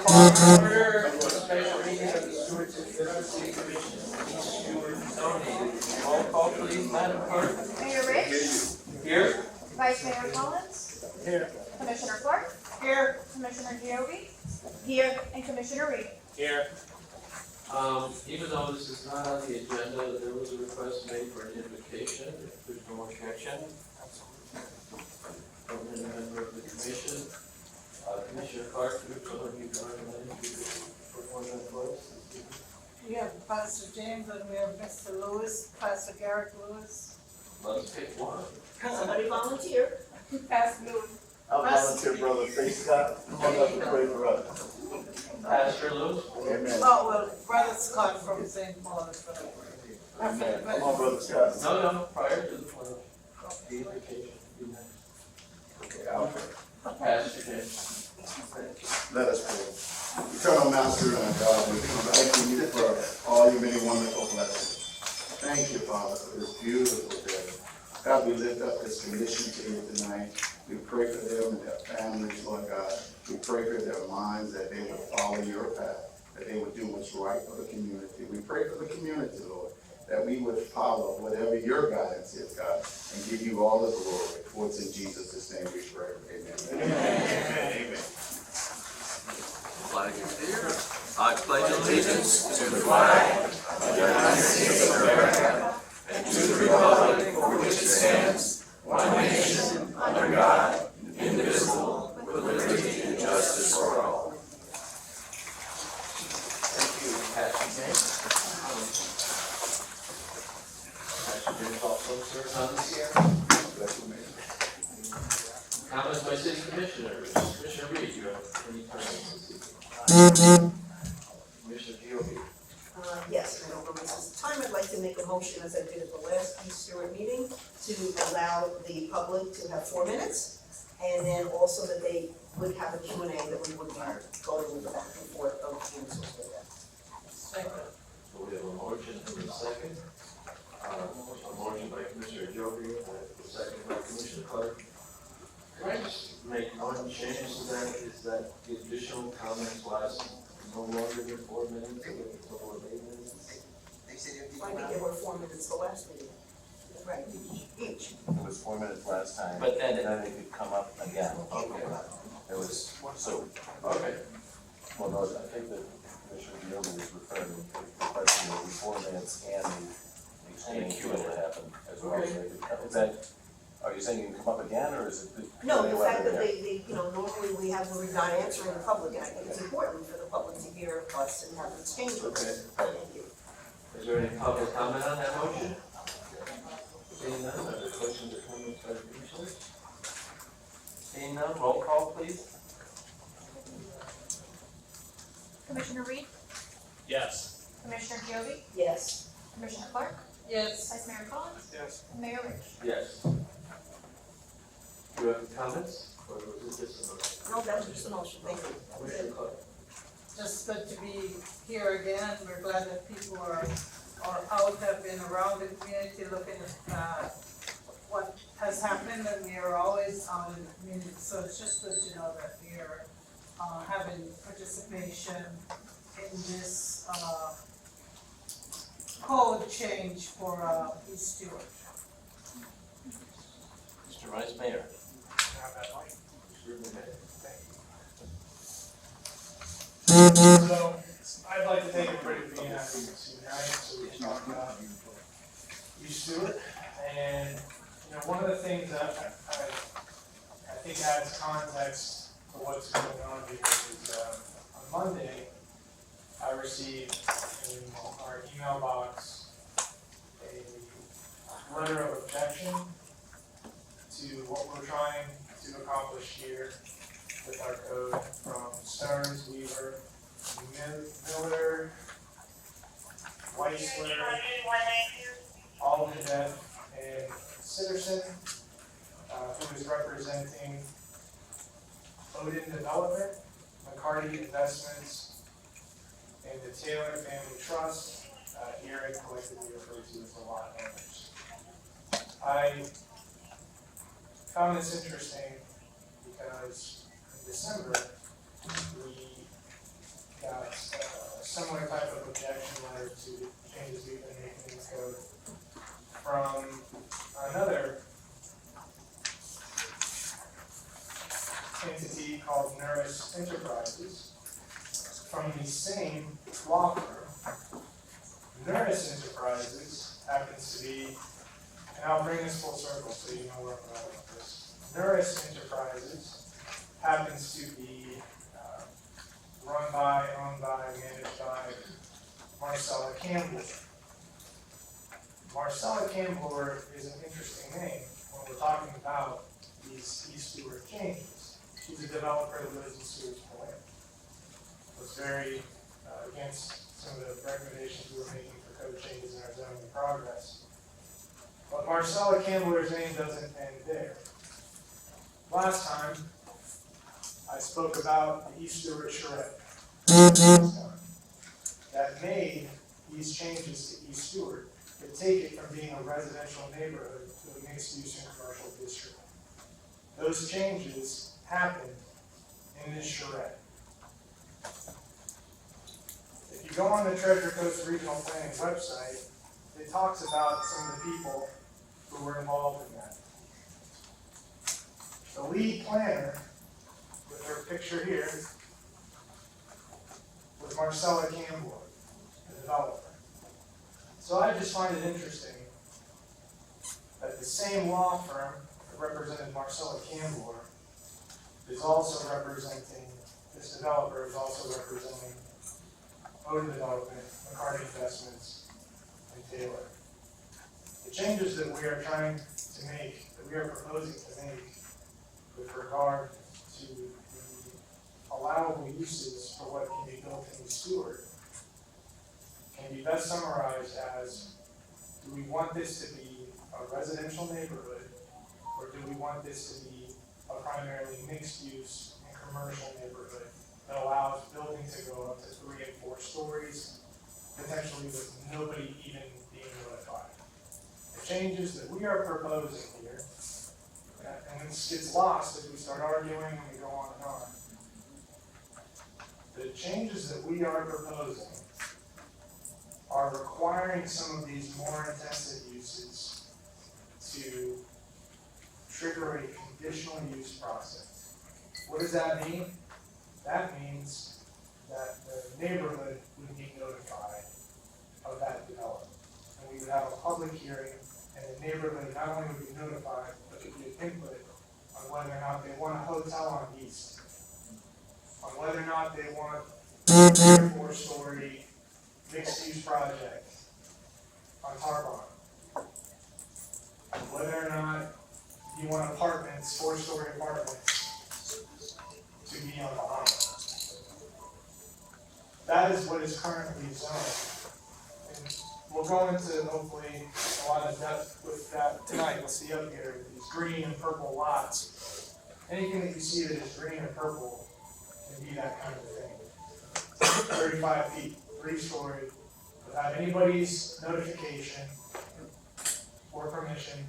call to order a special meeting of the Stuart City Commission. Stuart zoning. Roll call please, Madam Clerk. Mayor Rich? Here. Vice Mayor Collins? Here. Commissioner Clark? Here. Commissioner Giovine? Here. And Commissioner Reed? Here. Even though this is not on the agenda, there was a request made for an invocation. If there's no objection. From a member of the commission. Commissioner Clark, do you recommend perform that for us? We have Pastor James and we have Mr. Lewis, Pastor Garrett Lewis. Let's pick one. Somebody volunteer. Pastor Lewis. I'll volunteer, brother. Praise God. Come on up and pray for us. Pastor Lewis. Amen. Oh, well, Brother Scott from St. Paul is going to Amen. Come on, brother Scott. No, prior to the pledge. The invocation. Okay, I'll pray. Pastor James. Let us pray. Eternal Master and our God, we come thanking you for all your many wonderful blessings. Thank you, Father, for this beautiful day. God, we lift up this commission to you tonight. We pray for them and their families, Lord God. We pray for their minds that they would follow your path, that they would do what's right for the community. We pray for the community, Lord, that we would follow whatever your guidance is, God, and give you all the glory. For it's in Jesus' name we pray. Amen. Amen. Amen. Flag is here. I pledge allegiance to the flag of the United States of America and to the republic for which it stands, one nation, under God, indivisible, with liberty and justice for all. Thank you, Pastor James. Pastor James also serves on this year. Comments by city commissioners. Commissioner Reed, you have any comments this evening? Commissioner Giovine. Yes, and I don't know if this is the time, I'd like to make a motion, as I did at the last Stuart meeting, to allow the public to have 4 minutes, and then also that they would have a Q&A, that we would be going with the back and forth of answers with them. So we have a motion and a second. A motion by Commissioner Giovine, a second by Commissioner Clark. Can I just make one change to that? Is that the additional comments last no longer than 4 minutes, or a total of 8 minutes? I think there were 4 minutes the last meeting. Right, each. It was 4 minutes last time. But then it could come up again. Okay. It was, so, Okay. well, no, I think that Commissioner Giovine was referring to the question that the 4 minutes and the exchange would happen as well. Okay. So they could- Is that, are you saying you can come up again, or is it? No, the fact that they, normally we have, we're not answering the public, and I think it's important for the public to hear us and have an exchange with us. Thank you. Is there any public comment on that motion? Seeing none, are there questions or comments by the commissioners? Seeing none, roll call please. Commissioner Reed? Yes. Commissioner Giovine? Yes. Commissioner Clark? Yes. Vice Mayor Collins? Yes. And Mayor Rich? Yes. Do you have any comments, or was it just a motion? No, that was just a motion, thank you. That was Commissioner it. Clark? Just good to be here again. We're glad that people are out, have been around the community looking at what has happened, and we are always out in the community. So it's just good to know that we are having participation in this code change for East Stuart. Mr. Vice Mayor. So, I'd like to take a break from being happy tonight, so we can talk about East Stuart. And, one of the things that I think adds context to what's going on here is, on Monday, I received in our email box a letter of objection to what we're trying to accomplish here with our code from Stearns, Weaver, Miller, Weissler, Aldenette, and Sitterson, who is representing Odin Development, McCarty Investments, and the Taylor Family Trust, here and collectively referred to as the lot owners. I found this interesting because in December, we similar type of objection letter to changes we've been making in the code from another entity called Neuris Enterprises from the same law firm. Neuris Enterprises happens to be, and I'll bring this full circle so you know where I'm going with this. Neuris Enterprises happens to be run by, owned by, managed by Marcella Campbell. Marcella Campbell is an interesting name when we're talking about these East Stuart changes. She's a developer that lives in Stewart's Point. Was very against some of the recommendations we were making for code changes in our zoning in progress. But Marcella Campbell's name doesn't end there. Last time, I spoke about the East Stuart charrette that made these changes to East Stuart to take it from being a residential neighborhood to a mixed-use and commercial district. Those changes happened in this charrette. If you go on the Treasure Coast Regional Planning website, it talks about some of the people who were involved in that. The lead planner, with her picture here, was Marcella Campbell, the developer. So I just find it interesting that the same law firm that represented Marcella Campbell is also representing, this developer is also representing Odin Development, McCarty Investments, and Taylor. The changes that we are trying to make, that we are proposing to make with regard to the allowable uses for what can be built in East Stuart can be best summarized as, do we want this to be a residential neighborhood, or do we want this to be a primarily mixed use and commercial neighborhood that allows building to go up to 3 and 4 stories, potentially with nobody even being notified. The changes that we are proposing here, and this gets lost as we start arguing and we go on and on. The changes that we are proposing are requiring some of these more intensive uses to trigger a conditional use process. What does that mean? That means that the neighborhood would be notified of that development. And we would have a public hearing, and the neighborhood not only would be notified, but could give input on whether or not they want a hotel on East, on whether or not they want a 3 or 4 story mixed-use project on Tarbonne, whether or not you want apartments, 4-story apartments, to be on Bahamas. That is what is currently zoned. And we'll go into hopefully a lot of depth with that tonight. We'll see up here these green and purple lots. Anything that you see that is green or purple can be that kind of thing. 35 feet, 3-story, without anybody's notification or permission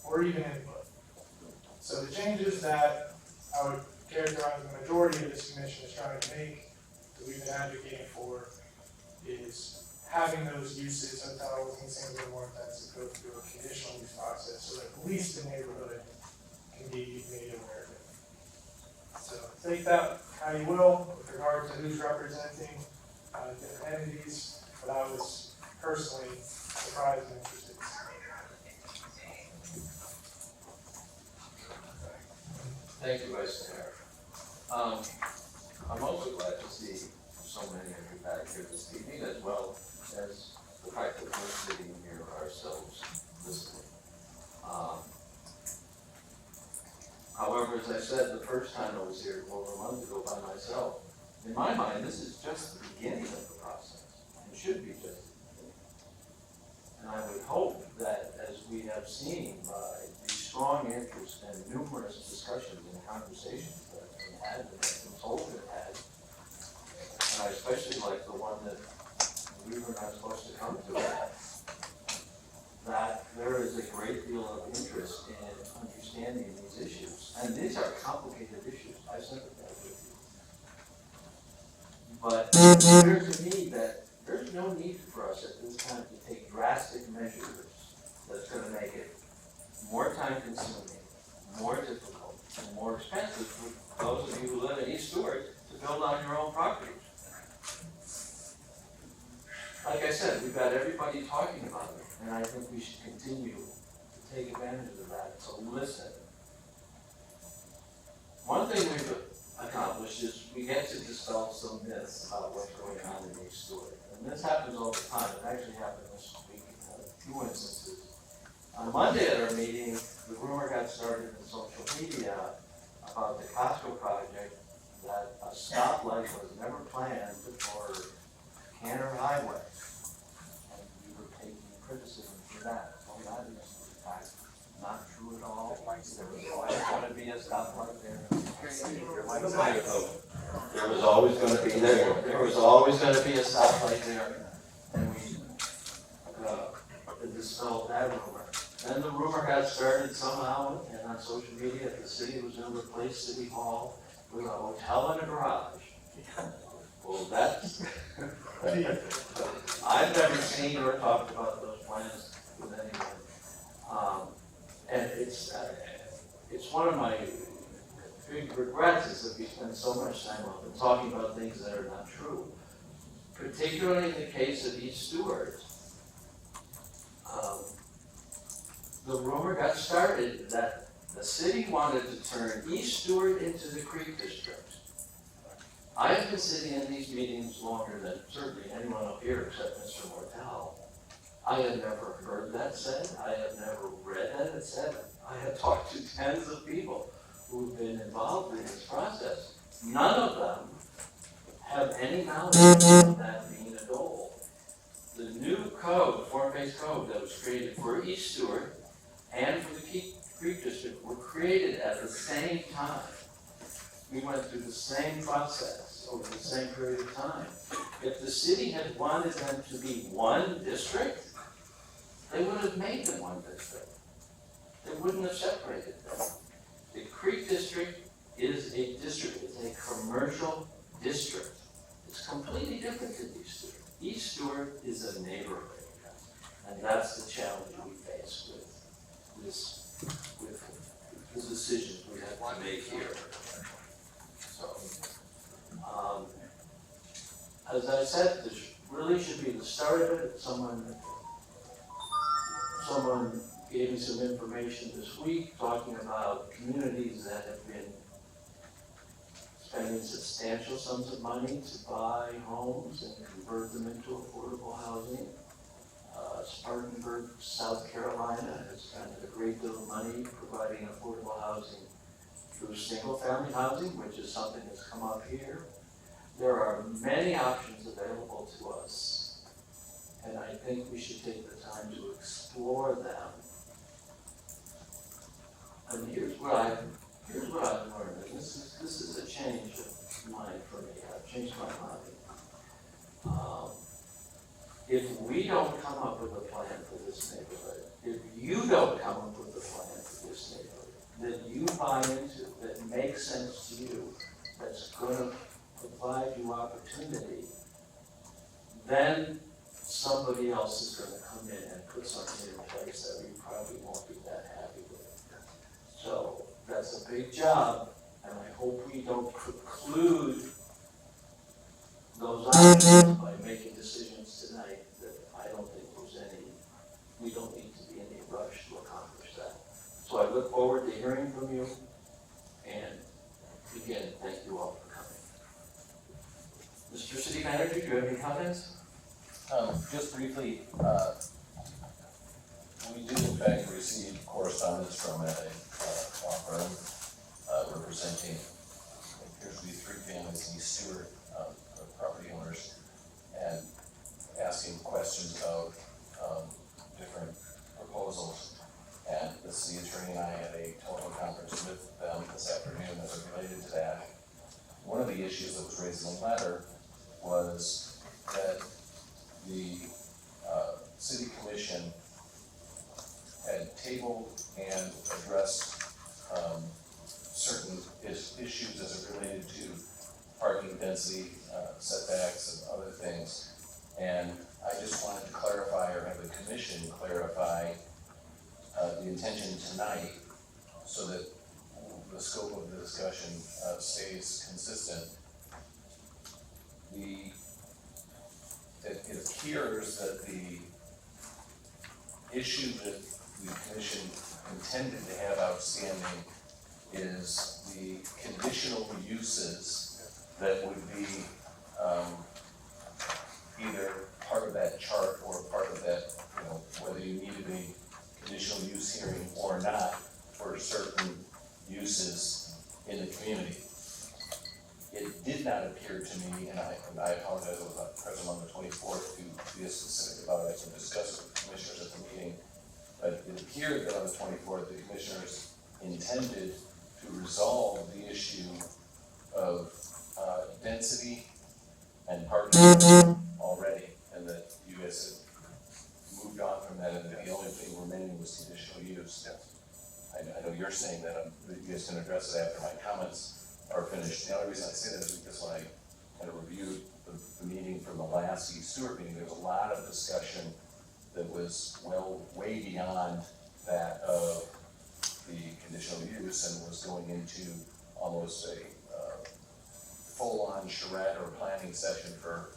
or even input. So the changes that I would characterize the majority of this commission is trying to make, that we've been advocating for, is having those uses, hotels and single more intensive go through a conditional use process so that at least the neighborhood can be made aware of it. So take that how you will with regard to who's representing different entities, but I was personally surprised and interested. Thank you, Vice Mayor. I'm also glad to see so many of you back here this evening, as well as the fact that we're sitting here ourselves listening. However, as I said the first time I was here over a month ago by myself, in my mind, this is just the beginning of the process. It should be just the beginning. And I would hope that, as we have seen by the strong interest and numerous discussions and conversations that have been had and been told and had, and I especially like the one that we were not supposed to come to, that there is a great deal of interest in understanding these issues. And these are complicated issues. I sympathize with you. But it's clear to me that there's no need for us at this time to take drastic measures that's gonna make it more time consuming, more difficult, and more expensive for those of you who live in East Stuart to build on your own properties. Like I said, we've got everybody talking about it, and I think we should continue to take advantage of that, so listen. One thing we've accomplished is we get to dispel some myths about what's going on in East Stuart. And this happens all the time. It actually happened this week in a few instances. On Monday at our meeting, the rumor got started in social media about the Costco project that a stoplight was never planned for Canner Highway. And we were taking criticism for that. Well, that is in fact not true at all. There was always going to be a stoplight there. There was always going to be there was always going to be a stoplight there, and we dispelled that rumor. Then the rumor got started somehow, and on social media, that the city was going to replace City Hall with a hotel and a garage. Well, that's I've never seen or talked about those plans with anyone, and it's one of my big regrets is that we spend so much time on talking about things that are not true. Particularly in the case of East Stuart, the rumor got started that the city wanted to turn East Stuart into the Creek District. I have been sitting in these meetings longer than certainly anyone up here except Mr. Mortel. I have never heard that said. I have never read that it said. I have talked to tens of people who've been involved in this process. None of them have any knowledge of that being a goal. The new code, form-based code that was created for East Stuart and for the Creek District were created at the same time. We went through the same process over the same period of time. If the city had wanted them to be one district, they would have made them one district. They wouldn't have separated them. The Creek District is a district, it's a commercial district. It's completely different than East Stuart. East Stuart is a neighborhood, and that's the challenge we face with the decisions we have to make here. So, as I said, this really should be the start of it. Someone gave me some information this week talking about communities that have been spending substantial sums of money to buy homes and convert them into affordable housing. Spartanburg, South Carolina has spent a great deal of money providing affordable housing through single-family housing, which is something that's come up here. There are many options available to us, and I think we should take the time to explore them. And here's what I've learned, and this is a change of mind for me. I've changed my mind. If we don't come up with a plan for this neighborhood, if you don't come up with a plan for this neighborhood that you buy into, that makes sense to you, that's gonna provide you opportunity, then somebody else is gonna come in and put something in place that we probably won't be that happy with. So that's a big job, and I hope we don't preclude those options by making decisions tonight that I don't think we don't need to be in any rush to accomplish that. So I look forward to hearing from you, and again, thank you all for coming. Mr. City Manager, do you have any comments? Just briefly, we do in fact receive correspondence from a law firm representing, it appears to be 3 families in East Stuart, property owners, and asking questions about different proposals. And the city attorney and I had a telephone conference with them this afternoon that was related to that. One of the issues that was raised in the letter was that the city commission had tabled and addressed certain issues as it related to parking density, setbacks and other things. And I just wanted to clarify, or have the commission clarify, the intention tonight so that the scope of the discussion stays consistent. It appears that the issue that the commission intended to have outstanding is the conditional uses that would be either part of that chart or part of that, whether you needed a conditional use hearing or not for certain uses in the community. It did not appear to me, and I apologize, I was not present on the 24th to be as specific about it, I can discuss it with the commissioners at the meeting, but it appeared that on the 24th, the commissioners intended to resolve the issue of density and parking already, and that you guys had moved on from that, and that the only thing remaining was conditional use. I know you're saying that you guys can address it after my comments are finished. The only reason I say that is because when I kind of reviewed the meeting from the last Stuart meeting, there was a lot of discussion that was way beyond that of the conditional use and was going into almost a full-on charrette or planning session for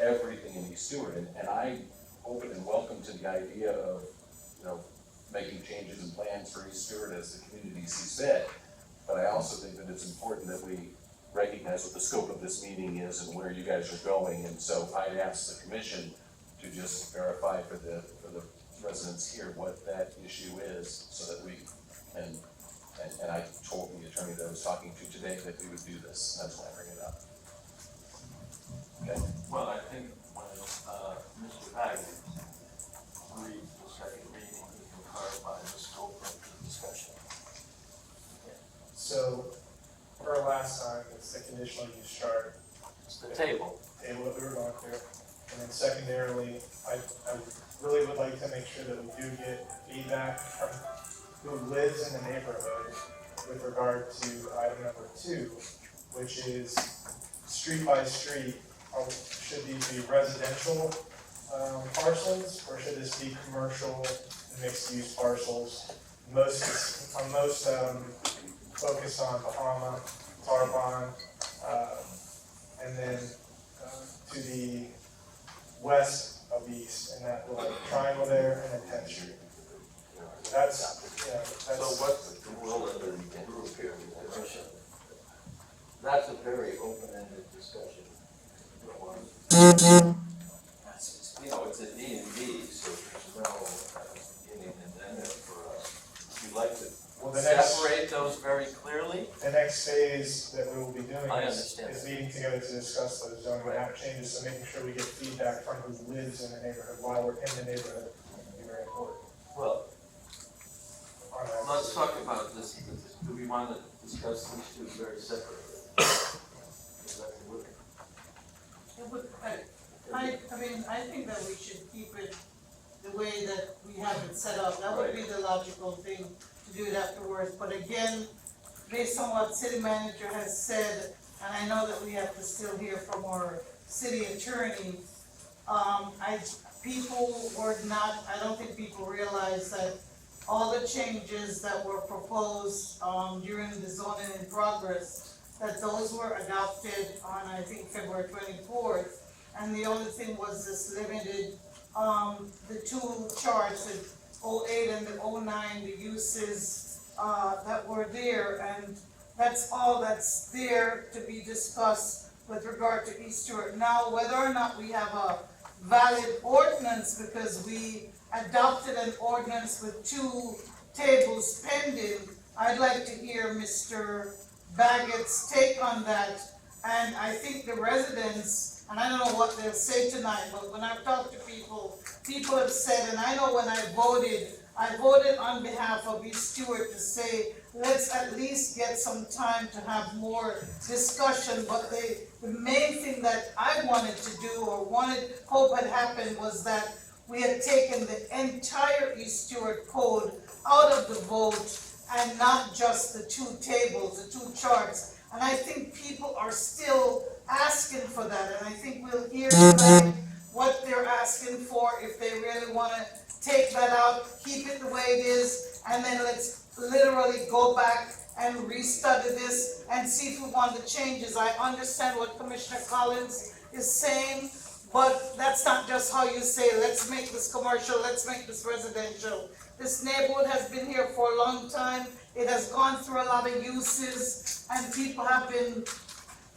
everything in East Stuart. And I open and welcome to the idea of, making changes and plans for East Stuart as the community sees fit. But I also think that it's important that we recognize what the scope of this meeting is and where you guys are going. And so I'd ask the commission to just verify for the residents here what that issue is, so that we can, and I told the attorney that I was talking to today that we would do this. That's why I bring it up. Okay. Well, I think when Mr. Baggett reads the second reading, he can clarify the scope of the discussion. So, for last time, it's the conditional use chart, It's the table. table that we were going through. And then secondarily, I really would like to make sure that we do get feedback from who lives in the neighborhood with regard to item number 2, which is street by street. Should these be residential parcels, or should this be commercial mixed-use parcels? I'm most focused on Bahama, Tarbon, and then to the west of East, in that little triangle there, and then 10th Street. So what's the role of the group here with the commission? That's a very open-ended discussion. It's a D and D, so there's no beginning and end for us. Would you like to separate those very clearly? The next phase that we will be doing I is understand. meeting together to discuss those zoning map changes, so making sure we get feedback from who lives in the neighborhood while we're in the neighborhood will be very important. Well, on that. let's talk about this. Do we want to discuss these two very separately? Is that the word? I think that we should keep it the way that we have it set up. That would be the logical thing to do it afterwards. But again, based on what city manager has said, and I know that we have to still hear from our city attorney, I don't think people realize that all the changes that were proposed, during the zoning in progress, that those were adopted on, I think, February 24th. And the only thing was this limited, the 2 charts, the 08 and the 09, the uses, that were there. And that's all that's there to be discussed with regard to East Stuart. Now, whether or not we have a valid ordinance, because we adopted an ordinance with 2 tables pending, I'd like to hear Mr. Baggett's take on that. And I think the residents, and I don't know what they'll say tonight, but when I've talked to people, people have said, and I know when I voted on behalf of East Stuart to say, let's at least get some time to have more discussion. But the main thing that I wanted to do, or hope had happened, was that we had taken the entire East Stuart code out of the vote, and not just the 2 tables, the 2 charts. And I think people are still asking for that, and I think we'll hear tonight what they're asking for, if they really wanna take that out, keep it the way it is, and then let's literally go back and restudy this and see if we want the changes. I understand what Commissioner Collins is saying, but that's not just how you say, let's make this commercial, let's make this residential. This neighborhood has been here for a long time, it has gone through a lot of uses, and people have been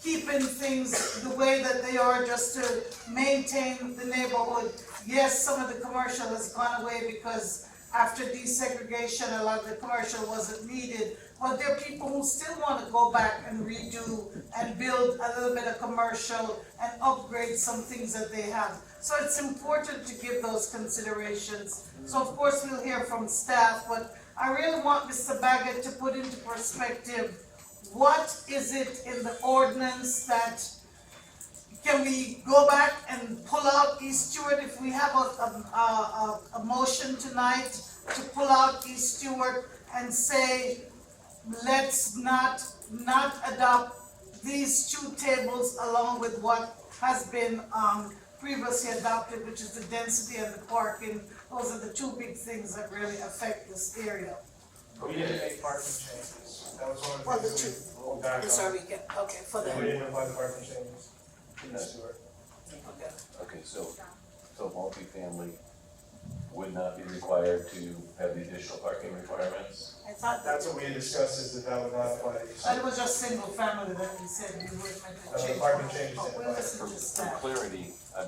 keeping things the way that they are just to maintain the neighborhood. Yes, some of the commercial has gone away because after desegregation, a lot of the commercial wasn't needed. But there are people who still wanna go back and redo and build a little bit of commercial and upgrade some things that they have. So it's important to give those considerations. So of course we'll hear from staff, but I really want Mr. Baggett to put into perspective, what is it in the ordinance that, can we go back and pull out East Stewart if we have a motion tonight to pull out East Stewart and say, let's not adopt these two tables along with what has been previously adopted, which is the density and the parking. Those are the two big things that really affect this area. We didn't make parking changes. That was one of Well, the the things we rolled back on. Sorry, okay, for We the, didn't apply the parking changes. Stuart. okay. Okay, so multifamily would not be required to have the additional parking requirements? I thought That's what we had discussed, is that would not apply to that you. was just single family that we said we were meant to The change. parking changes But didn't we'll apply. listen For to for staff. clarity, I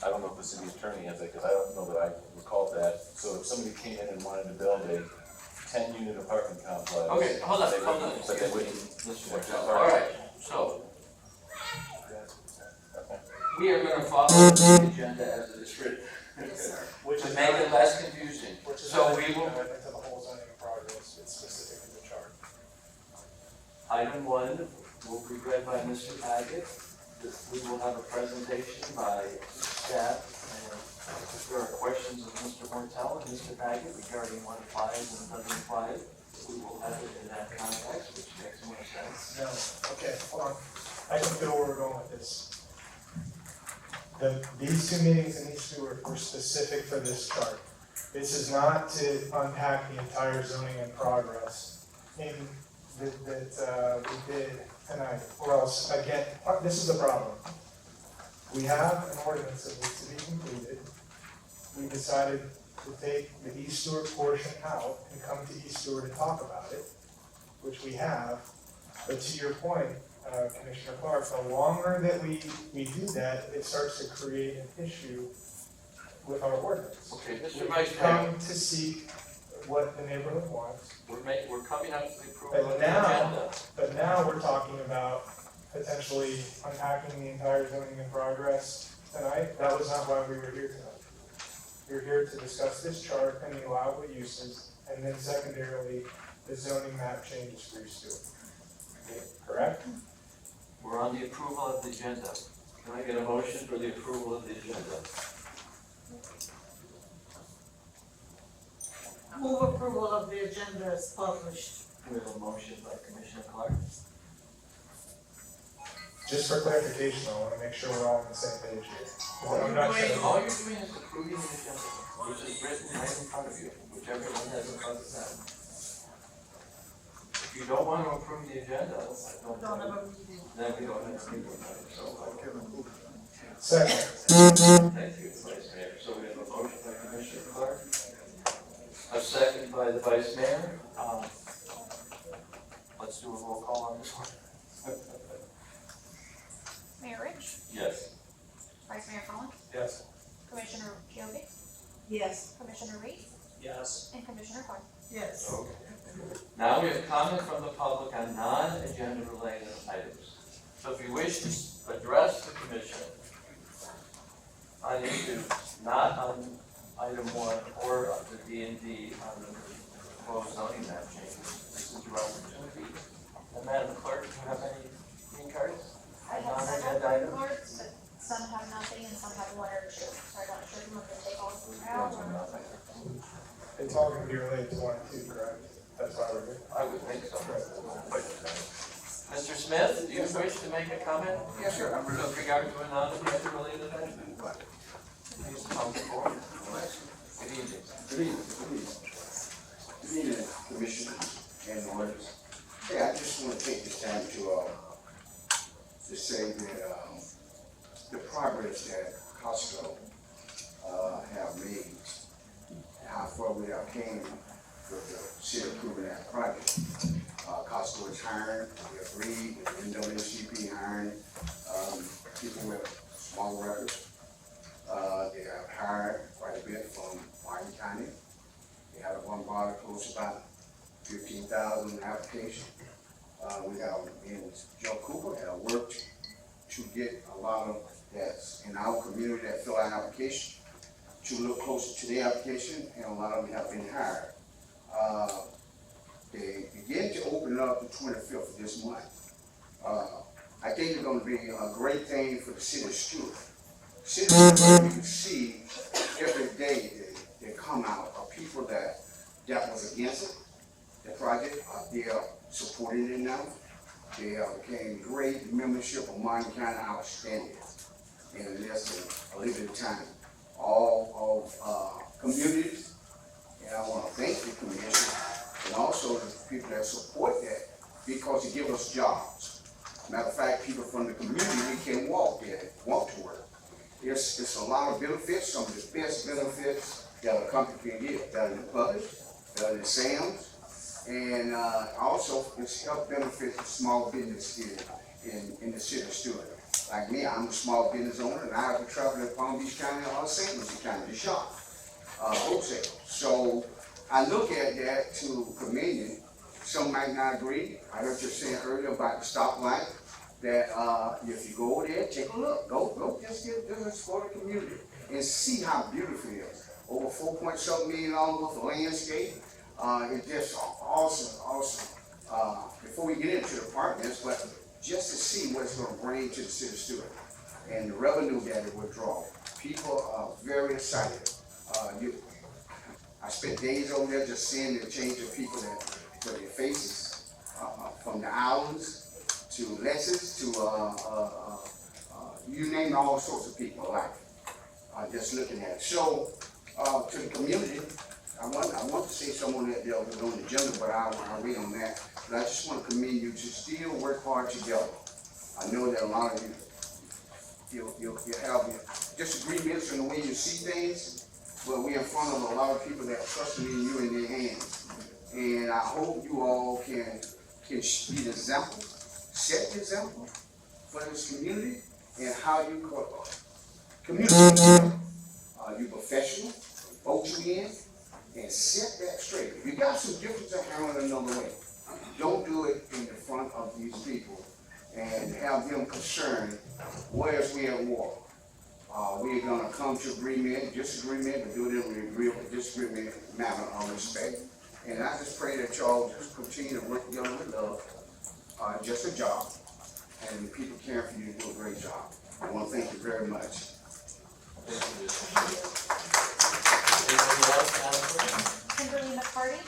don't know if the city attorney has that, because I don't know that I recalled that. So if somebody came in and wanted to build a 10-unit apartment complex. Okay, hold on, they hold on. wouldn't- But they wouldn't. All right, so Okay. we are gonna follow the agenda as it is written, Yes, sir. Which to is make not- it less confusing. Which is So not we will, amendment to the whole zoning in progress, it's specific to the chart. item 1 will be read by Mr. Baggett. We will have a presentation by staff, and if there are questions of Mr. Mortel and Mr. Baggett regarding what applies and doesn't apply, we will have it in that context, which makes more sense. No, okay, hold on. I can feel where we're going with this. These two meetings in East Stewart were specific for this chart. This is not to unpack the entire zoning in progress that we did tonight. Or else, again, this is the problem. We have an ordinance that needs to be completed. We decided to take the East Stewart portion out and come to East Stewart and talk about it, which we have. But to your point, Commissioner Clark, the longer that we do that, it starts to create an issue with our ordinance. Okay, Mr. We Vice Mayor, come to seek what the neighborhood wants, we're coming up to the approval of but the agenda. now we're talking about potentially unpacking the entire zoning in progress tonight. That was not why we were here tonight. We're here to discuss this chart and the allowable uses, and then secondarily, the zoning map changes for East Stewart. Correct? We're on the approval of the agenda. Can I get a motion for the approval of the agenda? Move approval of the agenda as published. We have a motion by Commissioner Clark. Just for clarification, I wanna make sure we're all on the same page here. I'm not sure. All you're doing is approving the agenda, which is written right in front of you, which everyone has in front of them. If you don't want to approve the agenda, I Don't don't, have a meeting. then we don't have to meet with them, so. Second, Thank you, Vice Mayor. So we have a motion by Commissioner Clark, a second by the Vice Mayor. Let's do a roll call on this one. Mayor Rich, Yes. Vice Mayor Collins, yes. Commissioner Kiobi, Yes. Commissioner Reed, Yes. and Commissioner Clark. Yes. Okay. Now we have comment from the public on non-agenda related items. So if you wish to address the commission on issues not on item 1 or the D&D on the proposed zoning map changes, this is your opportunity. And Madam Clerk, do you have any green cards? I have several reports, but some have nothing and some have 1 or 2, so I'm not sure if you want to take all of them out or. It's all gonna be related to 1 and 2, correct? That's why we're here. I would think so. Mr. Smith, do you wish to make a comment? Yeah, sure. With regard to a non-agenda related item? Please come forward. Good evening. Good evening, good evening. Good evening, Commissioners and lawyers. Hey, I just want to take this time to say that, the progress that Costco, have made, and how far we have came with the city approving that project. Costco is hiring, we agreed with the NAACP hiring, people with small records. They have hired quite a bit from Martin County. They had a one bar close about 15,000 applications. We have, and Joe Cooper have worked to get a lot of that's in our community that fill out an application to look closer to their application, and a lot of them have been hired. They begin to open up the 25th of this month. I think it's gonna be a great thing for the city of Stuart. City of Stuart, you can see every day they come out of people that was against it, the project, they are supporting it now. They became great membership of Martin County outstanding in less than a little bit of time. All of communities, and I want to thank the commission and also the people that support that because it gives us jobs. Matter of fact, people from the community can walk there, walk to work. It's a lot of benefits, some of the best benefits that a company can get, better than public, better than Sam's. And also, it's helped benefit the small business here in the city of Stuart. Like me, I'm a small business owner, and I have to travel to Palm Beach County or St. Lucie County to shop, wholesale. So I look at that to commend you. Some might not agree. I heard you saying earlier about the stoplight, that if you go over there, take a look. Go just explore the community and see how beautiful it is. Over $4.7 million worth of landscape. It's just awesome. Before we get into the apartments, but just to see what it's going to bring to the city of Stuart and the revenue that it will draw. People are very excited. I spent days over there just seeing the change of people for their faces, from the islands to Lexus to you name all sorts of people like just looking at it. So to the community. I want to say someone that was on the agenda, but I'll wait on that. But I just want to commend you to still work hard together. I know that a lot of you have disagreements in the way you see things, but we're in front of a lot of people that are trusting in you in their hands. And I hope you all can be the example, set the example for this community and how you communicate. You professional, vote you in, and set that straight. If you got some differences, handle it another way. Don't do it in the front of these people and have them concerned, where's we at war? We're gonna come to agreement, disagreement, but do it in an agreeable disagreement manner of respect. And I just pray that y'all just continue to work together with love. Just a job. And the people caring for you do a great job. I wanna thank you very much. Anybody else, Madam Clerk? Kimberly McCarty?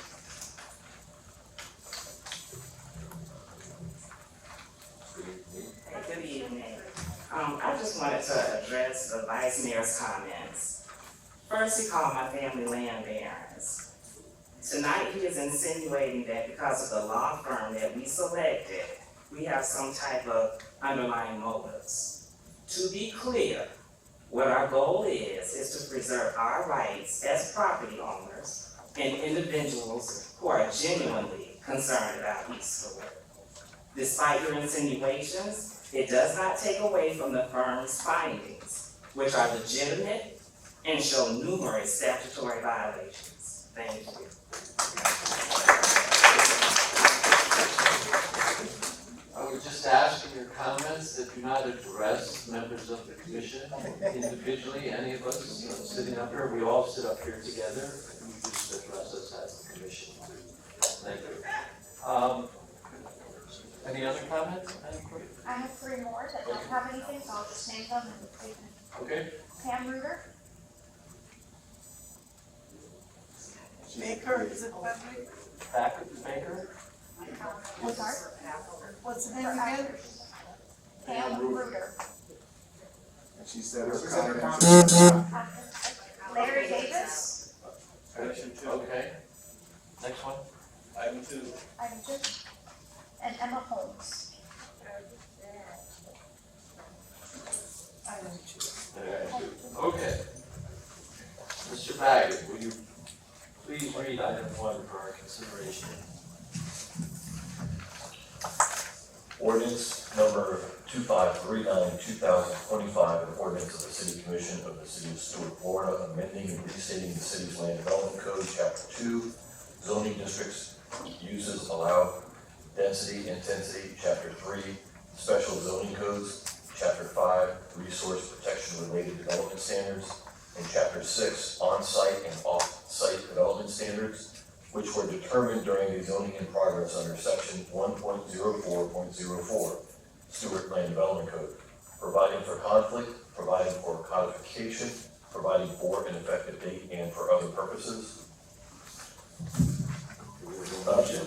Good evening. I just wanted to address the Vice Mayor's comments. First, he called my family land barons. Tonight, he is insinuating that because of the law firm that we selected, we have some type of underlying motives. To be clear, what our goal is to preserve our rights as property owners and individuals who are genuinely concerned about Eastwood. Despite your insinuations, it does not take away from the firm's findings, which are legitimate and show numerous statutory violations. Thank you. I would just ask in your comments that do not address members of the commission individually. Any of us sitting up here, we all sit up here together. You just address us as the commission. Thank you. Any other comments? I have three more that don't have anything, so I'll just name them and we can. Okay. Pam Ruger, Baker, is it Baker? Baker. Ozark. What's the name again? Pam Ruder. And she said her She said her comments. Larry Davis. Okay. Next one? Item 2. Item 2. And Emma Holmes. Okay. Mr. Baggett, will you please read item 1 for our consideration? Ordinance number 2539, 2025, an ordinance of the City Commission of the City of Stuart, Florida, amending and restating the city's land development code, chapter 2, zoning districts, uses allowed, density, intensity, chapter 3, special zoning codes, chapter 5, resource protection related development standards, and chapter 6, on-site and off-site development standards, which were determined during the zoning in progress under section 1.04.04, Stuart Land Development Code, providing for conflict, providing for codification, providing for an effective date, and for other purposes. Motion.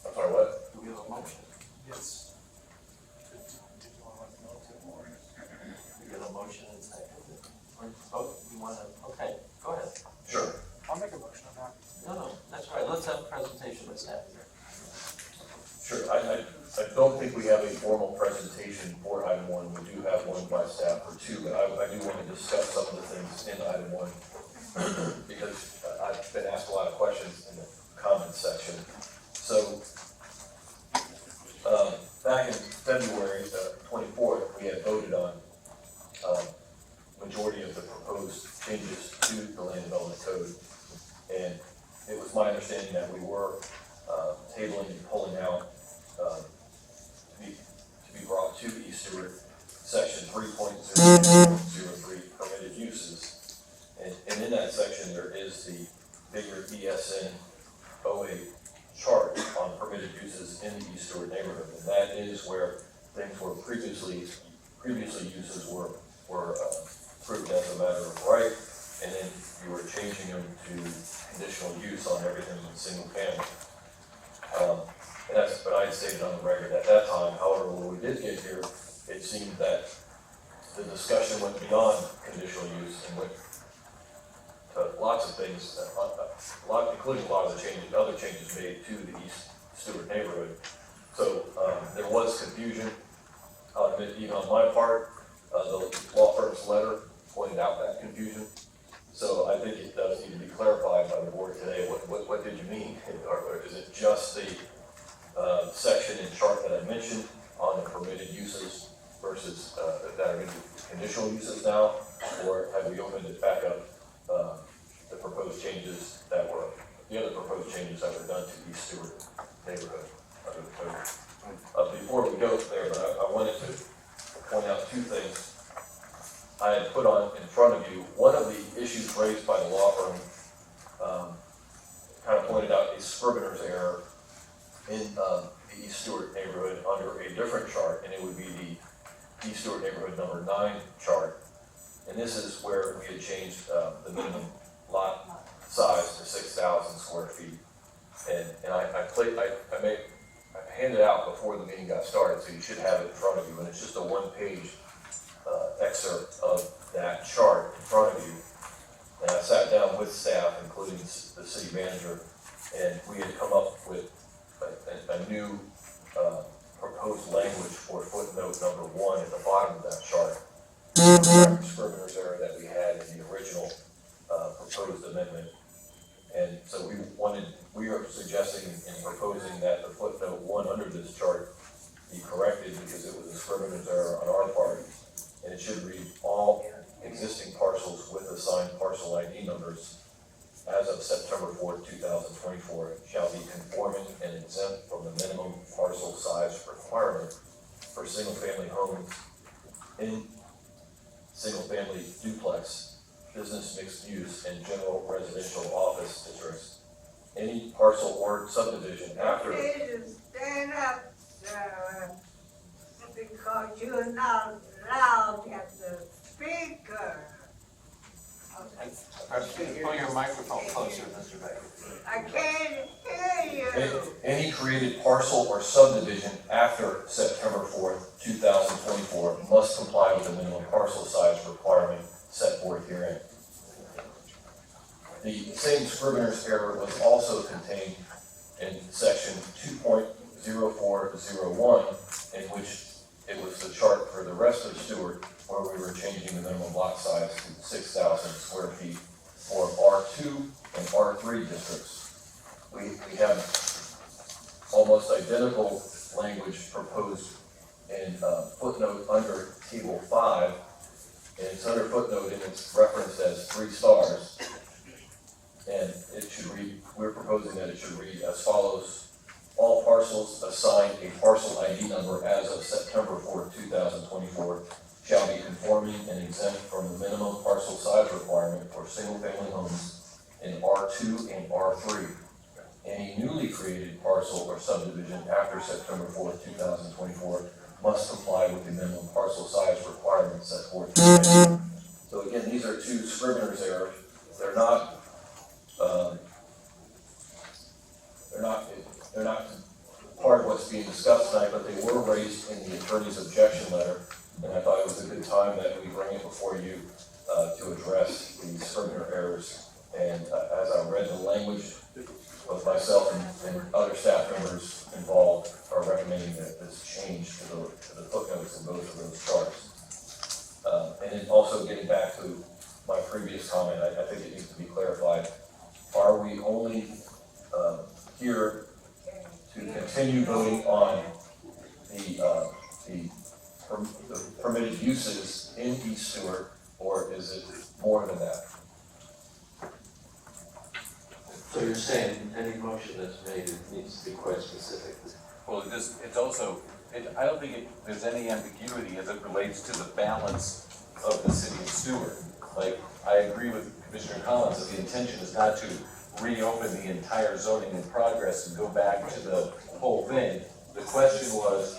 I'm sorry, what? Do we have a motion? Yes. We have a motion and second. Oh, you want to, okay, go ahead. Sure. I'll make a motion on that. No, that's right, let's have a presentation, let's have. Sure, I don't think we have a formal presentation for item 1. We do have one by staff for 2, but I do want to discuss some of the things in item 1 because I've been asked a lot of questions in the comments section. So, back in February 24th, we had voted on majority of the proposed changes to the land development code. And it was my understanding that we were tabling and pulling out to be brought to East Stewart, section 3.003 permitted uses. And in that section, there is the bigger ESN 08 chart on permitted uses in the East Stewart neighborhood. And that is where things were previously uses were approved as a matter of right, and then you were changing them to conditional use on everything in single family. And that's what I had stated on the record at that time. However, when we did get here, it seemed that the discussion went beyond conditional use and went to lots of things, including a lot of the changes, other changes made to the East Stewart neighborhood. So there was confusion, even on my part. The law firm's letter pointed out that confusion. So I think it does need to be clarified by the board today. What did you mean? Or is it just the section and chart that I mentioned on the permitted uses versus that are in conditional uses now? Or have we opened it back up, the other proposed changes that were done to East Stewart neighborhood under the code? Before we go there, but I wanted to point out 2 things. I had put on in front of you, one of the issues raised by the law firm kind of pointed out a scrivener's error in the East Stewart neighborhood under a different chart, and it would be the East Stewart neighborhood number 9 chart. And this is where we had changed the minimum lot size to 6,000 square feet. And I handed out before the meeting got started, so you should have it in front of you, and it's just a 1-page excerpt of that chart in front of you. And I sat down with staff, including the city manager, and we had come up with a new proposed language for footnote number 1 at the bottom of that chart. The scrivener's error that we had in the original proposed amendment. And so we are suggesting and proposing that the footnote 1 under this chart be corrected because it was a scrivener's error on our part. And it should read, all existing parcels with assigned parcel ID numbers as of September 4th, 2024 shall be conforming and exempt from the minimum parcel size requirement for single-family homes in single-family duplex, business mixed use, and general residential office districts. Any parcel or subdivision after. Please stand up, sir, because you're not allowed at the speaker. Perhaps you can pull your microphone closer, Mr. Baker. I can't hear parcel or subdivision after September 4th, 2024 must comply with the minimum parcel size requirement set forth herein. The same scrivener's error was also contained in section 2.0401, in which it was the chart for the rest of Stuart, where we were changing the minimum lot size to 6,000 square feet for R2 and R3 districts. We have almost identical language proposed in footnote under table 5, and it's under footnote and it's referenced as 3 stars. And it should read, we're proposing that it should read as follows: all parcels assigned a parcel ID number as of September 4th, 2024 shall be conforming and exempt from the minimum parcel size requirement for single-family homes in R2 and R3. Any newly created parcel or subdivision after September 4th, 2024 must comply with the minimum parcel size requirements set forth. So again, these are 2 scrivener's errors. They're not part of what's being discussed tonight, but they were raised in the attorney's objection letter, and I thought it was a good time that we bring it before you to address the scrivener errors. And as I read the language, both myself and other staff members involved are recommending that this change to the footnotes in both of those charts. And then also getting back to my previous comment, I think it needs to be clarified. Are we only here to continue voting on the permitted uses in East Stuart, or is it more than that? So you're saying any motion that's made, it needs to be quite specific? Well, it's also, I don't think there's any ambiguity as it relates to the balance of the city of Stuart. Like, I agree with Commissioner Collins that the intention is not to reopen the entire zoning in progress and go back to the whole thing. The question was,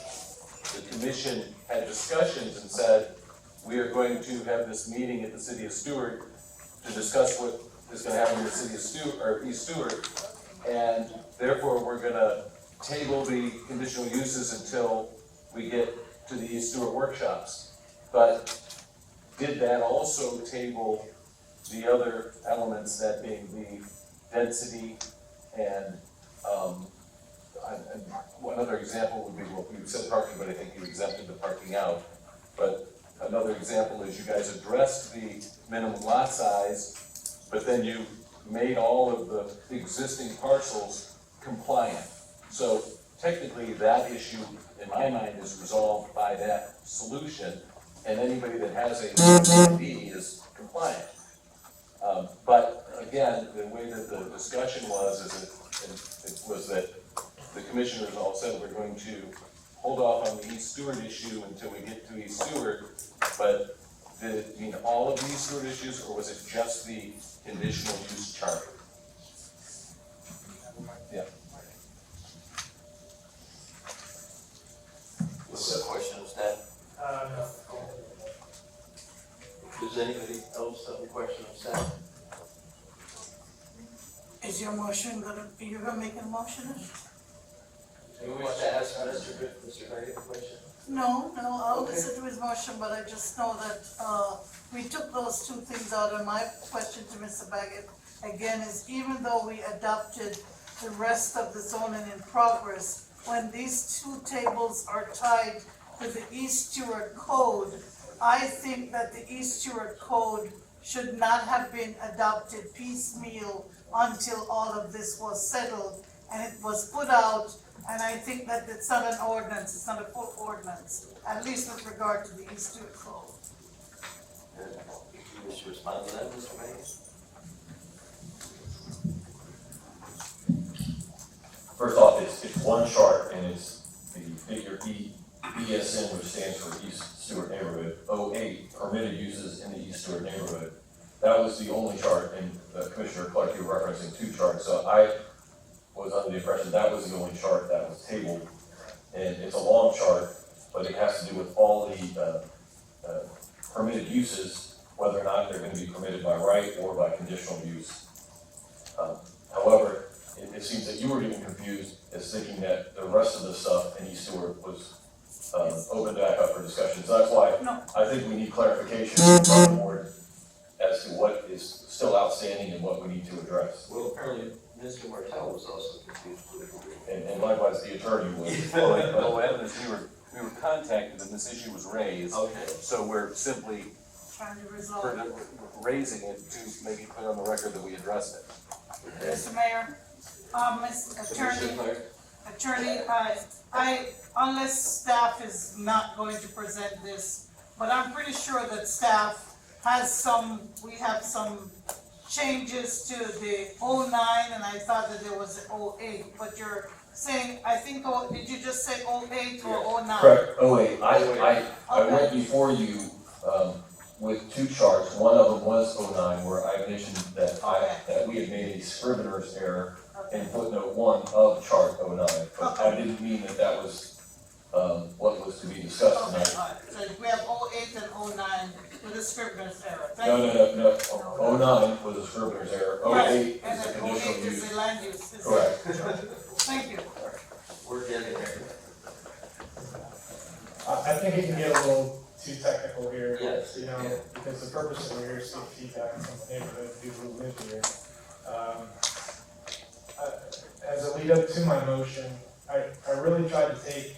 the commission had discussions and said, we are going to have this meeting at the city of Stuart to discuss what is going to happen in the city of Stuart, or East Stuart, and therefore we're going to table the conditional uses until we get to the East Stuart workshops. But did that also table the other elements, that being the density and one other example would be, well, you said parking, but I think you exempted the parking out. But another example is you guys addressed the minimum lot size, but then you made all of the existing parcels compliant. So technically that issue, in my mind, is resolved by that solution, and anybody that has a ID is compliant. But again, the way that the discussion was, it was that the commissioners all said we're going to hold off on the East Stuart issue until we get to East Stuart, but did it mean all of the East Stuart issues, or was it just the conditional use chart? Yeah. What's the question, is that? No. Does anybody else have a question of staff? Is your motion you're gonna make a motion? Do you wish to ask Mr. Gray a question? No, I'll listen to his motion, but I just know that, we took those 2 things out, and my question to Mr. Baggett, again, is even though we adopted the rest of the zoning in progress, when these 2 tables are tied to the East Stuart Code, I think that the East Stuart Code should not have been adopted piecemeal until all of this was settled, and it was put out. And I think that it's not an ordinance, it's not a full ordinance, at least with regard to the East Stuart Code. You wish to respond to that, Mr. Mayor? First off, it's one chart, and it's the figure ESN, which stands for East Stuart Neighborhood, 08, permitted uses in the East Stuart Neighborhood. That was the only chart, and Commissioner Clark, you were referencing 2 charts, so I was under the impression that was the only chart that was tabled. And it's a long chart, but it has to do with all the permitted uses, whether or not they're going to be permitted by right or by conditional use. However, it it seems that you were getting confused as thinking that the rest of the stuff in East Stewart was, open back up for discussion. So that's why No. I think we need clarification from the board as to what is still outstanding and what we need to address. Well, apparently, Mr. Martell was also confused to a degree. And likewise, the attorney was. No evidence, we were contacted and this issue was raised, Okay. so we're simply Trying to resolve it. raising it to maybe put on the record that we addressed it. Mr. Mayor, Ms. Commissioner Attorney, Clark? unless staff is not going to present this, but I'm pretty sure that staff has we have some changes to the 09, and I thought that there was 08, but you're saying, I think, did you just say 08 or 09? Correct, I went before you, with two charts, one of them was 09, where I mentioned that that we had made a scrivener's error in footnote 1 of chart 09, but I didn't mean that that was, what was to be discussed Okay, tonight. all right, so we have 08 and 09 with a scrivener's error, thank No, you. no, 09 was a scrivener's error, 08 Right, and is a then conditional 08 is use. the land use. Correct. Thank you. We're getting there. I think it can get a little too technical here. Yes. You know, because the purpose of it here is to get feedback from the neighborhood, people who live here. As a lead up to my motion, I really tried to take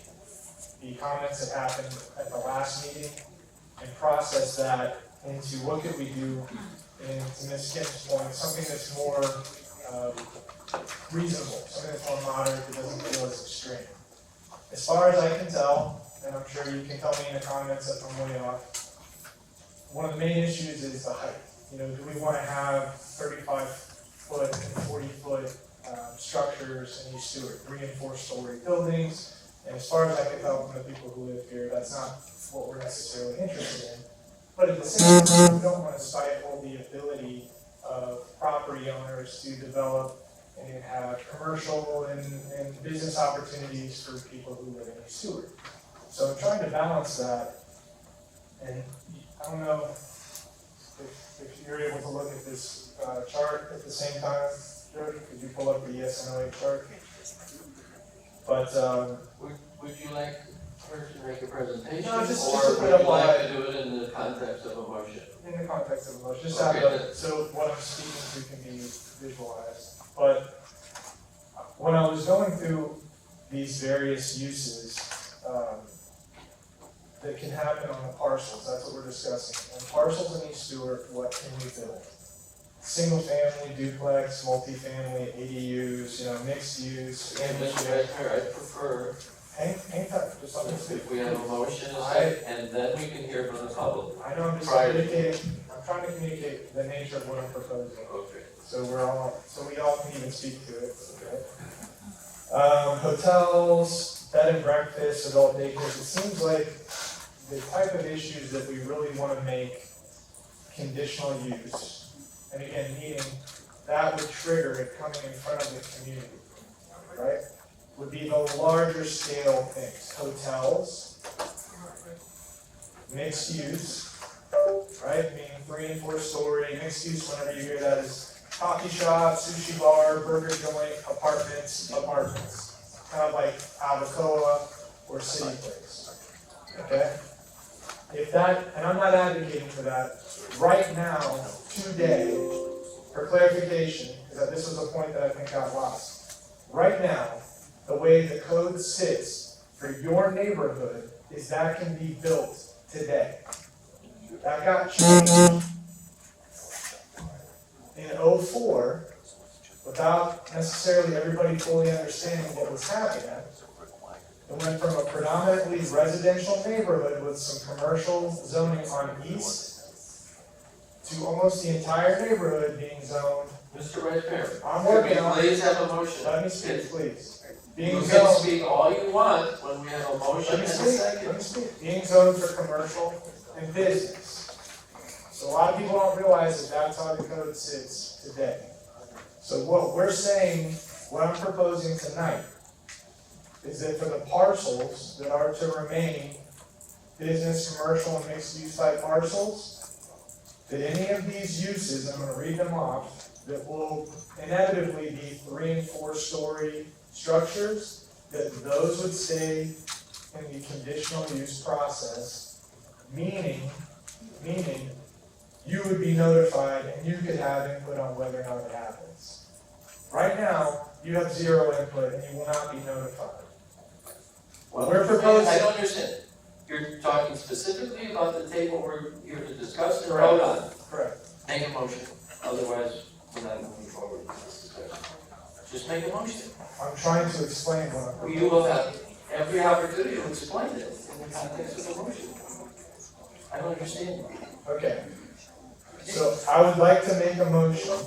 the comments that happened at the last meeting and process that into what could we do, and to Ms. Kim's point, something that's more reasonable, something that's more moderate, that doesn't feel as extreme. As far as I can tell, and I'm sure you can tell me in the comments if I'm way off, one of the main issues is the height. You know, do we want to have 35-foot and 40-foot structures in East Stewart, 3 and 4 story buildings? And as far as I can tell from the people who live here, that's not what we're necessarily interested in. But at the same time, we don't want to stifle the ability of property owners to develop and have commercial and business opportunities for people who live in East Stewart. So I'm trying to balance that, and I don't know if you're able to look at this chart at the same time, Jody, could you pull up the ESNOA chart? But, Would you like her to make a presentation? No, just or to would put you up like what to do it in the context of a motion? in the context of the motion, just Okay. have so what I'm speaking to can be visualized. But when I was going through these various uses, that can happen on the parcels, that's what we're discussing. On parcels in East Stewart, what can we build? Single family, duplex, multifamily, ADUs, mixed use. And Mr. Redpair, I prefer Hang tight, just let me speak. if we have a motion, and then we can hear from the public. I know I'm just Prior. communicating, I'm trying to communicate the nature of what I'm proposing. Okay. So we all can even speak to it, okay? Hotels, bed and breakfast, adult daycare, it seems like the type of issues that we really wanna make conditional use, and again, meaning that would trigger it coming in front of the community, right? Would be the larger scale things, hotels, mixed use, right? Meaning 3 and 4 story, mixed use, whenever you hear that is coffee shop, sushi bar, burger joint, apartments. Kind of like Albacoa or City Place, okay? If that, and I'm not advocating for that, right now, today, for clarification, because this was a point that I think got lost. Right now, the way the code sits for your neighborhood is that can be built today. That got changed in '04, without necessarily everybody fully understanding what was happening. It went from a predominantly residential neighborhood with some commercial zoning on east to almost the entire neighborhood being zoned. Mr. Redpair, I'm could working we on please it. have a motion? Let me speak, please. You Being can zoned, speak all you want when we have a motion let and me a speak, second. let me speak. Being zoned for commercial and business. So a lot of people don't realize that that's how the code sits today. So what we're saying, what I'm proposing tonight, is that for the parcels that are to remain business, commercial, and mixed use type parcels, that any of these uses, I'm gonna read them off, that will inevitably be 3 and 4 story structures, that those would stay in the conditional use process, meaning you would be notified and you could have input on whether or not it happens. Right now, you have 0 input and you will not be notified. Well, We're proposing- I don't understand. You're talking specifically about the table we're here to discuss and vote on. Correct. Make a motion, otherwise we're not moving forward with this discussion. Just make a motion. I'm trying to explain what I'm. You will have every opportunity to explain it in the context of the motion. I don't understand. Okay. So I would like to make a motion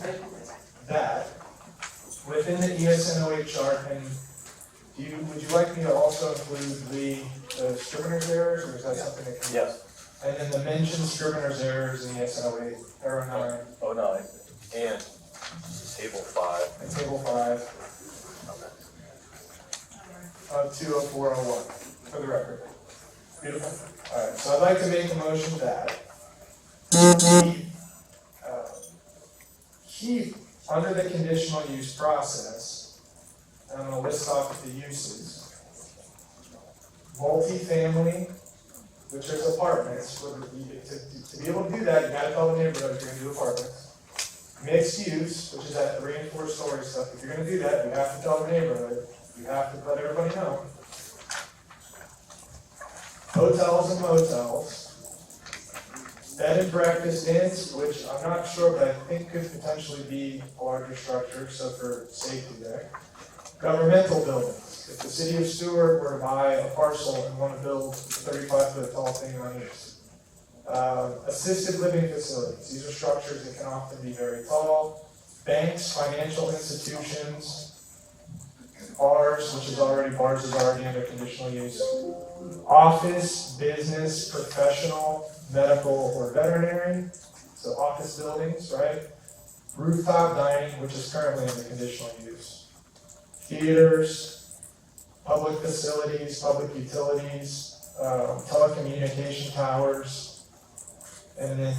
that within the ESNOA chart, and would you like me to also include the scrivener's errors, or is that something that can? Yes. And then the mentioned scrivener's errors in the ESNOA, error 9, 09, and table 5. and table 5 of 20401, for the record. Beautiful. Alright, so I'd like to make a motion that we keep under the conditional use process, and I'm gonna list off the uses. Multifamily, which is apartments, to be able to do that, you gotta tell the neighborhood you're gonna do apartments. Mixed use, which is that 3 and 4 story stuff, if you're gonna do that, you have to tell the neighborhood, you have to let everybody know. Hotels and motels. Bed and breakfast inns, which I'm not sure, but I think could potentially be a larger structure, so for safety there. Governmental buildings. If the city of Stuart were to buy a parcel and want to build a 35-foot tall thing on it. Assisted living facilities. These are structures that can often be very tall. Banks, financial institutions, bars, which is already under conditional use. Office, business, professional, medical, or veterinary, so office buildings, right? Rooftop dining, which is currently under conditional use. Theaters, public facilities, public utilities, telecommunication towers, and then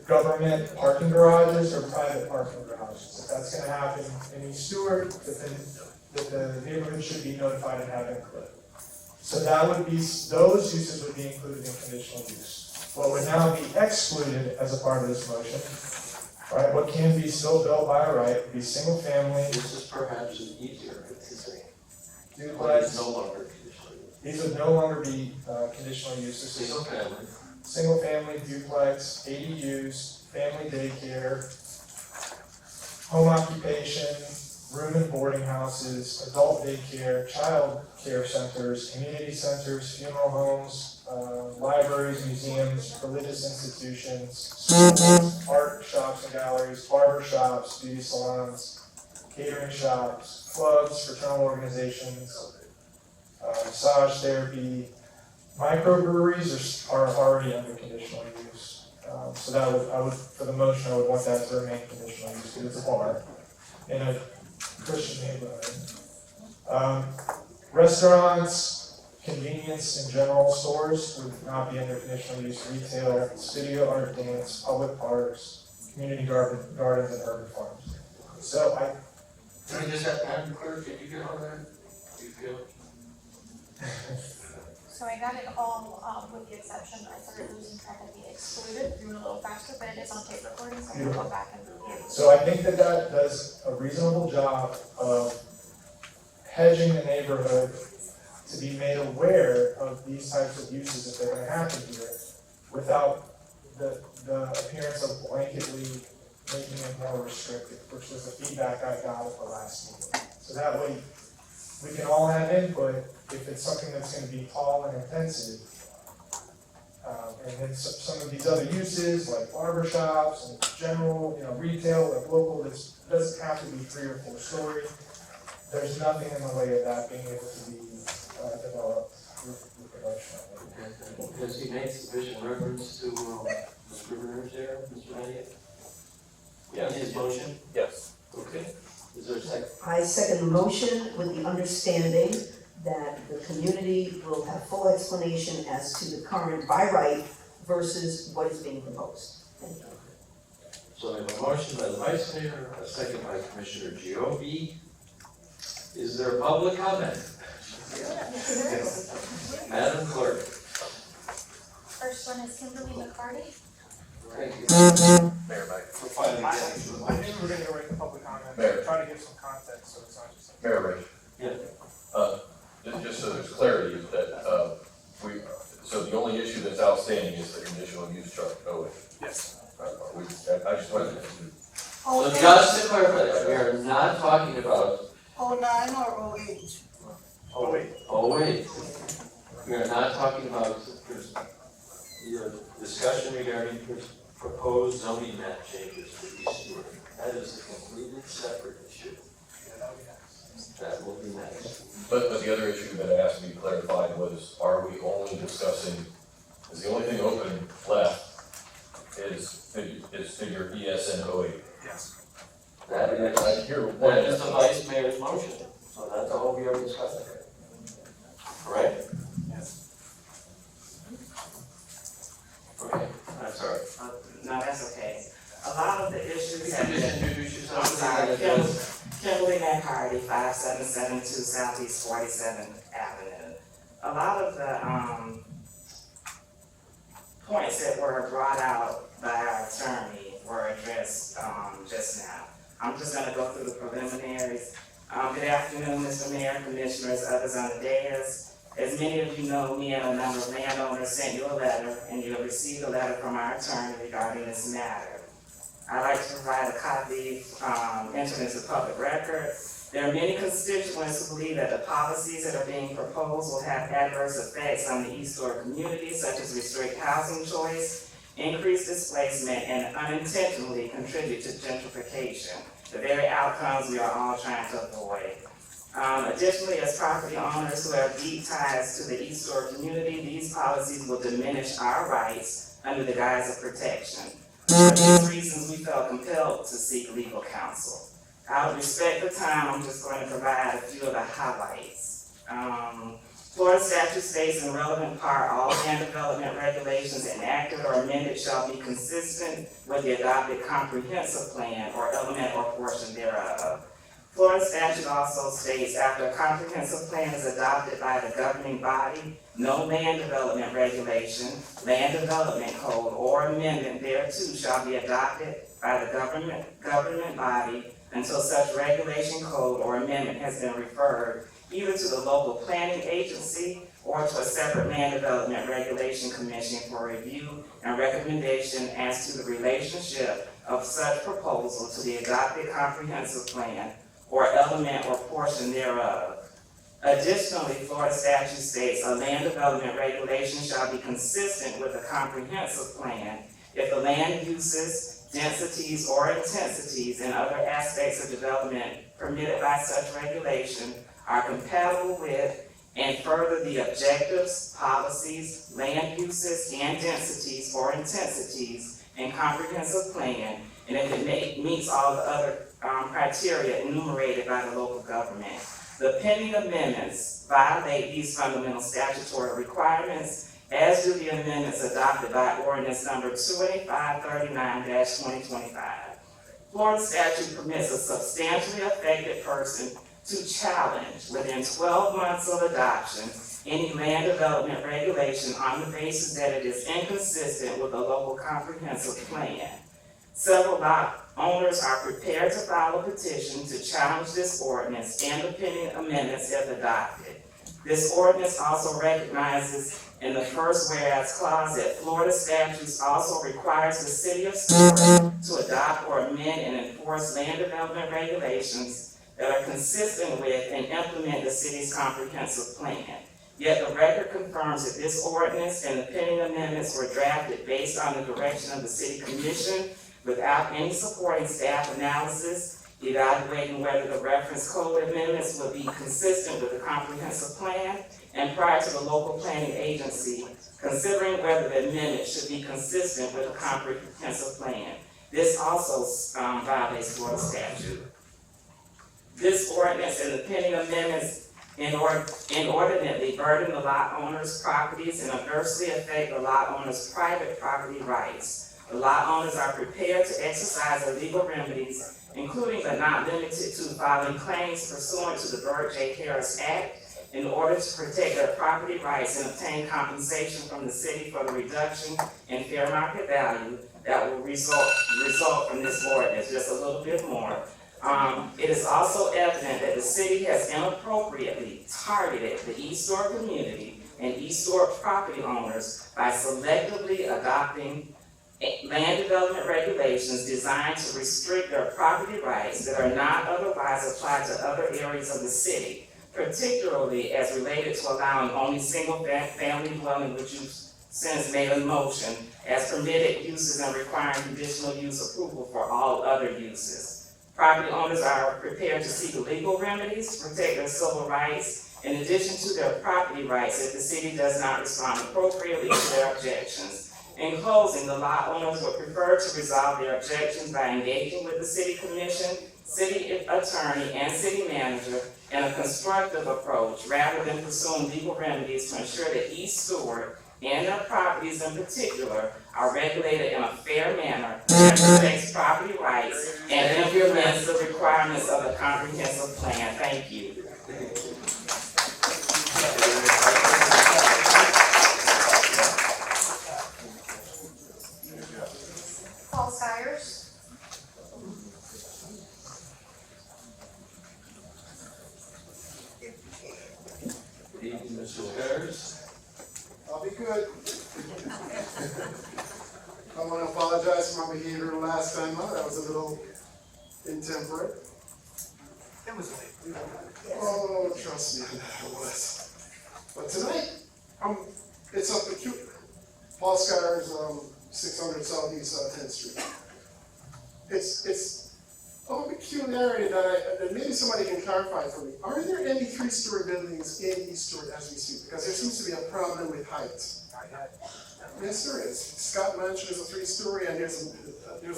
government parking garages or private parking garages. If that's gonna happen in East Stuart, that the neighborhood should be notified and have input. So that would be, those uses would be included in conditional use. What would now be excluded as a part of this motion, right, what can be still built by right, would be single family, This is perhaps an easier to say. But duplex. it's no longer conditional use. These would no longer be conditional use. This is Single family. single family, duplex, ADUs, family daycare, home occupation, room and boarding houses, adult daycare, child care centers, community centers, funeral homes, libraries, museums, religious institutions, schools, art shops and galleries, barber shops, beauty salons, catering shops, clubs, fraternal organizations, massage therapy. Microbreweries are already under conditional use. So that for the motion, I would want that to remain conditional use, because it's a bar in a Christian neighborhood. Restaurants, convenience and general stores would not be under conditional use. Retail, studio, art, dance, public parks, community gardens and urban farms. So Can I just have, Madam Clerk, did you get all that? Do you feel? So I got it all, with the exception, I started losing track of the excluded, doing a little faster, but it is on tape recording, so I'm gonna go back and review. So I think that does a reasonable job of hedging the neighborhood to be made aware of these types of uses if they're gonna happen here, without the appearance of blanketly making it more restrictive, which was the feedback I got at the last meeting. So that way, we can all have input if it's something that's gonna be tall and intensive. And then some of these other uses, like barber shops and general, retail, like local, it doesn't have to be 3 or 4 story. There's nothing in the way of that being able to be developed with production. Because he made sufficient reference to the scriveners there, Mr. Knight? Yes. In his motion? Yes. Okay. Is there a second? I second the motion with the understanding that the community will have full explanation as to the current by right versus what is being proposed. Thank you. So I have a motion by the Vice Mayor, a second by Commissioner Giove. Is there public comment? Madam Clerk. First one is Kimberly McCarty. Thank you. Mayor, Mike. We're finally I getting to the I think we're gonna go right to public comment, Mayor. try to give some context, so it's not just. Mayor, Rich. Yeah. Just so there's clarity, that, so the only issue that's outstanding is the conditional use chart. Yes. I just wanted to. So just to clarify, we are not talking about, 09 or 08? Oh, wait. oh wait, we are not talking about Your discussion regarding proposed zoning map changes for East Stewart. That is a completely separate issue. Yeah, that'll be next. That will be next. But the other issue that asked to be clarified was, are we only discussing, is the only thing open left is figure ESN 08? Yes. that is, I hear that one. is the Vice Mayor's motion, so that's all we are discussing. Correct? Yes. Okay, I'm sorry. No, that's okay. A lot of the issues Could have you just been, introduce I'm yourself? sorry, and address? Kimberly McCarty, 5772 Southeast 47th Avenue. A lot of the, points that were brought out by our attorney were addressed, just now. I'm just gonna go through the preliminaries. Good afternoon, Mr. Mayor, Commissioners, others on the dais. As many of you know, me and a number of landowners sent you a letter, and you have received a letter from our attorney regarding this matter. I'd like to provide a copy, entered into public record. There are many constituents who believe that the policies that are being proposed will have adverse effects on the East Shore community, such as restrict housing choice, increase displacement, and unintentionally contribute to gentrification, the very outcomes we are all trying to avoid. Additionally, as property owners who have deep ties to the East Shore community, these policies will diminish our rights under the guise of protection. For these reasons, we felt compelled to seek legal counsel. Out of respect for time, I'm just going to provide a few of the highlights. Florida statute states in relevant part, all land development regulations enacted or amended shall be consistent with the adopted comprehensive plan or element or portion thereof. Florida statute also states after a comprehensive plan is adopted by the governing body, no land development regulation, land development code, or amendment thereto shall be adopted by the government body until such regulation, code, or amendment has been referred either to the local planning agency or to a separate land development regulation commission for review and recommendation as to the relationship of such proposal to the adopted comprehensive plan or element or portion thereof. Additionally, Florida statute states a land development regulation shall be consistent with a comprehensive plan if the land uses, densities, or intensities and other aspects of development permitted by such regulation are compatible with and further the objectives, policies, land uses, and densities or intensities in comprehensive plan, and if it meets all the other criteria enumerated by the local government. The pending amendments violate these fundamental statutory requirements, as do the amendments adopted by ordinance number 28539-2025. Florida statute permits a substantially affected person to challenge within 12 months of adoption any land development regulation on the basis that it is inconsistent with a local comprehensive plan. Several lot owners are prepared to file a petition to challenge this ordinance and the pending amendments if adopted. This ordinance also recognizes in the first whereas clause that Florida statutes also requires the city of Stuart to adopt or amend and enforce land development regulations that are consistent with and implement the city's comprehensive plan. Yet the record confirms that this ordinance and the pending amendments were drafted based on the direction of the city commission without any supporting staff analysis, evaluating whether the reference code amendments would be consistent with the comprehensive plan, and prior to the local planning agency, considering whether the amendment should be consistent with the comprehensive plan. This also violates Florida statute. This ordinance and the pending amendments inordinately burden the lot owner's properties and adversely affect the lot owner's private property rights. The lot owners are prepared to exercise their legal remedies, including but not limited to filing claims pursuant to the Burt J. Harris Act in order to protect their property rights and obtain compensation from the city for the reduction in fair market value that will result from this ordinance, just a little bit more. It is also evident that the city has inappropriately targeted the East Stewart community and East Stewart property owners by selectively adopting land development regulations designed to restrict their property rights that are not otherwise applied to other areas of the city, particularly as related to allowing only single-family dwelling, which you've since made a motion, as permitted uses and requiring conditional use approval for all other uses. Property owners are prepared to seek legal remedies to protect their civil rights, in addition to their property rights if the city does not respond appropriately to their objections. In closing, the lot owners would prefer to resolve their objections by engaging with the city commission, city attorney, and city manager in a constructive approach rather than pursuing legal remedies to ensure that East Stewart and their properties in particular are regulated in a fair manner that protects property rights and implements the requirements of the comprehensive plan. Thank you. Paul Sires. Mr. Harris. I'll be good. I want to apologize for my behavior last time out. That was a little intemperate. It was late. Oh, trust me, it was. But tonight, it's a peculiar. Paul Skyers, 600 Southeast 10th Street. It's of a peculiarity that maybe somebody can clarify for me. Are there any 3-story buildings in East Stewart as we speak? Because there seems to be a problem with height. Yes, there is. Scott Mansion is a 3-story, and there's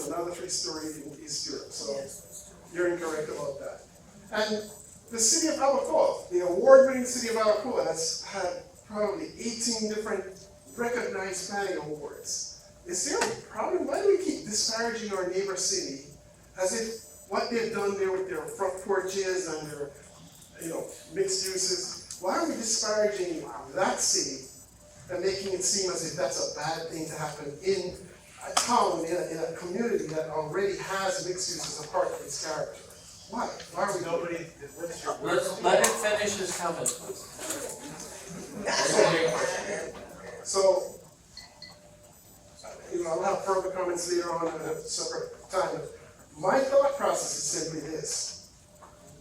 another 3-story in East Stewart. So you're incorrect about that. And the city of Abacoa, the award-winning city of Abacoa, that's had probably 18 different recognized planning awards. Is there a problem? Why do we keep disparaging our neighbor city as if what they've done there with their front porches and their, mixed uses? Why are we disparaging that city and making it seem as if that's a bad thing to happen in a town, in a community that already has mixed use as a part of its character? Why? Why are we nobody? Let him finish his comments, please. So, I'll have further comments later on at a separate time. My thought process is simply this.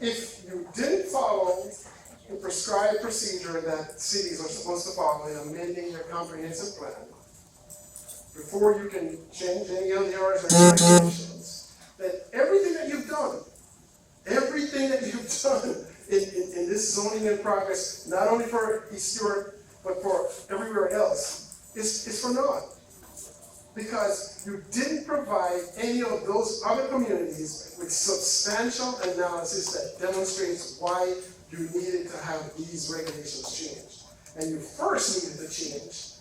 If you didn't follow the prescribed procedure that cities are supposed to follow in amending their comprehensive plan, before you can change any of the LDRs or regulations, that everything that you've done in this zoning in progress, not only for East Stewart, but for everywhere else, is for naught. Because you didn't provide any of those other communities with substantial analysis that demonstrates why you needed to have these regulations changed. And you first needed to change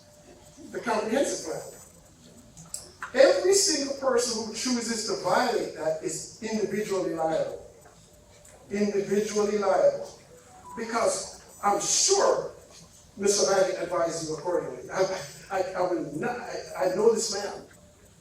the comprehensive plan. Every single person who chooses to violate that is individually liable. Individually liable. Because I'm sure Mr. Manning advised you accordingly. I know this man.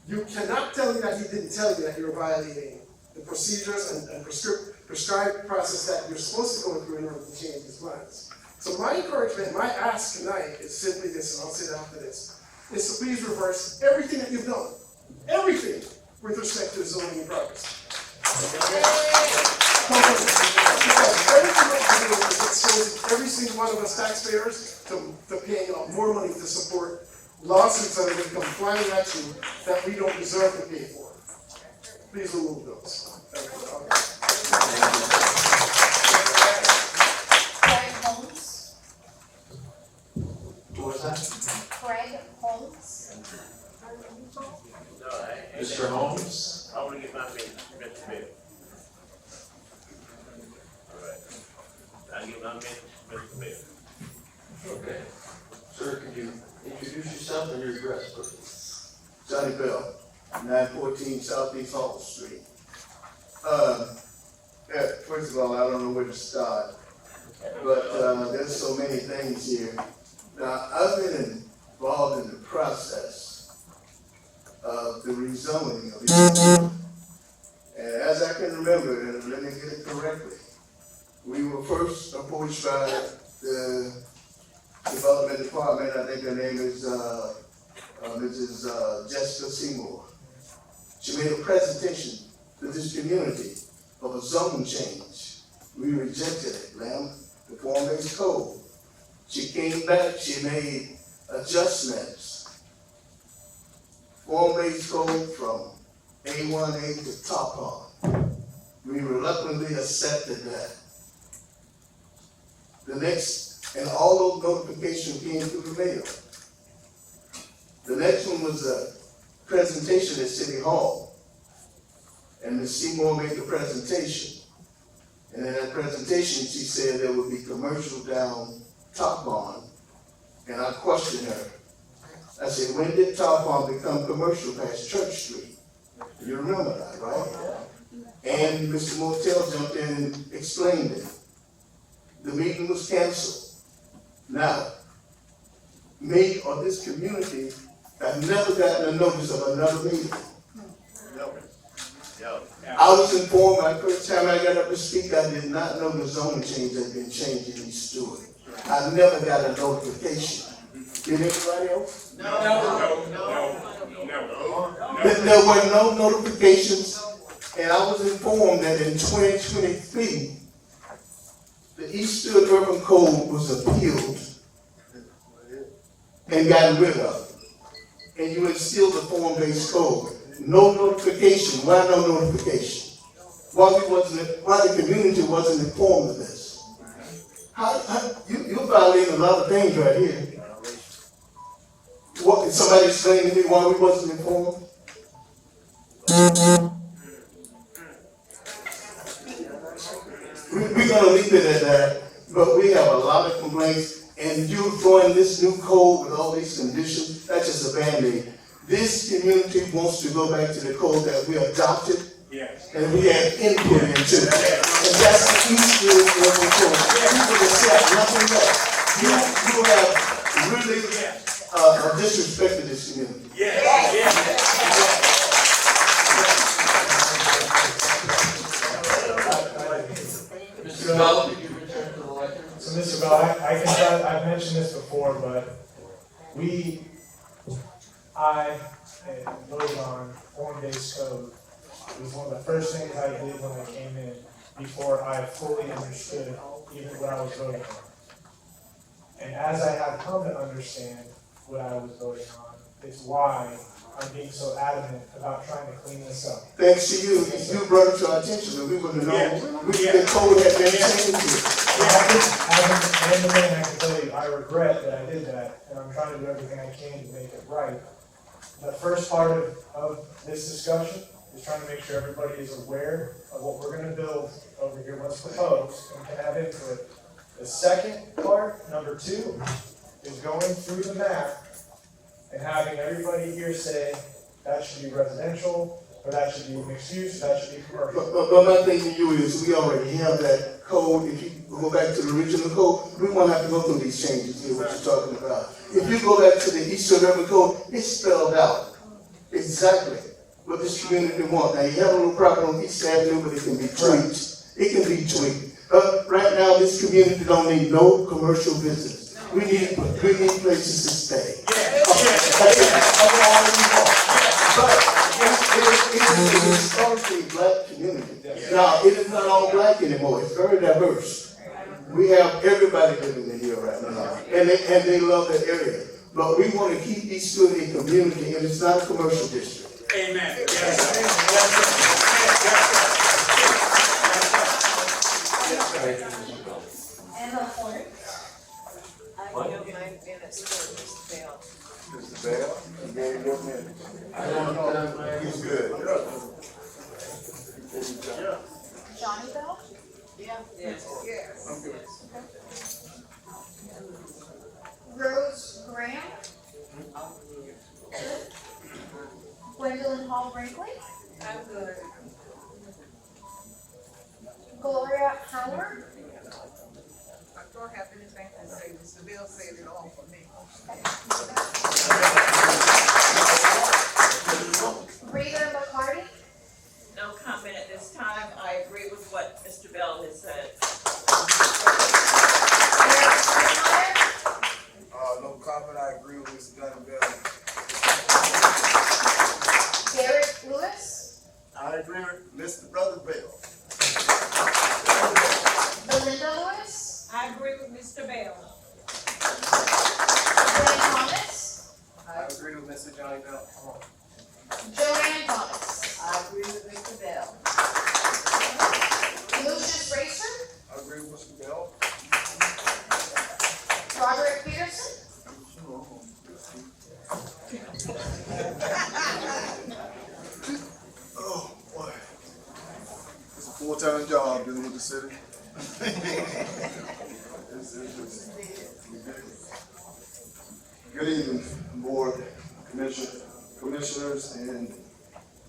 You cannot tell me that he didn't tell you that you're violating the procedures and prescribed process that you're supposed to go through in order to change his plans. So my encouragement, my ask tonight is simply this, and I'll say that after this, is to please reverse everything that you've done. Everything with respect to the zoning in progress. Because everything that you do is exposing every single one of us taxpayers to paying out more money to support lawsuits that are going to come flying at you that we don't deserve to pay for. Please remove those. Thank you. Craig Holmes. Who was that? Craig Holmes. Mr. Holmes? I want to get my Mr. Bill. All right. I get my Mr. Bill. Okay. Sir, could you introduce yourself and your address, please? Johnny Bell, 914 Southeast Hall Street. First of all, I don't know where to start, but there's so many things here. Now, I've been involved in the process of the rezoning of East. And as I can remember, and let me get it correctly, we were first approached by the Development Department. I think her name is Mrs. Jessica Seymour. She made a presentation to this community of a zone change. We rejected it, ma'am, the form-based code. She came back, she made adjustments. Form-based code from A1A to top on. We reluctantly accepted that. The next, and all those notifications came through the mail. The next one was a presentation at City Hall. And Ms. Seymour made the presentation. And in that presentation, she said there would be commercial down Top On. And I questioned her. I said, when did Top On become commercial past Church Street? You remember that, right? And Mr. Motel jumped in and explained it. The meeting was canceled. Now, me or this community have never gotten a notice of another meeting. I was informed my first time I got up to speak, I did not know the zoning change had been changed in East Stuart. I never got a notification. Did anybody else? No. There were no notifications, and I was informed that in 2023, the East Stuart Urban Code was appealed and gotten rid of. And you instilled the form-based code. No notification. Why no notification? Why the community wasn't informed of this? You violating a lot of things right here. What, can somebody explain to me why we wasn't informed? We're gonna leave it at that, but we have a lot of complaints, and you throwing this new code with all these conditions, that's just a Band-Aid. This community wants to go back to the code that we adopted, and we had input into. And that's the East Stuart Urban Code. People accept nothing else. You have really disrespected this community. Mr. Bell, could you return to the lectern? So Mr. Bell, I've mentioned this before, but I voted on form-based code. It was one of the first things I did when I came in, before I fully understood even what I was voting on. And as I have come to understand what I was voting on, it's why I'm being so adamant about trying to clean this up. Thanks to you, you brought it to our attention, and we wouldn't have known. The code had been changed. As a man, I can tell you, I regret that I did that, and I'm trying to do everything I can to make it right. The first part of this discussion is trying to make sure everybody is aware of what we're gonna build over here, what's proposed, and can have input. The second part, number 2, is going through the map and having everybody here say, that should be residential, or that should be mixed use, that should be commercial. But my thing to you is, we already have that code. If you go back to the original code, we won't have to go through these changes here, what you're talking about. If you go back to the East Stuart Urban Code, it's spelled out exactly what this community wants. Now, you have a little property on East Avenue, but it can be tweaked. It can be tweaked. Right now, this community don't need no commercial business. We need places to stay. But it is a historically black community. Now, it is not all black anymore. It's very diverse. We have everybody living in here right now, and they love that area. But we want to keep East Stuart a community, and it's not a commercial district. Amen. And the point. What? Mr. Bell, you gave your minute. He's good. Johnny Bell? Rose Graham? Gwendolyn Hall? Paul Brinkley, I'm good. Gloria Howard, I don't have anything to say, Mr. Bill said it all for me. Rita McCarty, No comment at this time. I agree with what Mr. Bell has said. Eric Steinmeier, No comment, I agree with Mr. Gunn Bell. Derek Lewis, I agree with Mr. Brother Bell. Belinda Lewis, I agree with Mr. Bell. Glenn Thomas, I agree with Mr. Johnny Bell. Joanne Thomas, I agree with Mr. Bell. Lucius Racer, I agree with Mr. Bell. Roderick Peterson, Oh, boy. It's a full-time job dealing with the city. It's just ridiculous. Good evening, board, commissioners, and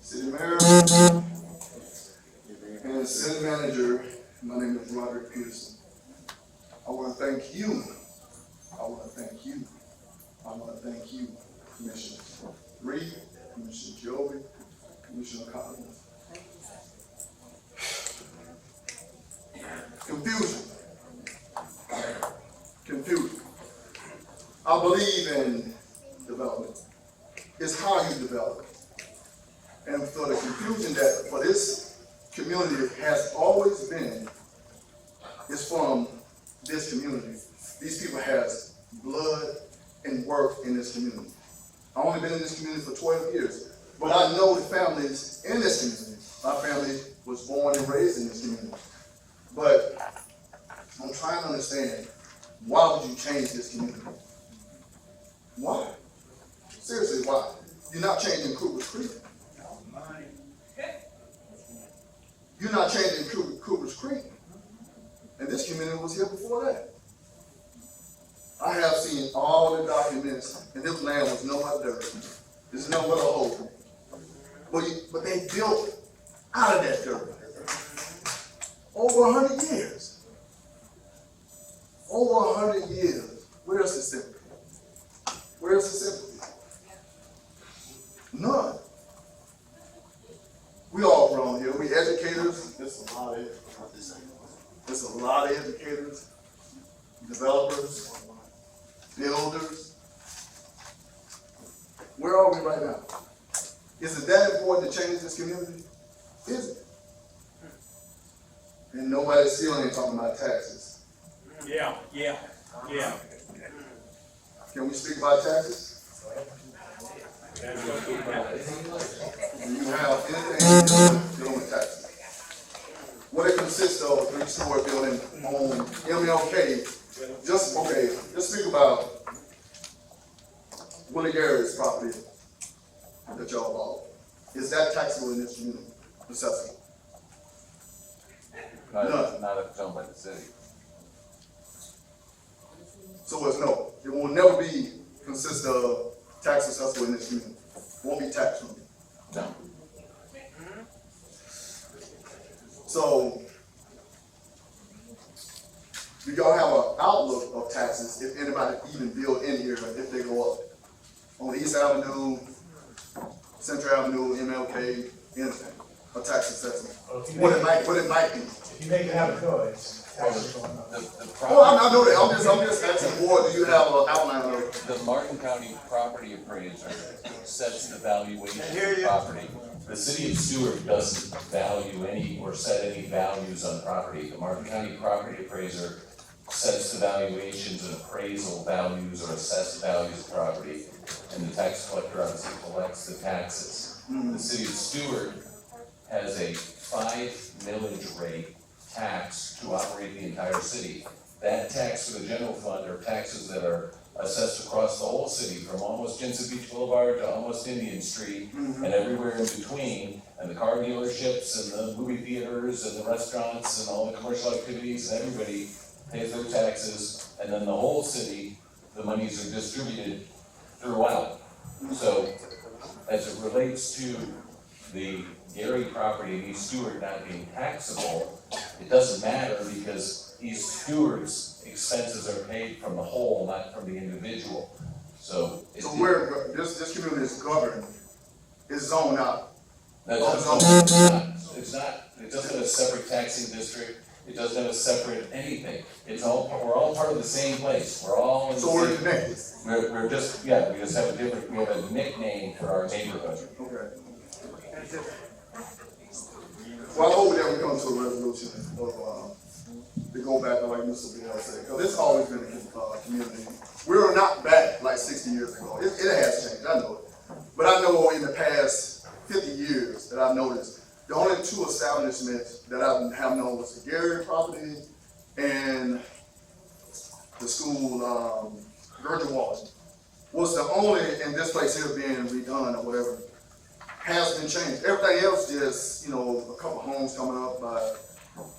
city mayor, and city manager. My name is Roderick Peterson. I want to thank you. I want to thank you. I want to thank you, Commissioner Reed, Commissioner Joby, Commissioner Collins. Confusion. Confusion. I believe in development. It's how you develop. And for the confusion that for this community has always been, is from this community. These people has blood and work in this community. I've only been in this community for 12 years, but I know the families in this community. My family was born and raised in this community. But I'm trying to understand, why would you change this community? Why? Seriously, why? You're not changing Cooper's Creek. You're not changing Cooper's Creek. And this community was here before that. I have seen all the documents, and this land was nowhere dirt. There's nowhere to hold. But they built out of that dirt. Over 100 years. Over 100 years. Where's the sympathy? Where's the sympathy? None. We all grown here. We educators. There's a lot of There's a lot of educators, developers, builders. Where are we right now? Is it that important to change this community? Is it? And nobody still ain't talking about taxes. Yeah. Can we speak about taxes? Do you have anything dealing with taxes? What it consists of, a 3-story building on MLK, just speak about Willie Garrett's property that y'all bought. Is that taxable in this community? Accessible? Not if it's owned by the city. So it's no. It will never be consist of tax accessible in this community. Won't be taxed on it. No. So, do y'all have an outlook of taxes if anybody even build in here if they go up? On East Avenue, Central Avenue, MLK, anything, a tax assessment. What it might be. If you make it have a noise, taxes going up. Oh, I know that. I'm just asking, boy, do you have an outline of it? The Martin County property appraiser sets the valuation of the property. The city of Stuart doesn't value any or set any values on property. The Martin County property appraiser sets the valuations and appraisal values or assessed values of property, and the tax collector obviously collects the taxes. The city of Stuart has a 5 millage rate tax to operate the entire city. That tax for the general fund are taxes that are assessed across the whole city, from almost Jensen Beach Boulevard to almost Indian Street, and everywhere in between, and the car dealerships and the movie theaters and the restaurants and all the commercial activities, and everybody pays their taxes, and then the whole city, the monies are distributed throughout. So, as it relates to the Gary property in East Stewart not being taxable, it doesn't matter because East Stewart's expenses are paid from the whole, not from the individual. So. So where, this community is governed, is zoned out. It's not, it doesn't have a separate taxing district, it doesn't have a separate anything. It's all, we're all part of the same place, we're all in the So we're same. connected. We're just, yeah, we just have a different, we have a nickname for our neighborhood. Okay. Well, I hope that we come to a resolution of, to go back to like Mr. Bell said, because it's always been a community. We're not back like 60 years ago. It has changed, I know it. But I know in the past 50 years that I've noticed, the only two establishments that I have known was the Gary property and the school, Virgin Walton, was the only, in this place here being redone or whatever, has been changed. Everything else just, you know, a couple homes coming up by,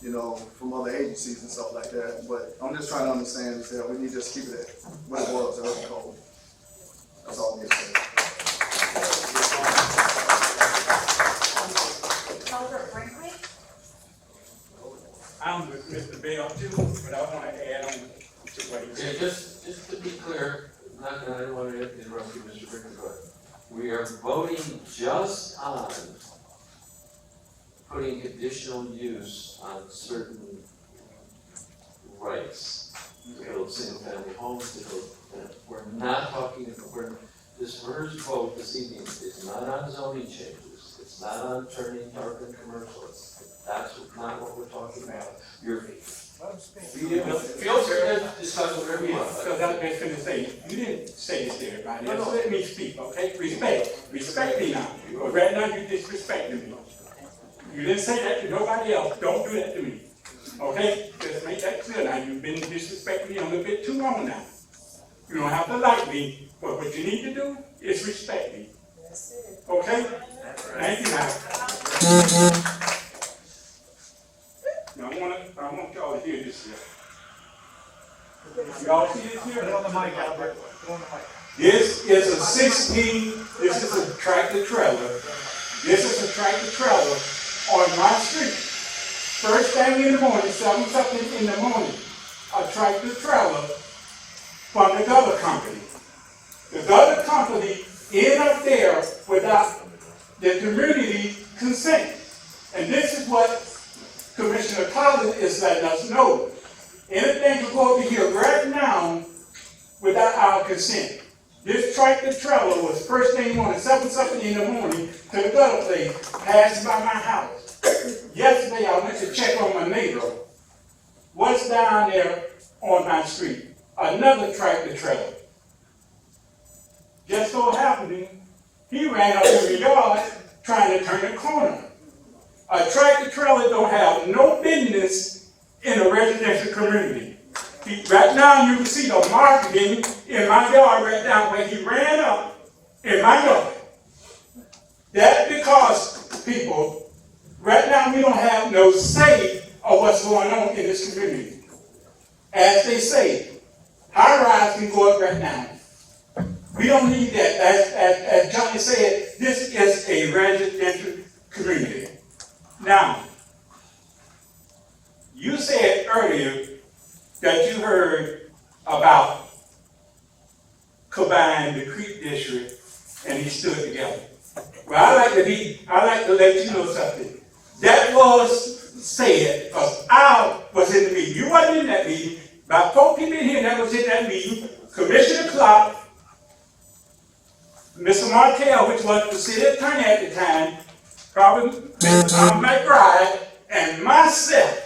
you know, from other agencies and stuff like that. But I'm just trying to understand is that we need to just keep it at what it was, as code. That's all we say. Albert Brinkley? I'm with Mr. Bell too, but I want to add on to what he said. Yeah, just to be clear, I don't want to interrupt you, Mr. Brinkley, but we are voting just on putting additional use on certain rights. To build single-family homes, to build, we're not talking, this first vote this evening is not on zoning changes. It's not on turning dark and commercial. That's not what we're talking about. Feel free to discuss whatever you want. Because I was just gonna say, you didn't say this to everybody else, let me speak, okay? Respect me now, because right now you disrespecting me. You didn't say that to nobody else, don't do that to me, okay? Just make that clear now, you've been disrespecting me a little bit too long now. You don't have to like me, but what you need to do is respect me. Okay? Thank you now. Now, I want y'all to hear this here. Y'all see this here? Put it on the mic, Albert. Put it on the mic. This is this is a tractor trailer. This is a tractor trailer on my street. First thing in the morning, 7:something in the morning, a tractor trailer from the gutter company. The gutter company ended up there without the community consent. And this is what Commissioner Collins is letting us know. Anything can go over here right now without our consent. This tractor trailer was first thing morning, 7:something in the morning, to the gutter place, passed by my house. Yesterday I went to check on my neighbor. What's down there on my street? Another tractor trailer. Just so happening, he ran up in the yard trying to turn the corner. A tractor trailer don't have no business in a residential community. Right now you can see the marketing in my yard right now where he ran up in my yard. That's because, people, right now we don't have no say of what's going on in this community. As they say, high rise can go up right now. We don't need that. As Johnny said, this is a residential community. Now, you said earlier that you heard about combining the Creek District and he stood together. Well, I like to let you know something. That was said because I was in the meeting. You wasn't in that meeting. About 4 people in here that was in that meeting. Commissioner Clark, Mr. Martell, which was the city attorney at the time, probably Mr. McBride, and myself.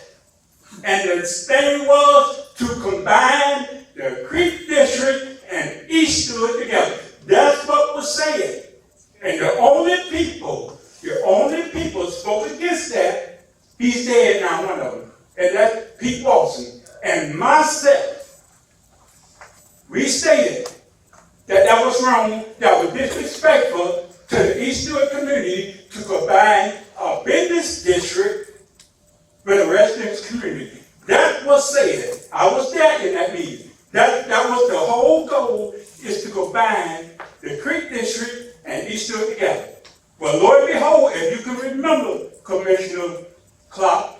And the thing was to combine the Creek District and East Stewart together. That's what was said. And the only people spoke against that, he's dead now, one of them. And that's Pete Walson. And myself, we stated that was wrong, that was disrespectful to the East Stewart community to combine a business district with a residential community. That was said. I was there in that meeting. That was the whole goal, is to combine the Creek District and East Stewart together. Well, Lord behold, if you Commissioner Clark,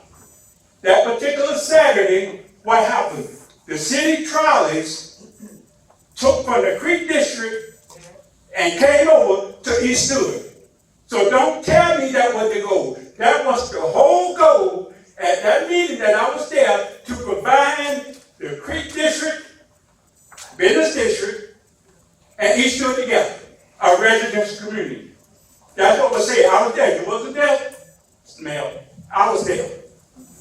that particular Saturday, what happened? The city trolleys took from the Creek District and came over to East Stewart. So don't tell me that was the goal. That was the whole goal at that meeting that I was there to combine the Creek District, Business District, and East Stewart together, a residential community. That's what was said. I was there. You wasn't there? Ma'am, I was there.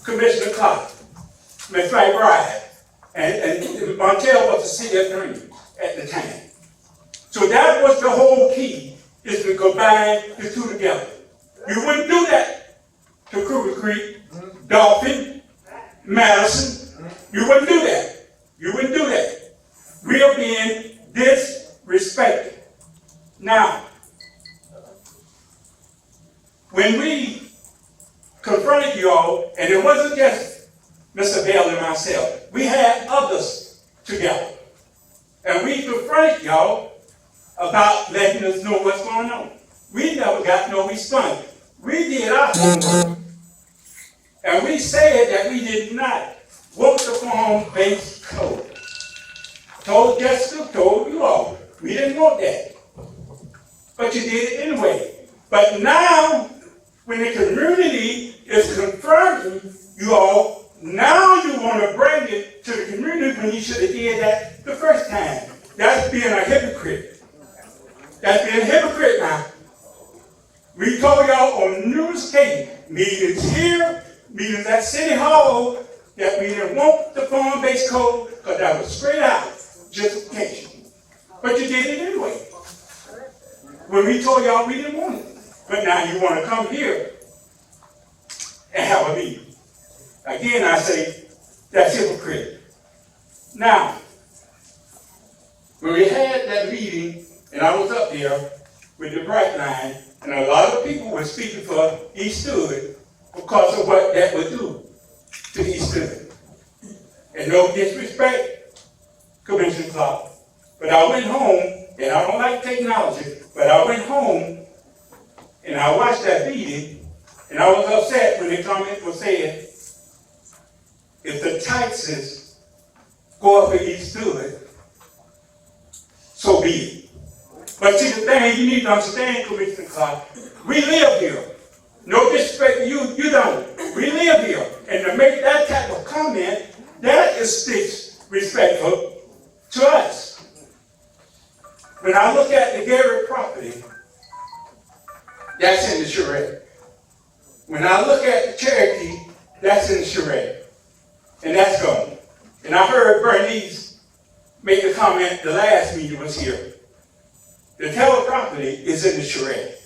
Commissioner Clark, Ms. McBride, and Montel was the city attorney at the time. So that was the whole key, is to combine the two together. You wouldn't do that to Cougar Creek, Dolphin, Madison. You wouldn't do that. You wouldn't do that. We are being disrespected. Now, when we confronted you all, and it wasn't just Mr. Bell and myself, we had others together. And we confronted y'all about letting us know what's going on. We never got no response. We did our homework. And we said that we did not want the form-based code. Told Jessica, told you all, we didn't want that. But you did it anyway. But now, when the community is confronting you all, now you want to bring it to the community when you should have did that the first time. That's being a hypocrite. That's being a hypocrite now. We told y'all on numerous occasions, meetings here, meetings at City Hall, that we didn't want the form-based code because that was straight out justification. But you did it anyway. When we told y'all we didn't want it. But now you want to come here and have a meeting. Again, I say, that's hypocrite. Now, when we had that meeting, and I was up there with the bright line, and a lot of people were speaking for East Stewart because of what that would do to East Stewart. And no disrespect, Commissioner Clark, but I went home, and I don't like technology, but I went home and I watched that meeting, and I was upset when the comment was said, if the taxes go up for East Stewart, so be it. But see, the thing you need to understand, Commissioner Clark, we live here. No disrespect to you, you don't. We live here. And to make that type of comment, that is disrespectful to us. When I look at the Garrett property, that's in the charrette. When I look at the Cherokee, that's in the charrette. And that's gone. And I heard Bernice make the comment the last meeting was here. The Taylor property is in the charrette.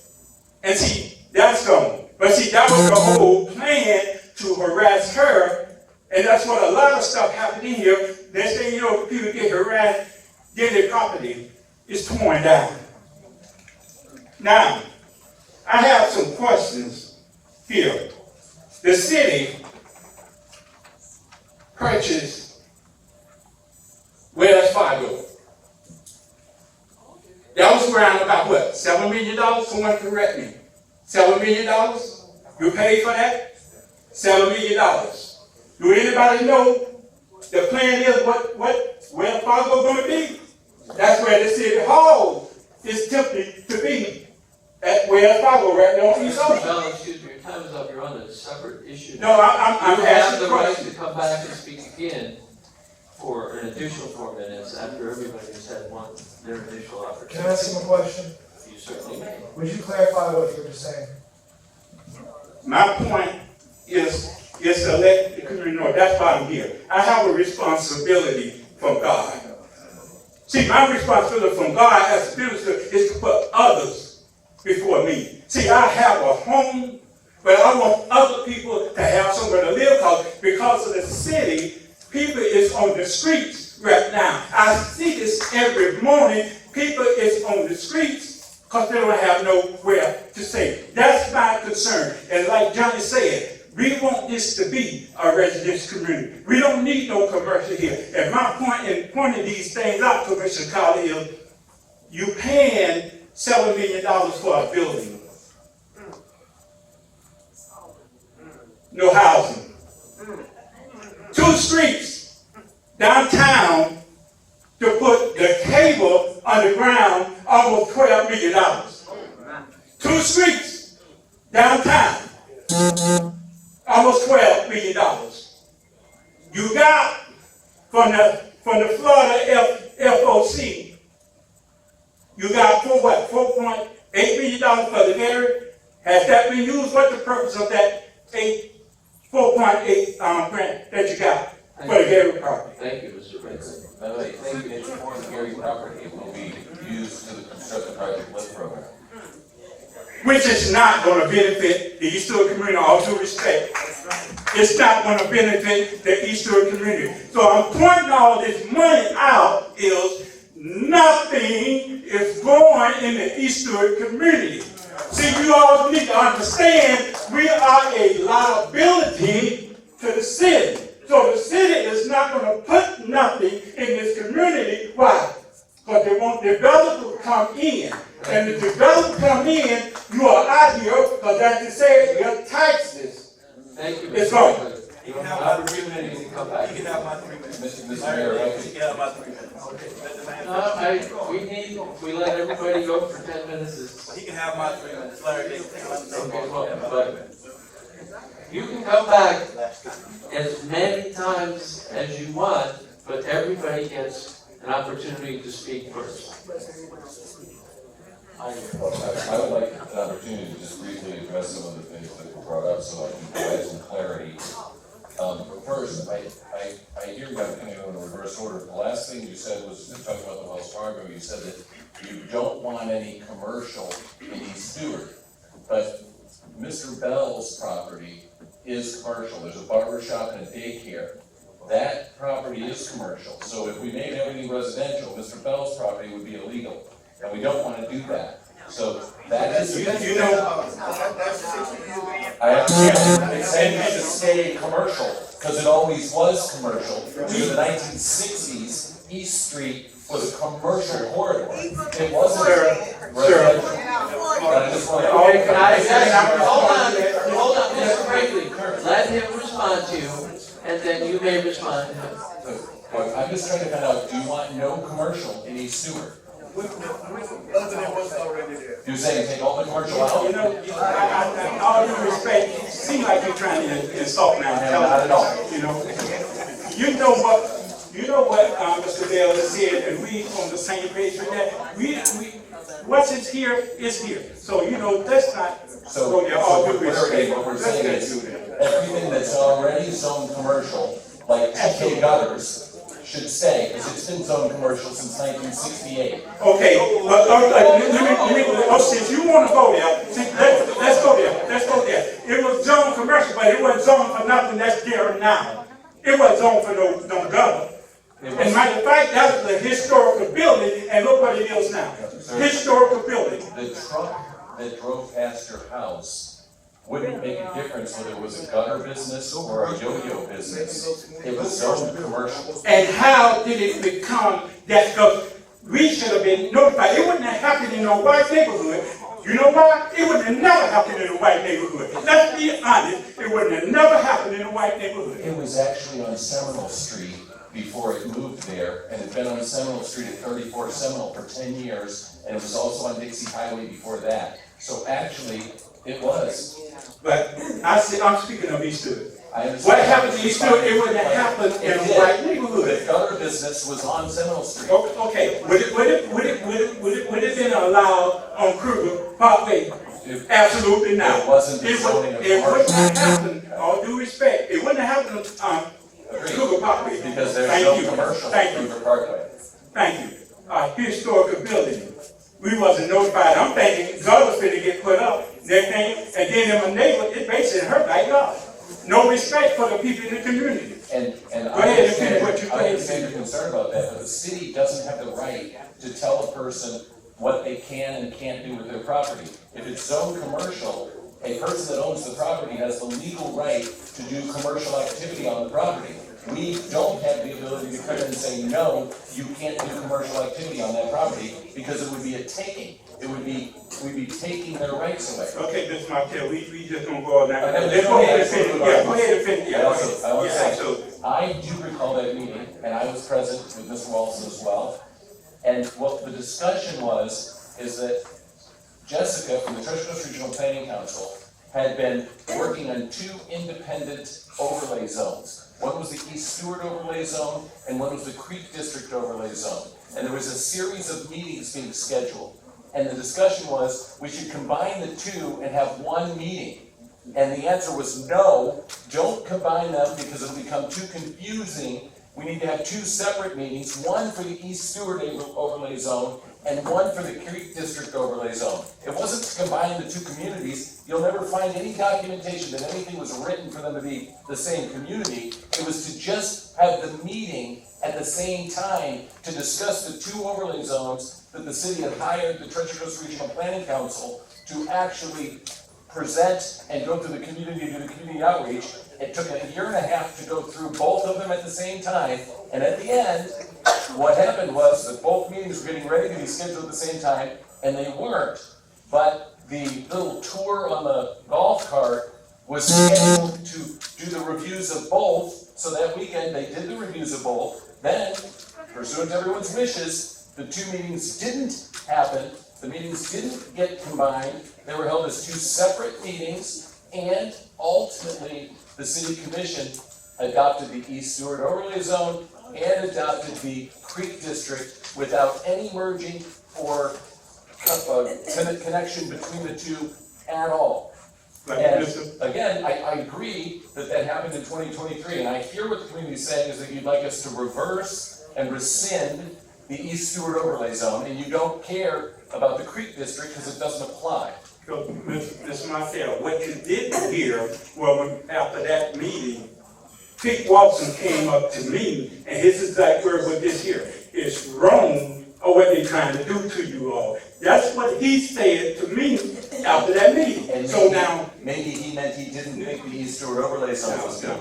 And see, that's gone. But see, that was the whole plan to harass her. And that's what a lot of stuff happened in here. Next thing you know, people get harassed, then their property is torn down. Now, I have some questions here. The city purchased Wells Fargo. That was around about what? $7 million? Someone correct me. $7 million? You paid for that? $7 million. Do anybody know the plan is what Wells Fargo going to be? That's where the city hall is tempted to be. At Wells Fargo right now on East Ocean. Bell, excuse me, your time is up. You're on a separate issue. No, I'm you have asking the a right question. to come back and speak again for an additional 4 minutes after everybody has had their initial opportunity. Can I ask him a question? You certainly may. Would you clarify what you were just saying? My point is to let the community know that's why I'm here. I have a responsibility from God. See, my responsibility from God as a minister is to put others before me. See, I have a home, but I want other people to have somewhere to live because of the city, people is on the streets right now. I see this every morning. People is on the streets because they don't have nowhere to stay. That's my concern. And like Johnny said, we want this to be a residential community. We don't need no commercial here. And my point in pointing these things out, Commissioner Colley, is you paying $7 million for a building. no housing. 2 streets downtown to put the cable underground, almost $12 million. 2 streets downtown, almost $12 million. You got from the Florida FOC, you got $4.8 million for the area. Has that been used? What's the purpose of that 4.8 grant that you got for the Gary property? Thank you, Mr. Benson. By the way, thank you, it's for the Gary property, it will be used to construct the private lift program. Which is not going to benefit the East Stewart community, all due respect. It's not going to benefit the East Stewart community. So I'm pointing all this money out is nothing is going in the East Stewart community. See, you all need to understand we are a liability to the city. So the city is not going to put nothing in this community. Why? Because they want developers to come in. And the developers come in, you are out here, because as you said, your taxes. Thank you, It's Mr. going. President. You can have my 3 minutes to come back. You can have my 3 minutes. Mr. Mayor, You can have my 3 minutes. Let the man We let everybody go for 10 minutes. He can have my 3 minutes. Larry, take Okay, well, but you can come back as many times as you want, but everybody gets an opportunity to speak first. I would like an opportunity to just briefly address some of the things that were brought up so I can provide some clarity. First, I hear you, I'm going to go in reverse order. The last thing you said was, talking about the Wells Fargo, you said that you don't want any commercial in East Stewart. But Mr. Bell's property is commercial. There's a barber shop and a daycare. That property is commercial. So if we made everything residential, Mr. Bell's property would be illegal. And we don't want to do that. So that is, You know, I understand, it's saying it should stay commercial, because it always was commercial. In the 1960s, East Street was a commercial corridor. It wasn't residential. I just want to. Okay, can hold on, Mr. Brinkley. Let him respond to you, and then you may respond to him. I'm just trying to find out, do you want no commercial in East Stewart? Other than what's already there. You're saying take all the commercial out? you know, all due respect, it seems like you're trying to insult now. Not at all. You know what Mr. Bell has said, and we on the same page with that. What's is here is here. So, that's not, So all due what respect. we're saying is, everything that's already zoned commercial, like TK gutters, should stay, because it's been zoned commercial since 1968. Okay, but since you want to go there, let's go there. It was zoned commercial, but it wasn't zoned for nothing that's there now. It wasn't zoned for no gutter. And matter of fact, that was a historical building, and look what it is now. Historical building. The truck that drove past your house wouldn't make a difference whether it was a gutter business or a yo-yo business. It was zoned commercial. And how did it become that? Because we should have been notified. It wouldn't have happened in no white neighborhood. You know why? It would have never happened in a white neighborhood. Let's be honest. It would have never happened in a white neighborhood. It was actually on Seminole Street before it moved there, and it's been on Seminole Street at 34 Seminole for 10 years, and it was also on Dixie Highway before that. So actually, it was. But I'm speaking of East Stewart. I understand. What happened to East Stewart? It wouldn't have happened in a white neighborhood. The gutter business was on Seminole Street. Okay, would it been allowed on Kruger Parkway? Absolutely not. It wasn't the zoning of It wouldn't have commercial. happened, all due respect, it wouldn't have happened on Kruger Parkway. Because there's Thank no you. commercial Thank on you. Kruger Parkway. Thank you. Historical building. We wasn't notified. I'm thinking gutters finna get put up. And then in my neighbor, it basically in her backyard. No respect for the people in the community. And Go ahead and finish what you're I saying. understand your concern about that, but the city doesn't have the right to tell a person what they can and can't do with their property. If it's zoned commercial, a person that owns the property has the legal right to do commercial activity on the property. we don't have the ability to come in and say, no, you can't do commercial activity on that property, because it would be a taking. We'd be taking their rights away. Okay, Mr. Martell, we just gonna go on now. Okay, Let's go ahead and finish, yeah, go ahead and finish, yeah, I go also- ahead. I want to Yeah, say- absolutely. I do recall that meeting, and I was present with Mr. Walton as well. And what the discussion was, is that Jessica from the Treasure Coast Regional Planning Council had been working on 2 independent overlay zones. One was the East Stuart overlay zone, and one was the Creek District overlay zone. And there was a series of meetings being scheduled. And the discussion was, we should combine the 2 and have one meeting. And the answer was no, don't combine them because it'll become too confusing. We need to have 2 separate meetings, one for the East Stewart overlay zone and one for the Creek District overlay zone. It wasn't to combine the 2 communities. You'll never find any documentation that anything was written for them to be the same community. It was to just have the meeting at the same time to discuss the 2 overlay zones that the city had hired the Treasure Coast Regional Planning Council to actually present and go through the community, do the community outreach. It took a year and a half to go through both of them at the same time, and at the end, what happened was that both meetings were getting ready to be scheduled at the same time, and they weren't, but the little tour on the golf cart was scheduled to do the reviews of both, so that weekend they did the reviews of both. Then, pursuant to everyone's wishes, the 2 meetings didn't happen, the meetings didn't get combined, they were held as 2 separate meetings, and ultimately, the city commission adopted the East Stewart overlay zone and adopted the Creek District without any merging or connection between the 2 at all. And again, I agree that that happened in 2023, and I hear what the community is saying is that you'd like us to reverse and rescind the East Stewart overlay zone, and you don't care about the Creek District because it doesn't apply. So, Mr. Martell, what you didn't hear, well, after that meeting, Pete Watson came up to me, and his exact word was this here: it's wrong, or what they're trying to do to you all. That's what he said to me after that meeting. And so now, maybe he meant he didn't think the East Stewart overlay zone was good.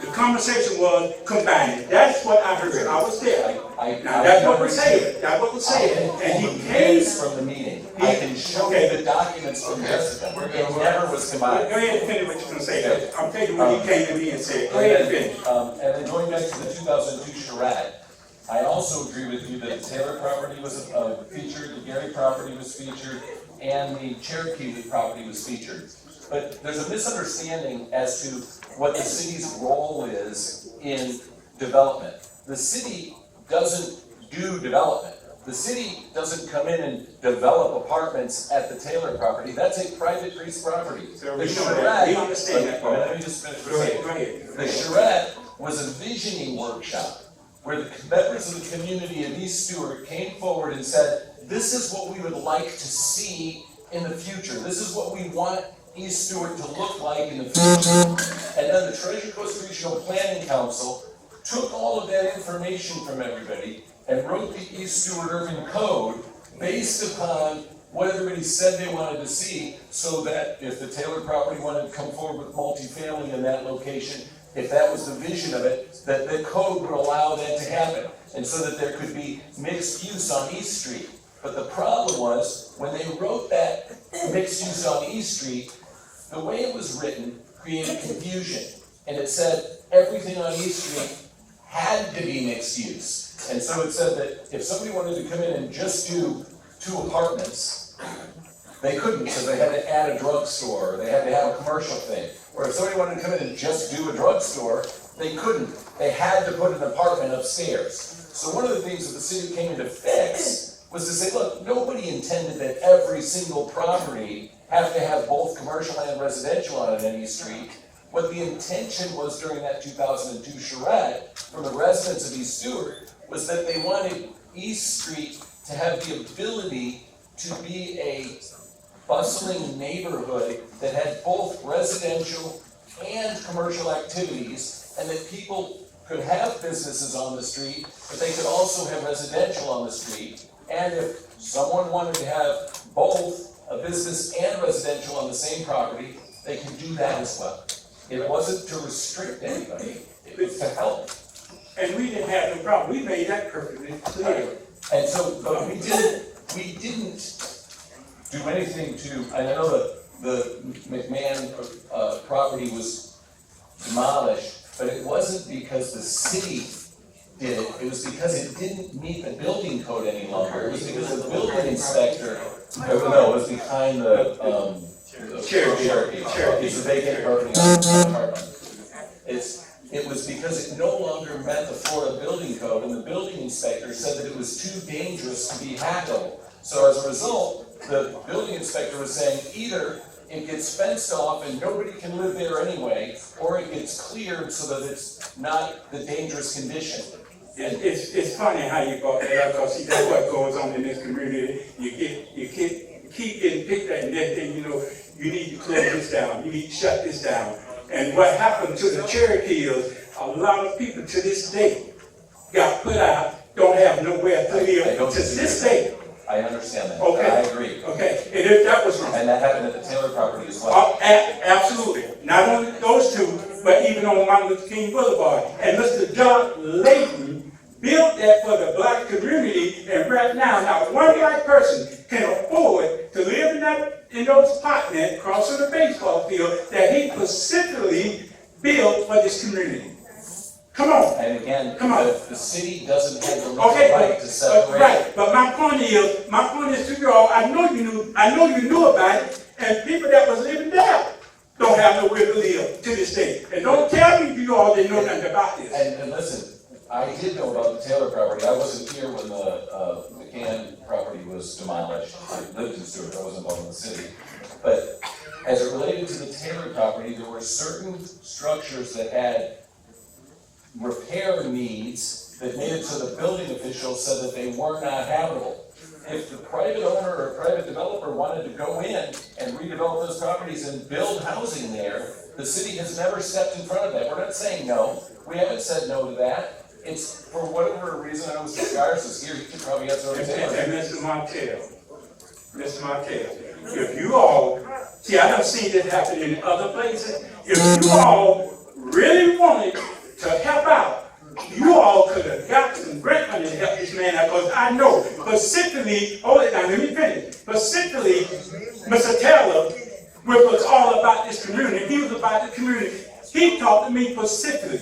The conversation was combined. That's what I heard. I was there. Now that's what was said. That's what was said. And he came from the meeting. I can show you the documents from Jessica. It never was combined. Go ahead and finish what you're going to say. I'm telling you what he came to me and said. Go ahead and finish. And then going back to the 2002 charrette, I also agree with you that the Taylor property was featured, the Gary property was featured, and the Cherokee property was featured. But there's a misunderstanding as to what the city's role is in development. The city doesn't do development. The city doesn't come in and develop apartments at the Taylor property. That's a private piece property. The charrette, we understand that part. let me just finish what I'm saying. Go ahead. The charrette was a visioning workshop where the members of the community of East Stewart came forward and said, this is what we would like to see in the future. This is what we want East Stewart to look like in the future. And then the Treasure Coast Regional Planning Council took all of that information from everybody and wrote the East Stewart Urban Code based upon what everybody said they wanted to see, so that if the Taylor property wanted to come forward with multifamily in that location, if that was the vision of it, that the code would allow that to happen, and so that there could be mixed use on East Street. But the problem was, when they wrote that mixed use on East Street, the way it was written created confusion. And it said everything on East Street had to be mixed use. And so it said that if somebody wanted to come in and just do 2 apartments, they couldn't, because they had to add a drugstore, or they had to have a commercial thing. Or if somebody wanted to come in and just do a drugstore, they couldn't. They had to put an apartment upstairs. So one of the things that the city came in to fix was to say, look, nobody intended that every single property have to have both commercial and residential on any street. What the intention was during that 2002 charrette from the residents of East Stewart was that they wanted East Street to have the ability to be a bustling neighborhood that had both residential and commercial activities, and that people could have businesses on the street, but they could also have residential on the street. And if someone wanted to have both a business and residential on the same property, they can do that as well. It wasn't to restrict anybody, it was to help. And we didn't have no problem, we made that perfectly clear. And so, but we didn't do anything to, and I know that the McMahon, property was demolished, but it wasn't because the city did it, it was because it didn't meet the building code any longer. It was because the building inspector, no, it was behind the, Cherokee. It's a vacant property on the apartment. It was because it no longer met the Florida building code, and the building inspector said that it was too dangerous to be hackable. So as a result, the building inspector was saying either it gets fenced off and nobody can live there anyway, or it gets cleared so that it's not the dangerous condition. It's funny how you brought that up, because see, that's what goes on in this community. You keep getting picked at, and then you know, you need to close this down, you need to shut this down. And what happened to the Cherokee is a lot of people to this day got put out, don't have nowhere to live to this day. I understand that. Okay. I agree. Okay, and if that was wrong. And that happened at the Taylor property as well. Absolutely. Not only those two, but even on Martin Luther King Boulevard. And Mr. John Layton built that for the black community, and right now, not one black person can afford to live in those apartments across from the baseball field that he specifically built for this community. Come on. And again, come on. The city doesn't have the legal right to separate. Right, but my point is to you all, I know you knew about it, and people that was living there don't have nowhere to live to this day. And don't tell me you all didn't know nothing about this. And listen, I did know about the Taylor property. I wasn't here when the McCann property was demolished. I lived in Stuart, I wasn't involved in the city. But as it related to the Taylor property, there were certain structures that had repair needs that made it so the building officials said that they were not habitable. If the private owner or private developer wanted to go in and redevelop those properties and build housing there, the city has never stepped in front of that. We're not saying no. We haven't said no to that. It's for whatever reason. I was Mr. Gars is here. He could probably answer what I'm saying. And Mr. Martell, if you all, see, I have seen this happen in other places. If you all really wanted to help out, you all could have got some grant money to help this man out, because I know, specifically, hold it down, let me finish. Specifically, Mr. Taylor, which was all about this community, he was about the community. He talked to me specifically.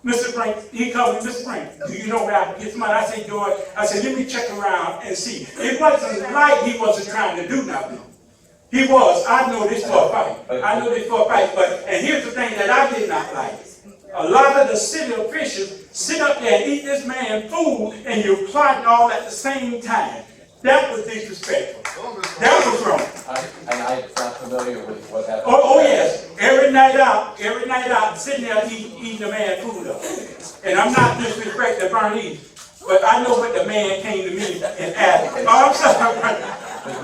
Mr. Frank, he called me, Mr. Frank, do you know where I can get some money? I said, George, let me check around and see. It wasn't like he wasn't trying to do nothing. He was. I know this for a fact. And here's the thing that I did not like. A lot of the city officials sit up there and eat this man food, and you're plotting all at the same time. That was disrespectful. That was wrong. I'm not familiar with what happened. Oh yes. Every night out, sitting there eating the man food up. And I'm not disrespecting Bernice, but I know what the man came to me and asked. Oh, I'm sorry.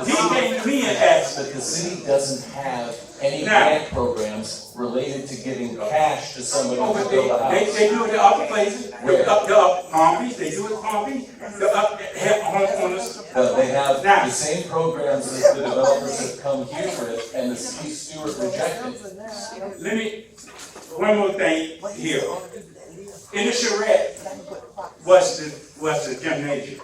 He came to me and asked. But the city doesn't have any grant programs related to giving cash to somebody to build a house. They do it in other places. The Palm Beach, they do it in Palm Beach. They have the same programs as the developers have come here with, and the city Stuart rejected. Let me, one more thing here. In the charrette was the gymnasium.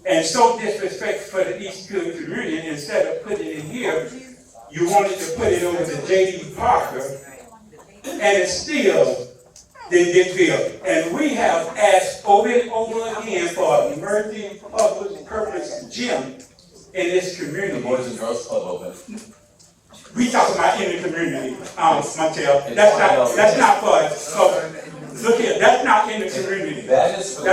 And so disrespectful for the East Good community, instead of putting it in here, you wanted to put it over to J.D. Parker, and it still didn't get built. And we have asked over and over again for a multi-purpose gym in this community. The Boys and Girls Club open. We talking about in the community, Montel. That's not for us. Look here, that's not in the community. That is for the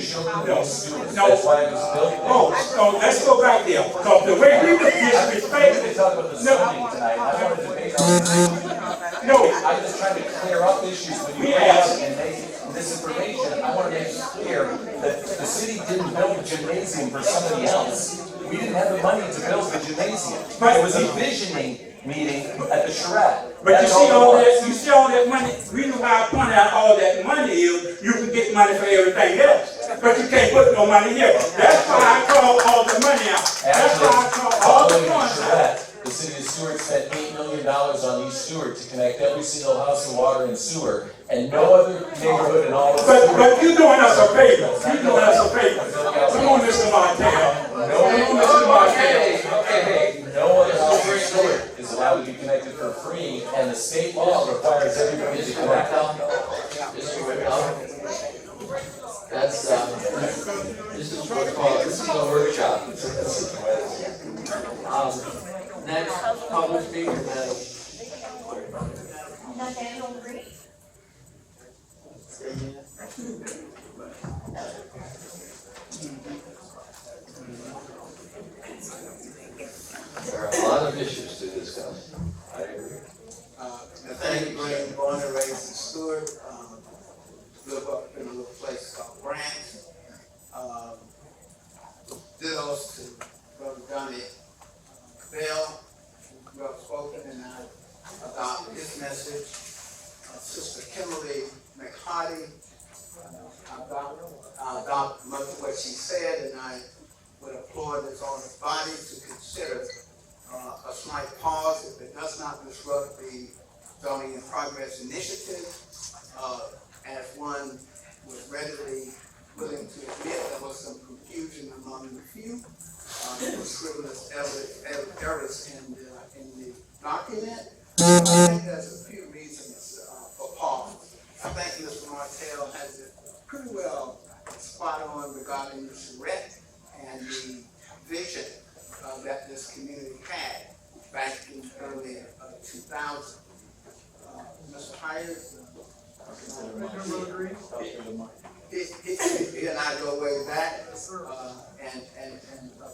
children of Stuart. That's why it was built there. So let's go back there. Because the way we were disrespected. We talk about the zoning tonight. I want to debate on this. No. I'm just trying to clear up issues when you ask and make this information. I want to make it clear that the city didn't build a gymnasium for somebody else. We didn't have the money to build the gymnasium. It was a visioning meeting at the charrette. But you see all that money, the reason why I point out all that money is you can get money for everything else. But you can't put no money here. That's why I call all the money out. That's why I call all the money out. The city of Stuart spent $8 million million on East Stewart to connect every single house to water and sewer, and no other neighborhood in all of Stewart. But you're doing us a favor, you're doing us a favor. Come on, Mr. Martell. Okay, no other house in Stewart is allowed to be connected for free, and the state law requires everybody to connect. That's, this is what's called, this is a workshop. Next, public speaker, Madam Clerk. Nathaniel Green. There are a lot of issues to discuss. I agree. Nathaniel Green, born and raised in Stuart, live up in a little place called Branch. Dittos to Brother Johnny Bell, who well spoken, and I adopt his message. Sister Kimberly McHardy, I adopt much of what she said, and I would applaud this honorable body to consider a slight pause if it does not disrupt the zoning in progress initiative. As one was readily willing to admit, there was some confusion among the few. There was frivolous errors in the document. I think there's a few reasons for pause. I think Mr. Martell has it pretty well spot on regarding the charrette and the vision that this community had back in early 2000. Mr. Hires, he and I go way back, and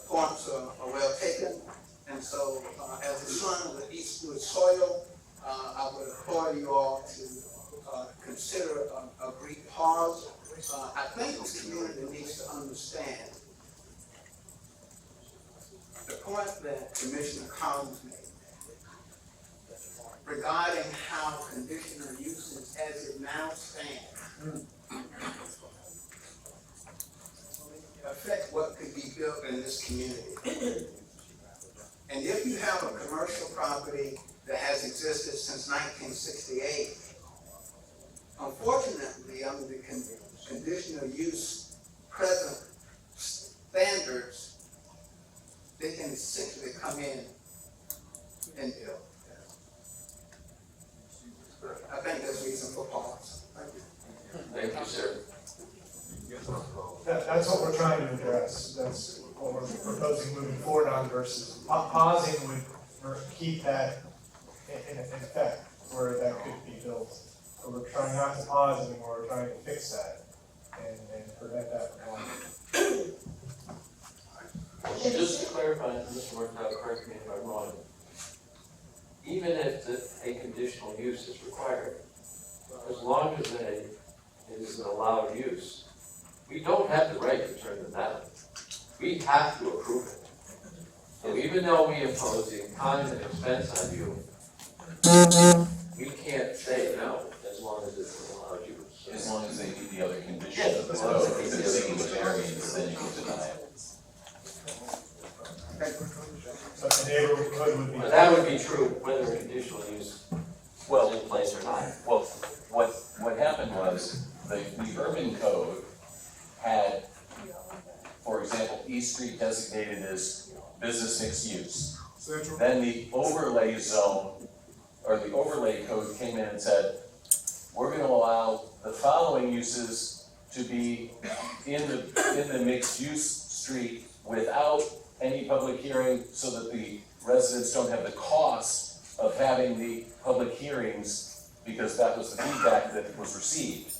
points are well taken. And so, as a son of the East Stewart soil, I would applaud you all to consider a brief pause. I think this community needs to understand the point that Commissioner Collins made regarding how conditional uses as it now stands affect what could be built in this community. And if you have a commercial property that has existed since 1968, unfortunately, under the conditional use present standards, they can essentially come in and build. I think that's reason for pause. Thank you. Thank you, sir. That's what we're trying to address. That's what we're proposing moving forward on versus pausing would keep that in effect where that could be built. So we're trying not to pause anymore, we're trying to fix that and prevent that from happening. Just to clarify, Mr. Martell, correct me if I'm wrong. Even if a conditional use is required, as long as it is an allowed use, we don't have the right to turn them down. We have to approve it. So even though we impose the time and expense on you, we can't say no as long as it's an allowed use. As long as they meet the other conditions Yes, of the as long as code, they if meet they're the seeking other variance, then you can deny it. So the neighborhood would be. But that would be true whether a conditional use was in place or not. Well, what happened was, the urban code had, for example, East Street designated as business mixed use. Then the overlay zone, or the overlay code came in and said, we're gonna allow the following uses to be in the mixed use street without any public hearing, so that the residents don't have the cost of having the public hearings, because that was the feedback that was received.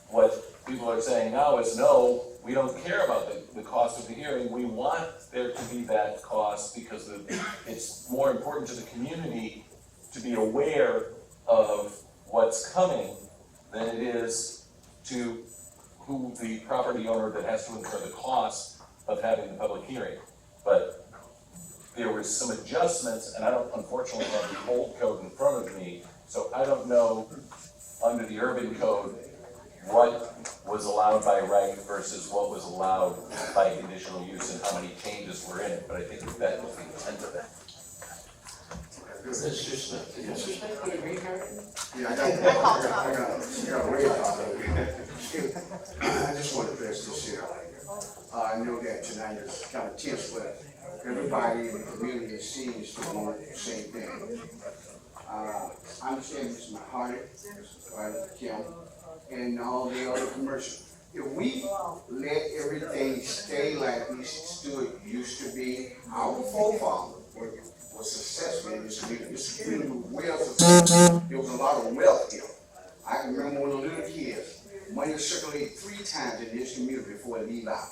What people are saying now is, no, we don't care about the cost of the hearing, we want there to be that cost, because it's more important to the community to be aware of what's coming than it is to who the property owner that has to incur the cost of having the public hearing. But there was some adjustments, and I don't unfortunately have the old code in front of me, so I don't know under the urban code what was allowed by right versus what was allowed by conditional use and how many changes were in it, but I think that was the intent of it. Mr. Smith, did Mr. Smith put a green card in? Yeah, I got a red card. I just want to address this here. I know that tonight is kind of tense, but everybody in the community seems to want the same thing. I understand Mr. Mahoney, Kim, and all the other commercials. If we let everything stay like we used to be, our forefathers was successful in this community. This community was well successful. There was a lot of wealth here. I can remember when we were little kids, money circulated 3 times in this community before it leave out.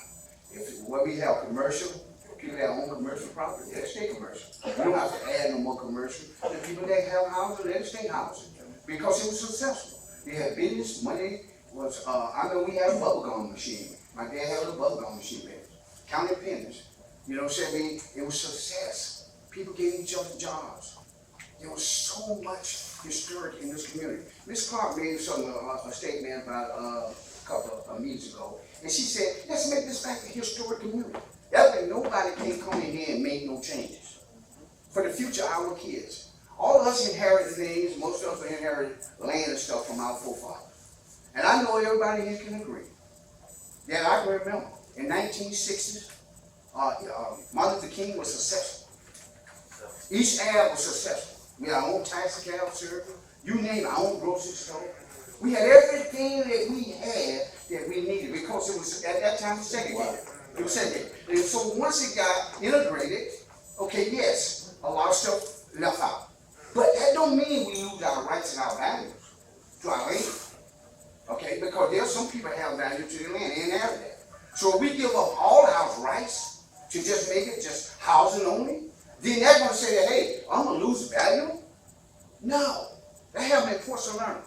Where we have commercial, people that own commercial property, let it stay commercial. We don't have to add no more commercial. The people that have houses, let it stay houses. Because it was successful. They had business, money was, I know we had a bubblegum machine. My dad had a bubblegum machine there. Counting pennies. You know what I'm saying? It was success. People gave each other jobs. There was so much historic in this community. Ms. Clark made a statement about a couple of meetings ago. And she said, let's make this back a historic community. That way nobody can come in here and make no changes. For the future, our kids. All of us inherited things, most of us inherited land and stuff from our forefathers. And I know everybody here can agree that I can remember in 1960s, Martin Luther King was successful. Each ad was successful. We had our own taxi cab service, you name it, our own grocery store. We had everything that we had that we needed because it was at that time segregated. It was segregated. And so once it got integrated, okay, yes, a lot of stuff left out. But that don't mean we lose our rights and our values to our land. Okay, because there's some people that have value to their land, they inherit that. So if we give up all our rights to just make it just housing only, then they're gonna say that, hey, I'm gonna lose value? No, that happened in Porcelana,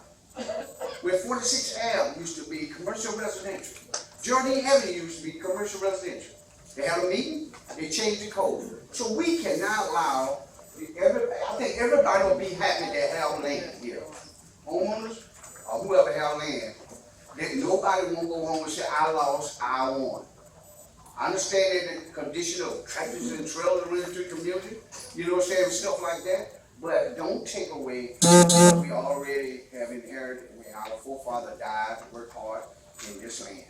where 46 Ave used to be commercial residential. Jardine Avenue used to be commercial residential. They had a meeting, they changed the code. So we cannot allow, I think everybody will be happy that have land here. Homeowners, or whoever have land, that nobody won't go home and say, I lost, I won. I understand that the condition of tractors and trailers running through the community, you know what I'm saying, stuff like that, but don't take away what we already have inherited. Our forefather died, worked hard in this land.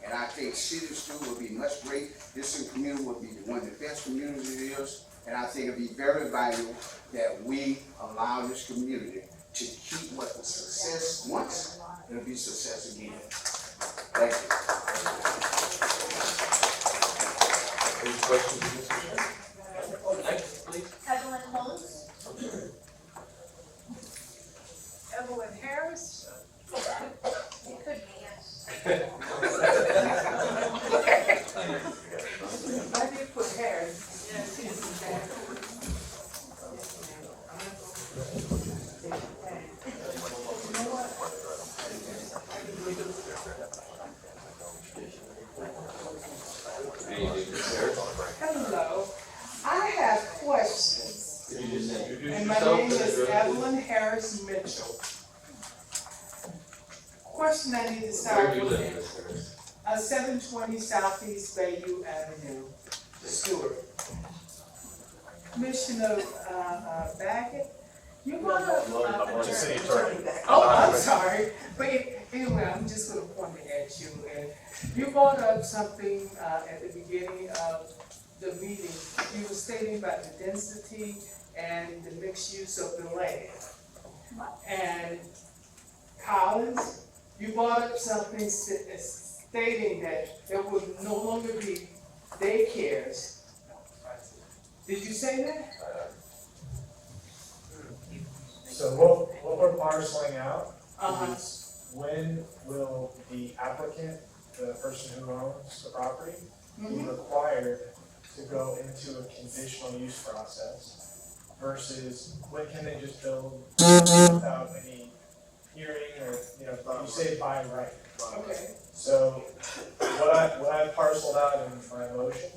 And I think City of Stuart will be much great. This community will be one of the best communities it is. And I think it'll be very valuable that we allow this community to keep what the success once, it'll be success again. Thank you. Any questions, Mr. Smith? Next, please. Evelyn Holmes. Evelyn Harris? It could be, yes. I did put Harris. Yes, he's there. Hello, I have questions. Could you just introduce And my yourself? name is Evelyn Harris Mitchell. Question I need to Where start do you with. live, Mr. Harris? 720 Southeast Bayou Avenue, Stuart. Commissioner Baggett, you brought up. Oh, I'm sorry, but anyway, I'm just gonna point it at you. And you brought up something at the beginning of the meeting. You were stating about the density and the mixed use of the land. And Collins, you brought up something stating that there would no longer be daycares. Did you say that? So what we're parceling out is when will the applicant, the person who owns the property, be required to go into a conditional use process versus when can they just build without any hearing or, you say by right. Okay. So what I parceled out in my motion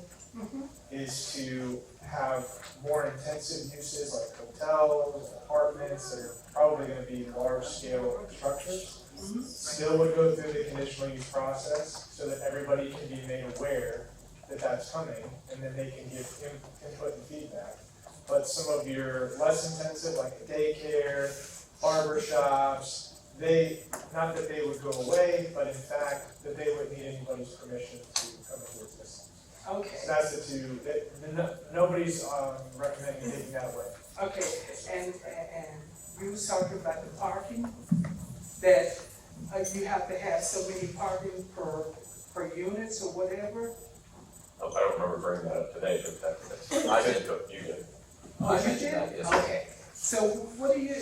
is to have more intensive uses like hotels, apartments, that are probably gonna be large scale structures. Still would go through the conditional use process so that everybody can be made aware that that's coming, and then they can give input and feedback. but some of your less intensive, like daycare, barber shops, not that they would go away, but in fact, that they wouldn't need anybody's permission to come into existence. Okay. So that's the two, nobody's recommending taking that away. Okay, and you was talking about the parking, that you have to have so many parking per units or whatever? I don't remember bringing that up today, but I did, you did. Oh, you did? Okay, so what do you,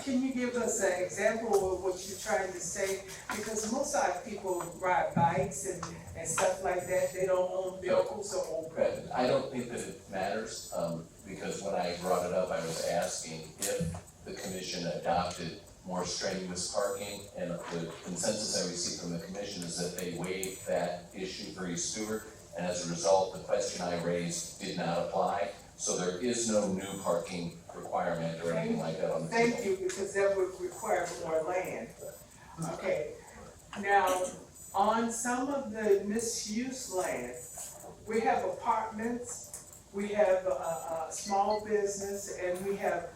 can you give us an example of what you're trying to say? Because most of our people ride bikes and stuff like that, they don't own vehicles or own. Right, I don't think that it matters, because when I brought it up, I was asking if the commission adopted more strenuous parking, and the consensus I received from the commission is that they waived that issue for East Stuart, and as a result, the question I raised did not apply, so there is no new parking requirement or anything like that on the table. Thank you, because that would require more land. Okay, now, on some of the misused land, we have apartments, we have a small business, and we have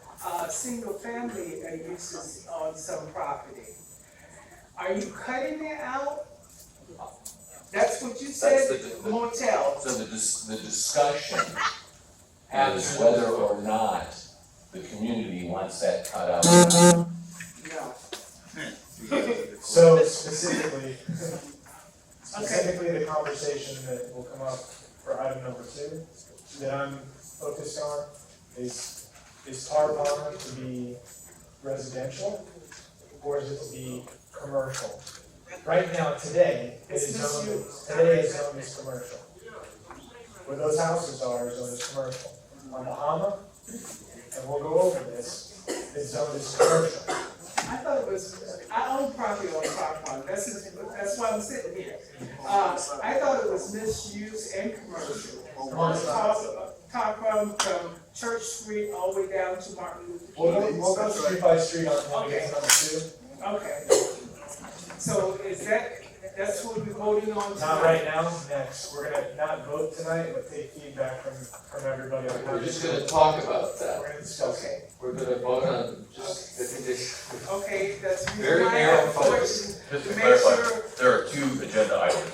single-family uses on some property. Are you cutting it out? That's what you said, motel. So the discussion is whether or not the community wants that cut out. No. So specifically, the conversation that will come up for item number 2 that I'm focused on is Tar Pond to be residential or is it to be commercial? Right now, today, it is zoned as commercial. Where those houses are is zoned as commercial. On Bahama, and we'll go over this, it's zoned as commercial. I thought it was, I own property on Tar Pond, that's why I'm sitting here. I thought it was misuse and commercial. Tar Pond from Church Street all the way down to Martin Luther King. We'll go street by street on when we get to number 2. Okay. So is that's what we're voting on tonight? Not right now, next. We're gonna not vote tonight, but take feedback from everybody on how. We're just gonna talk about that. We're gonna discuss it. We're gonna vote on just the condition. Okay, that's Very narrow focus. Just to clarify, there are 2 agenda items.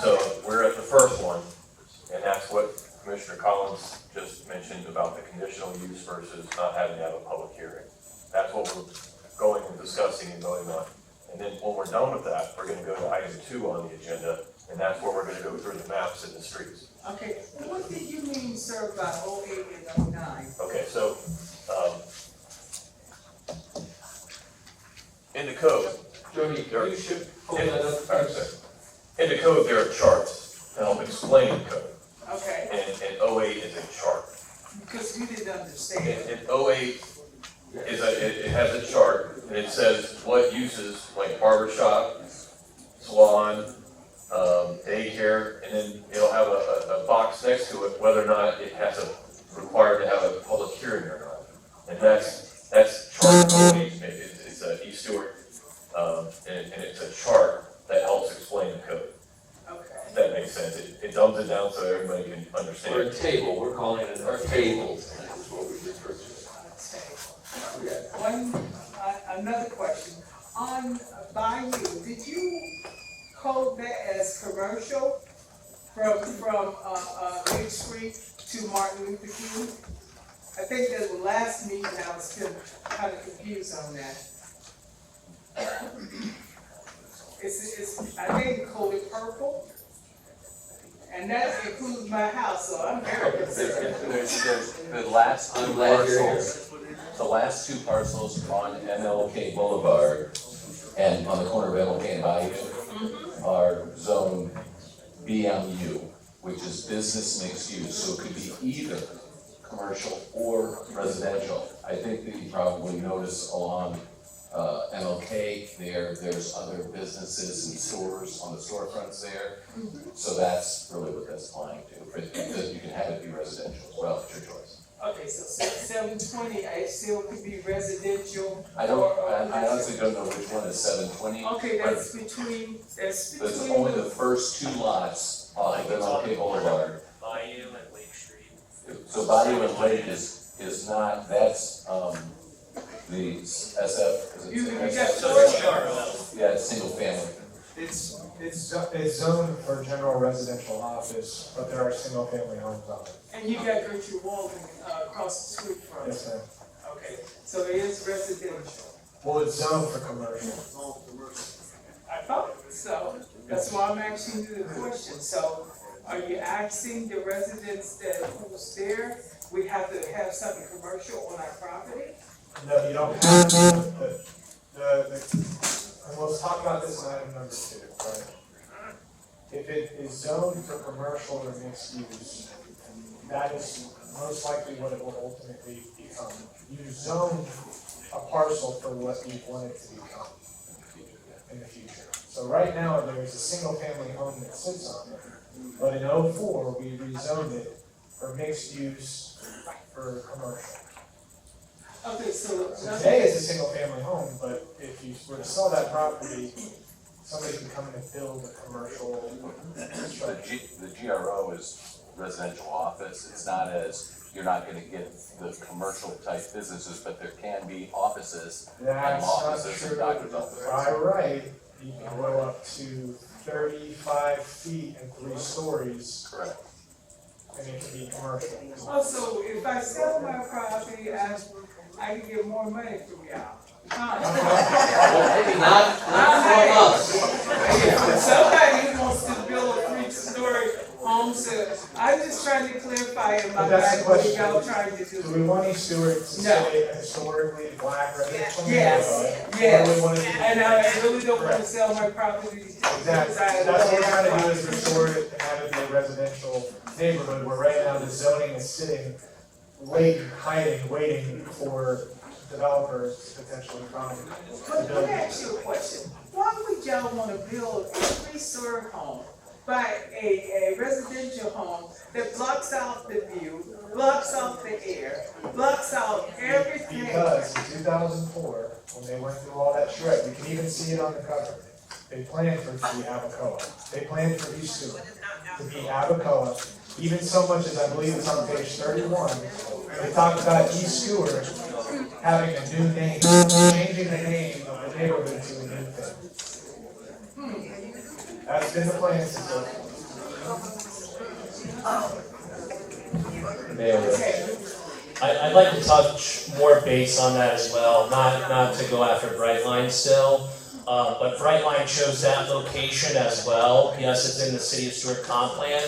So we're at the first one, and that's what Commissioner Collins just mentioned about the conditional use versus not having to have a public hearing. That's what we're going and discussing and going on. And then when we're done with that, we're gonna go to item 2 on the agenda, and that's where we're gonna go through the maps and the streets. Okay, what did you mean, sir, by 08 and 09? Okay, so, in the code. Jody, you should pull that up. All right, sorry. In the code, there are charts that help explain the code, Okay, and 08 is a chart. because we didn't understand. And 08 is it has a chart, and it says what uses, like barber shop, salon, daycare, and then it'll have a box next to it, whether or not it has required to have a public hearing or not. And that's chart 08, it's a East Stuart, and it's a chart that helps explain the code. Okay. If that makes sense, it dumbs it down so everybody can understand. Or a table, we're calling it a table. That's what we refer to. Another question, on Bayou, did you code that as commercial from Lake Street to Martin Luther King? I think that the last meeting I was kind of confused on that. It's I think coded purple, and that includes my house, so I'm very concerned. The last 2 I'm glad you're here. parcels, the last 2 parcels on MLK Boulevard and on the corner of MLK and Bayou are zoned BMU, which is business mixed use, so it could be either commercial or residential. I think that you probably notice along MLK there's other businesses and stores on the storefronts there. So that's really what that's applying to, because you can have it be residential as well, it's your choice. Okay, so 720, I still could be residential. I honestly don't know which one is 720. Okay, that's between. That's only the first 2 lots on MLK Boulevard. Bayou and Lake Street. So value and weight is not, that's, the SF, is it? You got SF? Yeah, it's single family. It's zoned for general residential office, but there are single family homes on it. And you got Gertrude Walden, across the street from it. Yes, ma'am. Okay, so it is residential. Well, it's zoned for commercial. I thought so. That's why I'm asking you the question. So are you asking the residents that who's there, we have to have something commercial on our property? No, you don't have to, and we'll talk about this in item number 2, right? If it is zoned for commercial or mixed use, that is most likely what it will ultimately become. You zone a parcel for what you want it to become in the future. So right now, there's a single family home that sits on it, but in '04, we rezoned it for mixed use for commercial. Okay, so. So today it's a single family home, but if you were to sell that property, somebody can come in and build a commercial structure. The GRO is residential office. It's not as, you're not gonna get the commercial type businesses, but there can be offices and That's law not offices and true. doctor's offices. By right, you can go up to 35 feet and 3 stories. Correct. And it can be commercial. Oh, so if I sell my property, I can get more money from y'all? Maybe not from us. If somebody wants to build a 3-story home, so I'm just trying to clarify in my But that's the mind what question. y'all trying to Do do. we want East Stewart to stay a historically black residential neighborhood? Yes, Or do we want it to be- and I really don't want to sell my property. Exactly, that's what we're trying to do, is restore it and have it be a residential neighborhood, where right now the zoning is sitting, waiting, hiding, waiting for developers to potentially come But to let build. me ask you a question. Why would y'all want to build a 3-story home by a residential home that blocks out the view, blocks out the air, blocks out everything? Because in 2004, when they went through all that shred, you can even see it on the cover, they planned for it to be Abacoa. They planned for East Stewart to be Abacoa, even so much as I believe it's on page 31. They talked about East Stewart having a new name, changing the name of the neighborhood to a new thing. That's been the plan since Mayor, I'd like to touch more base on that as well, not to go after Brightline still, but Brightline chose that location as well. Yes, it's in the City of Stuart comp plan,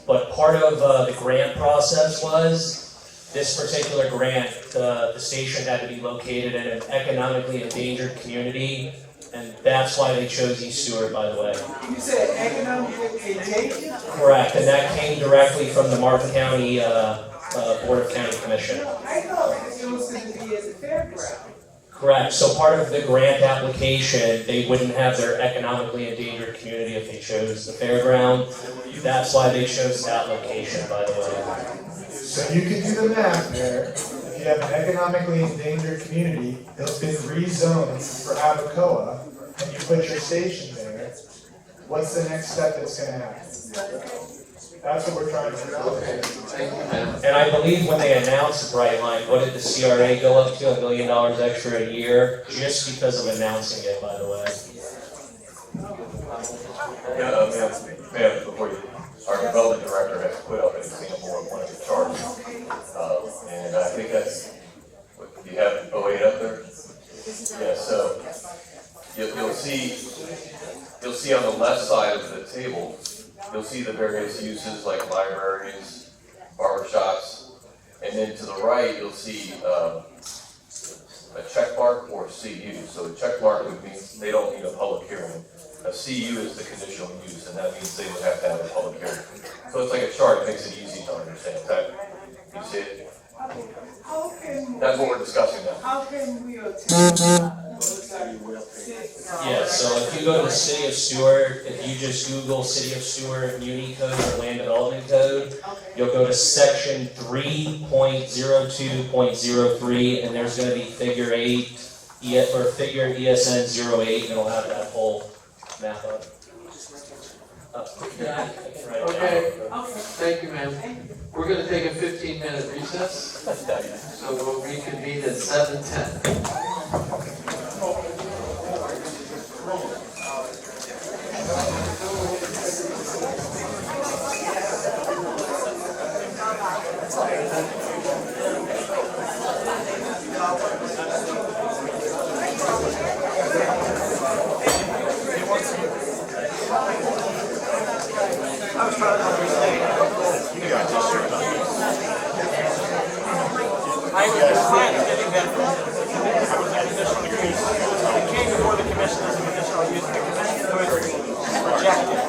but part of the grant process was this particular grant, the station had to be located in an economically endangered community, and that's why they chose East Stewart, by the way. You said economically endangered? Correct, and that came directly from the Martin County Board of County Commission. I thought it was going to be at the fairground. Correct, so part of the grant application, they wouldn't have their economically endangered community if they chose the fairground. That's why they chose that location, by the way. So you can do the math there. If you have an economically endangered community that's been rezoned for Abacoa, and you put your station there, what's the next step that's gonna happen? That's what we're trying to do. And I believe when they announced Brightline, what did the CRA go up to, $1 million extra a year, just because of announcing it, by the way. Ma'am, before you, our development director has put up an example of one of the charts. And I think that's, what, do you have 08 up there? Yeah, so you'll see on the left side of the table, you'll see the various uses like libraries, barber shops, and then to the right, you'll see a check mark or a CU. So a check mark would mean they don't need a public hearing. A CU is the conditional use, and that means they would have to have a public hearing. So it's like a chart, it makes it easy to understand. You see it? How can? That's what we're discussing now. How can we attain? Yeah, so if you go to the City of Stuart, if you just Google City of Stuart Muni Code or Land Development Code, you'll go to section 3.02.03, and there's gonna be figure 8, or figure ESN 08, and it'll have that whole map up. Yeah, I can write it down. Okay. Thank you, ma'am. We're gonna take a 15-minute recess, so we'll reconvene at 7:10. It came before the commission as a conditional use, the commission rejected.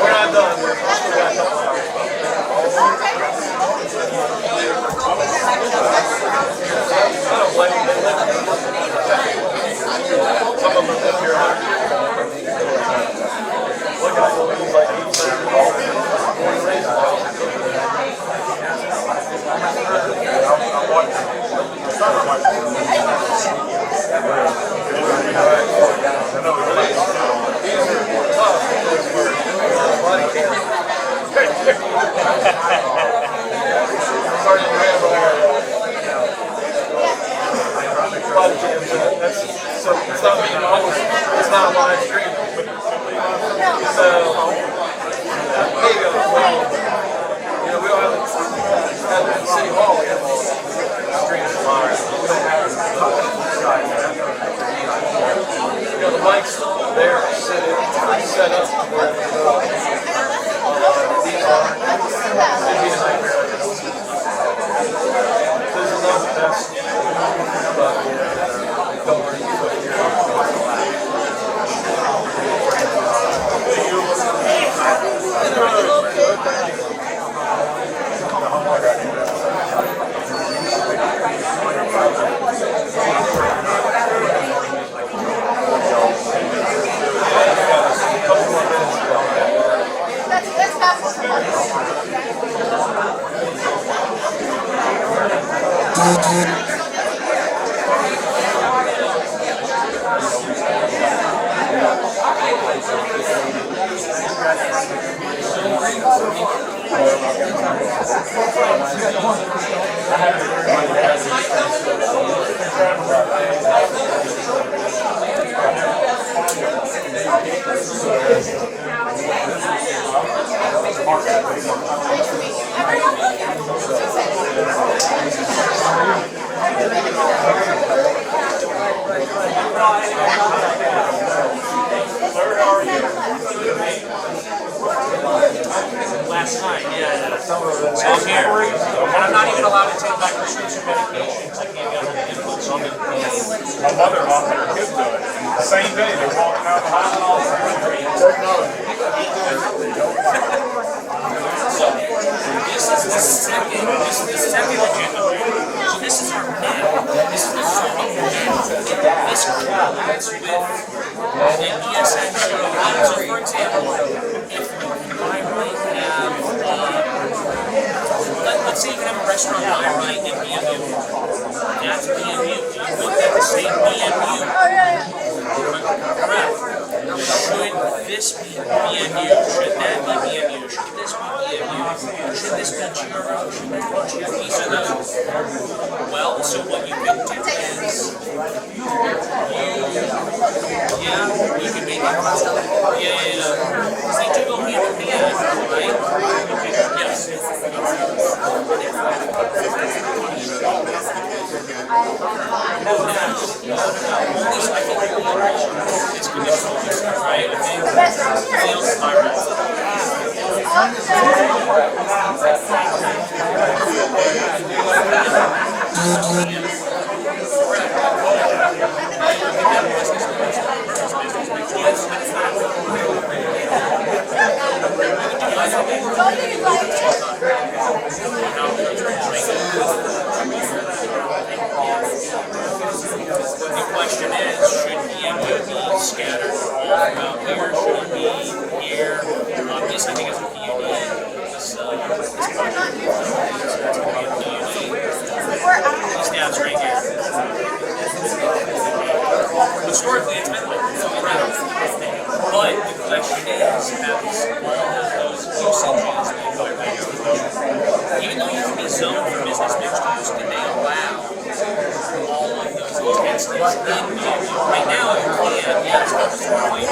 We're not done. Last night, yeah. Same here. And I'm not even allowed to take my prescription medications. I can't get on the influence on it. My mother-in-law had her kids do it. Same day, they're walking out the hospital. So, this is the second agenda. So this is our net. This is the zoning net. This correlates with the ESN. So for example, if I might have, let's say you can have a restaurant by right in BMU. That's BMU. You looked at the same BMU. Correct. Should this be BMU? Should that be BMU? Should this be BMU? Should this be GRO? Should that be GRO? These are those. Well, so what you can do is, you can make it, because they do go hand in hand, right? Okay, yes. It's conditional, right? Feels the question is, should EMU be scattered all around here? Should it be here? This, I think, is a PUD. This project. So that's going to be a PUD. These tabs right here. Historically, it's been like this all around. But the question is, have all of those usages even though you can be zoned for business mixed use, did they allow all of those intensities in BMU? Right now, you can, yes, but it's probably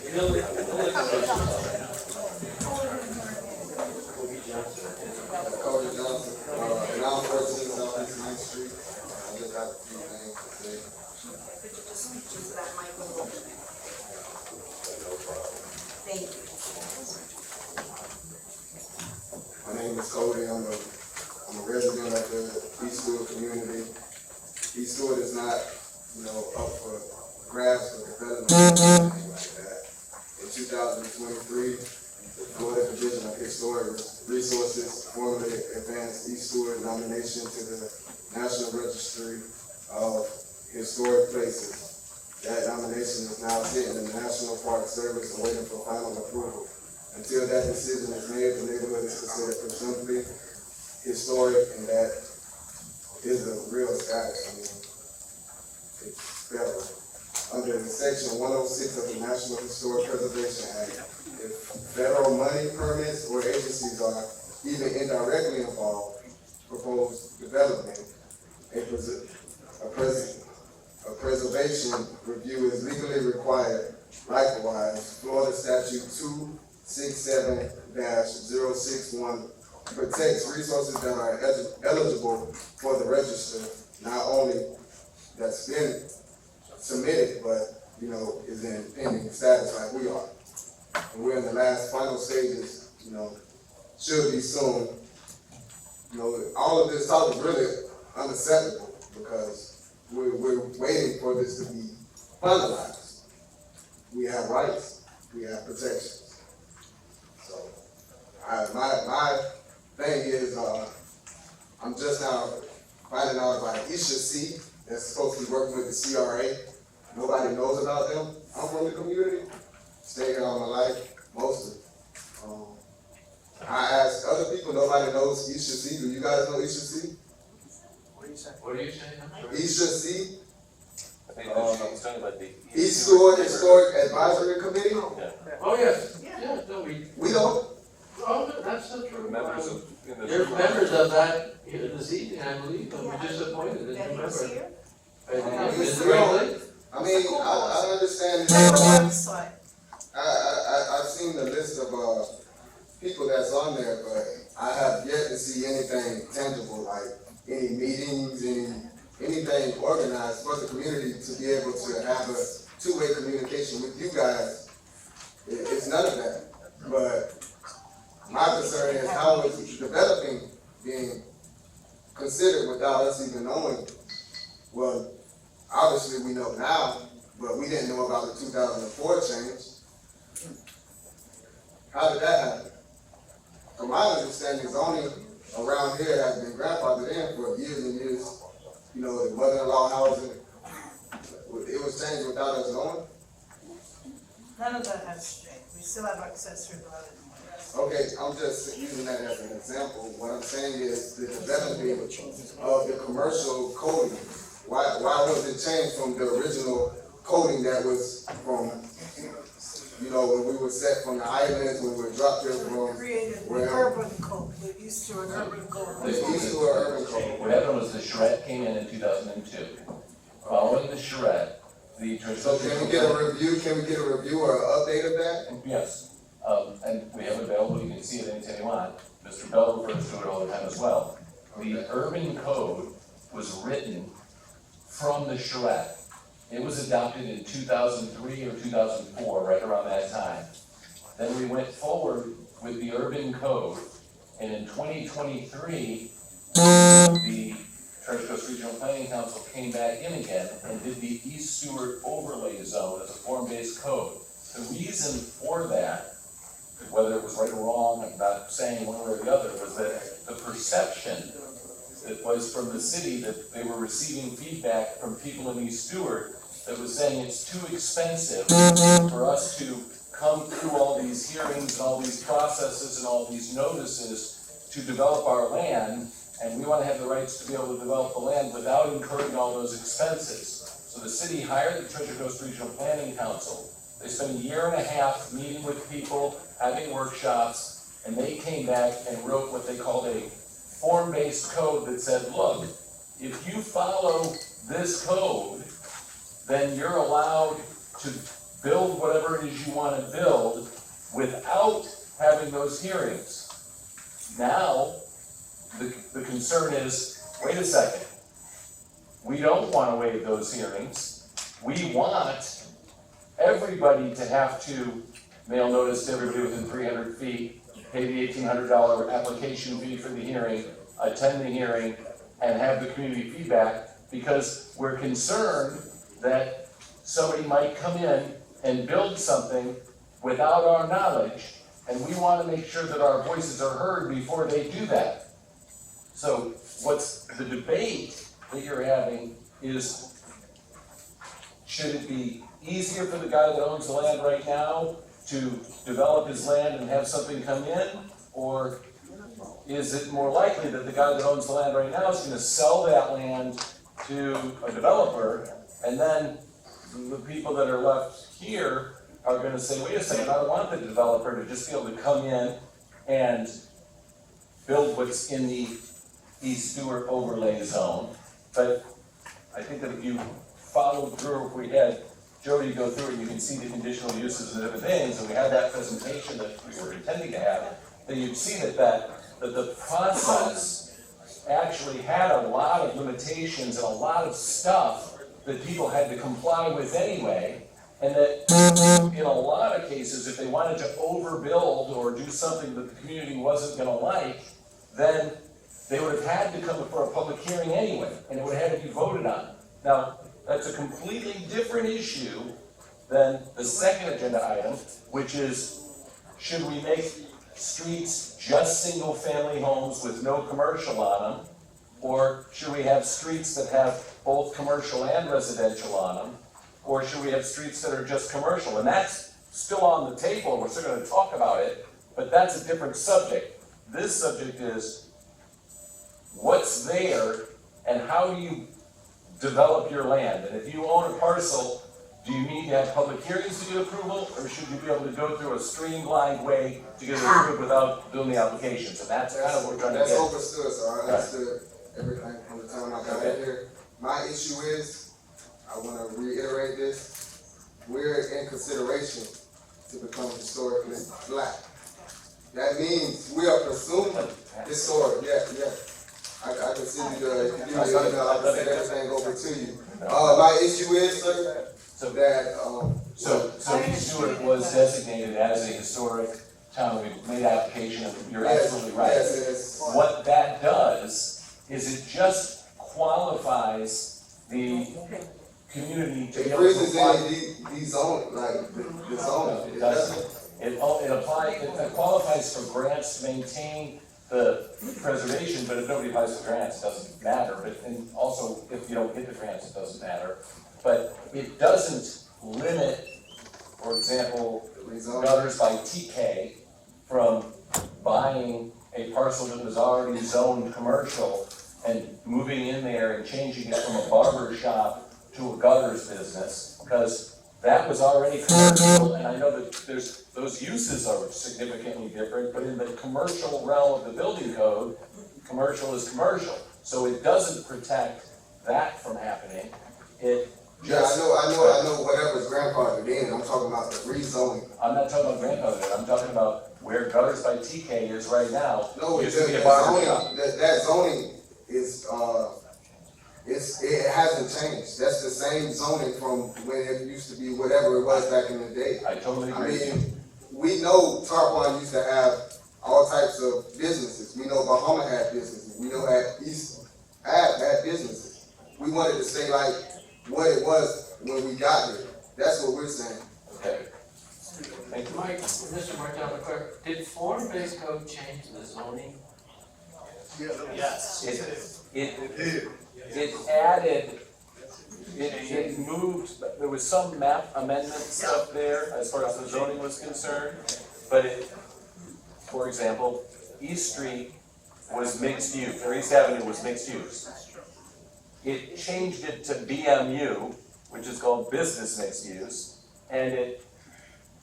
Cody Johnson, and I'm 14 Southeast 9th Street. I just got a few things to say. Could you just speak into that mic a little bit? Thank you. My name is Cody. I'm a resident of the East Stuart community. East Stuart is not, up for grabs for development or anything like that. In 2023, the Florida Division of Historic Resources formally advanced East Stuart nomination to the National Registry of Historic Places. That nomination is now sitting in the National Park Service and waiting for final approval. Until that decision is made, the neighborhood is considered presumptively historic, and that is a real status. It's federal. Under the section 106 of the National Historic Preservation Act, if federal money, permits, or agencies are even indirectly involved, proposed development, a preservation review is legally required. Likewise, Florida Statute 267-061 protects resources that are eligible for the register, not only that's been submitted, but is in pending status like we are. And we're in the last final stages, should be soon. All of this talk is really unacceptable because we're waiting for this to be finalized. We have rights, we have protections. So my thing is, I'm just now finding out about Isha C that's supposed to be working with the CRA. Nobody knows about them. I'm from the community, stayed here all my life, mostly. I asked other people, nobody knows Isha C. Do you guys know Isha C? What are you saying? Isha C? I think he's talking about the East Stuart Historic Advisory Committee? Oh, yes, yeah, no, We don't. oh, that's not true. members of. There's members of that here this evening, I believe, but we just appointed as a That member. is here? Ms. Ringley? I mean, I understand. Check the website. I've seen the list of people that's on there, but I have yet to see anything tangible, like any meetings, anything organized for the community to be able to have a two-way communication with you guys. It's none of that. But my concern is how is developing being considered without us even knowing. Well, obviously we know now, but we didn't know about the 2004 change. How did that happen? From my understanding, zoning around here has been grandfathered in for years and years. The mother-in-law housing, it was changed without us knowing. None of that has changed. We still have accessory dwelling. Okay, I'm just using that as an example. What I'm saying is the development of the commercial coding. Why was it changed from the original coding that was from, when we were set from the islands, when we were dropped here from? Created the urban code, the East Stuart urban code. The East Stuart urban code. What happened was the charrette came in 2002. Following the charrette, the. So can we get a review? Can we get a review or an update of that? Yes. And we have it available, you can see it anytime you want. Mr. Bell refers to it all the time as well. The urban code was written from the charrette. It was adopted in 2003 or 2004, right around that time. Then we went forward with the urban code, and in 2023, the Treasure Coast Regional Planning Council came back in again and did the East Stuart overlay zone as a form-based code. The reason for that, whether it was right or wrong, I'm not saying one way or the other, was that the perception that was from the city that they were receiving feedback from people in East Stuart that was saying it's too expensive for us to come through all these hearings and all these processes and all these notices to develop our land, and we want to have the rights to be able to develop the land without incurring all those expenses. So the city hired the Treasure Coast Regional Planning Council. They spent a year and a half meeting with people, having workshops, and they came back and wrote what they called a form-based code that said, look, if you follow this code, then you're allowed to build whatever it is you wanna build without having those hearings. Now, the concern is, wait a second, we don't wanna waive those hearings. We want everybody to have to mail notice to everybody within 300 feet, pay the $1,800 application fee for the hearing, attend the hearing, and have the community feedback, because we're concerned that somebody might come in and build something without our knowledge, and we want to make sure that our voices are heard before they do that. So what's the debate that you're having is, should it be easier for the guy that owns the land right now to develop his land and have something come in? Or is it more likely that the guy that owns the land right now is gonna sell that land to a developer, and then the people that are left here are gonna say, wait a second, I don't want the developer to just be able to come in and build what's in the East Stuart overlay zone. But I think that if you followed through, if we had Jody go through it, you can see the conditional uses and different things, and we had that presentation that we were intending to have, then you'd see that the process actually had a lot of limitations and a lot of stuff that people had to comply with anyway, and that in a lot of cases, if they wanted to overbuild or do something that the community wasn't gonna like, then they would have had to come for a public hearing anyway, and it would have had to be voted on. Now, that's a completely different issue than the second agenda item, which is, should we make streets just single-family homes with no commercial on them? Or should we have streets that have both commercial and residential on them? Or should we have streets that are just commercial? And that's still on the table, we're still gonna talk about it, but that's a different subject. This subject is, what's there and how do you develop your land? And if you own a parcel, do you need to have public hearings to get approval, or should you be able to go through a streamlined way to get it approved without doing the applications? And that's kind of what we're trying to get. That's overstood, so I understood everything from the time I got here. My issue is, I wanna reiterate this, we're in consideration to become historically black. That means we are presumed historic, yeah. I can send you the email, I can send everything over to you. My issue is, sir, that, So Stuart was designated as a historic town, we made application, and you're absolutely right. Yes. What that does is it just qualifies the community to be it able to freezes apply. in the zone, like the zone. It doesn't. It qualifies for grants to maintain the preservation, but if nobody applies for grants, it doesn't matter. But, and also, if you don't get the grants, it doesn't matter. But it doesn't limit, for example, gutters by TK from buying a parcel that was already zoned commercial and moving in there and changing it from a barber shop to a gutters business, because that was already commercial, and I know that those uses are significantly different, but in the commercial realm of the building code, commercial is commercial. So it doesn't protect that from happening. It just. Yeah, I know whatever's grandfathered in, I'm talking about the rezoning. I'm not talking about grandfathered, I'm talking about where gutters by TK is right now. No, It used to be a that barber zoning, shop. that zoning is, it hasn't changed. That's the same zoning from when it used to be whatever it was back in the day. I totally agree. I mean, we know Tarpon used to have all types of businesses. We know Bahama had businesses. We know East had businesses. We wanted to stay like what it was when we got here. That's what we're saying. Okay. Thank you. Mike, Mr. Martel, the clerk, did form-based code change the zoning? Yes. It added, it moved, there was some map amendment stuff there as far as the zoning was concerned, but it, for example, East Street was mixed use, or East Avenue was mixed use. It changed it to BMU, which is called business mixed use, and it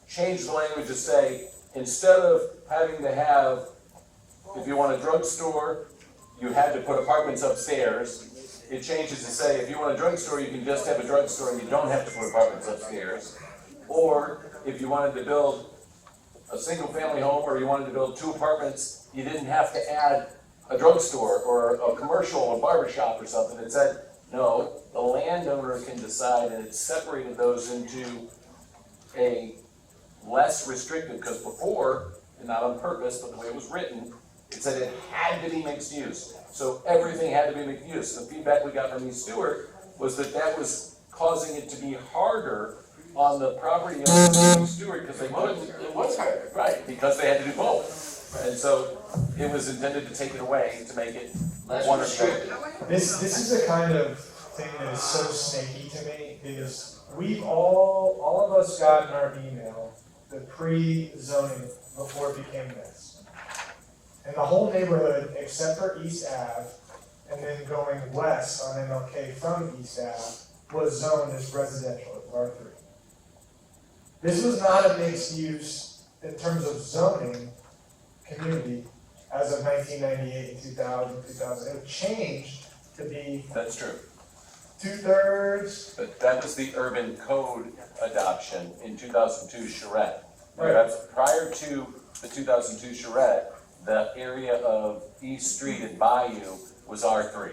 changed the language to say, instead of having to have, if you want a drugstore, you had to put apartments upstairs. It changes to say, if you want a drugstore, you can just have a drugstore and you don't have to put apartments upstairs. Or if you wanted to build a single family home, or you wanted to build 2 apartments, you didn't have to add a drugstore or a commercial, a barber shop or something. It said, no, the landowner can decide, and it separated those into a less restrictive, because before, and not on purpose, but the way it was written, it said it had to be mixed use. So everything had to be mixed use. The feedback we got from East Stuart was that that was causing it to be harder on the property owners in East Stuart, because they couldn't. It was hard. Right, because they had to do both. And so it was intended to take it away to make it one or the other. This is the kind of thing that is so snaky to me, is we've all of us got in our email the pre-zoning before it became this. And the whole neighborhood, except for East Ave, and then going west on MLK from East Ave, was zoned as residential, as R3. This was not a mixed use in terms of zoning community as of 1998 and 2000. It changed to be That's true. 2/3. But that was the urban code adoption in 2002 charrette. Right. That's prior to the 2002 charrette, the area of East Street and Bayou was R3.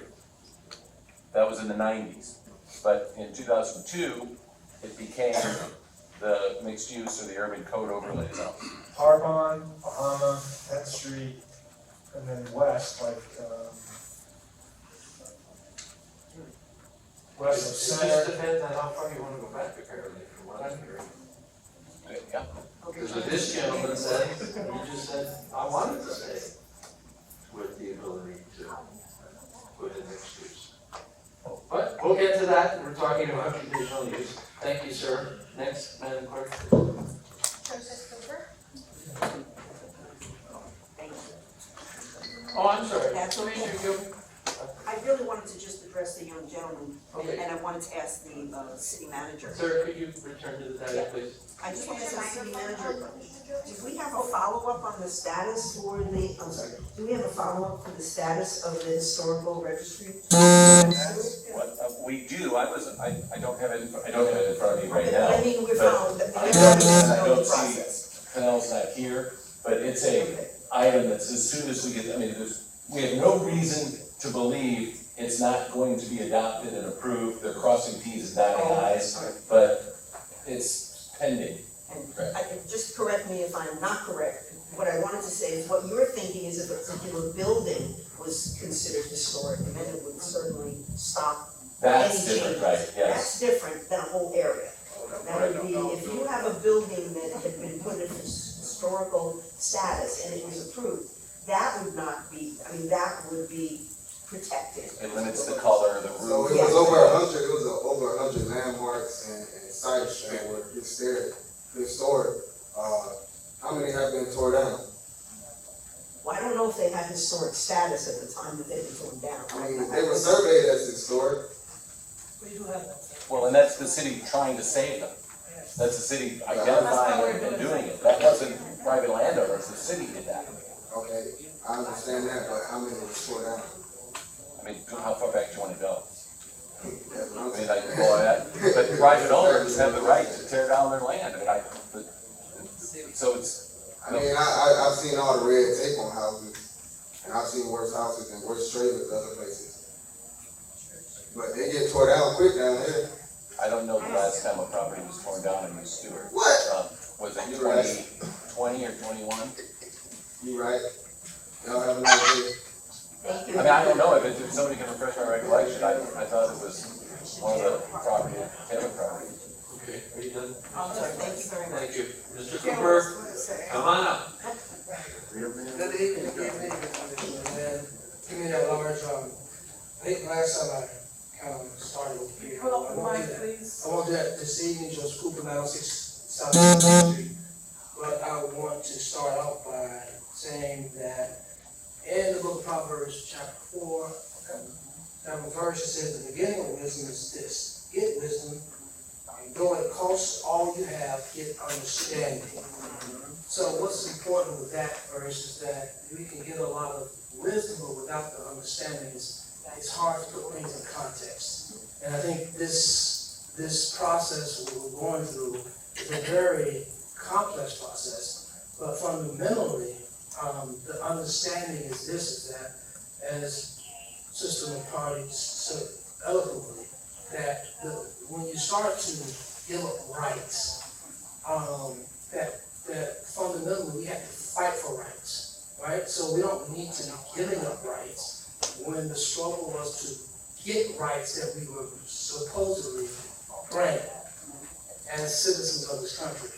That was in the 90s. But in 2002, it became the mixed use or the urban code overlay zone. Harbon, Bahama, 10th Street, and then west, like, west of It Center. just depends on how far you wanna go back, apparently, from what I'm hearing. Yeah. Because what this gentleman said, he just said, I wanted to stay with the ability to put in mixed use. But we'll get to that, we're talking about conditional use. Thank you, sir. Next, Madam Clerk. Joseph Cooper. Thank you. Oh, I'm sorry. That's okay. Commissioner Gill. I really wanted to just address the young gentleman, Okay. and I wanted to ask the city manager. Sir, could you return to the dial, please? I just wanted to ask the city manager, do we have a follow-up on the status for the, I'm sorry, do we have a follow-up for the status of the historical registry? What, we do, I don't have it, in front of me right now. I mean, we're but following, I don't see, Fennell's not here, but it's a item that's as soon as we get, we have no reason to believe it's not going to be adopted and approved. They're crossing Ts and dotting Is, but it's pending. Just correct me if I'm not correct. What I wanted to say is what you're thinking is if a particular building was considered historic, and then it would certainly stop That's any different, changes. right, yes. That's different than a whole area. That would be, if you have a building that had been put in historical status and it was approved, that would not be, that would be protected. It limits the color, the So roof. it was over 100 landmarks and sites that were historic. How many have been torn down? Well, I don't know if they had historic status at the time that they were torn down. I mean, they were surveyed as historic. We do have that. Well, and that's the city trying to save them. That's the city identifying and doing it. That wasn't private landowners, the city did that. Okay, I understand that, but how many were torn down? How far back do you wanna go? That's what I'm I can go at, but private owners have the right to tear down their land. So it's. I've seen all the red tape on houses, and I've seen worse houses and worse trailers other places. But they get tore down quick down here. I don't know the last time a property was torn down in East Stuart. What? Was it You're right. 2020 or 21? You right. Y'all have a nice day. I don't know if somebody can refresh my recollection. I thought it was one of the property, Taylor property. Okay, are you done? Thank you very much. Thank you. Mr. Cooper, come on up. Good evening, give me that large, I think last time I started with here. Pull up the mic, please. I want to see you, Joseph Cooper, 906 South Street. But I want to start out by saying that in the book of Proverbs, chapter 4, number verse, it says, the beginning of wisdom is this: get wisdom, and though it costs all you have, get understanding. So what's important with that verse is that we can get a lot of wisdom, but without the understanding, it's hard to put things in context. And I think this process we're going through It's a very complex process, but fundamentally, the understanding is this, is that, as Sister McCarty so eloquently, that when you start to give up rights, that fundamentally we have to fight for rights, right? So we don't need to be giving up rights when the struggle was to get rights that we were supposedly granted as citizens of this country.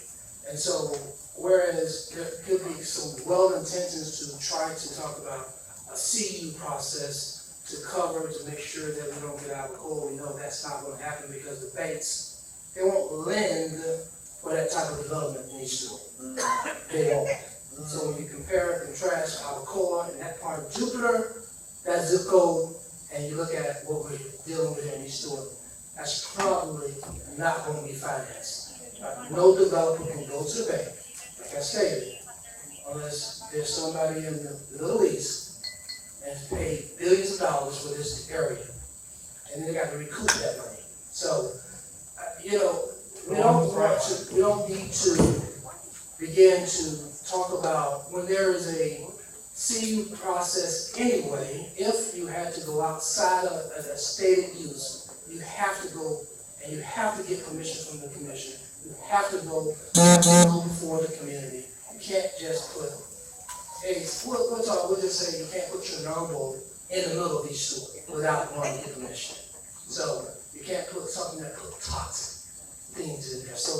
And so, whereas there could be some well-intentions to try to talk about a CU process to cover, to make sure that we don't get out of court, we know that's not gonna happen because the banks, they won't lend for that type of development in East Stewart. They won't. So when you compare and contrast Alcoa and that part of Jupiter, that zip code, and you look at what we're dealing with here in East Stewart, that's probably not gonna be financed. No developer can go to the bank, like I stated, unless there's somebody in the Middle East and pay billions of dollars for this area, and then they got to recoup that money. So, you know, we don't need to begin to talk about when there is a CU process anyway. If you had to go outside of a stated use, you have to go and you have to get permission from the commission. You have to go before the community. You can't just put, hey, we'll just say you can't put your normal in the middle of East Stewart without going to get permission. So you can't put something that put toxic things in there. So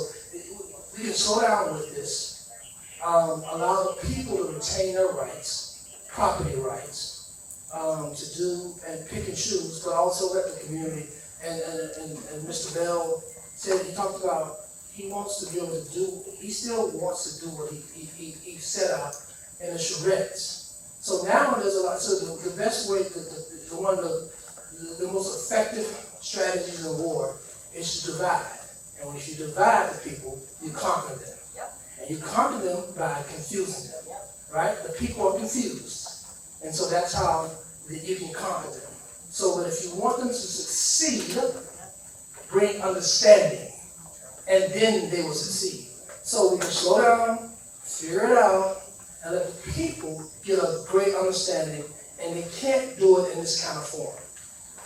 we can slow down with this, allow the people to retain their rights, property rights, to do and pick and choose, but also let the community, and Mr. Bell said, he talked about, he wants to be able to do, he still wants to do what he set out in the charrettes. So now there's a lot, so the best way, the most effective strategies in war is to divide. And when you divide the people, you conquer them. And you conquer them by confusing them, right? The people are confused. And so that's how you can conquer them. So, but if you want them to succeed, bring understanding, and then they will succeed. So we can slow down, figure it out, and let the people get a great understanding, and they can't do it in this kind of form.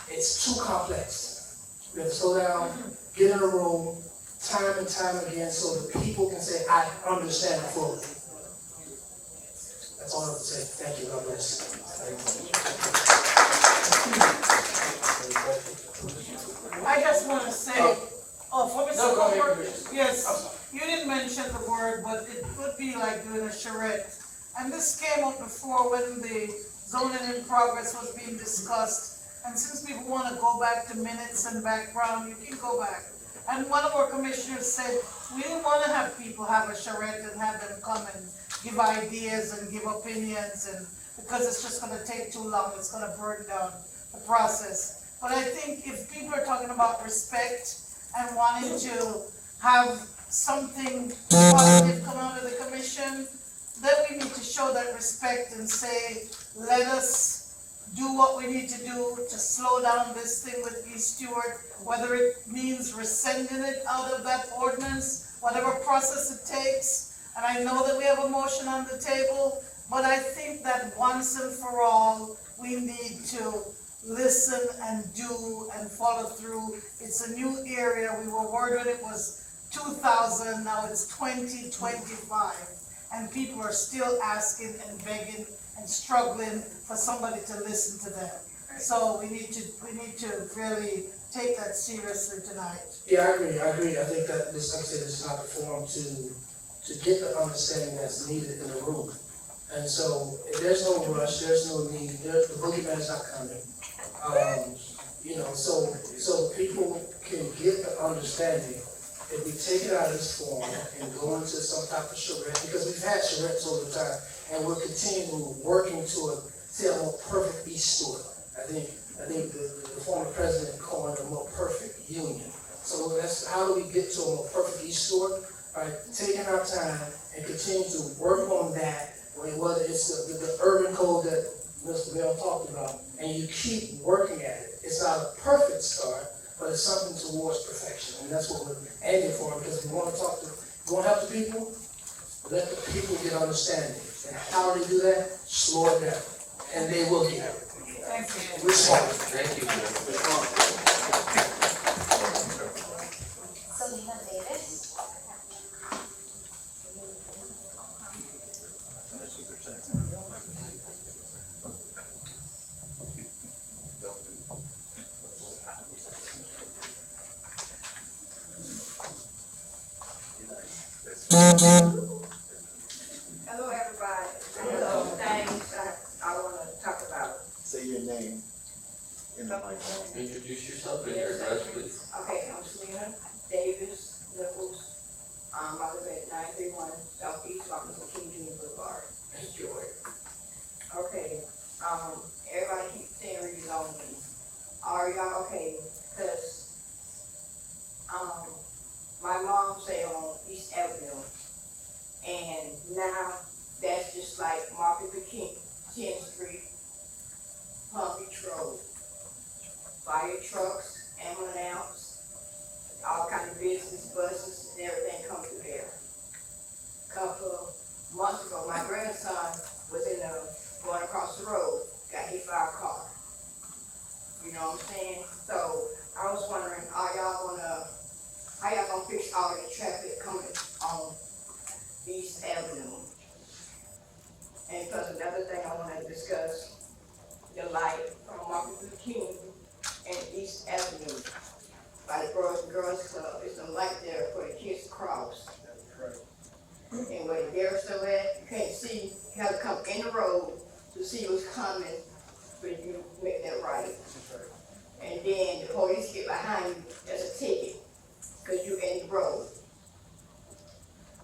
It's too complex. We have to slow down, get in a room, time and time again, so the people can say, I understand fully. That's all I have to say. Thank you. God bless. I just want to say, for Mr. Cooper, yes, you didn't mention the word, but it would be like doing a charrette. And this came up before when the zoning in progress was being discussed. And since people want to go back to minutes and background, you can go back. And one of our commissioners said, we didn't want to have people have a charrette and have them come and give ideas and give opinions, and because it's just going to take too long, it's going to burn down the process. But I think if people are talking about respect and wanting to have something positive come out of the commission, then we need to show that respect and say, let us do what we need to do to slow down this thing with East Stewart, whether it means rescinding it out of that ordinance, whatever process it takes. And I know that we have a motion on the table, but I think that once and for all, we need to listen and do and follow through. It's a new area. We were worried when it was 2000, now it's 2025. And people are still asking and begging and struggling for somebody to listen to them. So we need to really take that seriously tonight. Yeah, I agree. I think that this, like I said, this is not the forum to get the understanding that's needed in the room. And so there's no rush, there's no need, the boogeyman is not coming. So people can get the understanding if we take it out of this form and go into some type of charrette, because we've had charrettes over time, and we're continuing working to a more perfect East Stewart. I think the former president called it a more perfect union. So that's how do we get to a more perfect East Stewart? By taking our time and continue to work on that, whether it's the urban code that Mr. Bell talked about, and you keep working at it. It's not a perfect start, but it's something towards perfection, and that's what we're aiming for, because we wanna help the people, let the people get understanding, and how they do that, slow it down, and they will get it. Respond. Thank you, Joe. Selena Davis. Hello, everybody. Hello. Things I wanna talk about. Say your name in the microphone. Introduce yourself and your address, please. Okay, I'm Selena Davis Nichols. I live at 931 Southeast Martin Luther King Jr. Boulevard, Stuart. Okay, everybody keeps saying rezoning. Are y'all okay? Cause, my mom stay on East Avenue, and now that's just like Martin Luther King, 10th Street, Palm Beach Road. Fire trucks, ambulance, all kind of business, buses, and everything come through there. Couple of months ago, my grandson was going across the road, got hit by a car. You know what I'm saying? So I was wondering, how y'all gonna fix all the traffic coming on East Avenue? And plus another thing I wanna discuss, the light from Martin Luther King and East Avenue by the Boys and Girls Club. There's a light there for the kids to cross. And where the Garrett's still at, you can't see, you have to come in the road to see what's coming, but you make that right. And then the police get behind you, there's a ticket, because you're in the road.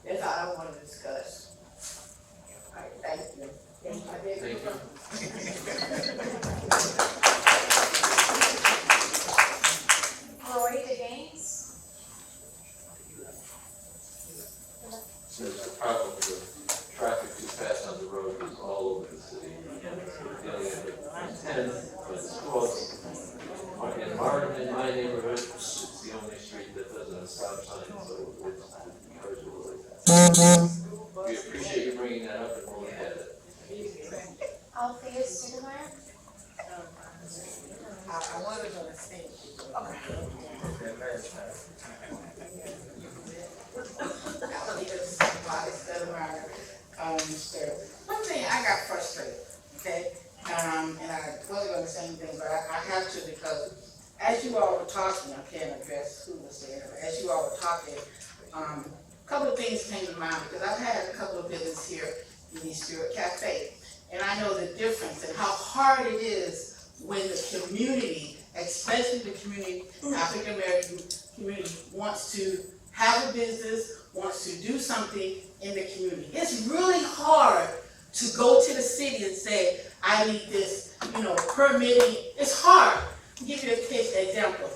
That's all I want to discuss. All right, thank you. Thank you. Roy DeGaines. There's a problem with traffic too fast on the road is all over the city. We're dealing with the 10th, with schools. In my neighborhood, it's the only street that doesn't have a stop sign, so it's cars are like that. We appreciate you bringing that up and we'll look at it. Althea Stoudemire. I wasn't gonna say it. One thing, I got frustrated, okay? And I wasn't gonna say anything, but I have to, because as you all were talking, I can't address who was there, but as you all were talking, a couple of things came to mind, because I've had a couple of visits here in the Stuart Cafe, and I know the difference and how hard it is when the community, especially the community, African American community, wants to have a business, wants to do something in the community. It's really hard to go to the city and say, I need this, permitting. It's hard. I'll give you a case example.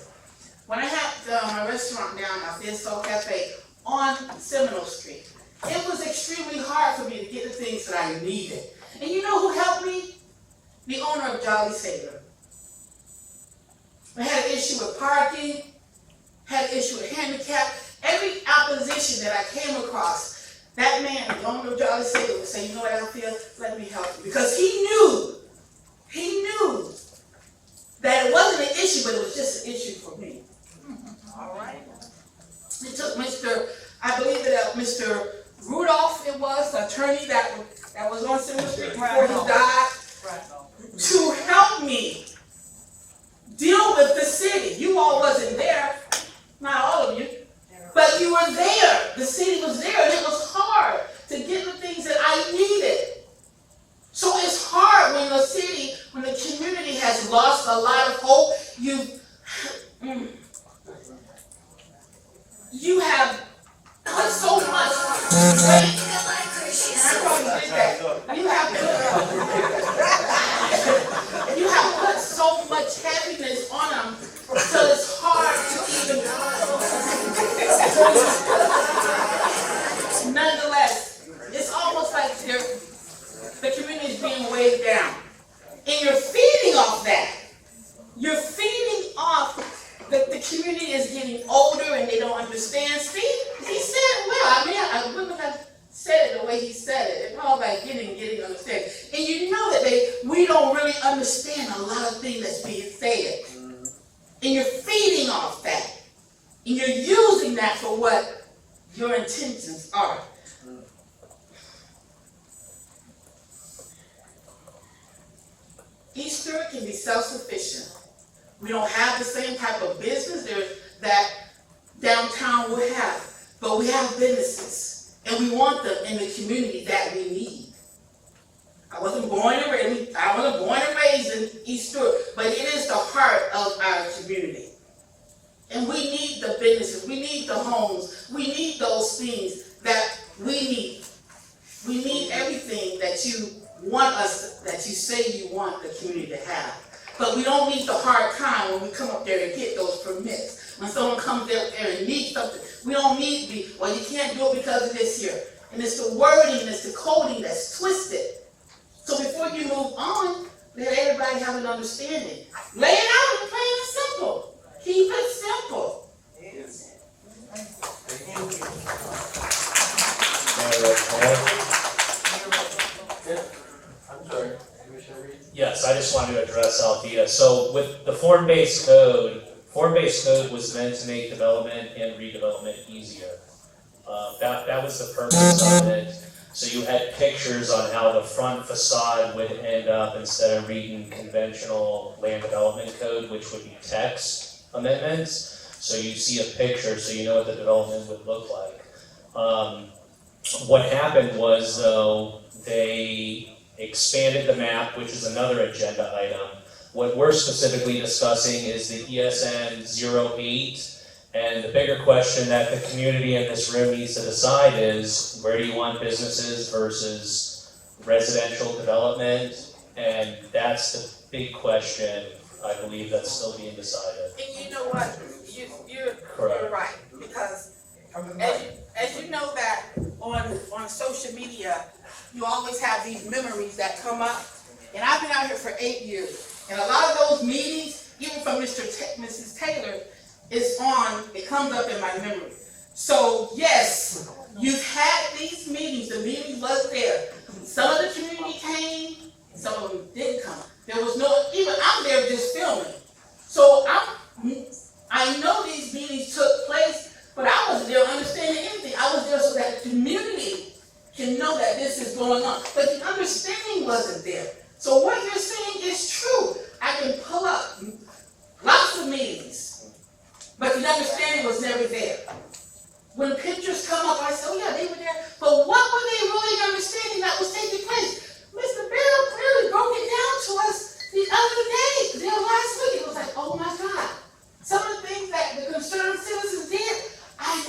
When I had my restaurant down at the Soul Cafe on Seminole Street, it was extremely hard for me to get the things that I needed. And you know who helped me? The owner of Jolly Sailor. We had an issue with parking, had an issue with handicap. Every opposition that I came across, that man, the owner of Jolly Sailor, would say, you know what, Althea, let me help you. Because he knew that it wasn't an issue, but it was just an issue for me. All right. It took I believe that Mr. Rudolph, it was, the attorney that was on Seminole Street before he died, to help me deal with the city. You all wasn't there, not all of you, but you were there. The city was there, and it was hard to get the things that I needed. So it's hard when the city, when the community has lost a lot of hope. You have put so much weight, and I probably did that. You have put so much heaviness on them, so it's hard to even. Nonetheless, it's almost like the community is being weighed down, and you're feeding off that. You're feeding off the community. getting understanding. And you know that we don't really understand a lot of things that's being said. And you're feeding off that. And you're using that for what your intentions are. Easter can be self-sufficient. We don't have the same type of business that downtown would have, but we have businesses, and we want them in the community that we need. I wasn't born and raised in East Stuart, but it is the heart of our community. And we need the businesses, we need the homes, we need those things that we need. We need everything that you want us, that you say you want the community to have. But we don't need the hard time when we come up there and get those permits. When someone comes there and needs something, we don't need to be, well, you can't do it because of this here. And it's the wording and it's the coding that's twisted. So before you move on, let everybody have an understanding. Lay it out and plain and simple. Keep it simple. I'm sorry, Commissioner Reed? Yes, I just wanted to address Althea. So with the form-based code was meant to make development and redevelopment easier. That was the purpose of it. So you had pictures on how the front facade would end up instead of reading conventional land development code, which would be text amendments. So you see a picture so you know what the development would look like. What happened was, though, they expanded the map, which is another agenda item. What we're specifically discussing is the ESN 08, and the bigger question that the community in this room needs to decide is, where do you want businesses versus residential development? And that's the big question, I believe, that's still being decided. And you know what? You're right, because as you know that on social media, you always have these memories that come up. And I've been out here for 8 years. And a lot of those meetings, even from Mrs. Taylor, it comes up in my memory. So yes, you've had these meetings, the meetings was there. Some of the community came, some of them didn't come. There was no, even I'm there just filming. So I know these meetings took place, but I wasn't there understanding anything. I was there so that the community can know that this is going on. But the understanding wasn't there. So what you're saying is true. I can pull up lots of meetings, but the understanding was never there. When pictures come up, I say, oh yeah, they were there. But what were they really understanding that was taking place? Mr. Bell clearly broke it down to us the other day, last week. It was like, oh my God. Some of the things that the concerned citizens did, I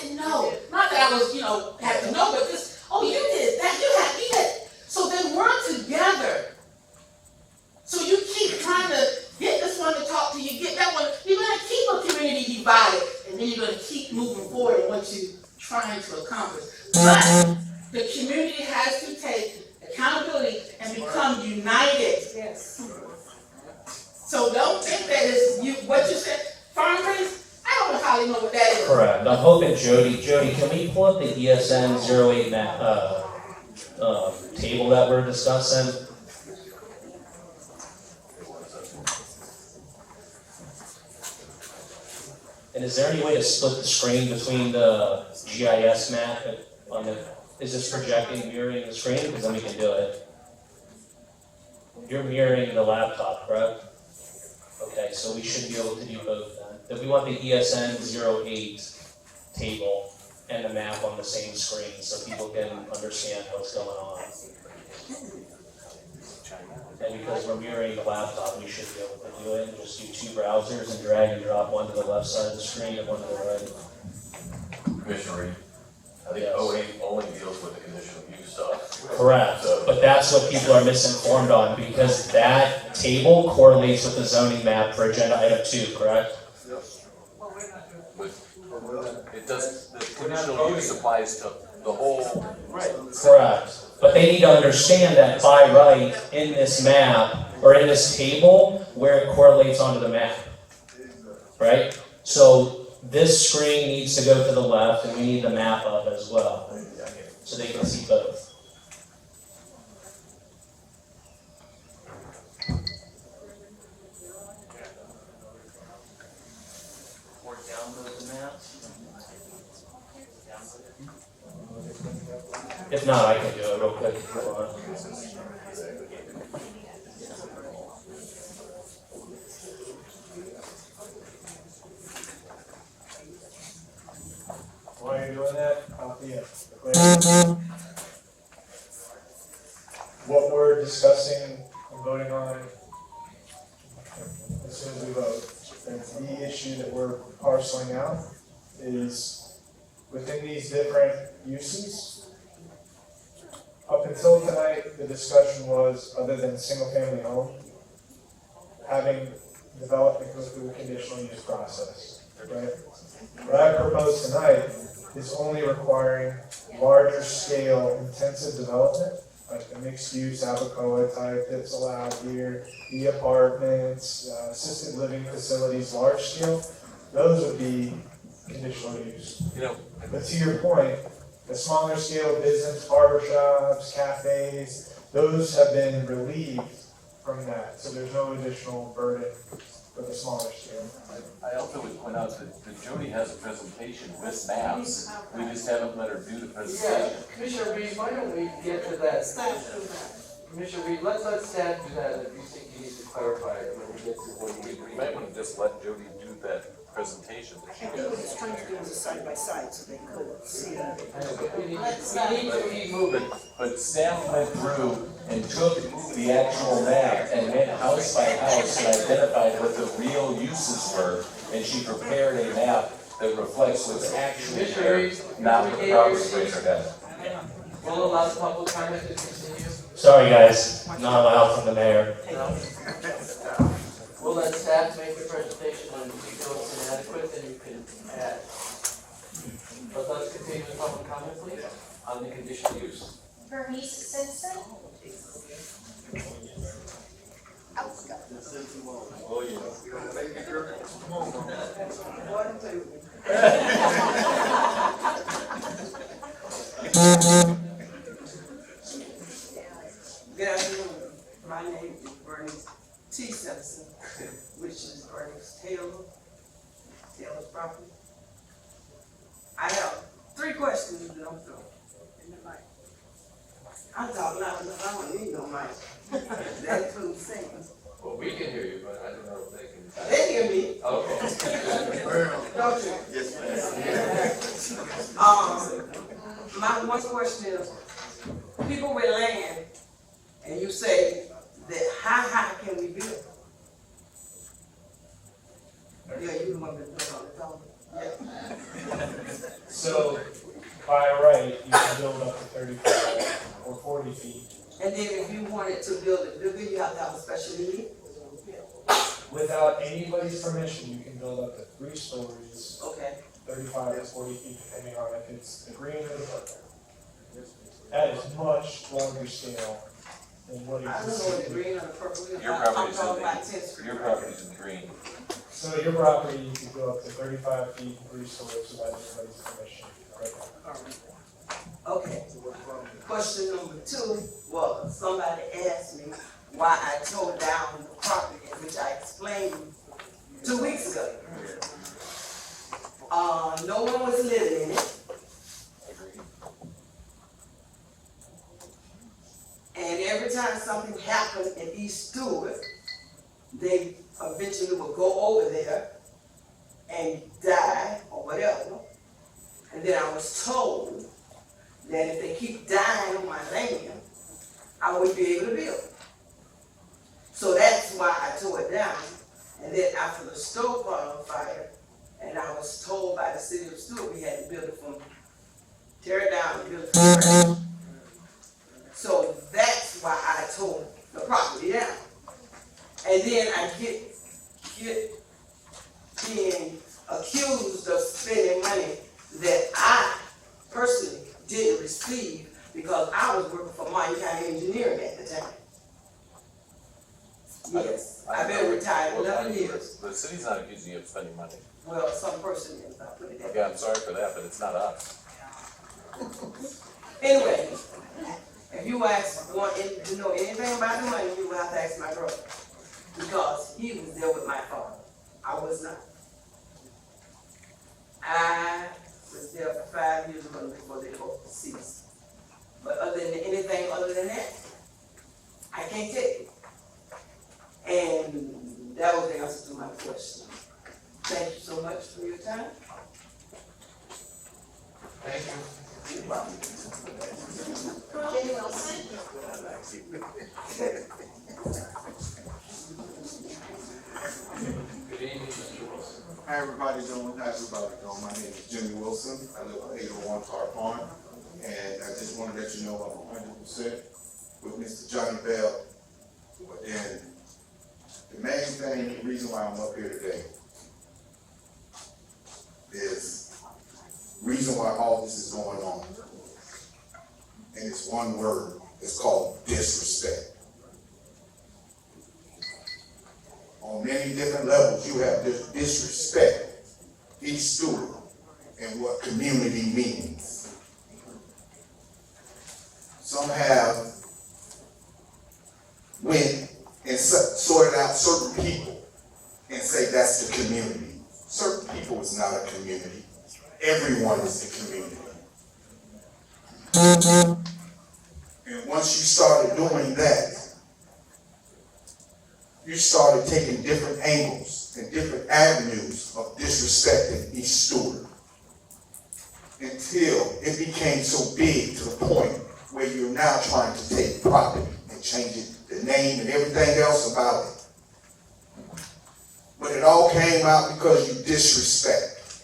didn't know. Not that I was, had to know, but just, oh, you did that, you did. So they work together. So you keep trying to get this one to talk to you, get that one. You're going to keep a community divided, and then you're going to keep moving forward in what you're trying to accomplish. But the community has to take accountability and become united. Yes. So don't think that is what you said, farm raised. I don't know how you know what that is. Correct. I'm hoping Jody, can we pull up the ESN 08 map, table that we're discussing? And is there any way to split the screen between the GIS map is this projecting, mirroring the screen? Because then we can do it. You're mirroring the laptop, correct? Okay, so we should be able to do both then. If we want the ESN 08 table and the map on the same screen so people can understand what's going on. And because we're mirroring the laptop, we should be able to do it and just do 2 browsers and drag and drop one to the left side of the screen and one to the right. Commissioner Reed, I think 08 only deals with the conditional use stuff. Correct, but that's what people are misinformed on because that table correlates with the zoning map for agenda item 2, correct? It does, the conditional use applies to the whole. Right. Correct. But they need to understand that by right in this map or in this table where it correlates onto the map. Right? So this screen needs to go to the left and we need the map up as well. So they can see both. If not, I can do it real quick if you want. While you're doing that, yeah. What we're discussing and voting on as soon as we vote, and the issue that we're parceling out is within these different uses. Up until tonight, the discussion was, other than single-family home, having development go through the conditional use process, right? What I propose tonight is only requiring larger scale intensive development, like the mixed use Abacoa type that's allowed here, the apartments, assisted living facilities, large scale, those would be conditional use. But to your point, the smaller scale business, barber shops, cafes, those have been relieved from that, so there's no additional burden for the smaller scale. I also would point out that Jody has a presentation with maps. We just haven't let her do the presentation. Yeah, Commissioner Reed, why don't we get to that? Commissioner Reed, let's staff do that if you think you need to clarify it when we get to what We might want to just let Jody do that presentation that I she think what has. he's trying to do is a side by side so they could see it. We need to keep moving. But staff went through and took the actual map and went house by house and identified what the real uses were. And she prepared a map that reflects what's actually there, not what the property rates are at. We'll allow the public comment to continue. Sorry, guys, not allowed from the mayor. No. We'll let staff make the presentation, and if you feel it's inadequate, then you can add. But let's continue with public comment, please, on the conditional use. Bernice Simpson. Oh, yeah. Good afternoon. My name is Bernice T. Simpson, which is Bernice Taylor's property. I have 3 questions that I'm throwing in the mic. I'm talking loud enough, I don't need no mic. That includes singing. Well, we can hear you, but I don't know if they can. They hear me. Okay. Don't you? Yes, my one question is, people with land, and you say that how high can we build? Yeah, you the one that put on the phone. Yeah. So, by right, you can build up to 35 or 40 feet. And then if you wanted to build it bigger, you have to have a special need? Without anybody's permission, you can build up to 3 stories, Okay. 35 to 40 feet, depending on if it's the green or the purple. That is much larger scale than what I don't know exists. what the green or the purple is. Your I'm property's talking in about 10th Street. Your property's in green. So your property, you could go up to 35 feet and 3 stories without anybody's permission. Okay. Question number 2 was, somebody asked me why I tore down the property, which I explained 2 weeks ago. No one was living in it. And every time something happened in East Stuart, they eventually would go over there and die or whatever. And then I was told that if they keep dying on my land, I wouldn't be able to build. So that's why I tore it down. And then after the stove caught on fire, and I was told by the city of Stuart we had to build it from, tear it down and build it from scratch. So that's why I tore the property down. And then I get being accused of spending money that I personally didn't receive because I was working for Martin County Engineering at the time. Yes, I've been retired 11 years. The city's not accusing you of spending money. Well, some person is, I put it that way. Okay, I'm sorry for that, but it's not us. Anyway, if you want to know anything about the money, you will have to ask my brother. Because he was there with my father. I was not. I was there for 5 years before they both deceased. But anything other than that, I can't tell you. And that was the answer to my question. Thank you so much for your time. Thank you. Jenny Wilson. Good evening, Mr. Wilson. How everybody doing? How everybody doing? My name is Jimmy Wilson. I live on 801 Park Farm. And I just want to let you know I'm 100% with Mr. Johnny Bell. And the main thing, the reason why I'm up here today is the reason why all this is going on. And it's one word. It's called disrespect. On many different levels, you have this disrespect each Stuart and what community means. Some have went and sorted out certain people and say that's the community. Certain people is not a community. Everyone is the community. And once you started doing that, you started taking different angles and different avenues of disrespecting each Stuart until it became so big to the point where you're now trying to take property and change it, the name and everything else about it. But it all came out because you disrespect.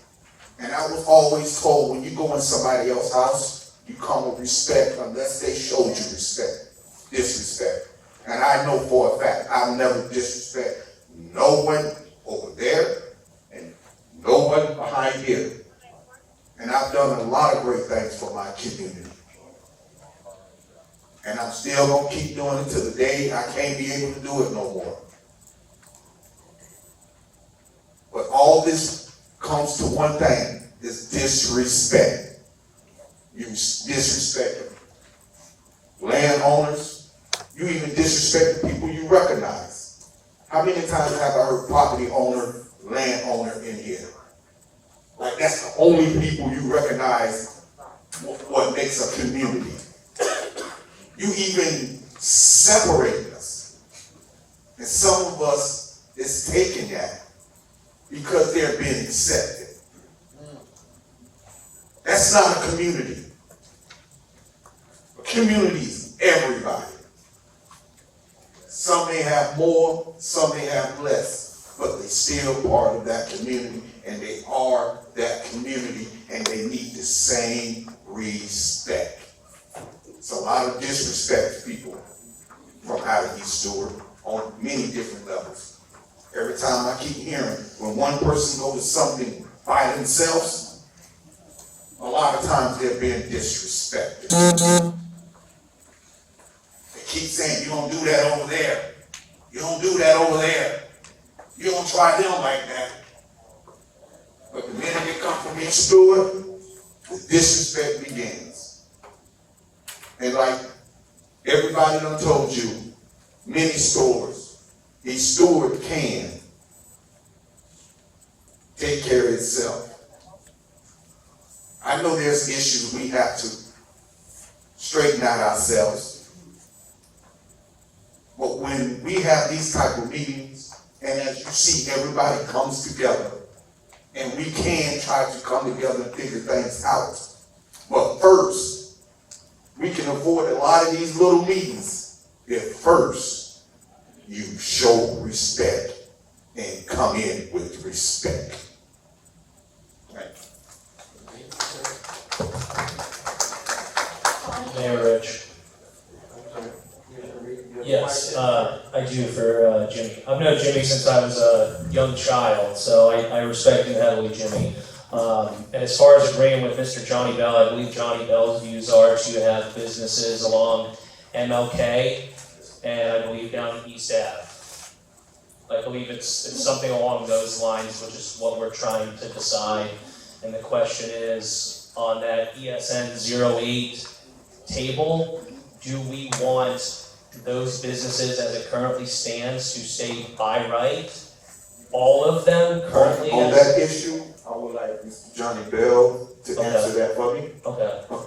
And I was always told when you go in somebody else's house, you come with respect unless they showed you respect, disrespect. And I know for a fact I'll never disrespect no one over there and no one behind here. And I've done a lot of great things for my community. And I'm still gonna keep doing it till the day I can't be able to do it no more. But all this comes to one thing, is disrespect. You disrespect the landowners. You even disrespect the people you recognize. How many times have I heard property owner, landowner in here? Like that's the only people you recognize what makes a community. You even separate us. And some of us is taking that because they're being accepted. That's not a community. A community is everybody. Some may have more, some may have less, but they're still part of that community, and they are that community, and they need the same respect. It's a lot of disrespect to people from out of East Stuart on many different levels. Every time I keep hearing, when one person goes to something by themselves, a lot of times they're being disrespected. Keep saying, you don't do that over there. You don't do that over there. You don't try them like that. But the minute they come from each Stuart, the disrespect begins. And like everybody done told you, many stores, each Stuart can take care of itself. I know there's issues we have to straighten out ourselves. But when we have these type of meetings, and as you see, everybody comes together, and we can try to come together and figure things out. But first, we can avoid a lot of these little meetings if first you show respect and come in with respect. Mayor Rich. Yes, I do for Jimmy. I've known Jimmy since I was a young child, so I respect him heavily, Jimmy. And as far as agreeing with Mr. Johnny Bell, I believe Johnny Bell's views are to have businesses along MLK and I believe down East Ave. I believe it's something along those lines, which is what we're trying to decide. And the question is, on that ESN 08 table, do we want those businesses as it currently stands to stay by right? All of them currently On that issue, I would like Mr. Johnny Bell to answer that for me. Okay. What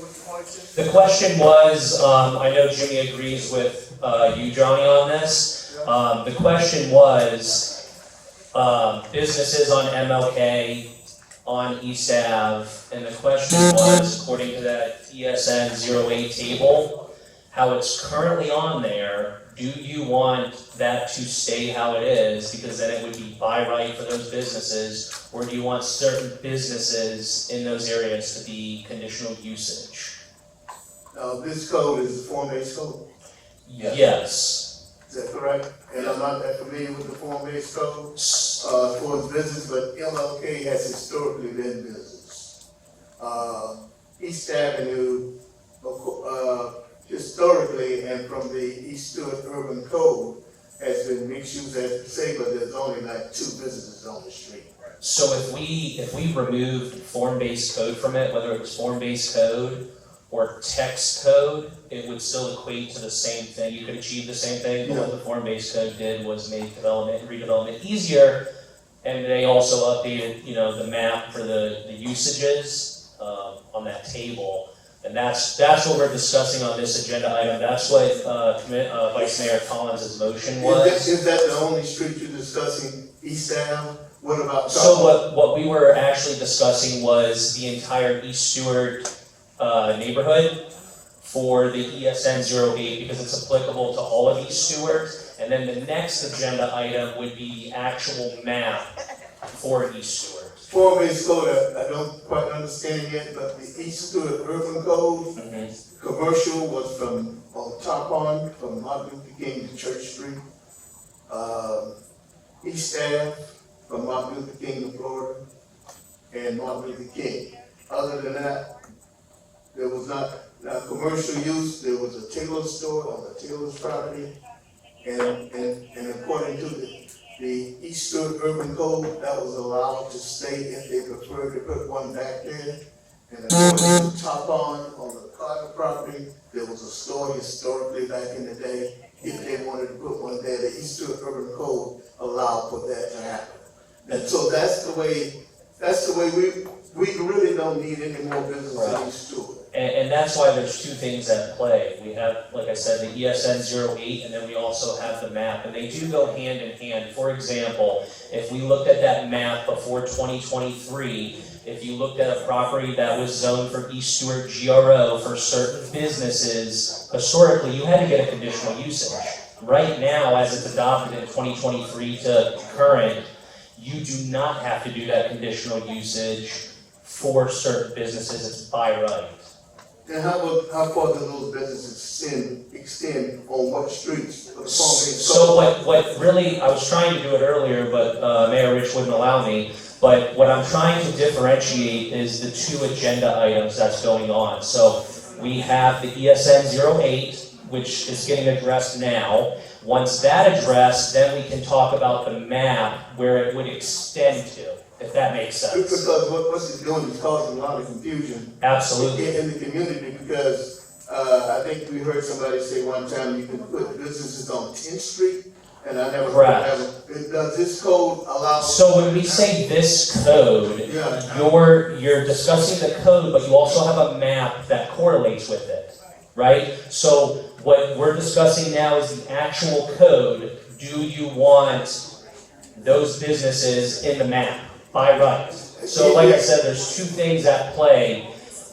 was the question? The question was, I know Jimmy agrees with you, Johnny, on this. The question was, businesses on MLK, on East Ave, and the question was, according to that ESN 08 table, how it's currently on there, do you want that to stay how it is, because then it would be by right for those businesses, or do you want certain businesses in those areas to be conditional usage? This code is a form-based code, Yes. is that correct? And I'm not that familiar with the form-based code, for its business, but MLK has historically been business. East Avenue, historically, and from the East Stuart Urban Code, has been mixed use, as you say, but there's only like 2 businesses on the street. So if we removed form-based code from it, whether it was form-based code or text code, it would still equate to the same thing. You could achieve the same thing, but what the form-based code did was make development and redevelopment easier, and they also updated, the map for the usages on that table. And that's what we're discussing on this agenda item. That's what Vice Mayor Collins' motion was. Is that the only street you're discussing, East Ave? What about? So what we were actually discussing was the entire East Stuart neighborhood for the ESN 08, because it's applicable to all of East Stuart. And then the next agenda item would be the actual map for East Stuart. Form-based code, I don't quite understand yet, but the East Stuart Urban Code, commercial was from, on Top On, from Martin Luther King to Church Street. East Ave, from Martin Luther King to Florida, and Martin Luther King. Other than that, there was not, commercial use, there was a Taylor store on the Taylor's property, and according to the East Stuart Urban Code, that was allowed to stay if they preferred to put one back there. And according to Top On the Carter property, there was a store historically back in the day. If they wanted to put one there, the East Stuart Urban Code allowed for that to happen. And so that's the way we really don't need any more business in East Stuart. And that's why there's 2 things at play. We have, like I said, the ESN 08, and then we also have the map, and they do go hand in hand. For example, if we looked at that map before 2023, if you looked at a property that was zoned for East Stuart GRO for certain businesses, historically, you had to get a conditional usage. Right now, as it's adopted in 2023 to current, you do not have to do that conditional usage for certain businesses. It's by right. And how far do those businesses extend on what streets? So what really, I was trying to do it earlier, but Mayor Rich wouldn't allow me. But what I'm trying to differentiate is the 2 agenda items that's going on. So we have the ESN 08, which is getting addressed now. Once that addressed, then we can talk about the map where it would extend to, if that makes sense. Because what it's doing is causing a lot of confusion. Absolutely. In the community, because I think we heard somebody say one time you can put businesses on 10th Street, and I never heard of it. Does this code allow? So when we say this code, you're discussing the code, but you also have a map that correlates with it, right? So what we're discussing now is the actual code. Do you want those businesses in the map by right? So like I said, there's 2 things at play.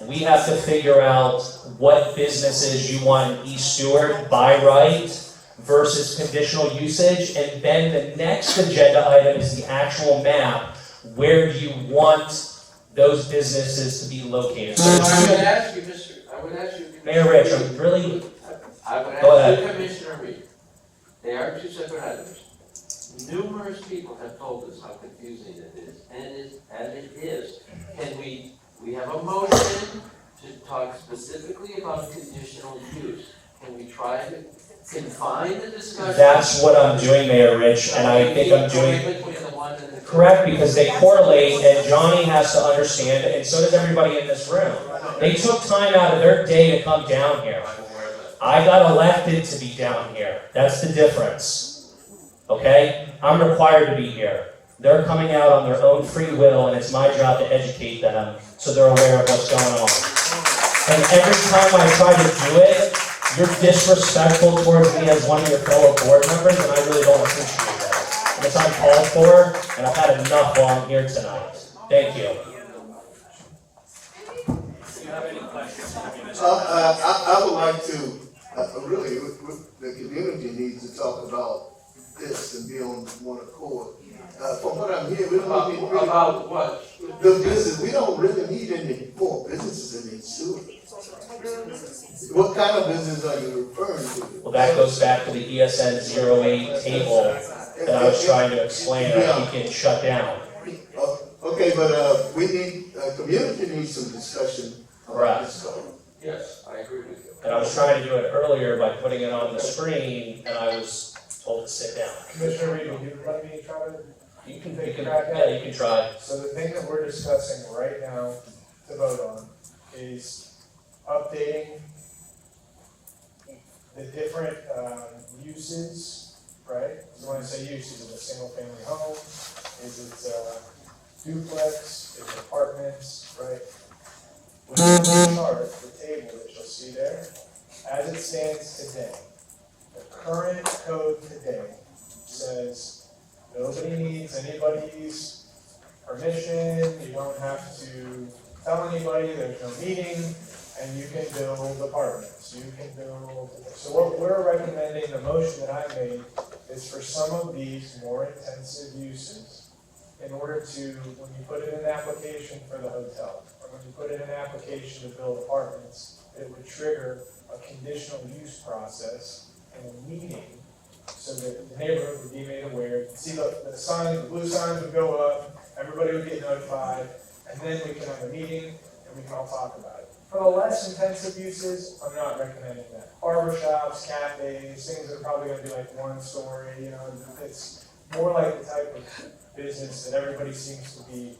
We have to figure out what businesses you want in East Stuart by right versus conditional usage, and then the next agenda item is the actual map. Where do you want those businesses to be located? So I would ask you, Mayor Rich, I'm really... I would Go ask ahead. Commissioner Reed. They are 2 separate items. Numerous people have told us how confusing it is, and as it is. Can we have a motion to talk specifically about conditional use? Can we try to confine the discussion? That's what I'm doing, Mayor Rich, and I think I'm doing... Correct, because they correlate, and Johnny has to understand it, and so does everybody in this room. They took time out of their day to come down here. I got elected to be down here. That's the difference. Okay? I'm required to be here. They're coming out on their own free will, and it's my job to educate them so they're aware of what's going on. And every time I try to do it, you're disrespectful towards me as one of your fellow board members, and I really don't appreciate that. And it's uncalled for, and I've had enough while I'm here tonight. Thank you. I would like to, really, the community needs to talk about this and be on one accord. From what I'm hearing, we don't need really, About what? the business, we don't really need any more businesses in these sewers. What kind of business are you referring to? Well, that goes back to the ESN 08 table that I was trying to explain that we can shut down. Okay, but we need, community needs some discussion about this stuff. Yes, I agree with you. And I was trying to do it earlier by putting it on the screen, and I was told to sit down. Commissioner Reed, would you let me try to? You can try. So the thing that we're discussing right now to vote on is updating the different uses, right? So when I say use, is it a single family home? Is it duplex? Is it apartments, right? With the chart, the table that you'll see there, as it stands today, the current code today says nobody needs anybody's permission, you don't have to tell anybody, there's no meeting, and you can build apartments, you can build. So what we're recommending, the motion that I made, is for some of these more intensive uses, in order to, when you put in an application for the hotel, or when you put in an application to build apartments, it would trigger a conditional use process and a meeting, so that the neighborhood would be made aware. See the signs, the blue signs would go up, everybody would get notified, and then we can have a meeting and we can all talk about it. For the less intensive uses, I'm not recommending that. Barbershops, cafes, things that are probably gonna be like one story, you know, it's more like the type of business that everybody seems to be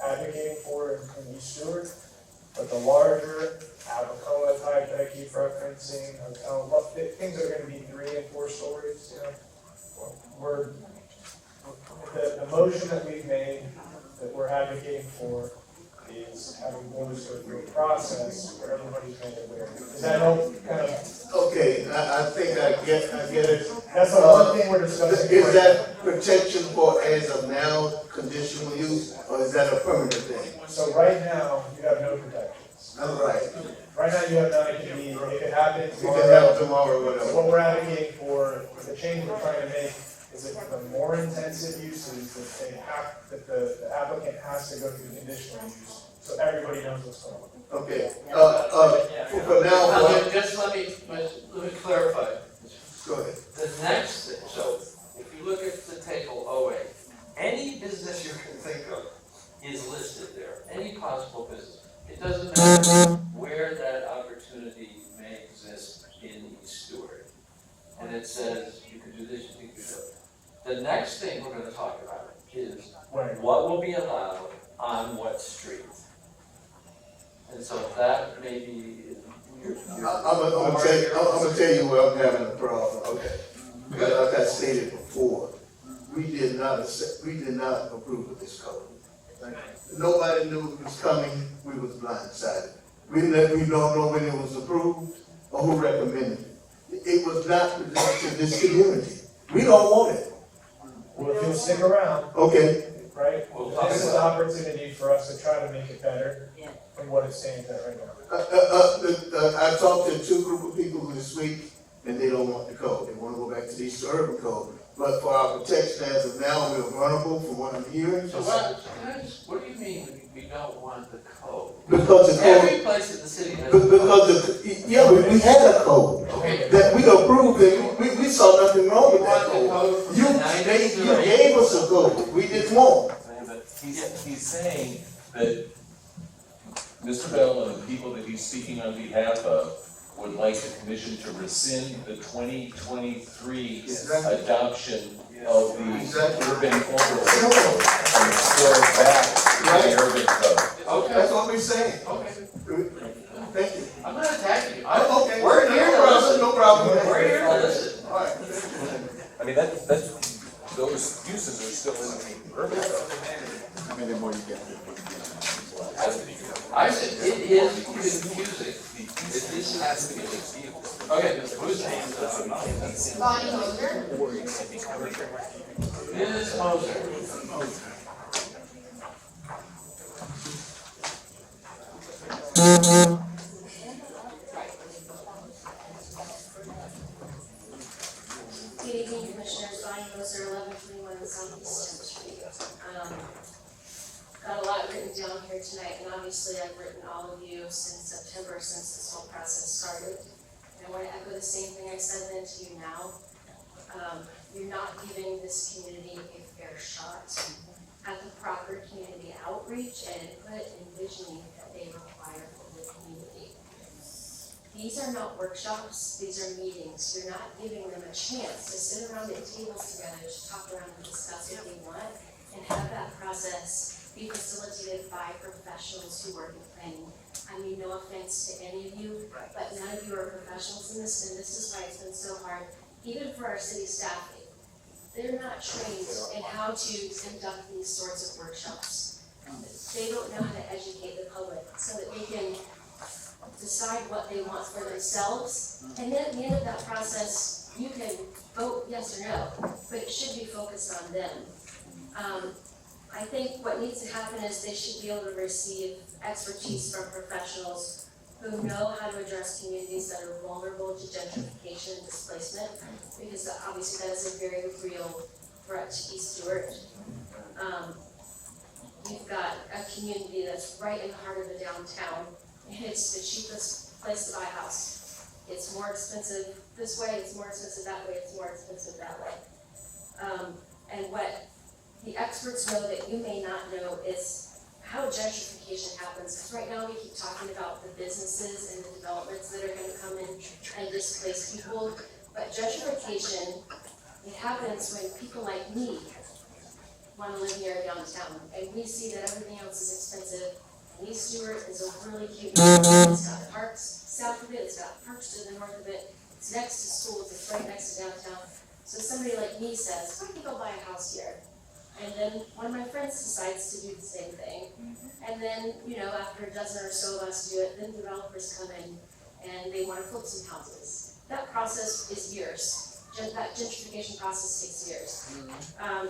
advocating for in East Stuart. But the larger Abacoa type that I keep referencing, hotel, things that are gonna be 3 and 4 stories, you know. The motion that we've made, that we're advocating for, is having those go through a process where everybody's made aware. Does that help kind of? Okay, I think I get it. That's the one thing we're discussing. Is that protection for as of now conditional use, or is that a permanent thing? So right now, you have no protections. All right. Right now, you have none, it can be, it could happen tomorrow. It can happen tomorrow, whatever. So what we're advocating for, the change we're trying to make, is that the more intensive uses, that they have, that the applicant has to go through conditional use, so everybody knows what's going on. Okay, for now, Just let me clarify. Go ahead. The next thing, so if you look at the table 08, any business you can think of is listed there, any possible business. It doesn't matter where that opportunity may exist in East Stuart. And it says you can do this, you can do that. The next thing we're gonna talk about is what will be allowed on what street. And so that may be. I'm gonna tell you where I'm having a problem, okay? Because like I stated before, we did not approve of this code. Nobody knew it was coming, we was blindsided. We don't know when it was approved or who recommended it. It was not presented to this community. We don't want it. Well, if you'll stick around. Okay. Right? This is an opportunity for us to try to make it better from what it stands at right now. I talked to 2 group of people this week, and they don't want the code. They want to go back to the East Urban Code. But for our protection as of now, we're vulnerable from what I'm hearing. So what do you mean we don't want the code? Because the code. Every place in the city has. We had a code. Okay. That we approved it. We saw nothing wrong with that code. You gave us a code. We didn't want. He's saying that Mr. Bell and the people that he's speaking on behalf of would like the commission to rescind the 2023 adoption of the urban overlay code and restore it back to the urban code. Okay, that's what we're saying. Okay. Thank you. I'm not attacking you. Okay. We're here to listen. No problem. We're here to listen. All right. I mean, those uses are still in I said, it is confusing. This has to be confusing. Okay, who's name? Bonnie Moser. Ms. Moser. Good evening, Commissioners. Bonnie Moser, 1121 Southeast 10th Street. Got a lot written down here tonight, and obviously I've written all of you since September, since this whole process started. And I want to echo the same thing I said then to you now. You're not giving this community a fair shot at the proper community outreach and input and visioning that they require for the community. These are not workshops, these are meetings. You're not giving them a chance to sit around at tables together to talk around and discuss what they want and have that process be facilitated by professionals who work in planning. I mean, no offense to any of you, but none of you are professionals in this, and this is why it's been so hard, even for our city staff. They're not trained in how to conduct these sorts of workshops. They don't know how to educate the public so that they can decide what they want for themselves. And then at the end of that process, you can vote yes or no, but it should be focused on them. I think what needs to happen is they should be able to receive expertise from professionals who know how to address communities that are vulnerable to gentrification and displacement, because obviously that is a very real threat to East Stuart. You've got a community that's right in the heart of the downtown, and it's the cheapest place to buy a house. It's more expensive this way, it's more expensive that way, it's more expensive that way. And what the experts know that you may not know is how gentrification happens. Because right now we keep talking about the businesses and the developments that are going to come in and displace people. But gentrification, it happens when people like me want to live near downtown. And we see that everything else is expensive. And East Stuart is a really cute neighborhood. It's got parks south of it, it's got parks to the north of it. It's next to schools, it's right next to downtown. So somebody like me says, I can go buy a house here. And then one of my friends decides to do the same thing. And then, after a dozen or so of us do it, then developers come in and they want to flip some houses. That process is years. That gentrification process takes years.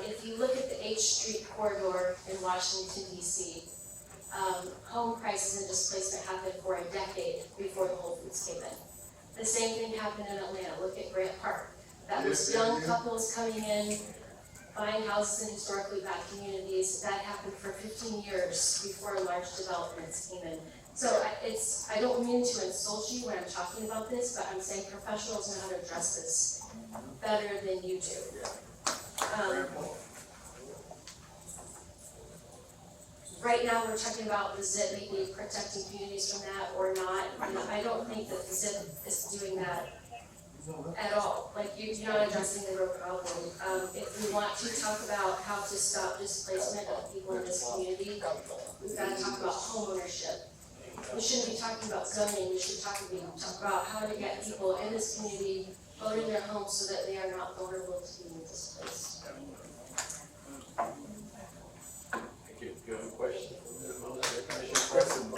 If you look at the H Street corridor in Washington, D.C., home prices and displacement happened for a decade before the Whole Foods came in. The same thing happened in Atlanta. Look at Grant Park. That was young couples coming in, buying houses in historically black communities. That happened for 15 years before large developments came in. So I don't mean to insult you when I'm talking about this, but I'm saying professionals know how to address this better than you do. Right now, we're talking about the ZIP maybe protecting communities from that or not. I don't think that the ZIP is doing that at all. Like, you're not addressing the real problem. If we want to talk about how to stop displacement of people in this community, we've got to talk about home ownership. We shouldn't be talking about zoning, we should talk about how to get people in this community owning their homes so that they are not vulnerable to being displaced. Thank you. Do you have a question? Commissioner?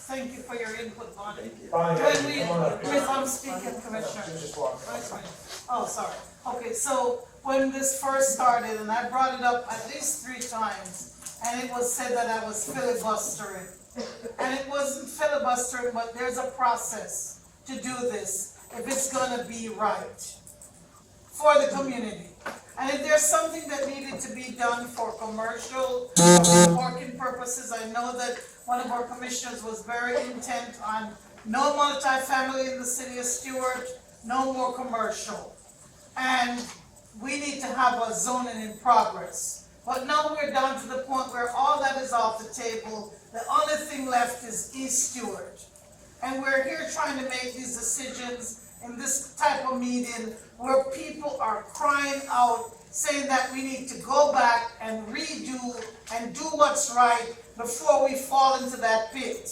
Thank you for your input, Bonnie. Bonnie, I'm speaking, Commissioner. Just walk. Oh, sorry. Okay, so when this first started, and I brought it up at least 3 times, and it was said that I was filibustering. And it wasn't filibustering, but there's a process to do this if it's gonna be right for the community. And if there's something that needed to be done for commercial or working purposes, I know that one of our commissioners was very intent on no multifamily in the city of Stuart, no more commercial. And we need to have a zoning in progress. But now we're down to the point where all that is off the table. The only thing left is East Stuart. And we're here trying to make these decisions in this type of meeting where people are crying out, saying that we need to go back and redo and do what's right before we fall into that pit.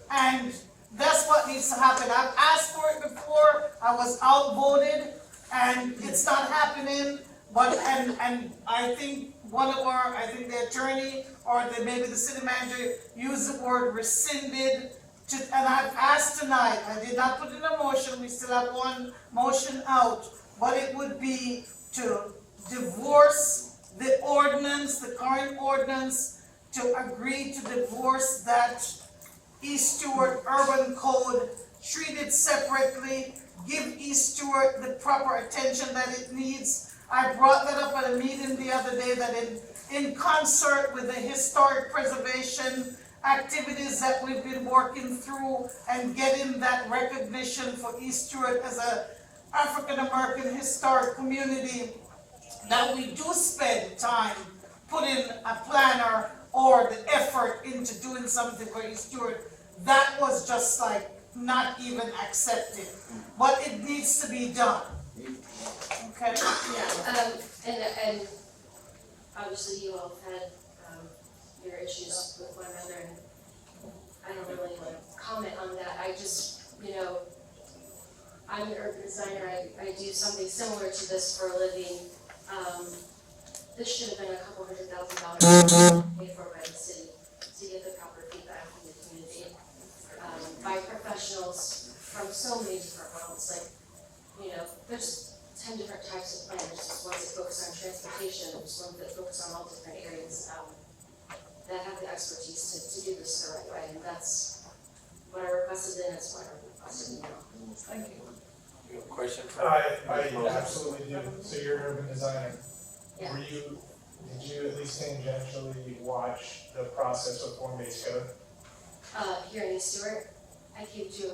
And that's what needs to happen. I've asked for it before, I was outvoted, and it's not happening, but and I think one of our, I think the attorney or maybe the city manager used the word rescinded and I've asked tonight, I did not put in a motion, we still have one motion out, but it would be to divorce the ordinance, the current ordinance, to agree to divorce that East Stuart Urban Code, treat it separately, give East Stuart the proper attention that it needs. I brought that up at a meeting the other day, that in concert with the historic preservation activities that we've been working through and getting that recognition for East Stuart as a African American historic community, that we do spend time putting a planner or the effort into doing something for East Stuart. That was just like not even accepted, but it needs to be done. Okay? Yeah, and obviously you all have had your issues with one another, and I don't really want to comment on that. I just, I'm an urban designer, I do something similar to this for a living. This should have been a couple $100,000 paid for by the city to get the proper feedback from the community, by professionals from so many different realms. Like, there's 10 different types of planners. There's ones that focus on transportation, there's ones that focus on all different areas that have the expertise to do this the right way, and that's what I requested then, it's what I requested now. Thank you. You have a question for? I absolutely do. So you're an urban designer. Yeah. Did you at least tangentially watch the process of form-based code? Here in East Stuart, I came to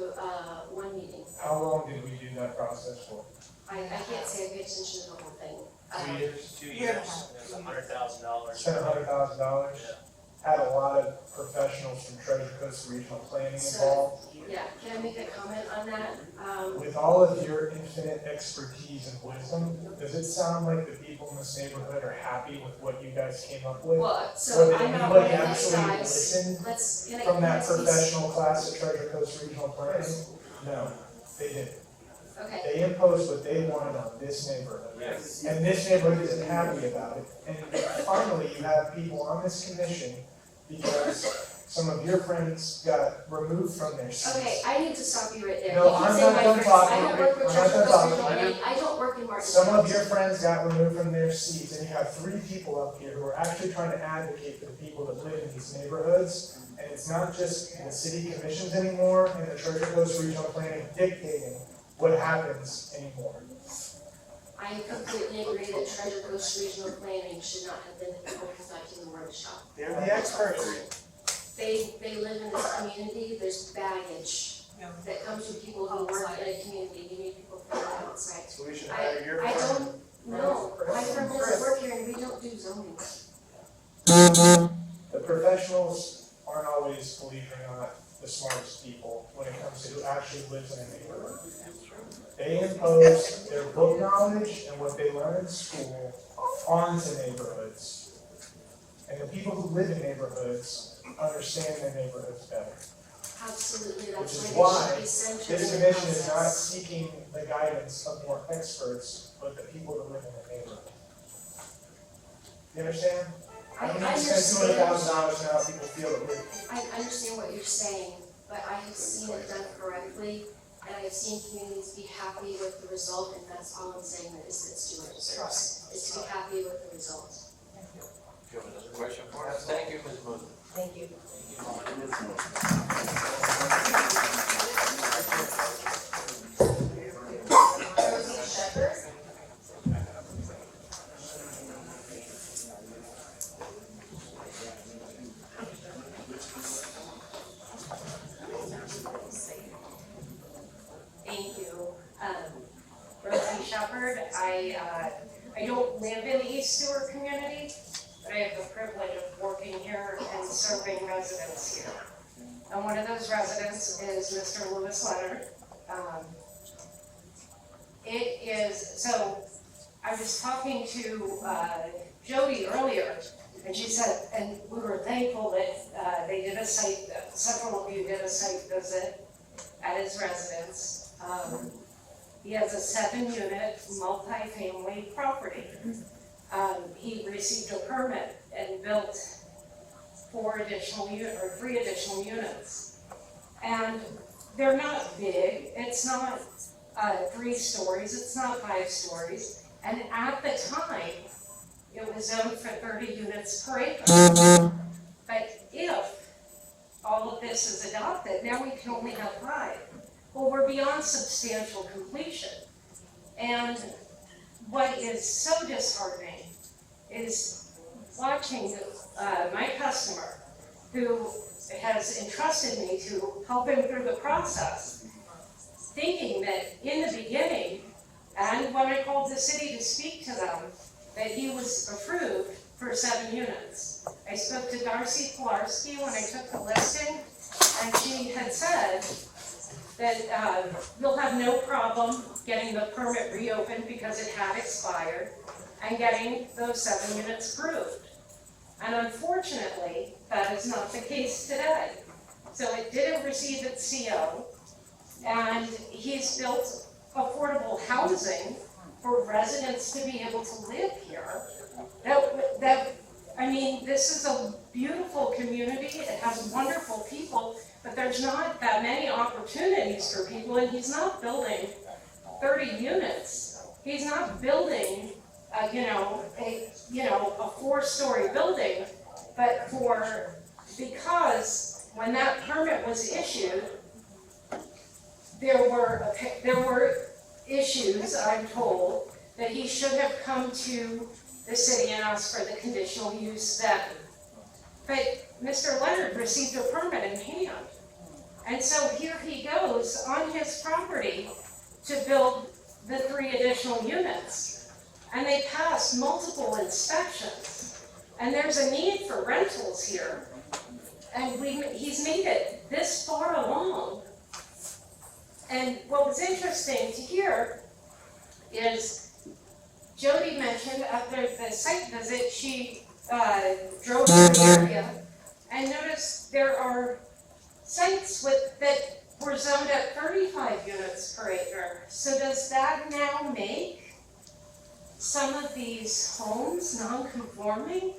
one meeting. How long did we do that process for? I can't say I paid attention to the whole thing. 2 years? 2 years, it was $100,000. Spent $100,000? Had a lot of professionals from Treasure Coast Regional Planning involved. Yeah, can I make a comment on that? With all of your infinite expertise and wisdom, does it sound like the people in this neighborhood are happy with what you guys came up with? Well, so I'm not one of those guys. Listened from that professional class at Treasure Coast Regional Planning? No, they didn't. Okay. They imposed what they wanted on this neighborhood. Yes. And this neighborhood isn't happy about it. And finally, you have people on this commission because some of your friends got removed from their seats. Okay, I need to stop you right there. No, You keep I'm saying not my done friends. talking. I don't work with I'm not Treasure done Coast talking. Regional Planning. I don't work in Martin. Some of your friends got removed from their seats, and you have 3 people up here who are actually trying to advocate for the people that live in these neighborhoods. And it's not just the city commissions anymore and the Treasure Coast Regional Planning dictating what happens anymore. I completely agree that Treasure Coast Regional Planning should not have been the people conducting the workshop. They're the experts. They live in this community, there's baggage that comes from people who work in a community, you need people from the outside. So we should hire your I firm. don't know, my firm doesn't work here and we don't do zoning. The professionals aren't always, believe it or not, the smartest people when it comes to who actually lives in a neighborhood. They impose their book knowledge and what they learn in school onto neighborhoods. And the people who live in neighborhoods understand their neighborhoods better. Absolutely, Which that's is why why they should be centered this in the commission is not process. seeking the guidance of more experts, but the people that live in the neighborhood. You understand? I don't need to spend $200,000 now, people feel that we're. I understand what you're saying, but I have seen it done correctly, and I have seen communities be happy with the result, and that's all I'm saying that Stuart deserves, is to be happy with the result. Do you have another question for us? Thank you, Ms. Moon. Thank you. Thank you. Rosie Shepherd. I don't live in the East Stuart community, but I have the privilege of working here and serving residents here. And one of those residents is Mr. Lewis Leonard. So I was talking to Jody earlier, and she said, and we were thankful that they did a site, several of you did a site visit at his residence. He has a 7-unit multi-family property. he received a permit and built 3 additional units. And they're not big, it's not 3 stories, it's not 5 stories. And at the time, it was zoned for 30 units per acre. But if all of this is adopted, now we can only have 5. Well, we're beyond substantial completion. And what is so disheartening is watching my customer, who has entrusted me to help him through the process, thinking that in the beginning, and when I called the city to speak to them, that he was approved for 7 units. I spoke to Darcy Pilarski when I took the listing, and she had said that you'll have no problem getting the permit reopened because it had expired, and getting those 7 units approved. And unfortunately, that is not the case today. So it didn't receive its CO, and he's built affordable housing for residents to be able to live here. I mean, this is a beautiful community, it has wonderful people, but there's not that many opportunities for people, and he's not building 30 units. He's not building a 4-story building, but because when that permit was issued, there were issues, I'm told, that he should have come to the city and asked for the conditional use then. But Mr. Leonard received a permit in hand. And so here he goes on his property to build the 3 additional units. And they passed multiple inspections. And there's a need for rentals here. And he's made it this far along. And what was interesting to hear is Jody mentioned after the site visit, she drove through the area and noticed there are sites that were zoned at 35 units per acre. So does that now make some of these homes non-conforming?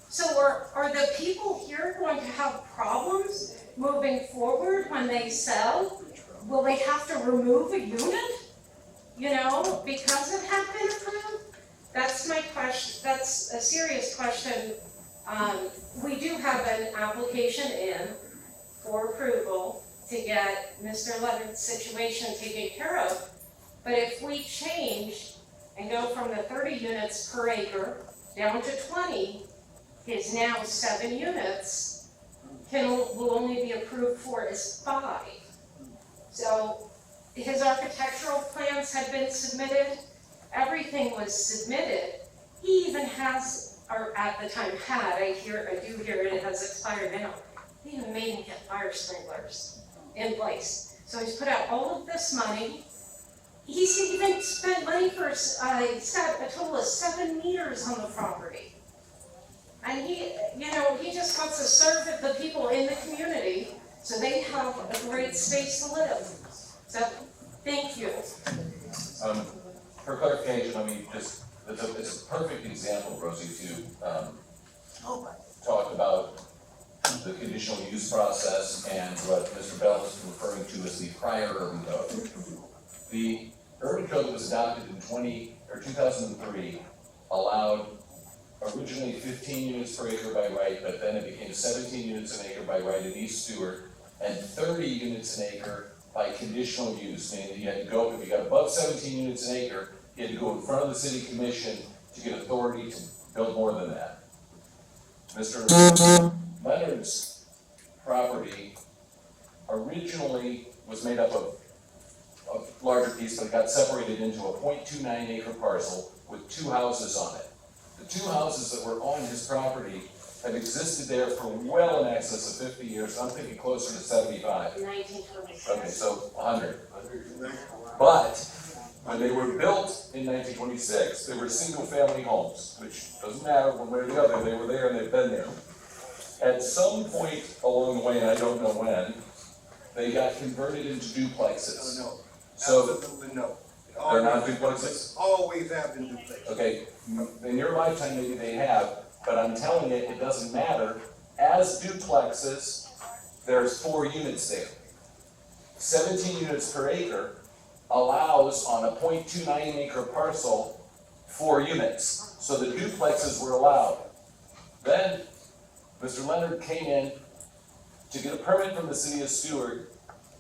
So are the people here going to have problems moving forward when they sell? Will they have to remove a unit, because it had been approved? That's my question. That's a serious question. We do have an application in for approval to get Mr. Leonard's situation taken care of. But if we change and go from the 30 units per acre down to 20, his now 7 units will only be approved for is 5. So his architectural plans had been submitted, everything was submitted. He even has, or at the time had, I do hear it has expired now. He even made him get fire sprinklers in place. So he's put out all of this money. He's even spent money for a total of 7 meters on the property. And he just wants to serve the people in the community so they have a great space to live. So, thank you. For clarification, it's a perfect example, Rosie, to talk about the conditional use process and what Mr. Bell is referring to as the prior urban code. The urban code that was adopted in 2003 allowed originally 15 units per acre by right, but then it became 17 units an acre by right in East Stuart, and 30 units an acre by conditional use, meaning you had to go, if you got above 17 units an acre, you had to go in front of the city commission to get authority to build more than that. Mr. Leonard's property originally was made up of a larger piece, but it got separated into a 0.29 acre parcel with 2 houses on it. The 2 houses that were on his property have existed there for well in excess of 50 years. I'm thinking closer to 75. 1926. Okay, so 100. But when they were built in 1926, they were single-family homes, which doesn't matter one way or the other. They were there and they've been there. At some point along the way, and I don't know when, they got converted into duplexes. No, So, absolutely no. They're not duplexes? Always have been duplexes. Okay, in your lifetime, maybe they have, but I'm telling you, it doesn't matter. As duplexes, there's 4 units there. 17 units per acre allows on a 0.29 acre parcel 4 units. So the duplexes were allowed. Then Mr. Leonard came in to get a permit from the city of Stuart,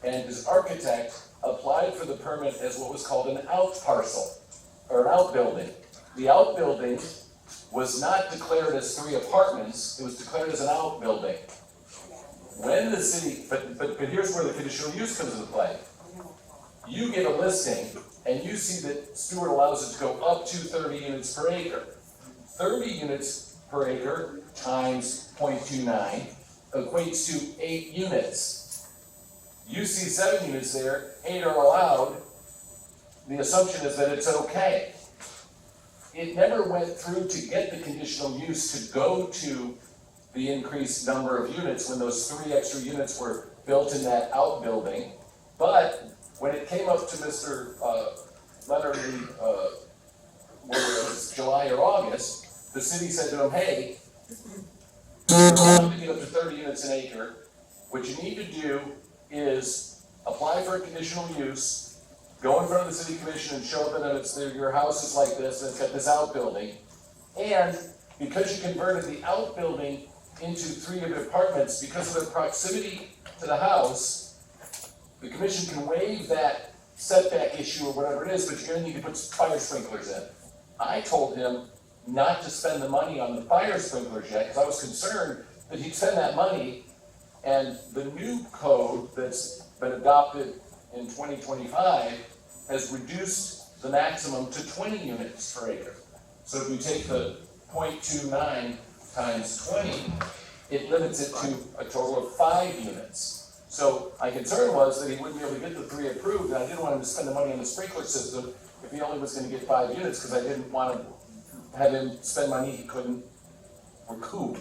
and his architect applied for the permit as what was called an out parcel, or an outbuilding. The outbuilding was not declared as 3 apartments, it was declared as an outbuilding. When the city, but here's where the conditional use comes into play. You get a listing, and you see that Stuart allows it to go up to 30 units per acre. 30 units per acre times 0.29 equates to 8 units. You see 7 units there, 8 are allowed. The assumption is that it's okay. It never went through to get the conditional use to go to the increased number of units when those 3 extra units were built in that outbuilding. But when it came up to Mr. Leonard in whether it was July or August, the city said to him, hey, you're allowed to get up to 30 units an acre. What you need to do is apply for a conditional use, go in front of the city commission and show them that it's your house is like this and it's got this outbuilding. And because you converted the outbuilding into 3 apartments, because of the proximity to the house, the commission can waive that setback issue or whatever it is, but you're gonna need to put fire sprinklers in. I told him not to spend the money on the fire sprinklers yet, because I was concerned that he'd spend that money, and the new code that's been adopted in 2025 has reduced the maximum to 20 units per acre. So if you take the 0.29 times 20, it limits it to a total of 5 units. So my concern was that he wouldn't be able to get the 3 approved, and I didn't want him to spend the money on the sprinkler system if he only was gonna get 5 units, because I didn't want to have him spend money he couldn't recoup.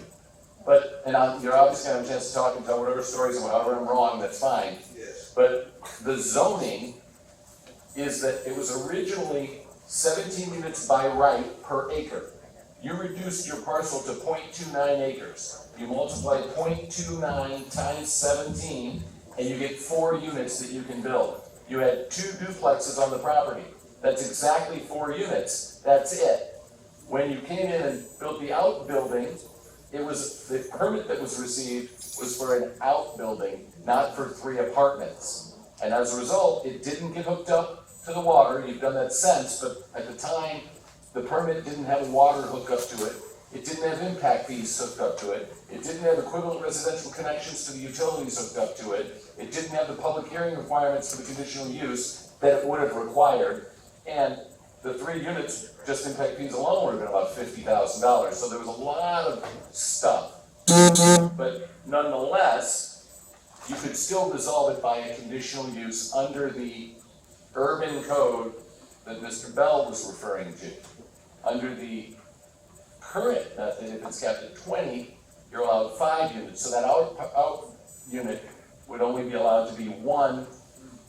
But, and you're obviously gonna have a chance to talk and tell whatever stories about however I'm wrong, that's fine. Yes. But the zoning is that it was originally 17 units by right per acre. You reduced your parcel to 0.29 acres. You multiply 0.29 times 17, and you get 4 units that you can build. You had 2 duplexes on the property. That's exactly 4 units. That's it. When you came in and built the outbuilding, it was, the permit that was received was for an outbuilding, not for 3 apartments. And as a result, it didn't get hooked up to the water. You've done that since, but at the time, the permit didn't have a water hookup to it. It didn't have impact fees hooked up to it. It didn't have equivalent residential connections to the utilities hooked up to it. It didn't have the public hearing requirements for the conditional use that it would have required. And the 3 units, just impact fees alone would have been about $50,000. So there was a lot of stuff. But nonetheless, you could still resolve it by a conditional use under the urban code that Mr. Bell was referring to. Under the current method, if it's capped at 20, you're allowed 5 units. So that out unit would only be allowed to be 1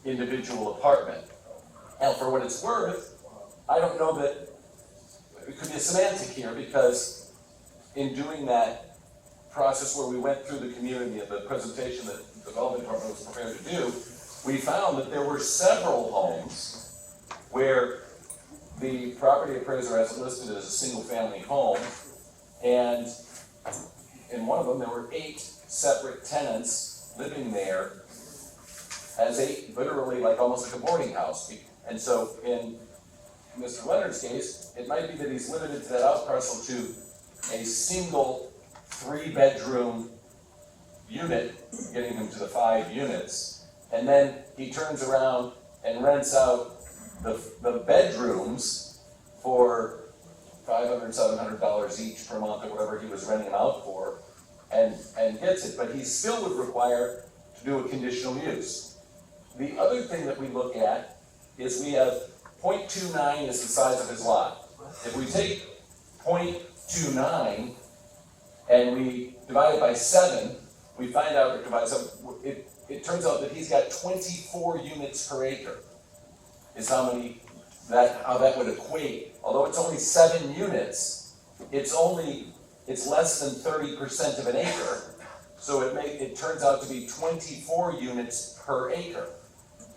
individual apartment. Now, for what it's worth, I don't know that it could be a semantic here, because in doing that process where we went through the community and the presentation that the development department was prepared to do, we found that there were several homes where the property appraiser has it listed as a single-family home, and in one of them there were 8 separate tenants living there as literally like almost like a boarding house. And so in Mr. Leonard's case, it might be that he's limited to that out parcel to a single 3-bedroom unit, getting him to the 5 units, and then he turns around and rents out the bedrooms for $500, $700 each per month or whatever he was renting them out for, and gets it, but he still would require to do a conditional use. The other thing that we look at is we have 0.29 is the size of his lot. If we take 0.29 and we divide it by 7, we find out it turns out that he's got 24 units per acre is how many how that would equate, although it's only 7 units, it's less than 30% of an acre. So it turns out to be 24 units per acre.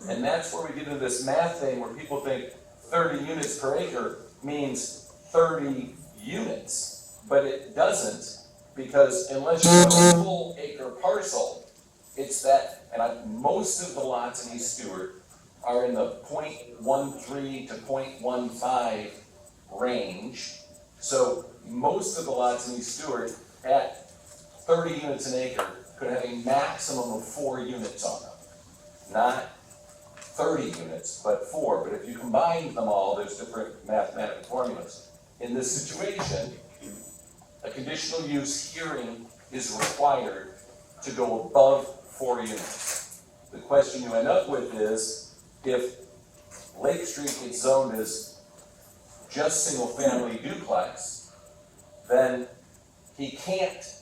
And that's where we get into this math thing where people think 30 units per acre means 30 units. But it doesn't, because unless you have a full acre parcel, it's that, and most of the lots in East Stuart are in the 0.13 to 0.15 range. So most of the lots in East Stuart at 30 units an acre could have a maximum of 4 units on them. Not 30 units, but 4. But if you combine them all, there's different mathematical formulas. In this situation, a conditional use hearing is required to go above 4 units. The question you end up with is, if Lake Street gets zoned as just single-family duplex, then he can't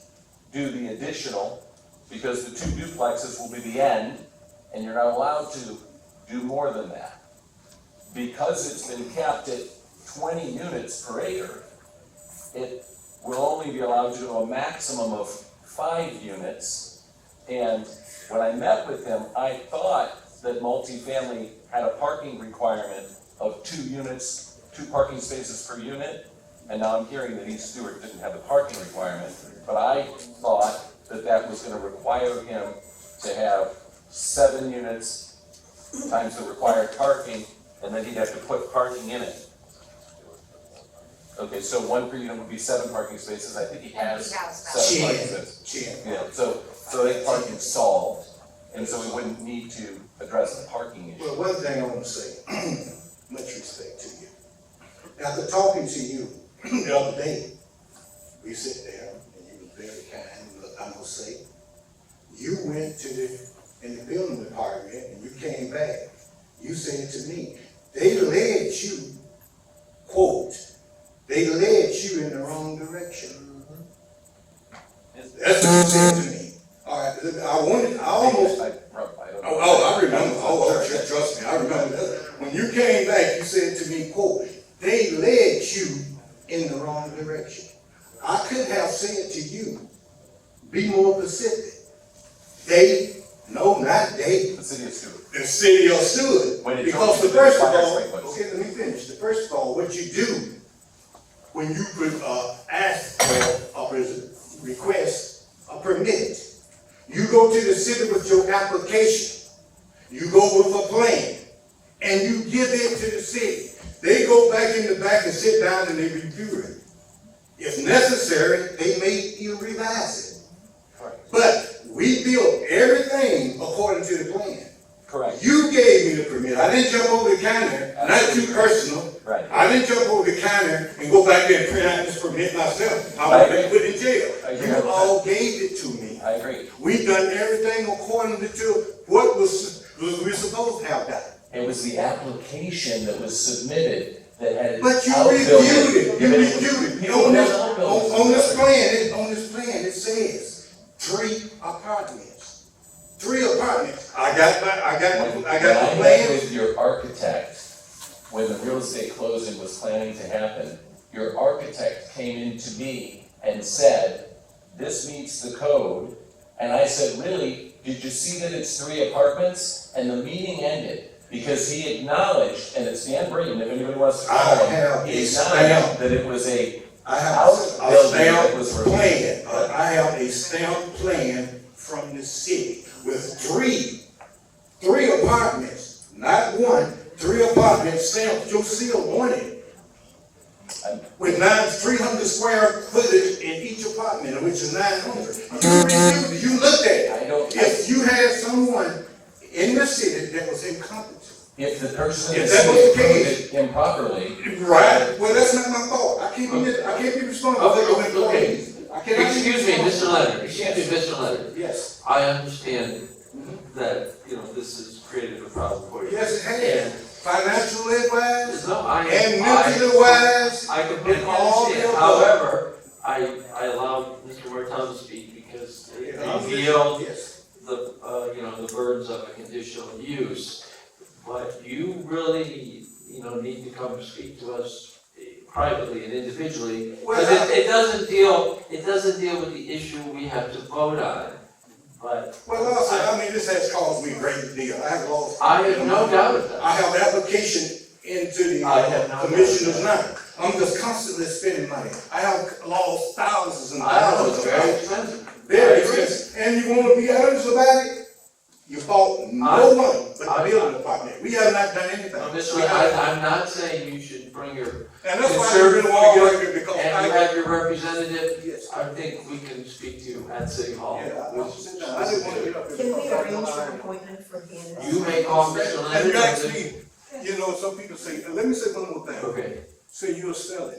do the additional, because the 2 duplexes will be the end, and you're not allowed to do more than that. Because it's been capped at 20 units per acre, it will only be allowed to do a maximum of 5 units. And when I met with him, I thought that multifamily had a parking requirement of 2 units, 2 parking spaces per unit, and now I'm hearing that East Stuart didn't have the parking requirement, but I thought that that was going to require him to have 7 units times the required parking, and then he'd have to put parking in it. Okay, so 1 per unit would be 7 parking spaces. I think he has 7 parking spaces. Yeah, so I think parking solved, and so we wouldn't need to address the parking issue. Well, one thing I want to say, much respect to you. After talking to you the other day, we sit there, and you were very kind, look, I must say, you went in the building department, and you came back, you said to me, they led you, quote, they led you in the wrong direction. That's what you said to me. All right, I remember, trust me, I remember that. When you came back, you said to me, quote, they led you in the wrong direction. I could have said to you, be more specific. They, no, not they. The city of Stuart. The city of Stuart. Because the first of all, okay, let me finish. The first of all, what you do when you ask for a request a permit, you go to the city with your application. You go with a plan, and you give it to the city. They go back in the back and sit down and they review it. If necessary, they may even revise it. But we built everything according to the plan. Correct. You gave me the permit. I didn't jump over the counter, not too personal. Right. I didn't jump over the counter and go back there and print out this permit myself. I would have been put in jail. You all gave it to me. I agree. We've done everything according to what was we supposed to have done. It was the application that was submitted that had its But you outbuilding. reviewed it. You reviewed it. On this plan, it says 3 apartments. 3 apartments. I got the When I met plan. with your architect, when the real estate closing was planning to happen, your architect came in to me and said, this meets the code. And I said, really, did you see that it's 3 apartments? And the meeting ended because he acknowledged, and it's Dan Brayton, if anybody wants to call him, he acknowledged that it was a outbuilding that was plan. I have a stamped plan from the city with 3 apartments, not 1, 3 apartments stamped, your seal on it. With 300 square footage in each apartment, which is 900. You looked at it. If you had someone in the city that was incompetent. If the person If is that was the case, approved it improperly. Right. Well, that's not my fault. I can't be responsible for employees. Excuse me, Mr. Leonard, Mr. Leonard. Yes. I understand that, this has created a problem for you. Yes, it has. Financially wise, No, and mentally wise. I completely understand. However, I allowed Mr. Martin to speak because he revealed the burdens of a conditional use. But you really, need to come speak to us privately and individually. Well, Because it doesn't deal with the issue we have to vote on, but. Well, also, I mean, this has caused me a great deal. I have lost. I have no doubt of that. I have application into I have the no commissioners doubt. now. I'm just constantly spending money. I have lost thousands and I know, thousands it's of very dollars. expensive. Very expensive. And you wanna be honest about it? You bought no money but the building department. We have not done anything. No, Mr. Lee, I'm not saying you should bring your And that's why I concern really wanna get forward, up here because and you have your representative. Yes. I think we can speak to you at City Hall. Yeah, I didn't wanna get up here. Can we because- arrange for an appointment for the end of You may call Mr. And Leonard. you actually, some people say, let me say one more thing. Okay, Say you're selling.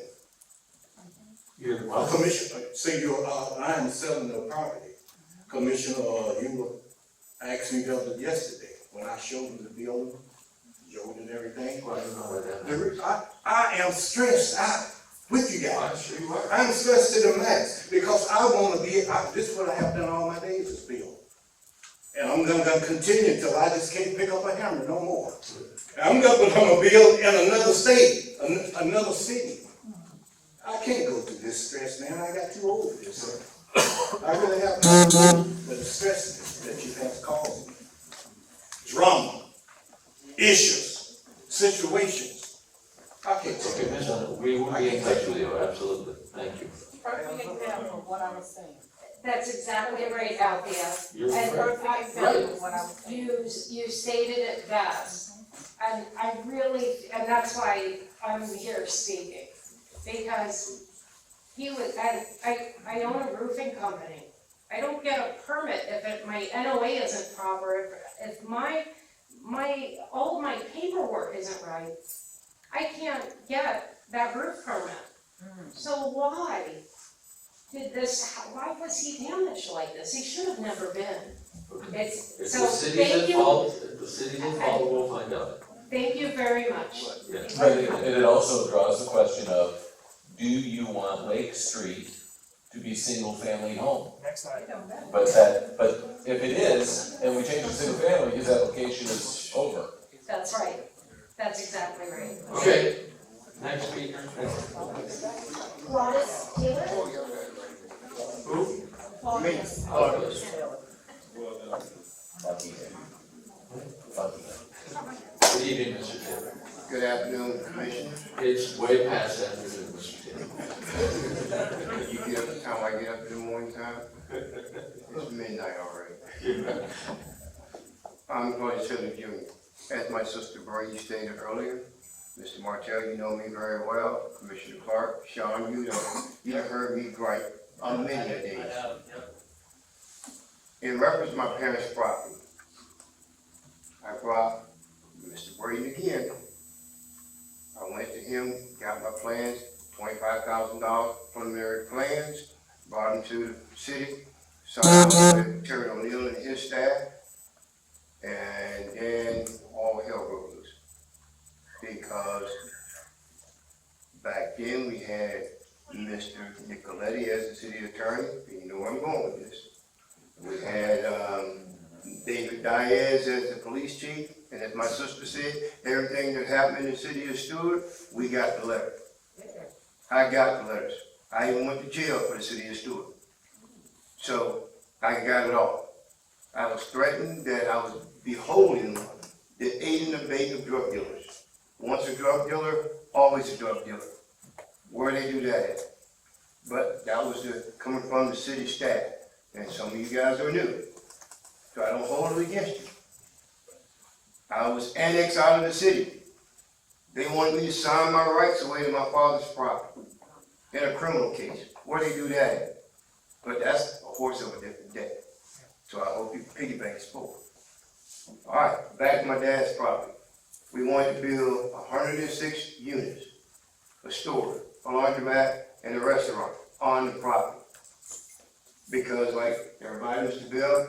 you're A welcome. commissioner, say I am selling the property. Commissioner, you asked me the other yesterday, when I showed him the building, showed and everything. Well, I don't know where that is. I am stressed out with you I'm guys. sure you are. I'm stressed to the max, because I wanna this is what I have done all my days, is build. And I'm gonna continue till I just can't pick up a hammer no more. I'm gonna build in another state, another city. I can't go through this stress, man. I got too old for this. I really have no, but the stress that you have caused me. Drama, issues, situations. I can't take Okay, it. Ms. Leonard, we will be in touch with you, absolutely. Thank you. Perfect example of what I was saying. That's exactly right, Althea. You're And correct. Perfect example of what I was saying. You stated it best. And I really, and that's why I'm here speaking. Because I own a roofing company. I don't get a permit if my NOA isn't proper, if all my paperwork isn't right. I can't get that roof permit. So why was he damaged like this? He should have never been. If So the city's thank at you. fault, we'll find out. Thank you very much. Yeah. But it also draws the question of, do you want Lake Street to be single-family home? Next slide. But if it is, and we change it to single family, his application is over. That's right. That's exactly right. Okay, next speaker. Claudius Taylor? Who? Me. Good evening, Mr. Taylor. Good afternoon, Commissioner. It's way past afternoon, Mr. Taylor. You get up the time I get up in the morning time? It's midnight already. I'm Claudius Taylor Jr. As my sister Brady stated earlier, Mr. Martell, you know me very well. Commissioner Clark, Sean, you have heard me gripe on many a days. In reference to my parents' property, I brought Mr. Brady again. I went to him, got my plans, $25,000 preliminary plans, brought them to the city, signed out with Terry O'Neill and his staff, and then all hell broke loose. Because back then we had Mr. Nicoletti as the city attorney, and you know where I'm going with this. We had David Diaz as the police chief, and as my sister said, everything that happened in the city of Stuart, we got the letter. I got the letters. I even went to jail for the city of Stuart. So I got it all. I was threatened that I was beholden the aiding and abetting of drug dealers. Once a drug dealer, always a drug dealer. Where they do that at? But that was coming from the city staff, and some of you guys are new, so I don't hold it against you. I was annexed out of the city. They wanted me to sign my rights away to my father's property in a criminal case. Where they do that at? But that's a horse of a different day. So I hope you piggyback spoke. All right, back to my dad's property. We wanted to build 106 units, a store, a laundromat, and a restaurant on the property. Because like everybody, Mr. Bill,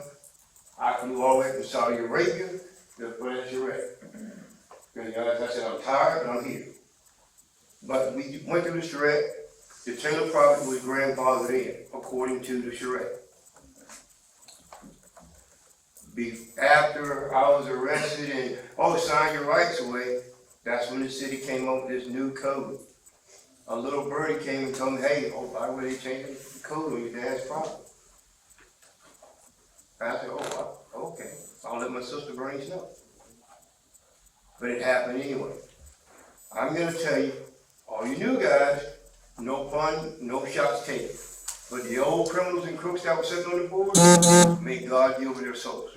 I flew all the way from Saudi Arabia to put that charrette. Because as I said, I'm tired, but I'm here. But we went through the charrette. The Taylor property was grandfathered in, according to the charrette. After I was arrested and, sign your rights away, That's when the city came up with this new code. A little birdie came and told me, hey, oh, why would they change the code on your dad's property? And I said, oh, well, okay, I'll let my sister Bernice know. But it happened anyway. I'm gonna tell you, all you new guys, no fun, no shots taken. But the old criminals and crooks that were sitting on the board, may God deal with their souls.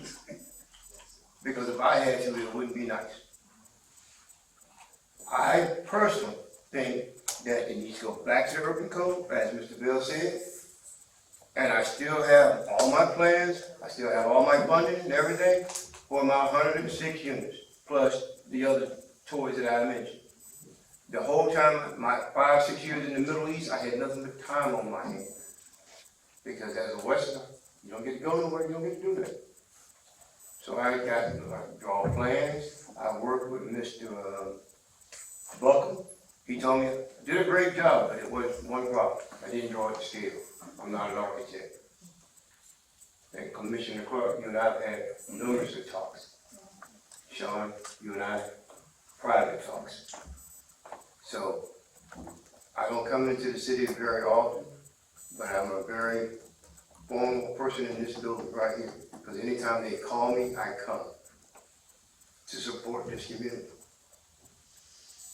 Because if I had to, it wouldn't be nice. I personally think that it needs to go back to the urban code, as Mr. Bill said. And I still have all my plans, I still have all my funding and everything for my 106 units, plus the other toys that I mentioned. The whole time, my 5-6 years in the Middle East, I had nothing but time on my hands. Because as a Westerner, you don't get to go nowhere, you don't get to do that. So I draw plans, I worked with Mr. Buckle. He told me, I did a great job, but it was one problem. I didn't draw it to scale. I'm not an architect. And Commissioner Clark, you and I have had numerous of talks. Sean, you and I, private talks. So, I don't come into the city very often, but I'm a very formal person in this building right here. Because anytime they call me, I come to support this community.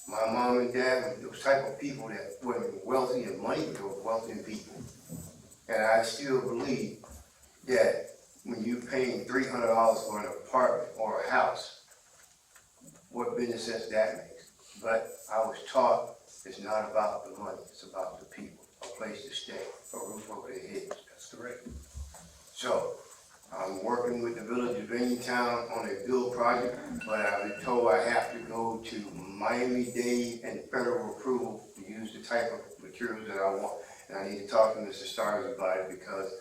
My mom and dad were those type of people that weren't wealthy in money, but they were wealthy in people. And I still believe that when you're paying $300 for an apartment or a house, what business sense that makes. But I was taught it's not about the money, it's about the people, a place to stay, a roof over their heads. That's correct. So, I'm working with the village of Uniontown on a build project, but I've been told I have to go to Miami-Dade and federal approval to use the type of materials that I want. And I need to talk to Mr. Stars about it because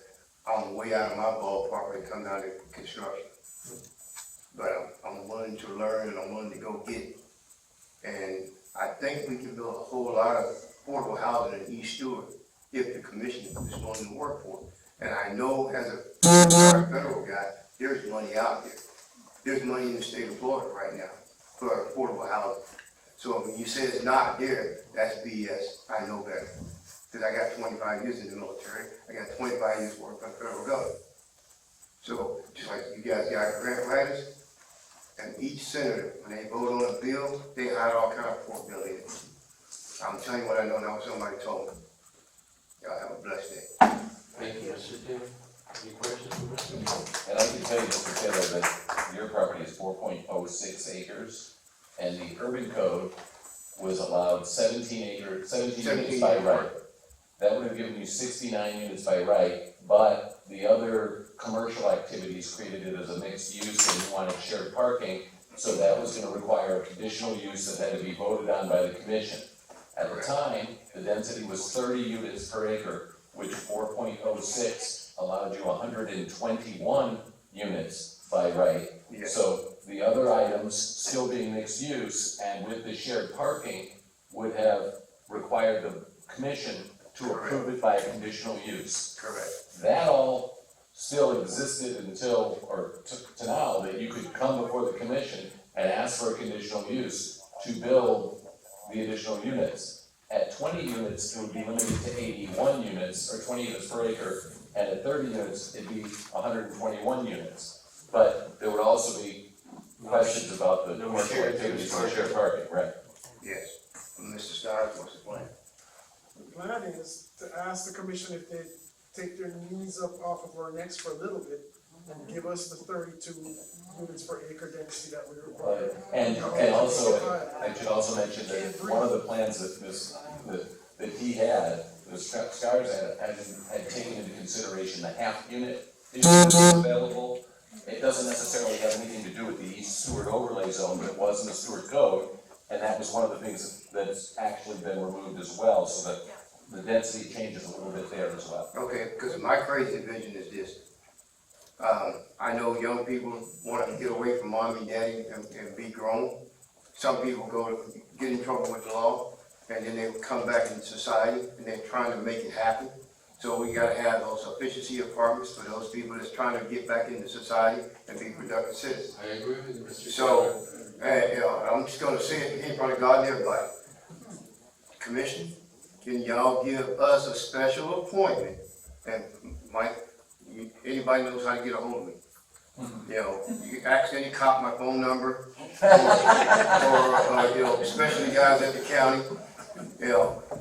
I'm way out of my ballpark when it comes down to construction. But I'm willing to learn and I'm willing to go get it. And I think we can build a whole lot of affordable housing in East Stuart if the commission is willing to work for it. And I know as a federal guy, there's money out there. There's money in the state of Florida right now for affordable housing. So when you say it's not there, that's BS. I know better. Because I got 25 years in the military. I got 25 years working for the federal government. So just like you guys got grant writers, and each senator, when they vote on a bill, they hide all kind of pork belly in it. I'm telling you what I know now, somebody told me. Y'all have a blessed day. Thank you, Mr. Taylor. Any questions for Mr. Taylor? And I can tell you, Mr. Taylor, that your property is 4.06 acres, and the urban code was allowed 17 units by right. That would have given you 69 units by right, but the other commercial activities created it as a mixed use and you wanted shared parking, so that was gonna require a conditional use that had to be voted on by the commission. At the time, the density was 30 units per acre, which 4.06 allowed you 121 units by right. Yes. So the other items still being mixed use and with the shared parking would have required the commission to approve it by a conditional use. Correct. That all still existed until, or to now, that you could come before the commission and ask for a conditional use to build the additional units. At 20 units, it would be limited to 81 units, or 20 units per acre, and at 30 units, it'd be 121 units. But there would also be questions about the commercial activities or shared parking, right? Yes. Mr. Stars, what's the plan? The plan is to ask the commission if they take their knees up off of our necks for a little bit and give us the 32 units per acre density that we require. And also, I should also mention that one of the plans that he had, the Scars had taken into consideration the half unit issue that's available. It doesn't necessarily have anything to do with the East Stewart overlay zone, but it was in the Stewart code. And that was one of the things that's actually been removed as well, so that the density changes a little bit there as well. Okay, because my crazy vision is this. I know young people want to get away from mommy and daddy and be grown. Some people get in trouble with the law, and then they come back into society, and they're trying to make it happen. So we gotta have those efficiency apartments for those people that's trying to get back into society and be productive citizens. I agree with you, Mr. So, And, I'm just gonna say it in front of God and everybody. Commission, can y'all give us a special appointment? And Mike, anybody knows how to get a hold of me. You can accidentally cop my phone number, or especially the guys at the county,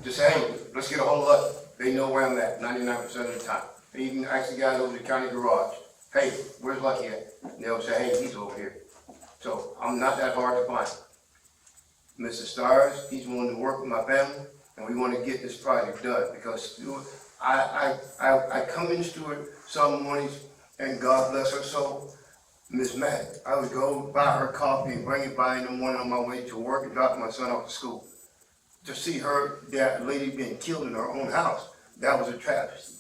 just say, hey, let's get a hold of us. They know where I'm at 99% of the time. They even ask the guys over the county garage, hey, where's Lucky at? And they'll say, hey, he's over here. So I'm not that hard to find. Mr. Stars, he's willing to work with my family, and we want to get this project done, because Stuart, I come in Stuart some mornings, and God bless her soul, Miss Matt, I would go buy her coffee and bring it by in the morning on my way to work and drop my son off to school. To see her, that lady being killed in her own house, that was a travesty.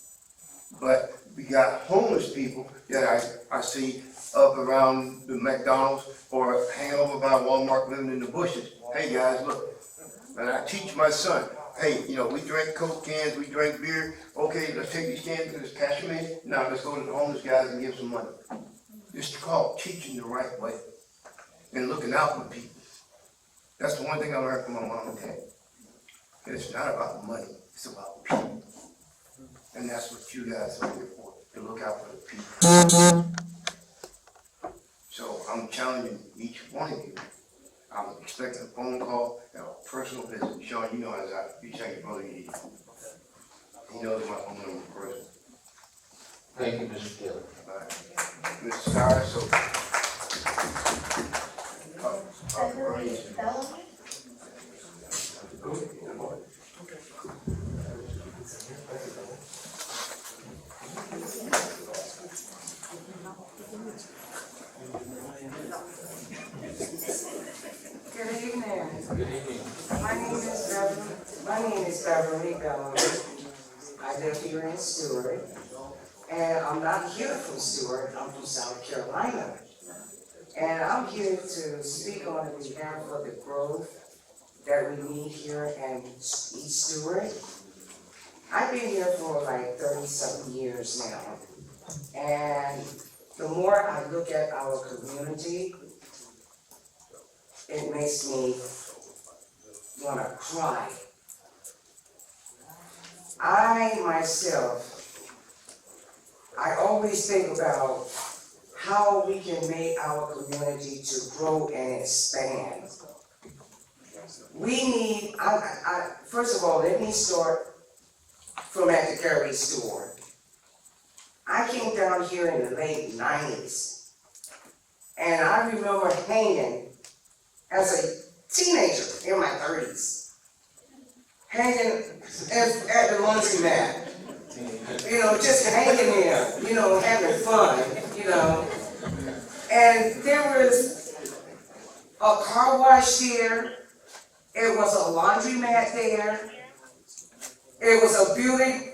But we got homeless people that I see up around the McDonald's or hanging over by Walmart living in the bushes. Hey guys, look, and I teach my son, hey, we drink Coke cans, we drink beer, okay, let's take these cans, let's cash them in, now let's go to the homeless guys and give some money. It's called teaching the right way and looking out for people. That's the one thing I learned from my mom and dad. It's not about money, it's about people. And that's what you guys are here for, to look out for the people. So I'm challenging each one of you. I'm expecting a phone call and a personal visit. Sean, you know as you say your brother you. He knows my phone number personally. Thank you, Mr. Taylor. All right. Mr. Starr, so. Good evening. Good evening. My name is Beverly Bellamy. I live here in Stuart. And I'm not here from Stuart, I'm from South Carolina. And I'm here to speak on behalf of the growth that we need here in East Stuart. I've been here for like 30-something years now. And the more I look at our community, it makes me want to cry. I always think about how we can make our community to grow and expand. We need, first of all, let me start from at the Gary store. I came down here in the late 90s, and I remember hanging as a teenager in my 30s, hanging at the laundromat, just hanging there, having fun, And there was a car wash there, it was a laundromat there, it was a beauty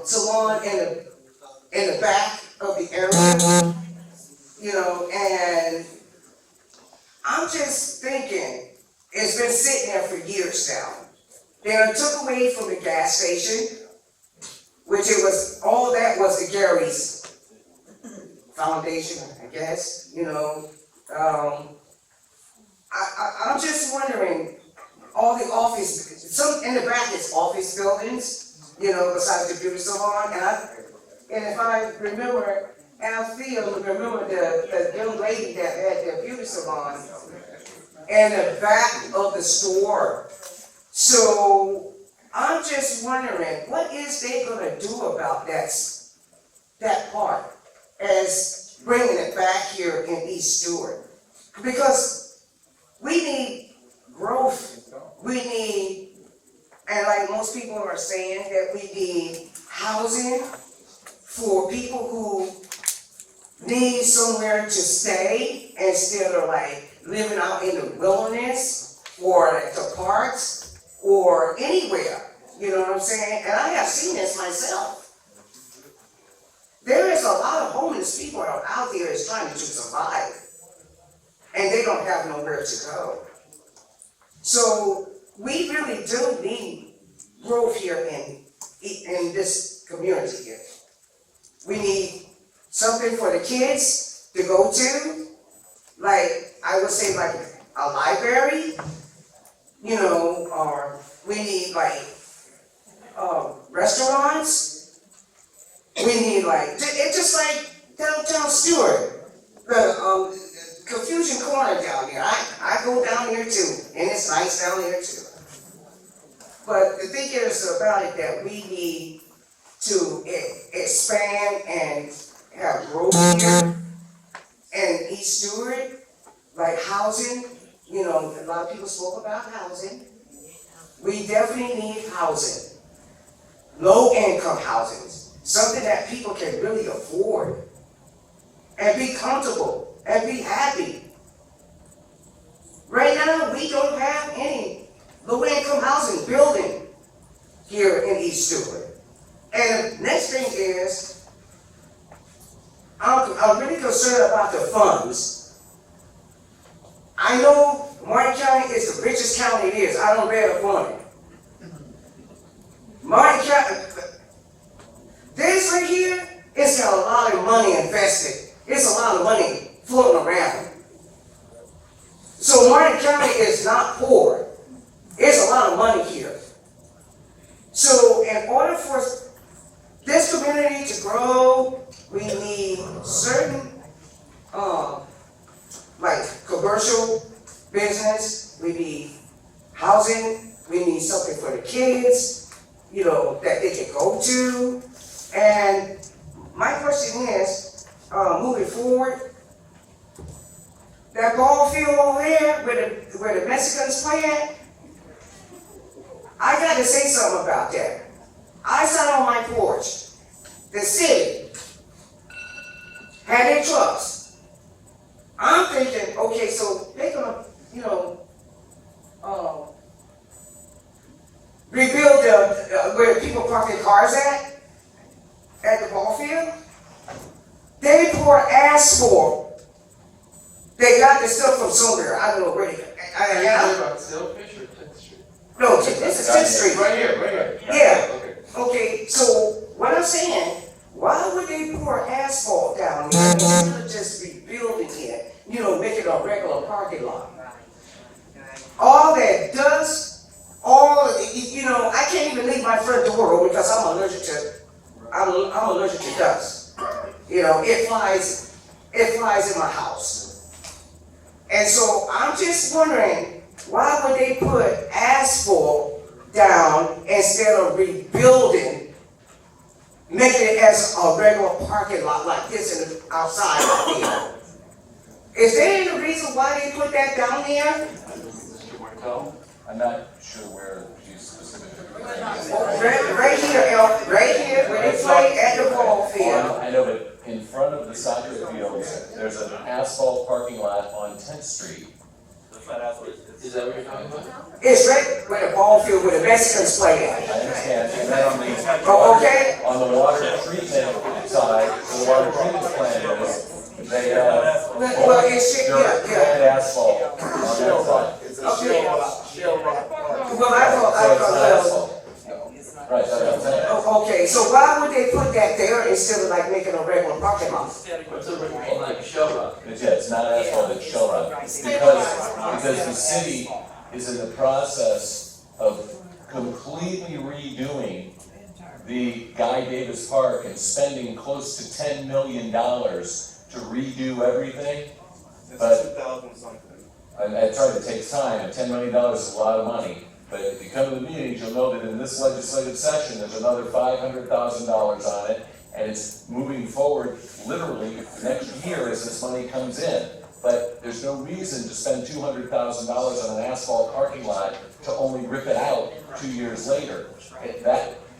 salon in the back of the area, and I'm just thinking, it's been sitting there for years now. They took away from the gas station, which all that was the Gary's Foundation, I guess, I'm just wondering, all the some in the back is office buildings, besides the beauty salon, and if I remember, Althea remember the young lady that had the beauty salon in the back of the store. So I'm just wondering, what is they gonna do about that part as bringing it back here in East Stuart? Because we need growth, and like most people are saying, that we need housing for people who need somewhere to stay instead of living out in the wilderness or at the parks or anywhere, you know what I'm saying? And I have seen this myself. There is a lot of homeless people out there that's trying to survive, and they don't have nowhere to go. So we really do need growth here in this community here. We need something for the kids to go to, I would say a library, you know, or we need like, restaurants. We need like, it's just like downtown Stuart, the, Confusion Corner down here. I go down here too, and it's nice down here too. But the thing is about it that we need to expand and have growth here in East Stuart, like housing. You know, a lot of people spoke about housing. We definitely need housing, low income housing, something that people can really afford and be comfortable and be happy. Right now, we don't have any low income housing building here in East Stuart. And the next thing is, I'm really concerned about the funds. I know Martin County is the richest county it is. I don't bet upon it. Martin County, this right here, it's got a lot of money invested. It's a lot of money floating around. So Martin County is not poor. There's a lot of money here. So in order for this community to grow, we need certain, like commercial business, we need housing, we need something for the kids, you know, that they can go to. And my question is, moving forward, that ball field over there where the Mexicans play at, I gotta say something about that. I sat on my porch. The city had their trucks. I'm thinking, okay, so they're gonna, you know, rebuild where people park their cars at the ball field. They pour asphalt. They got this stuff from somewhere. I don't know where they got it. No, this is 10th Street. Right here. Yeah. Okay, so what I'm saying, why would they pour asphalt down there instead of just rebuilding it, you know, make it a regular parking lot? All that dust, you know, I can't even leave my front door open because I'm allergic to dust. You know, it flies in my house. And so I'm just wondering, why would they put asphalt down instead of rebuilding, making it as a regular parking lot like this outside of here? Is there any reason why they put that down there? Mr. Martel, I'm not sure where you specifically. Right here, where they play at the ball field. I know, but in front of the soccer fields, there's an asphalt parking lot on 10th Street. Is that what you're talking about? It's right where the ball field, where the Mexicans play at. I understand, and then Okay. on the water treatment side, where the water treatment plant is, they have red asphalt on that side. It's a shell rock park. Well, I thought, Right, that's what I'm saying. okay, so why would they put that there instead of like making a regular parking lot? Like a shell rock. It's not asphalt, it's shell rock. Because the city is in the process of completely redoing the Guy Davis Park and spending close to $10 million to redo everything. But 2000 something. I tried to take time, and $10 million is a lot of money. But if you come to the meetings, you'll know that in this legislative session, there's another $500,000 on it, and it's moving forward literally next year as this money comes in. But there's no reason to spend $200,000 on an asphalt parking lot to only rip it out 2 years later.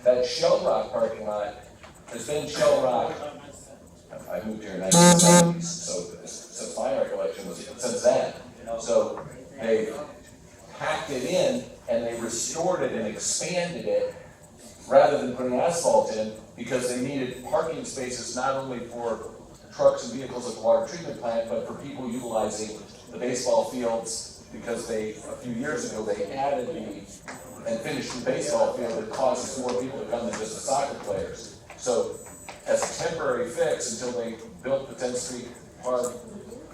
That Shell Rock parking lot has been Shell Rock. I moved here in the 1970s, so my recollection was since then. So they packed it in and they restored it and expanded it rather than putting asphalt in because they needed parking spaces not only for trucks and vehicles at the water treatment plant, but for people utilizing the baseball fields because a few years ago, they added and finished the baseball field that causes more people to come than just the soccer players. So as a temporary fix until they built the 10th Street Park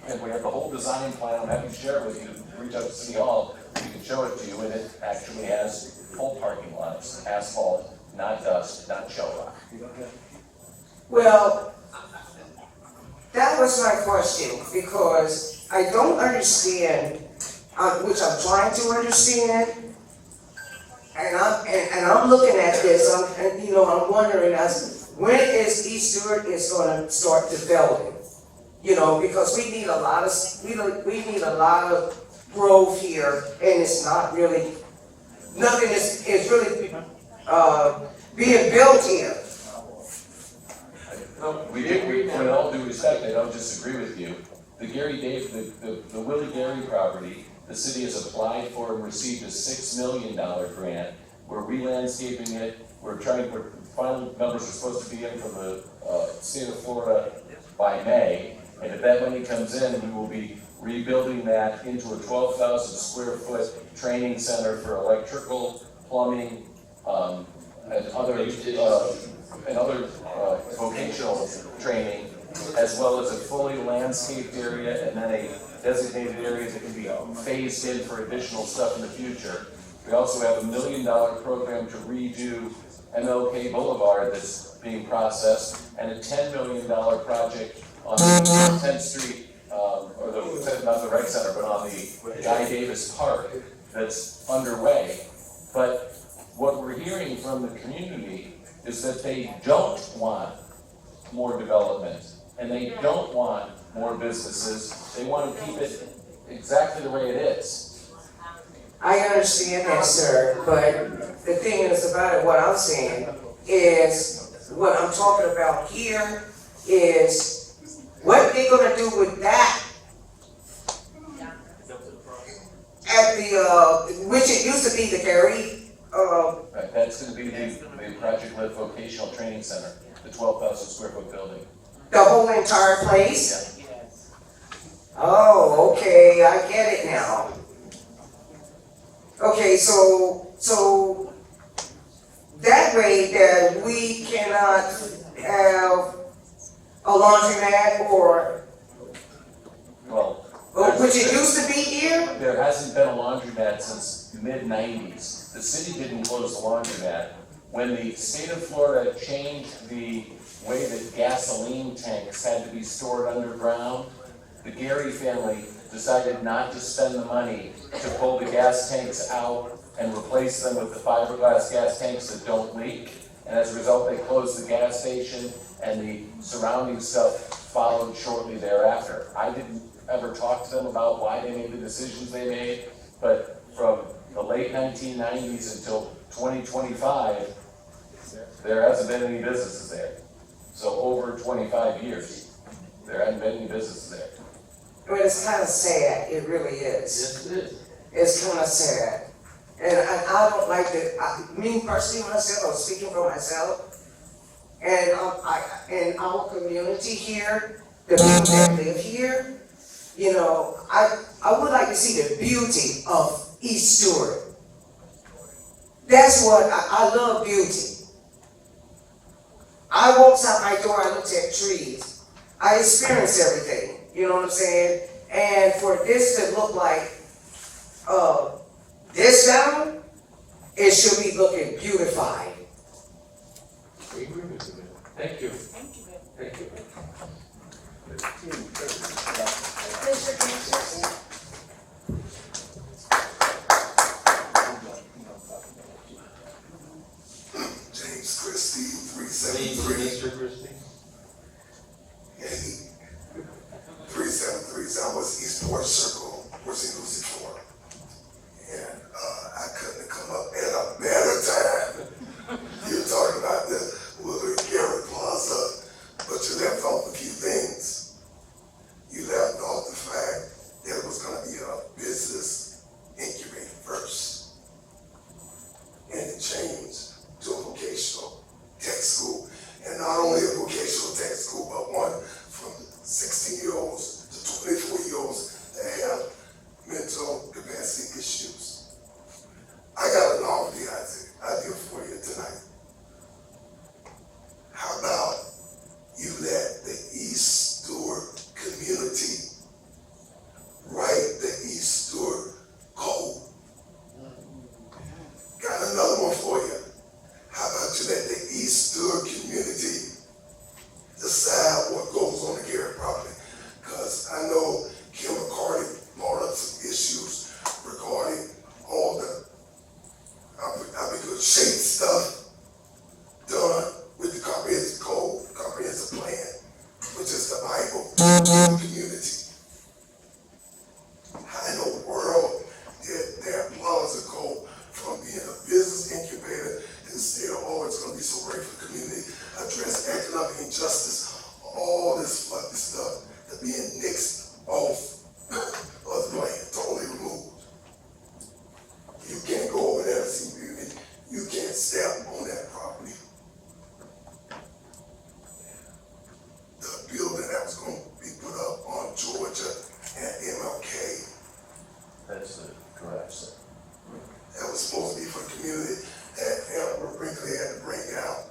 and we have the whole design plan, I'm happy to share it with you, reach out to City Hall, we can show it to you, and it actually has full parking lots, asphalt, not dust, not shell rock. Well, that was my question, because I don't understand, which I'm trying to understand, and I'm looking at this, I'm wondering when is East Stewart is gonna start developing? Because we need a lot of growth here, and it's not really, nothing is really, being built here. With all due respect, I don't disagree with you. The Willie Gary property, the city has applied for and received a $6 million grant. We're re-landscaping it, final numbers are supposed to be in from the state of Florida by May. And if that money comes in, we will be rebuilding that into a 12,000 square foot training center for electrical, plumbing, and other vocational training, as well as a fully landscaped area and then a designated area that can be phased in for additional stuff in the future. We also have $1 million program to redo MLK Boulevard that's being processed, and a $10 million project on the 10th Street, not the rec center, but on the Guy Davis Park that's underway. But what we're hearing from the community is that they don't want more development, and they don't want more businesses. They want to keep it exactly the way it is. I understand that, sir, but the thing is about it, what I'm saying is, what I'm talking about here is what they're gonna do with that at the, which it used to be the Gary, Right, that's gonna be the project-led vocational training center, the 12,000 square foot building. the whole entire place? Yeah. Oh, okay, I get it now. Okay, so that way that we cannot have a laundromat or, which it used to be here? There hasn't been a laundromat since mid-90s. The city didn't close the laundromat. When the state of Florida changed the way that gasoline tanks had to be stored underground, the Gary family decided not to spend the money to pull the gas tanks out and replace them with the fiberglass gas tanks that don't leak. And as a result, they closed the gas station, and the surrounding stuff followed shortly thereafter. I didn't ever talk to them about why they made the decisions they made, but from the late 1990s until 2025, there hasn't been any businesses there. So over 25 years, there hasn't been any businesses there. But it's kind of sad, it really is. Yes, it is. It's kind of sad. And I don't like me personally myself, I'm speaking for myself, and in our community here, the people that live here, I would like to see the beauty of East Stewart. That's what, I love beauty. I walked out my door, I looked at trees. I experienced everything, you know what I'm saying? And for this to look like, this now, it should be looking beautified. We agree with you. Thank you. Thank you. Mr. James, James Christie, Please, 373. Mr. Christie. 373 Southwest East Port Circle, Port St. Lucie, Florida. And I couldn't have come up at a better time. You're talking about the Willie Gary Plaza, but you left off a few things. You left off the fact that it was going to be a business incubator first. And it changed to a vocational tech school. And not only a vocational tech school, but one from 16-year-olds to 24-year-olds that the Bible in the community. How in the world did that plaza go from being a business incubator and say, oh, it's gonna be so great for the community, address economic injustice, all this fluffy stuff, to being nixed off of the plan, totally removed. You can't go over there and see beauty. You can't step on that property. The building that was going to be put up on Georgia and MLK, That's the garage sale. that was supposed to be for the community, that Brinkley had to bring out.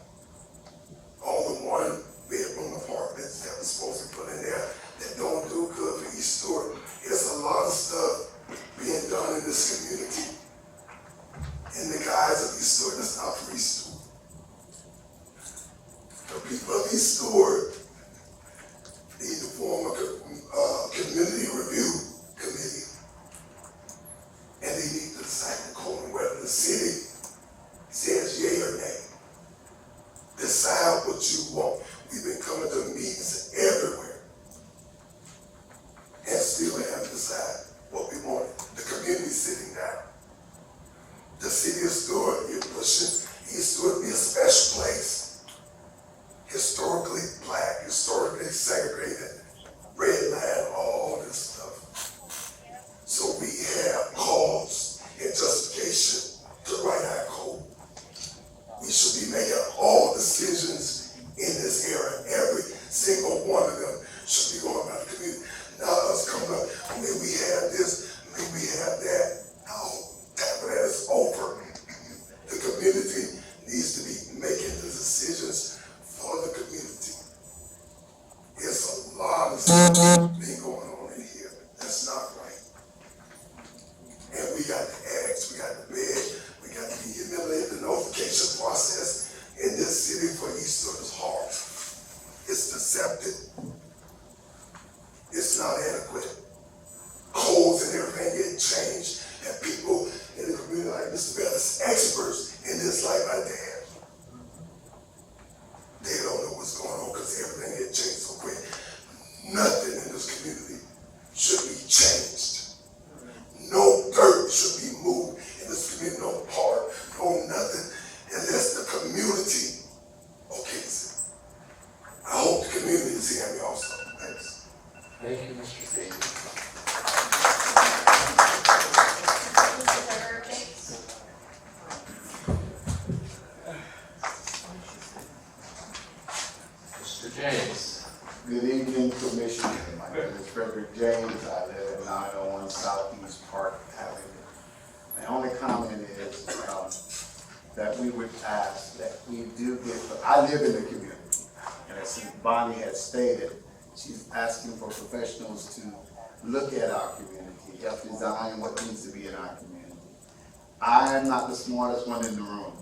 All the one-bedroom apartments that was supposed to be put in there that don't do good for East Stewart. There's a lot of stuff being done in this community. In the guise of East Stewart, that's not for East Stewart. The people of East Stewart need to form a community review committee. And they need to decide according whether the city says yea or nay. Decide what you want. We've been coming to meetings everywhere and still haven't decided what we want. The community sitting down. The city of Stuart, you're pushing East Stuart to be a special place. Historically black, historically segregated, red line, all this stuff. So we have cause and justification to write our code. We should be making all decisions in this era. Every single one of them should be going about the community. Not us coming up, maybe we have this, maybe we have that. No, that is over. The community needs to be making the decisions for the community. It's a lot of stuff being going on in here. That's not right. And we got to ask, we got to beg, we got to be humiliated. The notification process in this city for East Stewart is hard. It's deceptive. It's not adequate. Codes and everything get changed, and people in the community like Mr. Bell is experts in this like my dad. They don't know what's going on because everything get changed so quick. Nothing in this community should be changed. No dirt should be moved in this community, no part, no nothing, unless the community okays it. I hope the community is hearing me also. Thanks. Thank you, Mr. Davis. Mr. James. Good evening, Commissioner. My name is Frederick James. I live at 901 Southeast Park Avenue. My only comment is that we would ask that we do get, I live in the community, and as Bonnie has stated, she's asking for professionals to look at our community, help design what needs to be in our community. I am not the smartest one in the room,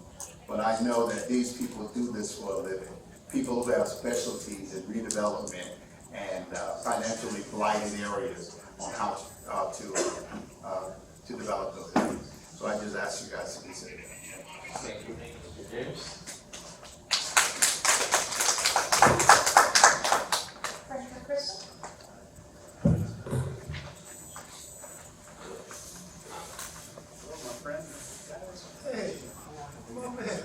but I know that these people do this for a living. People who have specialties in redevelopment and financially blighted areas on how to develop those areas. So I just ask you guys to consider that. Thank you, Mr. James. Frederick Crystal? Hello, my friend. Hey, come on, man.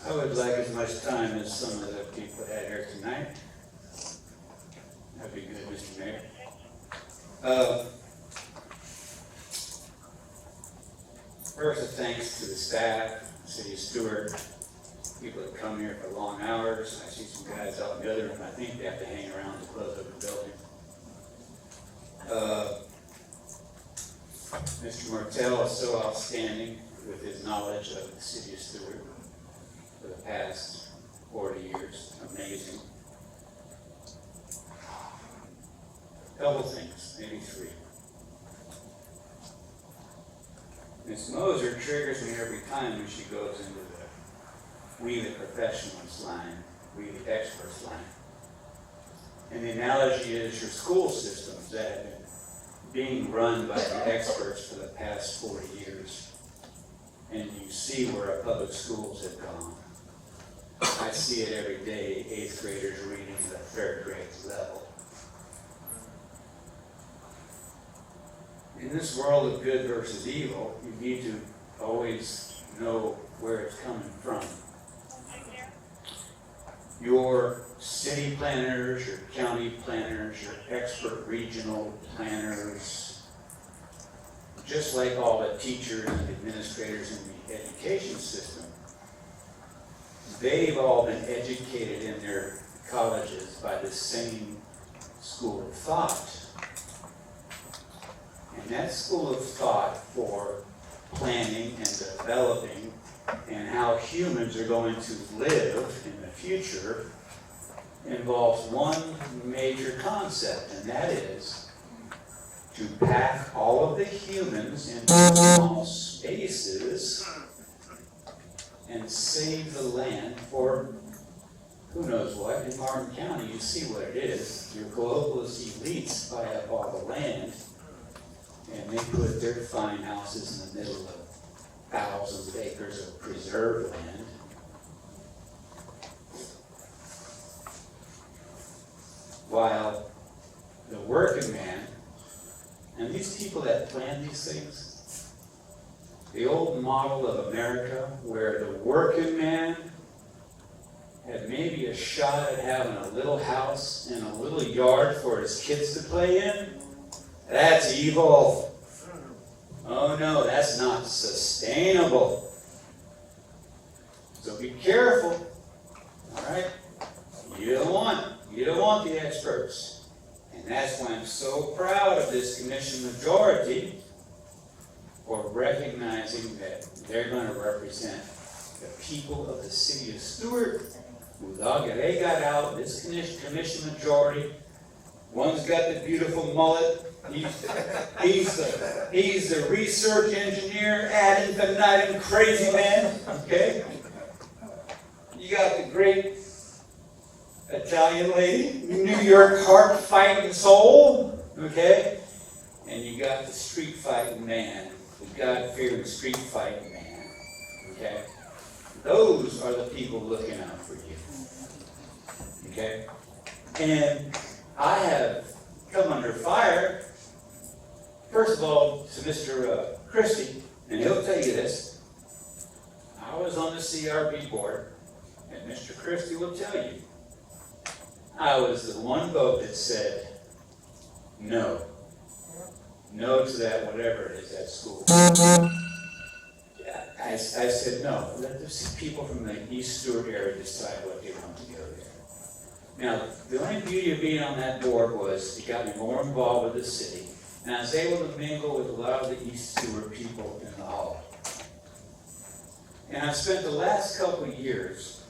I would like as much time as some of the people had here tonight. That'd be good, Mr. Mayor. First, a thanks to the staff, City of Stuart, people that come here for long hours. I see some guys out in the other room, I think they have to hang around to close up the building. Mr. Martell is so outstanding with his knowledge of the City of Stuart for the past 40 years. Amazing. Couple things, maybe three. Ms. Moser triggers me every time when she goes into the we the professionals line, we the experts line. And the analogy is your school systems that have been being run by the experts for the past 40 years. And you see where our public schools have gone. I see it every day, 8th graders reading at a 3rd grade level. In this world of good versus evil, you need to always know where it's coming from. Your city planners, your county planners, your expert regional planners, just like all the teachers and administrators in the education system, they've all been educated in their colleges by the same school of thought. And that school of thought for planning and developing and how humans are going to live in the future involves one major concept, and that is to pack all of the humans into small spaces and save the land for who knows what. In Martin County, you see what it is. Your globalist elites buy up all the land, and they put their fine houses in the middle of thousands of acres of preserved land. While the working man, and these people that plan these things, the old model of America where the working man had maybe a shot at having a little house and a little yard for his kids to play in, that's evil. Oh no, that's not sustainable. So be careful, all right? You don't want the experts. And that's why I'm so proud of this commission majority for recognizing that they're going to represent the people of the city of Stuart. They got out, this commission majority. One's got the beautiful mullet. He's the research engineer ad infinitum crazy man, okay? You got the great Italian lady, New York heart fighting soul, okay? And you got the street fighting man, the God-fearing street fighting man, okay? Those are the people looking out for you, okay? And I have come under fire, first of all, to Mr. Christie, and he'll tell you this. I was on the CRB board, and Mr. Christie will tell you, I was the one vote that said no. No to that, whatever it is, that school. I said no. Let the people from the East Stewart area decide what they want to go there. Now, the only beauty of being on that board was it got me more involved with the city, and I was able to mingle with a lot of the East Stewart people in the hall. And I've spent the last couple of years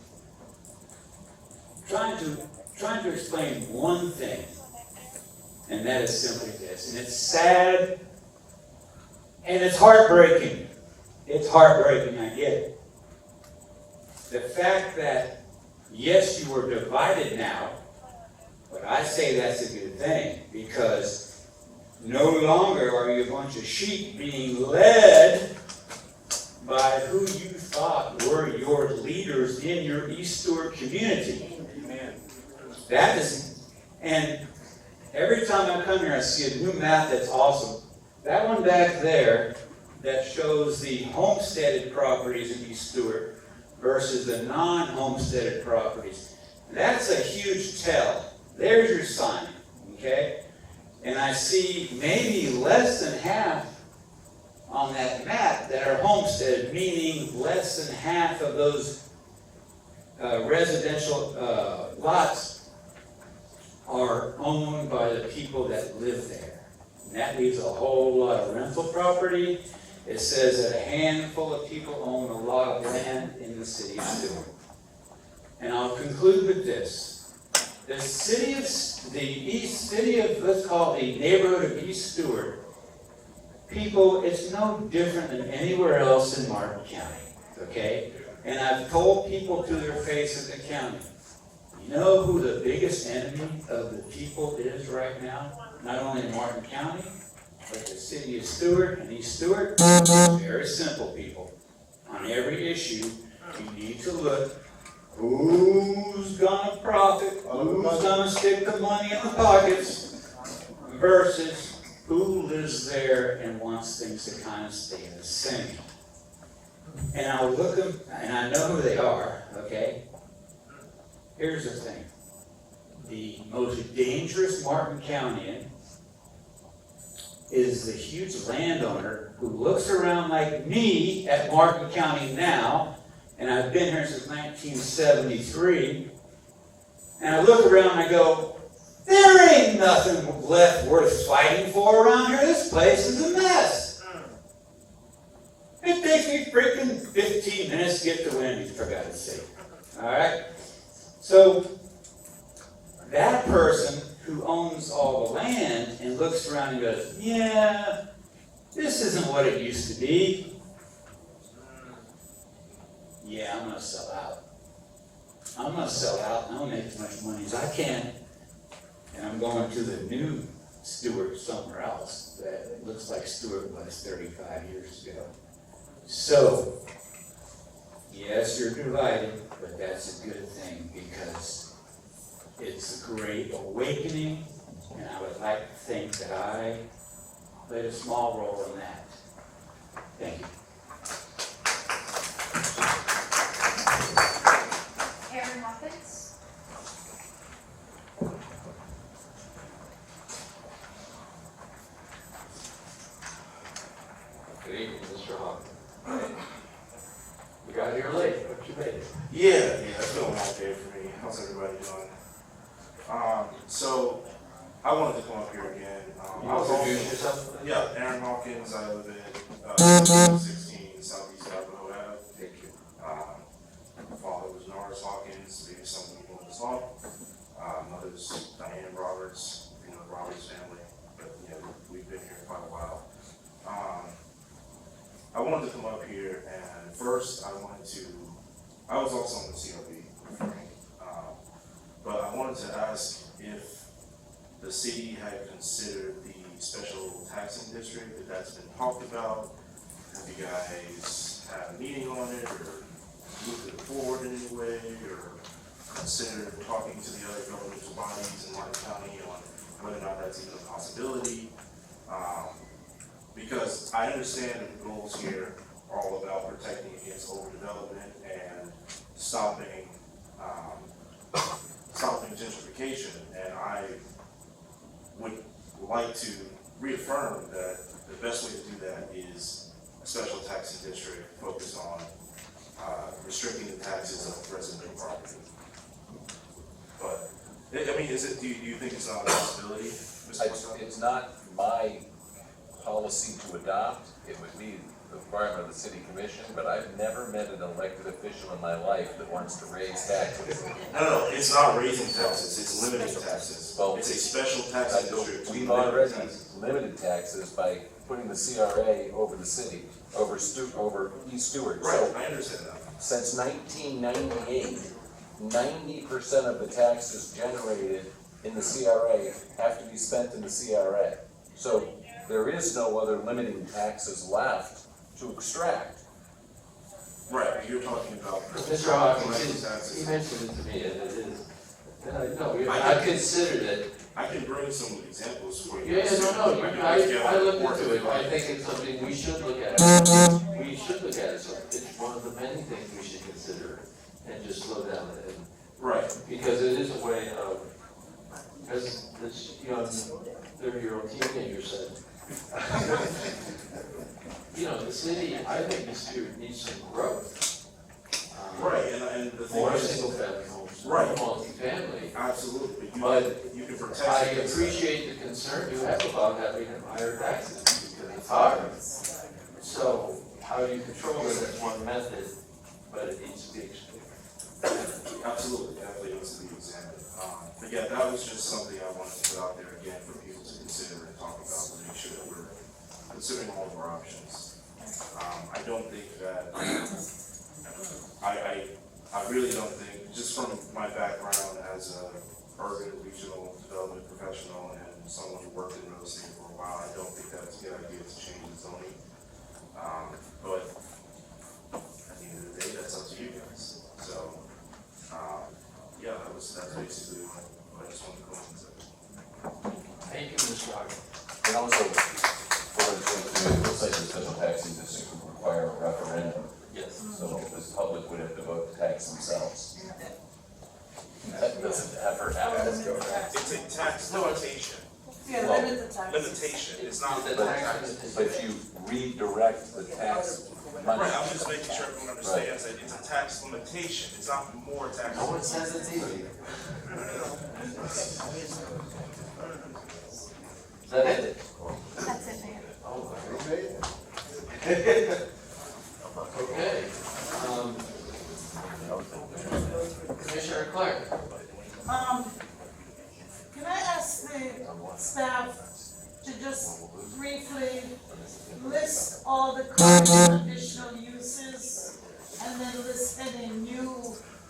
trying to explain one thing, and that is simply this. And it's sad, and it's heartbreaking. It's heartbreaking, I get it. The fact that, yes, you are divided now, but I say that's a good thing, because no longer are you a bunch of sheep being led by who you thought were your leaders in your East Stewart community. Amen. That is, and every time I come here, I see a new map that's awesome. That one back there that shows the homesteaded properties in East Stewart versus the non-homesteaded properties. That's a huge tell. There's your sign, okay? And I see maybe less than half on that map that are homesteaded, meaning less than half of those residential lots are owned by the people that live there. And that leaves a whole lot of rental property. It says that a handful of people own a lot of land in the city of Stuart. And I'll conclude with this. The city of, let's call it the neighborhood of East Stuart, people, it's no different than anywhere else in Martin County, okay? And I've told people to their face in the county, you know who the biggest enemy of the people is right now? Not only in Martin County, But the city of Stuart and East Stuart, very simple, people. On every issue, you need to look who's gonna profit, who's gonna stick the money in the pockets, versus who lives there and wants things to kind of stay the same. And I'll look them, and I know who they are, okay? Here's the thing. The most dangerous Martin County is the huge landowner who looks around like me at Martin County now, and I've been here since 1973, and I look around and I go, there ain't nothing left worth fighting for around here. This place is a mess. It takes me freaking 15 minutes to get to Wendy's, for God's sake. All right? So, that person who owns all the land and looks around and goes, yeah, this isn't what it used to be. Yeah, I'm going to sell out. I'm going to sell out and I'm going to make as much money as I can. And I'm going to the new Stuart somewhere else that looks like Stuart was 35 years ago. So, yes, you're divided, but that's a good thing because it's a great awakening, and I would like to think that I played a small role in that. Thank you. Aaron Muffins. Good evening, Mr. Hawkins. You got here late, but you made it. Yeah, it's been a long day for me. How's everybody doing? So I wanted to come up here again. You introduce yourself? Yeah, Aaron Hawkins. I live in 16 Southeast Idaho Ave. Thank you. My father was Norris Hawkins, maybe some of you know this law. Mother's Diane Roberts, you know, the Roberts family. But we've been here quite a while. I wanted to come up here, and first I was also on the CRB, but I wanted to ask if the city had considered the special taxing district, if that's been talked about. Have you guys had a meeting on it, or moved it forward in any way, or considered talking to the other governmental bodies in Martin County on whether or not that's even a possibility? Because I understand the goals here are all about protecting against overdevelopment and stopping gentrification, and I would like to reaffirm that the best way to do that is a special taxing district focused on restricting the taxes of residential property. But I mean, do you think it's not a possibility, Mr. Marcel? It's not my policy to adopt. It would be the requirement of the city commission, but I've never met an elected official in my life that wants to raise taxes. No, it's not raising taxes, it's limiting taxes. Well, it's a special taxing district. We've already limited taxes by putting the CRA over the city, over East Stuart. Right, So, I understand that. since 1998, 90% of the taxes generated in the CRA have to be spent in the CRA. So there is no other limiting taxes left to extract. Right, you're talking about. Mr. Hawkins, he mentioned it to me, and it is, I considered it. I can bring some examples for you. Yeah, I looked into it, I think it's something we should look at. We should look at it, so it's one of the many things we should consider, and just slow down and. Right. Because it is a way of, as this young 30-year-old teenager said, the city, I think the Stuart needs some growth. Right, and the thing more is, single-family homes, right, more multifamily. Absolutely, But you can protect. I appreciate the concern you have about having higher taxes, because it's hard. So how do you control it? That's one method, but it needs to be explored. Absolutely, definitely needs to be examined. But yeah, that was just something I wanted to put out there again for people to consider and talk about, to make sure that we're considering all of our options. I don't think that, I really don't think, just from my background as a urban regional development professional and someone who worked in real estate for a while. I don't think that's a good idea to change the zoning. But at the end of the day, that's up to you guys. So, yeah, that's basically what I just wanted to go and say. Thank you, Mr. Howard. And also, for the legislature, special taxing district would require a referendum. Yes. So the public would have to vote to tax themselves. That doesn't ever happen. It's a tax limitation. Yeah, Well, limit the tax. Limitation, it's not The the tax. tax. But if you redirect the tax money. Right, I'm just making sure everyone understands that it's a tax limitation, it's not more tax. No one says it's easy. Is that it? That's it, Mayor. Oh, okay. Commissioner Clark. Can I ask the staff to just briefly list all the current additional uses and then list any new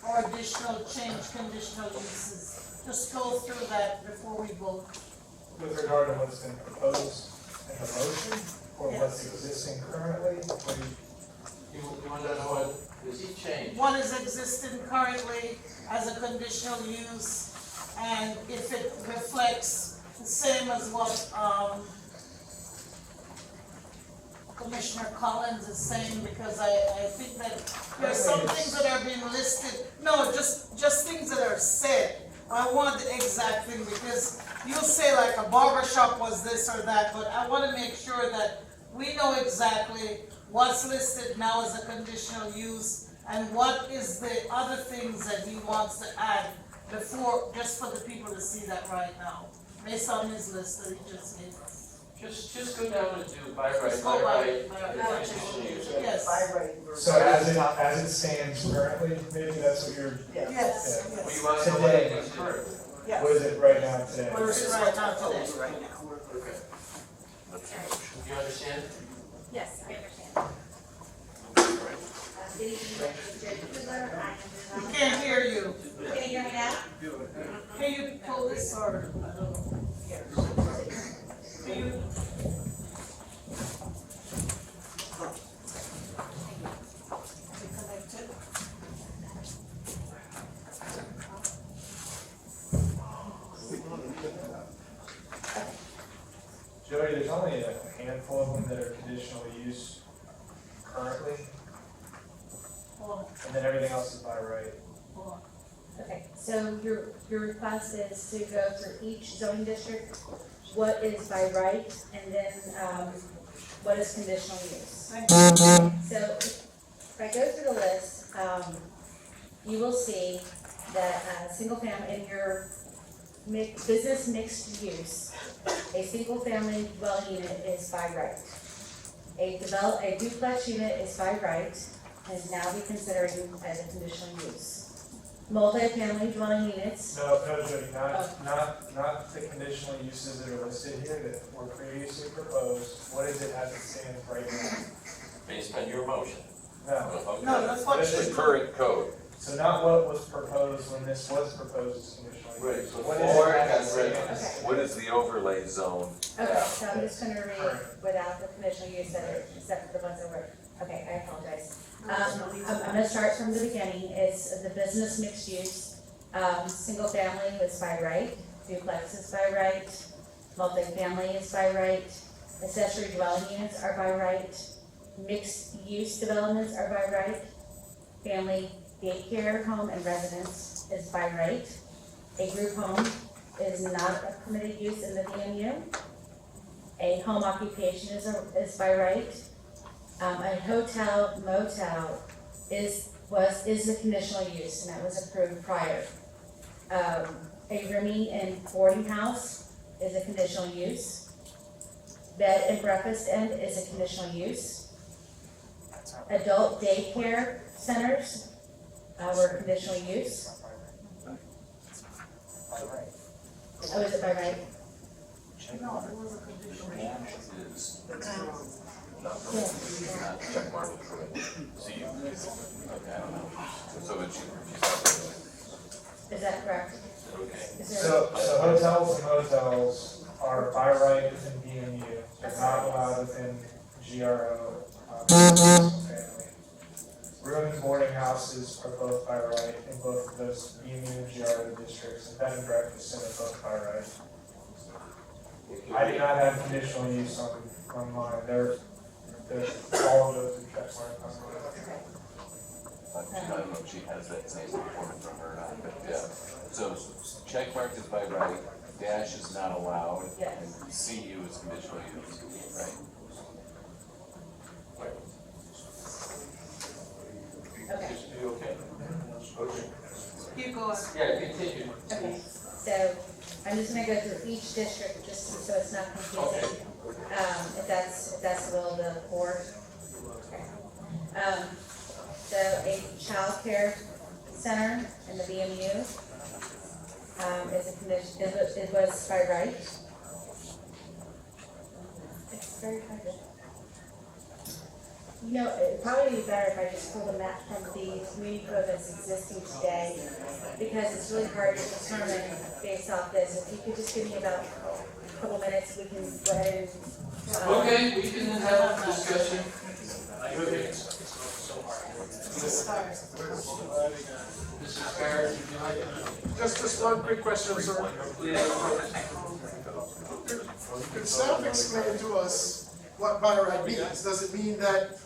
or additional change conditional uses? Just go through that before we vote. With regard to what's been proposed in the motion, or what's existing currently, what do you? You want to know what, is he changed? What is existing currently as a conditional use, and if it reflects the same as what, Commissioner Collins is saying, because I think that there are some things that are being listed, no, just things that are said. I want the exact thing, because you'll say like a barber shop was this or that, but I wanna make sure that we know exactly what's listed now as a conditional use, and what is the other things that he wants to add before, just for the people to see that right now, based on his list that he just gave us. Just go down and do by right, Just by go by- right. by right. Conditional use. Yes. So as it stands currently, maybe that's what you're. Yes, Yeah. Well, you yes. want to know what it is currently. Yes. What is it right now today? What is it right now today? Okay. You understand? Yes, I understand. We can't hear you. Can you hear me now? Can you pull this or, I don't know. Can you? Connected? Jody, there's only a handful of them that are conditional use currently, Hold on, and then everything else is by right. hold on. Okay, so your request is to go through each zoning district, what is by right, and then, what is conditional use. Thank you. So if I go through the list, you will see that, single family in your business mixed use, a single family dwelling unit is by right. A duplex unit is by right, and is now be considered as a conditional use. Multi-family dwelling units. No, Jody, not the conditional uses that are listed here that were previously proposed. What is it as it stands right now? Based on your motion. No. No, that's what This is current code. So not what was proposed when this was proposed as conditional use. Right, so What is before it it as got it rid of stands? What is the overlay zone? Okay, so I'm just gonna read without the conditional use that are, except for the ones that were, okay, I apologize. I'm gonna start from the beginning, it's the business mixed use, single family is by right, duplex is by right, multifamily is by right, accessory dwelling units are by right, mixed use developments are by right, family daycare home and residence is by right, a group home is not a permitted use in the DMU, a home occupation is by right, a hotel motel is a conditional use, and that was approved prior. A rooming and boarding house is a conditional use. Bed and breakfast inn is a conditional use. Adult daycare centers were conditional use. Oh, is it by right? No, it was a conditional use. Not check mark it. So you, okay, I don't know. So it's, Is that correct? okay. Is there? So hotels and motels are by right within BMU, they're not allowed within GRO, single family. Room and boarding houses are both by right in both of those BMU and GRO districts, and bed and breakfast are both by right. I do not have conditional use on mine, they're all of those are check marked on mine. I don't know if she has that same report from her or not, but yeah. So check mark is by right, dash is not allowed, and CU is conditional use, right? Okay. You okay? Keep going. Yeah, continue. Okay, so I'm just gonna go through each district just so it's not confusing. If that's the will of the board. Okay. So a child care center in the BMU, is a condition, it was by right. It's very hard. You know, it'd probably be better if I just pull the map from the community code that's existing today, because it's really hard to determine based off this. If you could just give me about a couple minutes, we can go ahead and. Okay, we can have a discussion. Mrs. Barrett, would you like to? Just one quick question, sir. Could staff explain to us what by right means? Does it mean that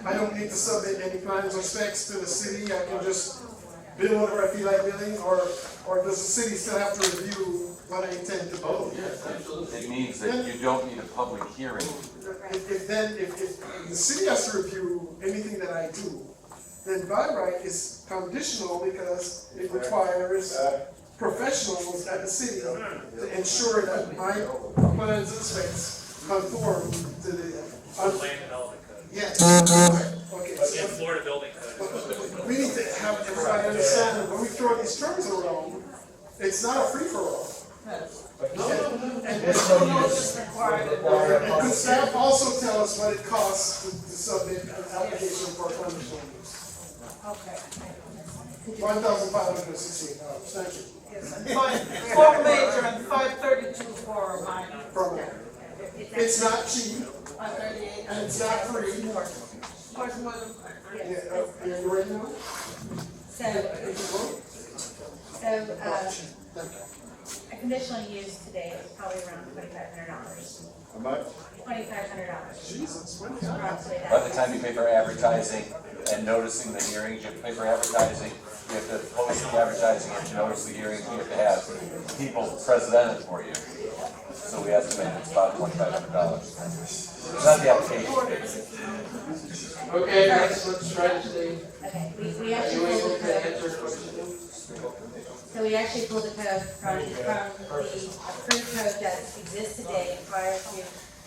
I don't need to submit any plans or specs to the city, I can just build whatever I feel like building, or does the city still have to review what I intend to build? Yes, absolutely. It means that you don't need a public hearing. If the city has to review anything that I do, then by right is conditional because it requires professionals at the city to ensure that my plans and specs conform to the. Land development code. Yes. Okay. Yeah, Florida building code. We need to have everybody understand that when we throw these terms around, it's not a free-for-all. And could staff also tell us what it costs to submit an application for conditional use? Okay. $1,568, thank you. Yes, and for major and 532 for minor. Per month. It's not cheap, 538. and it's not free. Much more than 538. Yeah, are you ready now? A conditional use today is probably around $2,500. How much? $2,500. Jesus, when By the time you pay for advertising and noticing the hearings, you have to pay for advertising, you have to post the advertising, you have to notice the hearings, you have to have people presented for you. So we estimate it's about $2,500. It's not the application fee. Okay, let's try to stay. Okay, we Are you actually able pulled the to answer code. questions? So we actually pulled the code from the approved code that exists today prior to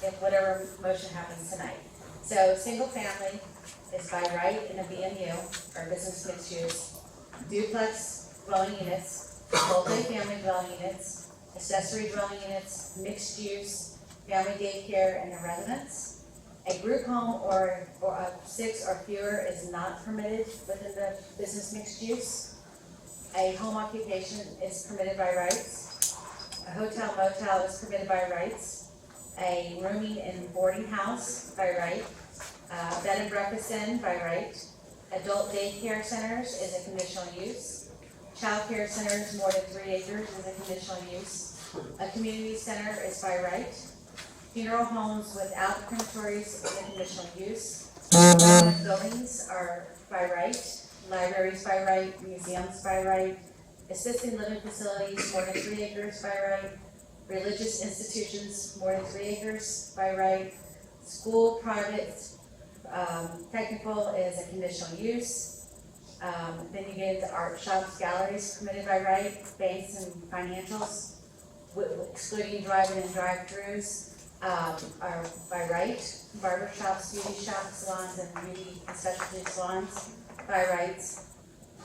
if whatever motion happens tonight. So single family is by right in a BMU, or business mixed use. Duplex dwelling units, multi-family dwelling units, accessory dwelling units, mixed use, family daycare, and a residence. A group home or of 6 or fewer is not permitted within the business mixed use. A home occupation is permitted by rights. A hotel motel is permitted by rights. A rooming and boarding house by right. Bed and breakfast inn by right. Adult daycare centers is a conditional use. Child care centers more than 3 acres is a conditional use. A community center is by right. Funeral homes without crematories is a conditional use. Government buildings are by right. Libraries by right, museums by right, assisted living facilities more than 3 acres by right, religious institutions more than 3 acres by right, school, private, technical is a conditional use. Then you get into art shops, galleries permitted by right, banks and financials, excluding drive-in and drive-throughs, are by right, barber shops, beauty shops, salons, and beauty and specialty salons by rights.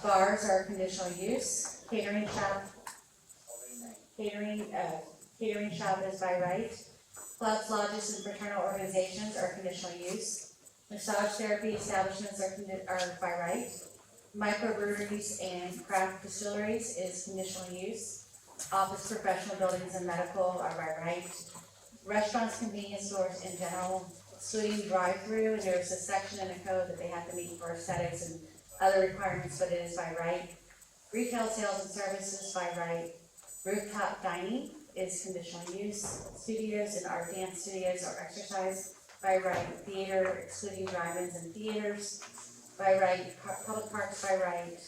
Bars are conditional use. Catering shop is by right. Clubs, lodges, and fraternal organizations are conditional use. Massage therapy establishments are by right. Microbreweries and craft distilleries is conditional use. Office, professional buildings, and medical are by right. Restaurants, convenience stores in general, excluding drive-through, and there's a section in the code that they have to meet for aesthetics and other requirements, but it is by right. Retail sales and services by right. Rooftop dining is conditional use. Studios and art dance studios are exercise by right. Theater, excluding drive-ins and theaters by right. Public parks by right.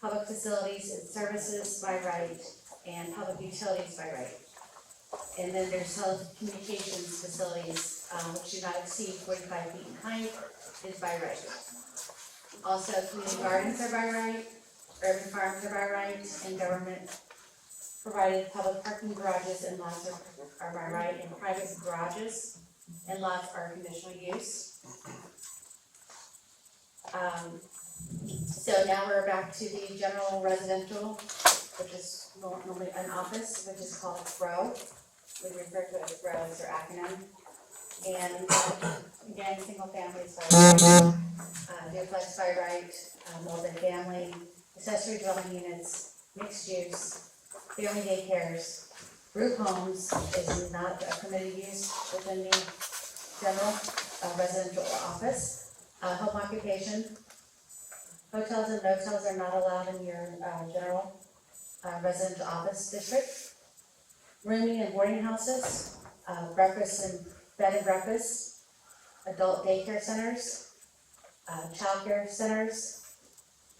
Public facilities and services by right. And public utilities by right. And then there's telecommunications facilities, which do not exceed 45 feet in height, is by right. Also, community gardens are by right, urban farms are by right, and government provided public parking garages and lots are by right, and private garages and lots are conditional use. So now we're back to the general residential, which is normally an office, which is called GROW. We refer to it as GROW as their acronym. And again, single families by right, duplex by right, multi-family, accessory dwelling units, mixed use, family daycares, group homes is not a permitted use within the general residential office. Home occupation, hotels and motels are not allowed in your general residential office district. Rooming and boarding houses, breakfast and bed and breakfast, adult daycare centers, childcare centers,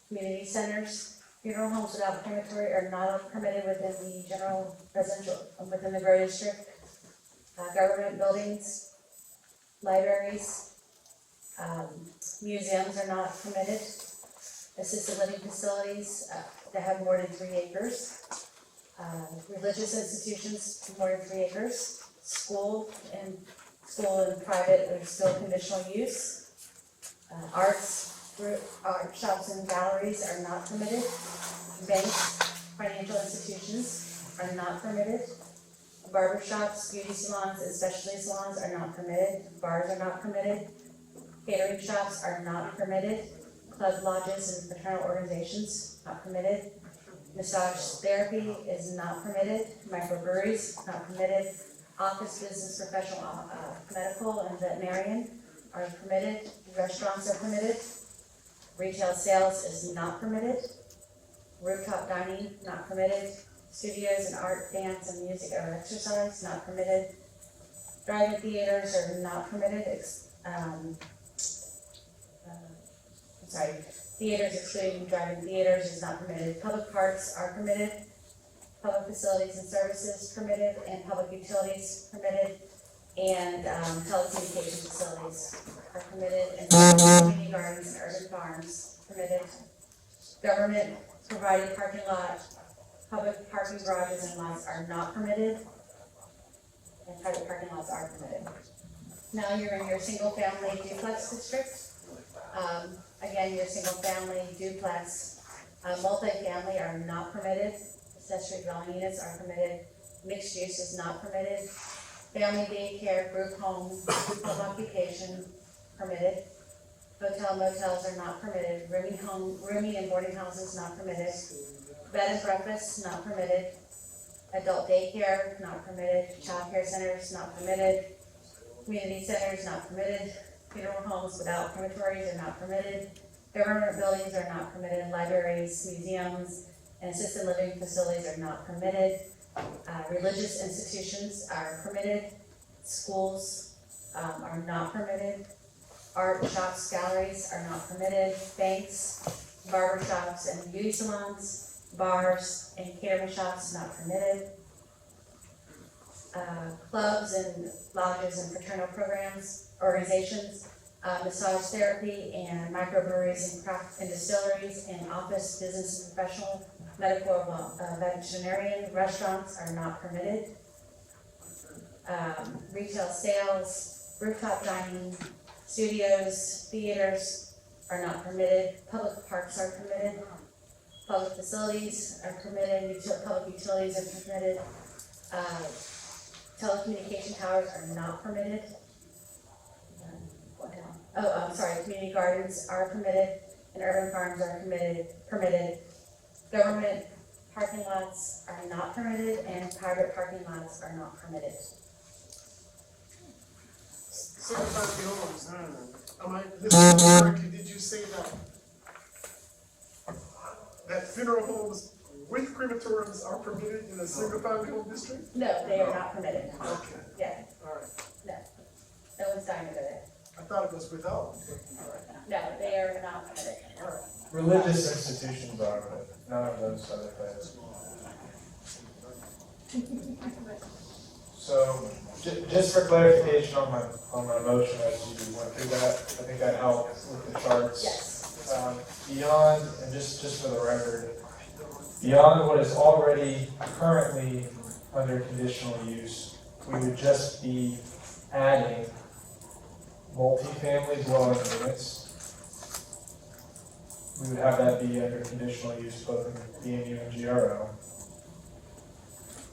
community centers, funeral homes without crematory are not permitted within the general residential, within the GROW district. Government buildings, libraries, museums are not permitted. Assisted living facilities that have more than 3 acres. Religious institutions, more than 3 acres. School and private are still conditional use. Art shops and galleries are not permitted. Banks, financial institutions are not permitted. Barber shops, beauty salons, and specialty salons are not permitted. Bars are not permitted. Catering shops are not permitted. Club lodges and fraternal organizations not permitted. Massage therapy is not permitted. Microbreweries not permitted. Office, business, professional, medical, and veterinarian are permitted. Restaurants are permitted. Retail sales is not permitted. Rooftop dining not permitted. Studios and art, dance, and music or exercise not permitted. Drive-in theaters are not permitted. Theaters excluding drive-in theaters is not permitted. Public parks are permitted. Public facilities and services permitted, and public utilities permitted, and telecommunication facilities are permitted, and community gardens and urban farms permitted. Government provided parking lot, public parking garages and lots are not permitted, and private parking lots are permitted. Now you're in your single family duplex district. Again, your single family duplex, multifamily are not permitted. Accessory dwelling units are permitted. Mixed use is not permitted. Family daycare, group home, home occupation permitted. Hotel motels are not permitted. Rooming and boarding houses not permitted. Bed and breakfast not permitted. Adult daycare not permitted. Childcare centers not permitted. Community centers not permitted. Funeral homes without crematories are not permitted. Government buildings are not permitted. Libraries, museums, and assisted living facilities are not permitted. Religious institutions are permitted. Schools are not permitted. Art shops, galleries are not permitted. Banks, barber shops, and beauty salons, bars, and catering shops not permitted. Clubs and lodges and fraternal programs, organizations, massage therapy and microbreweries and craft and distilleries and office, business, and professional, medical, veterinarian, restaurants are not permitted. Retail sales, rooftop dining, studios, theaters are not permitted. Public parks are permitted. Public facilities are permitted. Public utilities are permitted. Telecommunication towers are not permitted. Community gardens are permitted, and urban farms are permitted. Government parking lots are not permitted and private parking lots are not permitted. Single-family homes, am I listening correctly? Did you say that funeral homes with crematoriums are permitted in a single-family home district? No, they are not permitted. Okay, Yeah, all right. no. No one's dying to go there. I thought it was without, but, all right. No, they are not permitted. All right. Religious institutions are, but none of those other things. So, just for clarification on my motion as you went through that, I think that helped with the charts. Yes. Beyond, and just for the record, beyond what is already currently under conditional use, we would just be adding multifamily dwelling units. We would have that be under conditional use both in BMU and GRO.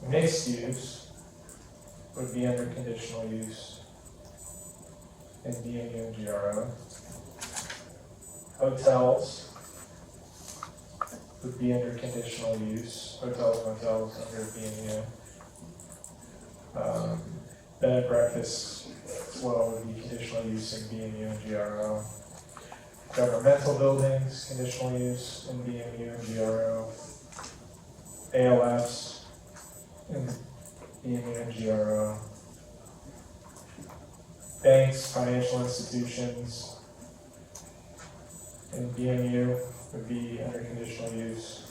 Mixed use would be under conditional use in BMU and GRO. Hotels would be under conditional use, hotels, motels under BMU. Bed and breakfast as well would be conditional use in BMU and GRO. Governmental buildings, conditional use in BMU and GRO. ALFs in BMU and GRO. Banks, financial institutions in BMU would be under conditional use.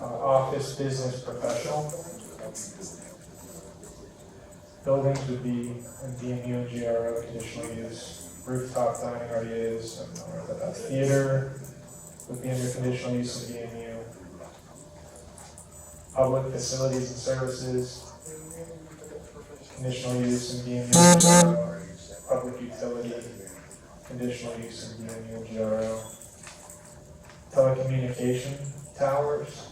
Office, business, professional. Buildings would be in BMU and GRO conditional use. Rooftop dining already is, I don't know what that's. Theater would be under conditional use in BMU. Public facilities and services, conditional use in BMU and GRO. Public utility, conditional use in BMU and GRO. Telecommunication towers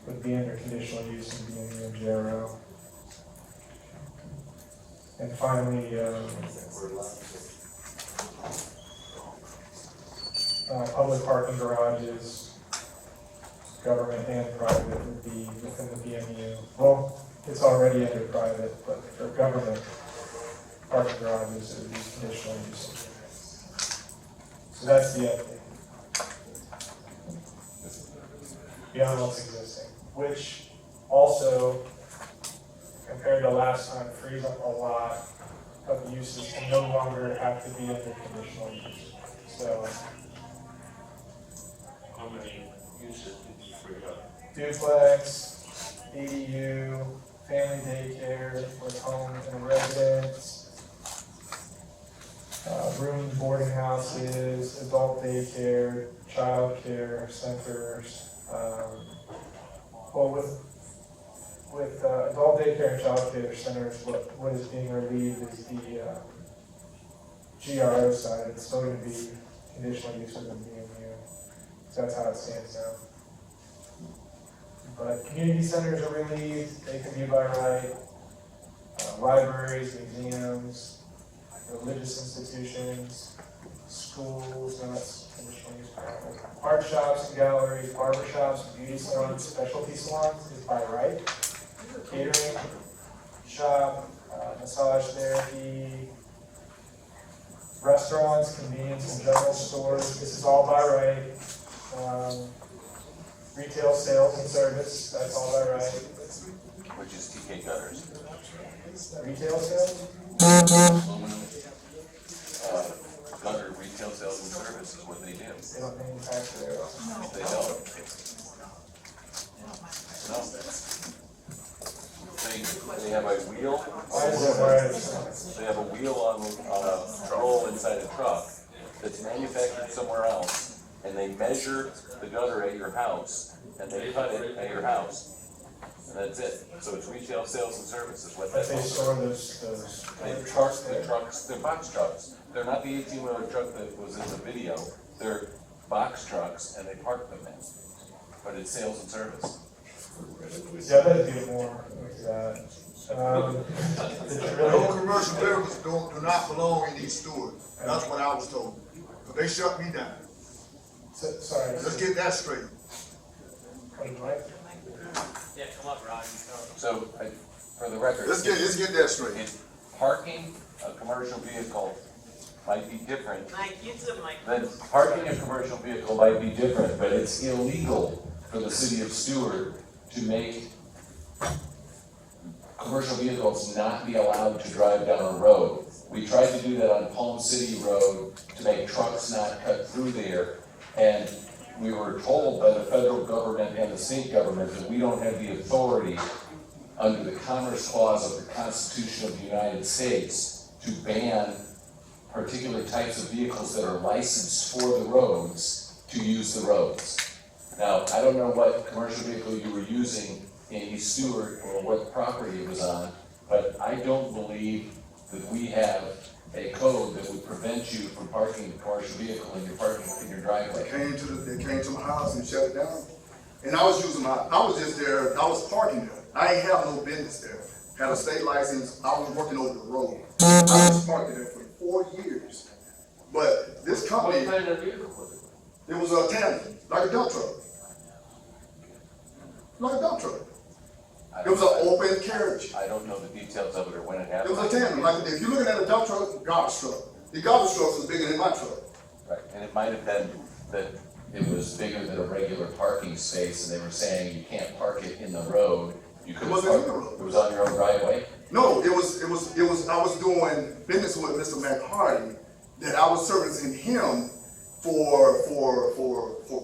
would be under conditional use in BMU and GRO. And finally, public parking garages, government and private would be within the BMU. Well, it's already under private, but for government parking garages, it would be conditional use. So that's the update. Beyond what's existing, which also, compared to last time, frees up a lot of uses to no longer have to be under conditional use. So, How many uses did you free up? duplex, ADU, family daycare with home and residence, room boarding houses, adult daycare, child care centers. Well, with adult daycare and child care centers, what is being relieved is the GRO side. It's still going to be conditional use of the BMU. So that's how it stands now. But community centers are relieved, they can be by right. Libraries, museums, religious institutions, schools, no, that's conditional use. Art shops and galleries, barber shops, beauty salons, specialty salons is by right. Catering, shop, massage therapy, restaurants, convenience and general stores, this is all by right. Retail sales and service, that's all by right. Which is TK Gutters. Retail sales? Gutter retail sales and service is what they do. They don't manufacture their own. They don't. No. They have a wheel. They have a wheel on a roll inside a truck that's manufactured somewhere else, and they measure the gutter at your house, and they cut it at your house. And that's it. So it's retail sales and services. What But that they is. store those They're box trucks. They're not the 18-wheeler truck that was in the video. They're box trucks, and they park them in. But it's sales and service. Yeah, I better do more with that. No commercial vehicles do not belong in these stores. That's what I was told. So they shut me down. Sorry. Let's get that straight. Yeah, come up, Rod. So, for the record. Let's get that straight. Parking a commercial vehicle might be different. Mike, use the mic. Then parking a commercial vehicle might be different, but it's illegal for the city of Stuart to make commercial vehicles not be allowed to drive down a road. We tried to do that on Palm City Road to make trucks not cut through there, and we were told by the federal government and the state government that we don't have the authority under the Commerce Clause of the Constitution of the United States to ban particular types of vehicles that are licensed for the roads to use the roads. Now, I don't know what commercial vehicle you were using in East Stuart or what property it was on, but I don't believe that we have a code that would prevent you from parking a commercial vehicle in your driveway. They came to my house and shut it down. And I was just there, I was parking there. I ain't have no business there. Had a state license, I was working over the road. I was parking there for 4 years. But this company. What kind of vehicle was it? It was a tandem, like a dump truck. Like a dump truck. It was an open carriage. I don't know the details of it or when it It happened. was a tandem, like if you're looking at a dump truck, garbage truck. The garbage truck was bigger than my truck. Right, and it might have been that it was bigger than a regular parking space, and they were saying you can't park it in the road. You could wasn't park, in the road. It was on your own driveway? No, it was, I was doing business with Mr. McHardy, that I was servicing him for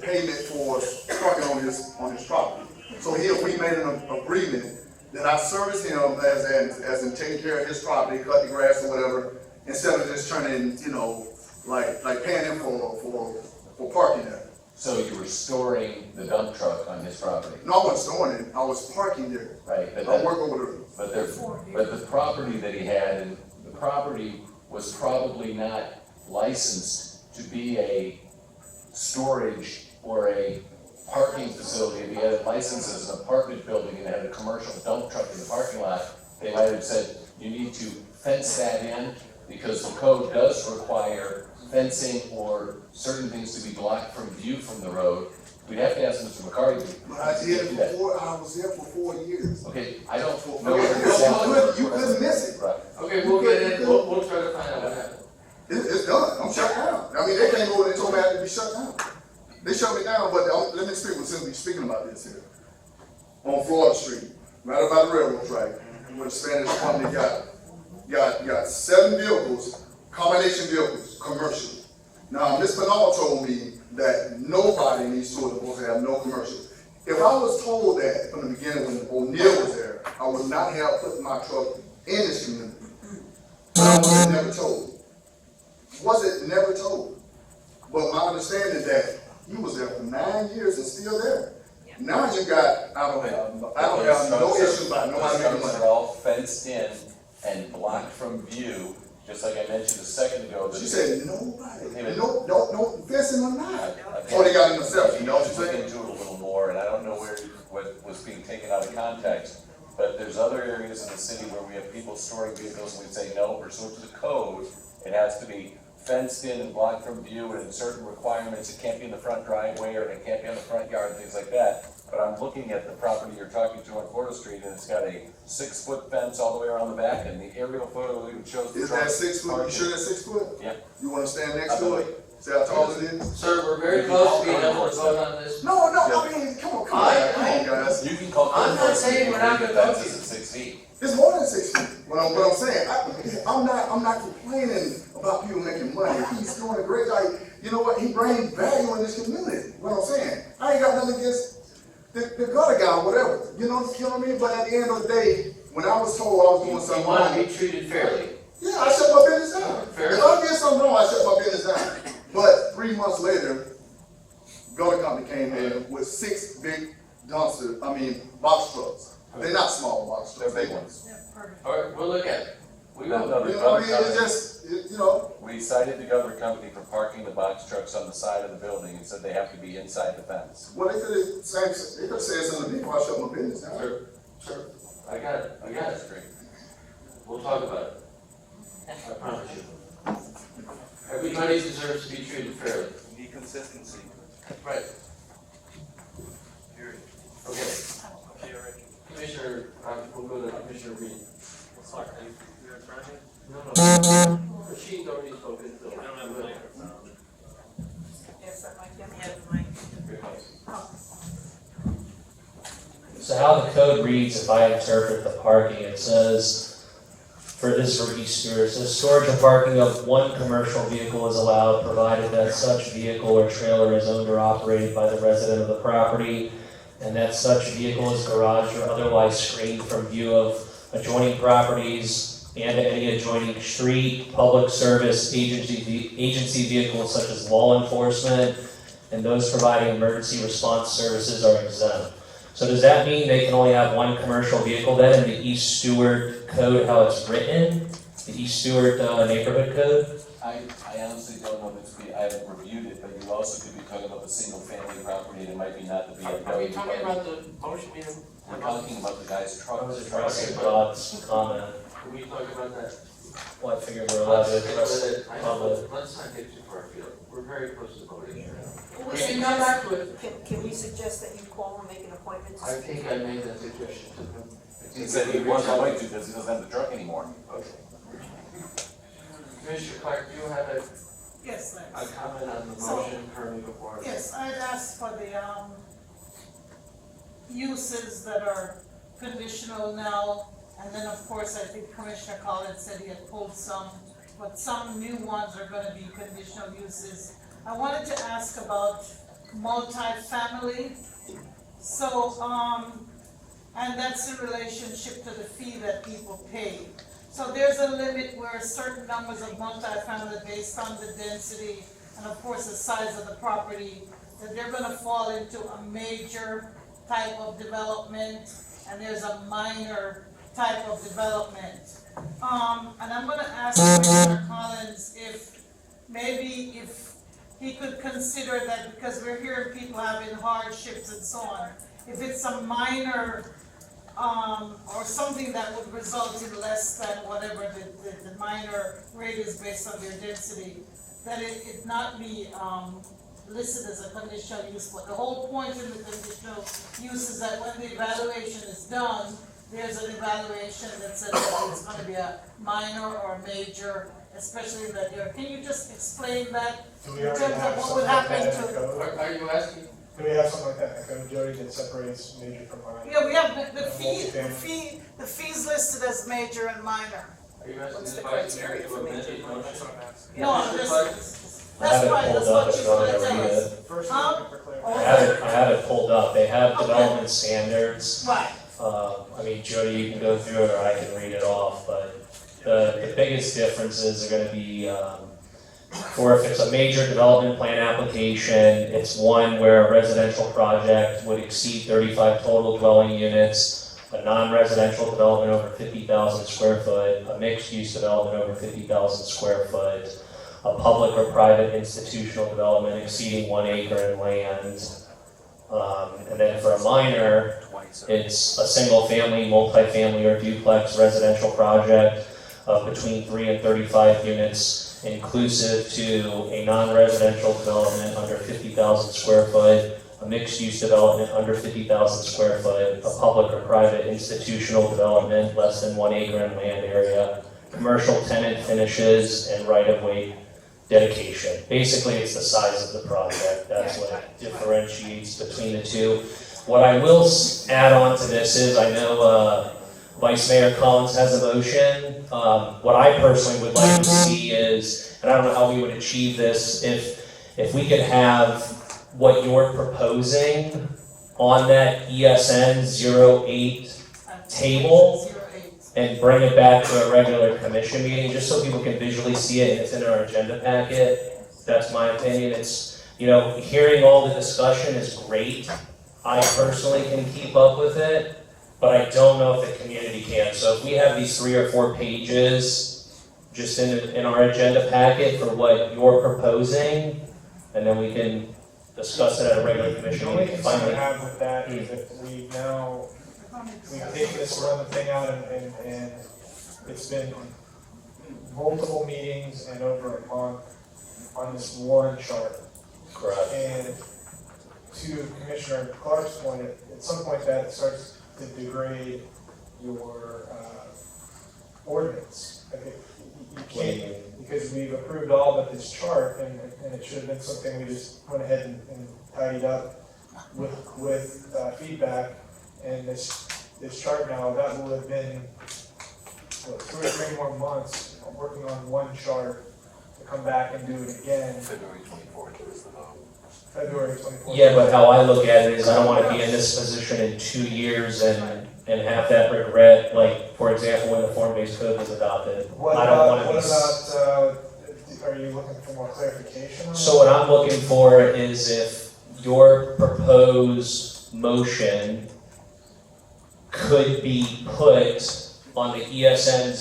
payment for parking on his property. So here, we made an agreement that I service him as in taking care of his property, cut the grass or whatever, instead of just turning, like paying him for parking there. So you were storing the dump truck on his property? No, I wasn't storing it, I was parking there. Right, but I work over there. But the property that he had, and the property was probably not licensed to be a storage or a parking facility. If he had it licensed as an apartment building and had a commercial dump truck in the parking lot, they might have said, you need to fence that in, because the code does require fencing or certain things to be blocked from view from the road. We'd have to ask Mr. McCarty. But I was there for 4 years. Okay, I don't know. You couldn't miss it. Right. Okay, we'll get in, we'll try to find out what happened. It's done, I'm shut down. I mean, they came over and told me I had to be shut down. They shut me down, but let me speak, since we're speaking about this here. On Florida Street, right about the railroad track, where the Spanish company got 7 vehicles, combination vehicles, commercial. Now, Ms. Pinal told me that nobody in East Stuart is supposed to have no commercial. If I was told that from the beginning when O'Neill was there, I would not have put my truck in this community. But I wasn't never told. Wasn't never told. But my understanding is that he was there for 9 years and still there. Now you got, I don't have no issue about nobody making money. They're all fenced in and blocked from view, just like I mentioned a second ago. She said nobody, no fencing or not. Oh, they got it themselves, you know what I'm Look saying? into it a little more, and I don't know what was being taken out of context, but there's other areas in the city where we have people storing vehicles, and we say, no, pursuant to the code, it has to be fenced in and blocked from view, and in certain requirements, it can't be in the front driveway, or it can't be on the front yard, and things like that. But I'm looking at the property you're talking to on Florida Street, and it's got a 6-foot fence all the way around the back, and the aerial photo even shows the Is truck that 6 foot? You sure that's 6 foot? Yeah. You wanna stand next to it? See how tall it is? Sir, we're very close to being able to vote on this. No, I mean, come on, guys. You can call. I'm not saying we're not gonna vote you. 6 feet. It's more than 6 feet. What I'm saying, I'm not complaining about people making money. He's doing a great job. You know what? He brings value in this community. What I'm saying, I ain't got nothing against the gutter guy or whatever. You know what I mean? But at the end of the day, when I was told I was doing something You want wrong, to be treated fairly. yeah, I shut my business down. Fair If I did something wrong, I shut my business down. But 3 months later, gutter company came in with 6 big box trucks. They're not small box trucks. They're big ones. All right, we'll look at it. We will. No, You know what I mean? It's just, you know. We cited the government company for parking the box trucks on the side of the building and said they have to be inside the fence. Well, they could have said something to me before I shut my business down. Sure, I got it, Great. We'll talk about it. I promise you. Everybody deserves to be treated fairly. Need consistency. Right. Okay. Commissioner, we'll go to Commissioner Reed. Sorry, you're trying? No. Rasheed's already spoken, so. I don't have a microphone. Yes, that mic, yeah, yeah, the mic. So how the code reads, if I interpret the parking, it says, for this for East Stuart, it says storage or parking of one commercial vehicle is allowed, provided that such vehicle or trailer is owned or operated by the resident of the property, and that such vehicle is garaged or otherwise screened from view of adjoining properties and any adjoining street, public service, agency vehicles such as law enforcement, and those providing emergency response services are exempt. So does that mean they can only have one commercial vehicle then in the East Stuart code, how it's written? The East Stuart neighborhood code? I honestly don't know if I haven't reviewed it, but you also could be talking about the single family property, and it might be not the BMW. Are we talking about the motion meeting? We're talking about the guy's truck. I was addressing Rod's comment. Can we talk about that? Well, I figured we're allowed to address public. Let's not get too far afield. We're very close to voting here. We can come back to it. Can we suggest that you call and make an appointment to I speak? think I made that suggestion to him. He said he wasn't going to because he doesn't have the truck anymore. Okay. Commissioner Clark, do you have a Yes, a thanks. comment on the So- motion currently before us? Yes, I'd asked for the, uses that are conditional now, and then of course, I think Commissioner Collins said he had pulled some, but some new ones are gonna be conditional uses. I wanted to ask about multifamily. So, and that's in relationship to the fee that people pay. So there's a limit where certain numbers of multifamily based on the density and of course the size of the property, that they're gonna fall into a major type of development and there's a minor type of development. And I'm gonna ask Commissioner Collins if maybe if he could consider that, because we're hearing people having hardships and so on. If it's a minor, or something that would result in less than whatever the minor rate is based on their density, that it not be, listed as a conditional use. But the whole point in the conditional use is that when the evaluation is done, there's an evaluation that says that it's gonna be a minor or a major, especially that you're, can you just explain that? Do we In already terms of have what something would like happen that in the to- code? Are you asking? Do we have something like that in the code, Jody, that separates major from minor? Yeah, we have the Multifamily. the fees listed as major and minor. Are you asking What's the the vice criteria mayor to for amend major? his motion? No, Commissioner Clark? I have that's it right, pulled that's up what if she's you want gonna to tell read us. it. First, Huh? looking for Oh, clarity. I have it pulled up. They have Okay. development standards. Right, I mean, Jody, you can go through it or I can read it off, but the biggest differences are gonna be, or if it's a major development plan application, it's one where a residential project would exceed 35 total dwelling units, a non-residential development over 50,000 square foot, a mixed-use development over 50,000 square foot, a public or private institutional development exceeding 1 acre in land. And then for a minor, it's a single-family, multifamily, or duplex residential project of between 3 and 35 units, inclusive to a non-residential development under 50,000 square foot, a mixed-use development under 50,000 square foot, a public or private institutional development less than 1 acre in land area, commercial tenant finishes, and right-of-way dedication. Basically, it's the size of the project. That's what differentiates between the two. What I will add on to this is, I know Vice Mayor Collins has a motion. What I personally would like to see is, and I don't know how we would achieve this, if we could have what you're proposing on that ESN 08 table and bring it back to a regular commission meeting, just so people can visually see it and it's in our agenda packet. That's my opinion. It's, hearing all the discussion is great. I personally can keep up with it, but I don't know if the community can. So if we have these 3 or 4 pages just in our agenda packet for what you're proposing, and then we can discuss it at a regular commission The only meeting. concern I have with that is that we've taken this one thing out and it's been multiple meetings and over a month on this one chart. Correct. And to Commissioner Clark's point, at some point that starts to degrade your ordinance. I think you can't, because we've approved all but this chart, and it should have been something we just went ahead and tidied up with feedback. And this chart now, that will have been, what, 2 or 3 more months working on one chart to come back and do it again. February 24th is the vote. February 24th. Yeah, but how I look at it is I don't want to be in this position in 2 years and have that regret, like, for example, when the form-based code was adopted. What I don't about, want to what be. about, are you looking for more clarification on that? So what I'm looking for is if your proposed motion could be put on the ESN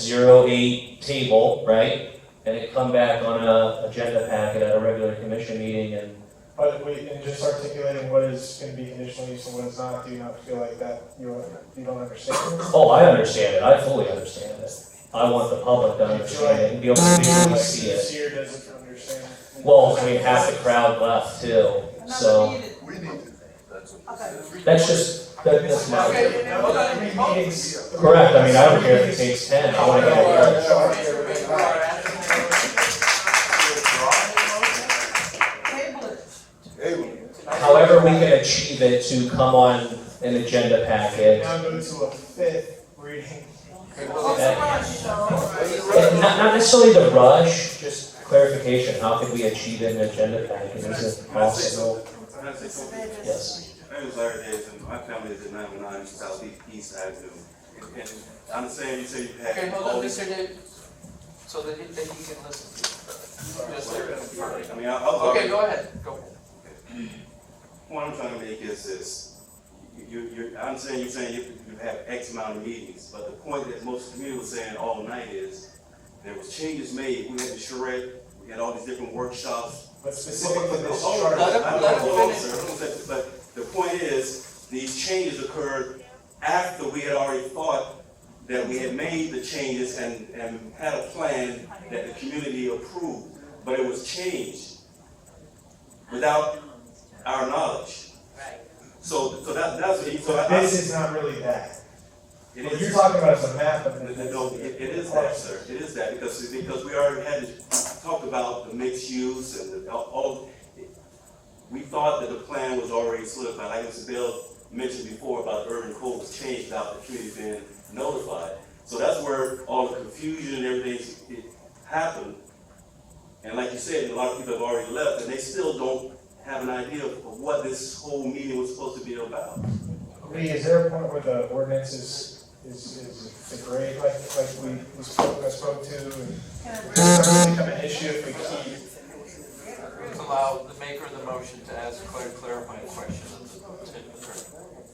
08 table, right? And it come back on a agenda packet at a regular commission meeting and. But and just articulating what is going to be conditional use and what is not, do you not feel like that you don't understand? Oh, I understand it, I fully understand it. I want the public to understand it and be able to visually see This it. year doesn't understand. Well, I mean, half the crowd left too, so. That's just, that's my. Correct, I mean, I don't care if it takes 10, I wanna get it done. However we can achieve it to come on an agenda packet. Now go to a 5th reading. Not necessarily the rush, just clarification, how can we achieve it in an agenda packet, is it possible? Yes. My name is Larry Davis, and my family is at 919 Southeast Avenue. And I understand you say you had. Okay, hold on, Mr. Davis, so that he can listen to you. Just there. I mean, I'll. Okay, go ahead, go. What I'm trying to make is this, I understand you're saying you have X amount of meetings, but the point that most of the community was saying all night is, there was changes made, we had the charrette, we had all these different workshops. But specifically this chart. But the point is, these changes occurred after we had already thought that we had made the changes and had a plan that the community approved, but it was changed without our knowledge. Right. So that's what This is not really that. It What is. you're talking about is a map of it. No, it is that, sir. It is that, because we already had to talk about the mixed use and all. We thought that the plan was already solidified. Like Mr. Bill mentioned before about the urban code was changed without the community being notified. So that's where all the confusion and everything happened. And like you said, a lot of people have already left, and they still don't have an idea of what this whole meeting was supposed to be about. Lee, is there a point where the ordinance is degrade, like we spoke to, and it's going to become an issue if we keep? Let's allow the maker of the motion to ask clarifying questions.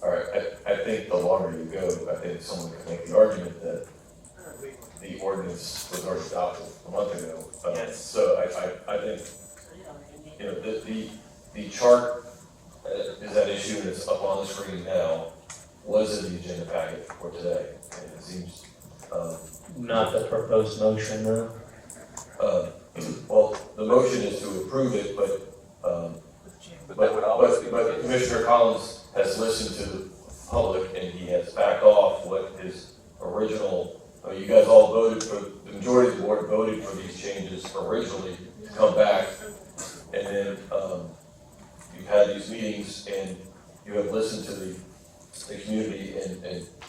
All right, I think the longer you go, I think someone could make the argument that the ordinance was already adopted a month ago. Yes. So I think, you know, the chart is that issue, and it's up on the screen now, was in the agenda packet for today, and it seems, Not the proposed motion, no. well, the motion is to approve it, but Commissioner Collins has listened to the public, and he has backed off what his original, you guys all voted for, the majority of the board voted for these changes originally to come back, and then, you've had these meetings, and you have listened to the community,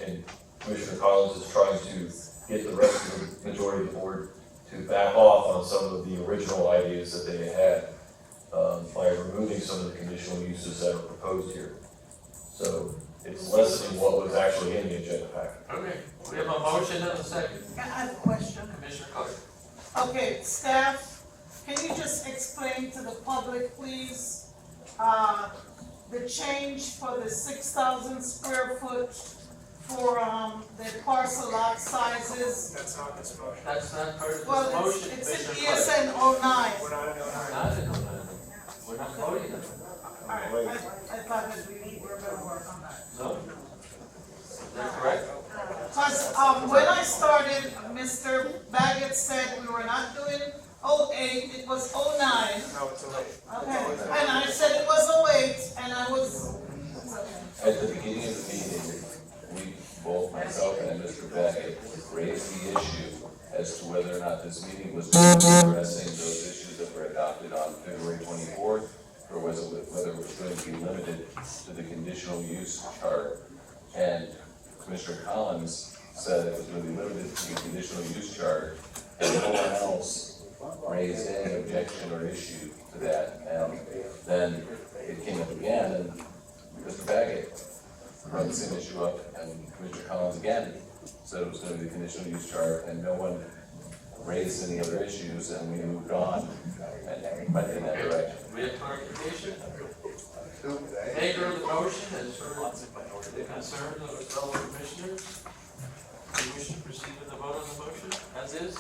and Commissioner Collins is trying to get the rest of the majority of the board to back off on some of the original ideas that they had, by removing some of the conditional uses that are proposed here. So it's lessening what was actually in the agenda packet. Okay, we have a motion and a second. I have a question. Commissioner Clark. Okay, staff, can you just explain to the public, please, the change for the 6,000 square foot for, the parcel lot sizes? That's not this motion. That's not part of this Well, motion, it's in Commissioner ESN Clark. 09. We're not in Not in 09. We're not voting on it. Alright, I thought that we were gonna work on that. No? Is that correct? Cause, when I started, Mr. Baggett said we were not doing 08, it was 09. No, it's okay. Okay, and I said it was 08, and I was At the beginning of the meeting, we, both myself and Mr. Beckett, raised the issue as to whether or not this meeting was going to be addressing those issues that were adopted on February 24th, or whether it was going to be limited to the conditional use chart. And Commissioner Collins said it was going to be limited to the conditional use chart, and no one else raised any objection or issue to that. And then it came up again, and Mr. Baggett brought the same issue up, and Commissioner Collins again said it was going to be the conditional use chart, and no one raised any other issues, and we moved on and went in that direction. We have clarification? Maker of the motion has heard the concerns of his fellow commissioners. Do you wish to proceed with the vote on the motion as is?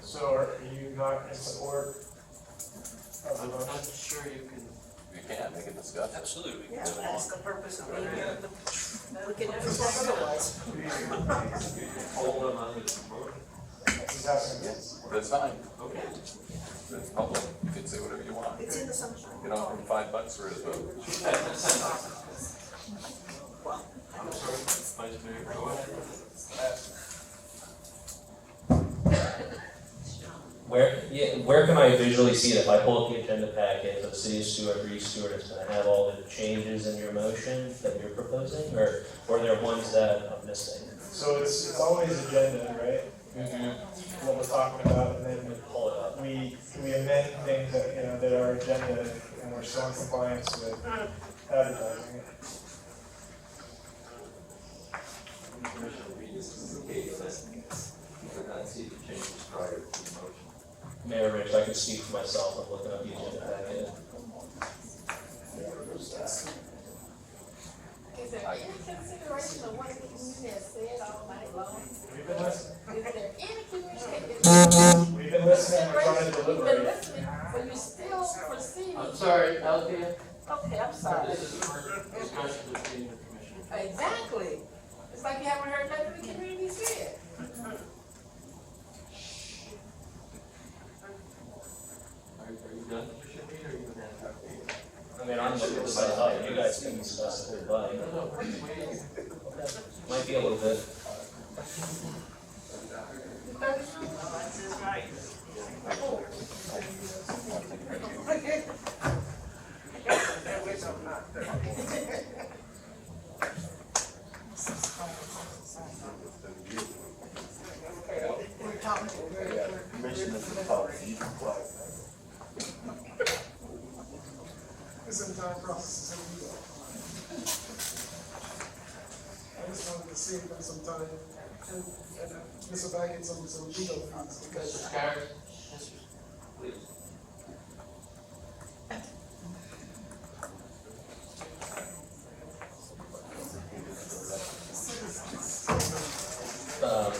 So are you not in support of the I'm motion? not sure you can. We can, make it discuss. Absolutely. Yeah, that's the purpose of being here. We can never talk otherwise. Hold on on this vote. He's asking. Yes, that's fine. Okay. It's public, you can say whatever you want. It's in the sunshine. You can offer him $5 for his vote. I'm sorry, Vice Mayor, go ahead. Where can I visually see it? If I pull up the agenda packet, the city of Stuart, East Stuart is gonna have all the changes in your motion that you're proposing, or are there ones that I'm missing? So it's always agenda, right? What we're talking about, and then we Pull it up. we amend things that, that are agenda, and we're still in compliance with advertising. Commissioner Reed's case, you could not see the changes prior to the motion. Mayor Rich, I can speak for myself, I'm looking up the agenda packet. Is there any consideration of what the community has said all night long? We've been listening. Is there any communication? We've been listening and trying to You've been deliberate. listening, but you still proceed. I'm sorry, Althea. Okay, I'm sorry. This is for discussion between the commissioners. Exactly. It's like you haven't heard nothing the community said. Are you done, Commissioner Reed, or are you gonna have to? I mean, I'm looking this up, you guys can discuss it, but No, wait. might be a little bit. This entire process is illegal. I just wanted to save them some time and Mr. Baggett some legal fees because. Mr. Scarrett? Please.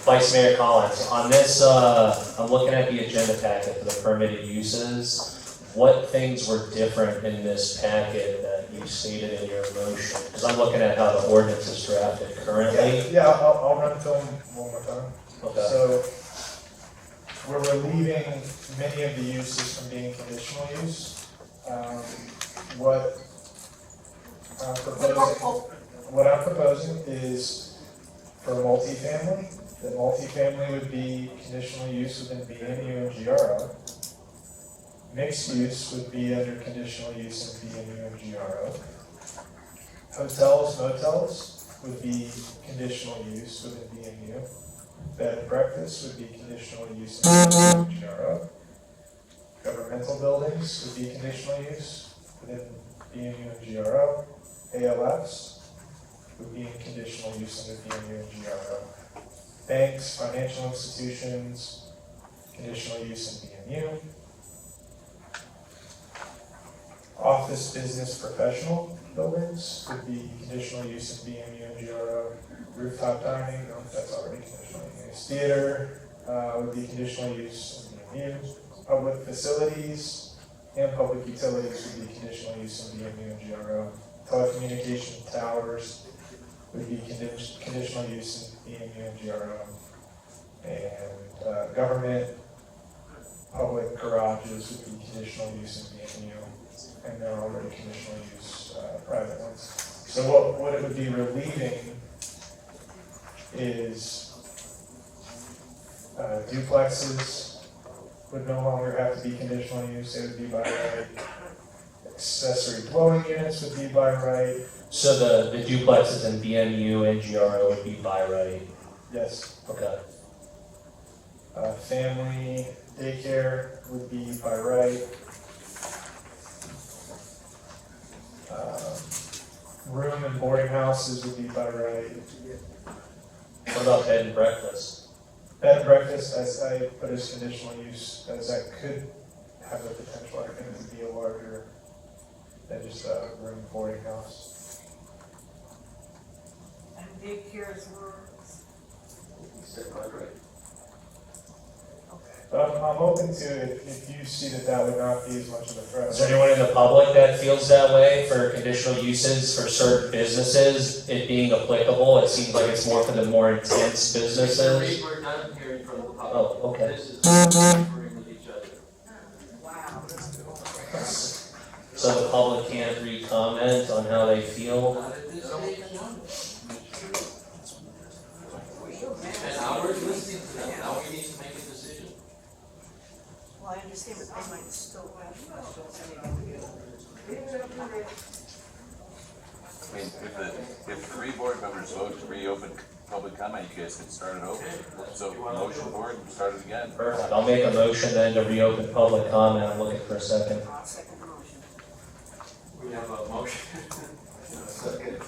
Vice Mayor Collins, on this, I'm looking at the agenda packet for the permitted uses. What things were different in this packet that you stated in your motion? Because I'm looking at how the ordinance is drafted currently. Yeah, I'll run film one more time. Okay. So we're relieving many of the uses from being conditional use. What I'm proposing is for multifamily, that multifamily would be conditional use within BMU and GRO. Mixed use would be under conditional use in BMU and GRO. Hotels, motels would be conditional use within BMU. Bed and breakfast would be conditional use in BMU and GRO. Governmental buildings would be conditional use within BMU and GRO. ALFs would be in conditional use under BMU and GRO. Banks, financial institutions, conditional use in BMU. Office, business, professional buildings would be conditional use in BMU and GRO. Rooftop dining, no, that's already conditional use. Theater would be conditional use in BMU. Public facilities and public utilities would be conditional use in BMU and GRO. Telecommunication towers would be conditional use in BMU and GRO. And government public garages would be conditional use in BMU. and they're already conditional use, private ones. So what it would be relieving is duplexes would no longer have to be conditional use, they would be by right. Accessory dwelling units would be by right. So the duplexes and BMU and GRO would be by right? Yes. Okay. Family daycare would be by right. Room and boarding houses would be by right. What about bed and breakfast? Bed and breakfast, as I put as conditional use, as that could have the potential, I think, to be a larger than just a room and boarding house. And daycares were, But I'm open to, if you see that would not be as much of a threat. Is there anyone in the public that feels that way for conditional uses for certain businesses, it being applicable? It seems like it's more for the more intense businesses. We're not hearing from the public. Oh, okay. This is differing with each other. wow. So the public can't re-comment on how they feel? Not at this stage, no. And hours listening to them, now we need to make a decision. Well, I understand, but they might still have questions. I mean, if three board members vote to reopen public comment, you guys can start it over. So motion board, start it again. Perfect. I'll make a motion then to reopen public comment. I'm looking for a second. I'll second the motion. We have a motion. And a second.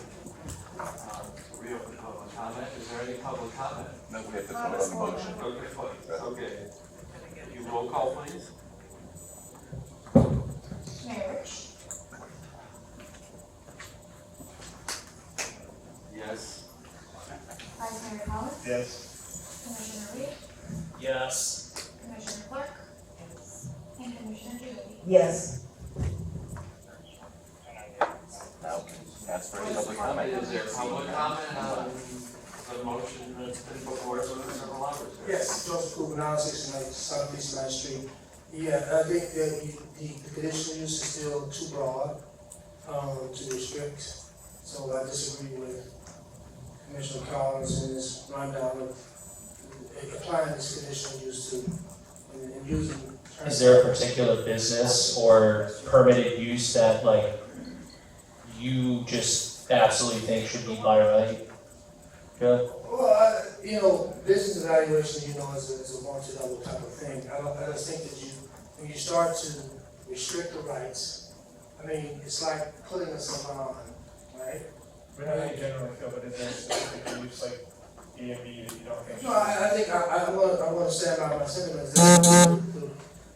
Reopen public comment. Is there any public comment? No, we have to vote on the motion. Okay, fine. Okay. You roll call, please. Mayor Rich, Yes. Vice Mayor Collins, Yes. Commissioner Reed, Yes. Commissioner Clark, and Commissioner Duty. Yes. Now, ask for any public comment. Is there public comment on the motion that's been before us for several hours? Yes, Joseph Cooper, 969 Southeast 9th Street. Yeah, I think that the conditional use is still too broad, to restrict. So I disagree with Commissioner Collins in his rundown of applying this conditional use to, and using. Is there a particular business or permitted use that like you just absolutely think should be by right? Joe? Well, business evaluation, is a multi-level type of thing. I just think that when you start to restrict the rights, I mean, it's like putting us on, right? We don't know how you generally feel, but is there a specific use like B&B that you don't think? No, I think I want to stand by my sentiments that you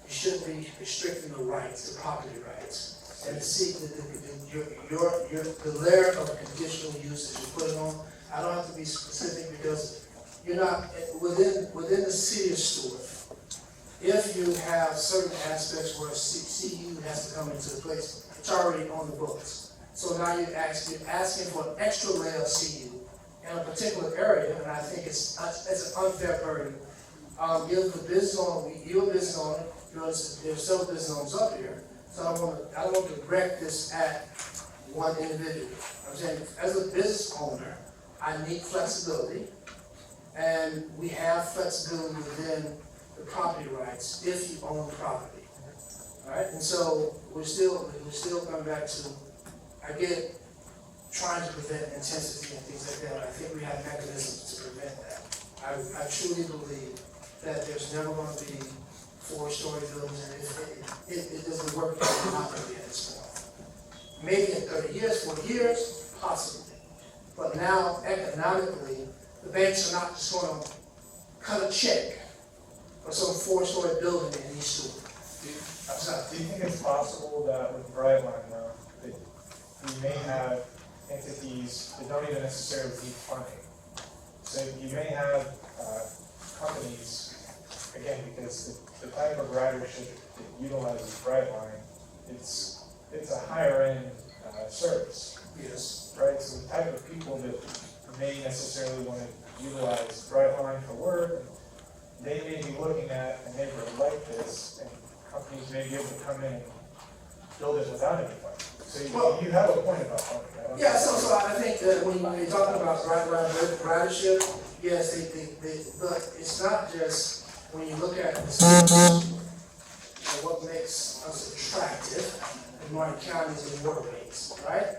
shouldn't be restricting the rights, the property rights. And to see the layer of conditional use that you're putting on, I don't have to be specific because you're not, within the city of Stuart, if you have certain aspects where CU has to come into place, it's already on the books. So now you're asking for an extra layer of CU in a particular area, and I think it's an unfair burden. Give the business owner, you're a business owner, there's several business owners up here, so I don't want to direct this at one individual. I'm saying, as a business owner, I need flexibility, and we have flexibility within the property rights if you own the property. All right, and so we're still coming back to, I get trying to prevent intensity and things like that, and I think we have mechanisms to prevent that. I truly believe that there's never going to be 4-story buildings, and it doesn't work economically at this point. Maybe in 30 years, 40 years, possibly. But now, economically, the banks are not just going to cut a check for some 4-story building in East Stewart. Do you think it's possible that with Brightline though, that we may have entities that don't even necessarily need funding? So you may have companies, again, because the type of ridership that utilizes Brightline, it's a higher end service. Yes. Right, so the type of people that may necessarily want to utilize Brightline for work, they may be looking at a neighborhood like this, and companies may be able to come in and build it without any funding. So Well- you have a point about funding. Yeah, so I think that when you're talking about ridership, yes, but it's not just, when you look at this, what makes us attractive in Martin County is the waterways, right?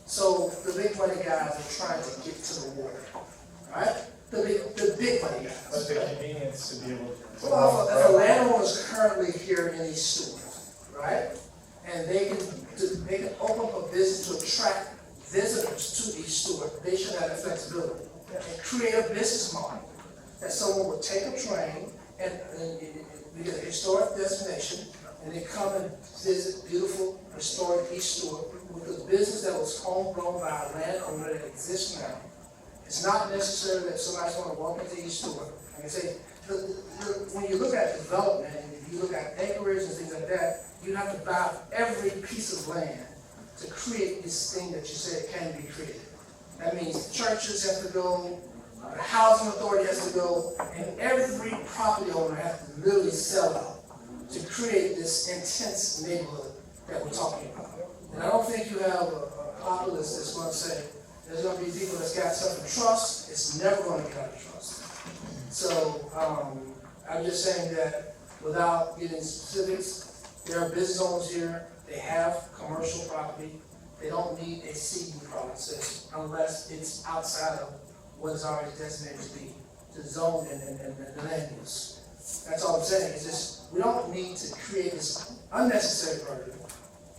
So the big money guys are trying to get to the water, right? The big money guys. But the convenience to be able to. Well, the landowners currently here in East Stuart, right? And they can open up a business to attract visitors to East Stuart. They should have that flexibility and create a business model that someone would take a train and we get a historic destination and they come and visit beautiful historic East Stuart with a business that was homegrown by a landowner that exists now. It's not necessary that somebody's going to walk into East Stuart. Like I say, when you look at development and you look at acreage and things like that, you have to buy up every piece of land to create this thing that you said can be created. That means churches have to go, the housing authority has to go, and every property owner has to literally sell out to create this intense neighborhood that we're talking about. And I don't think you have a populace that's going to say, there's going to be people that's got stuff in trust, it's never going to get out of trust. So I'm just saying that without getting specifics, there are business owners here, they have commercial property, they don't need a seeding process unless it's outside of what is already designated to be, to zone and the land use. That's all I'm saying, is just, we don't need to create this unnecessary burden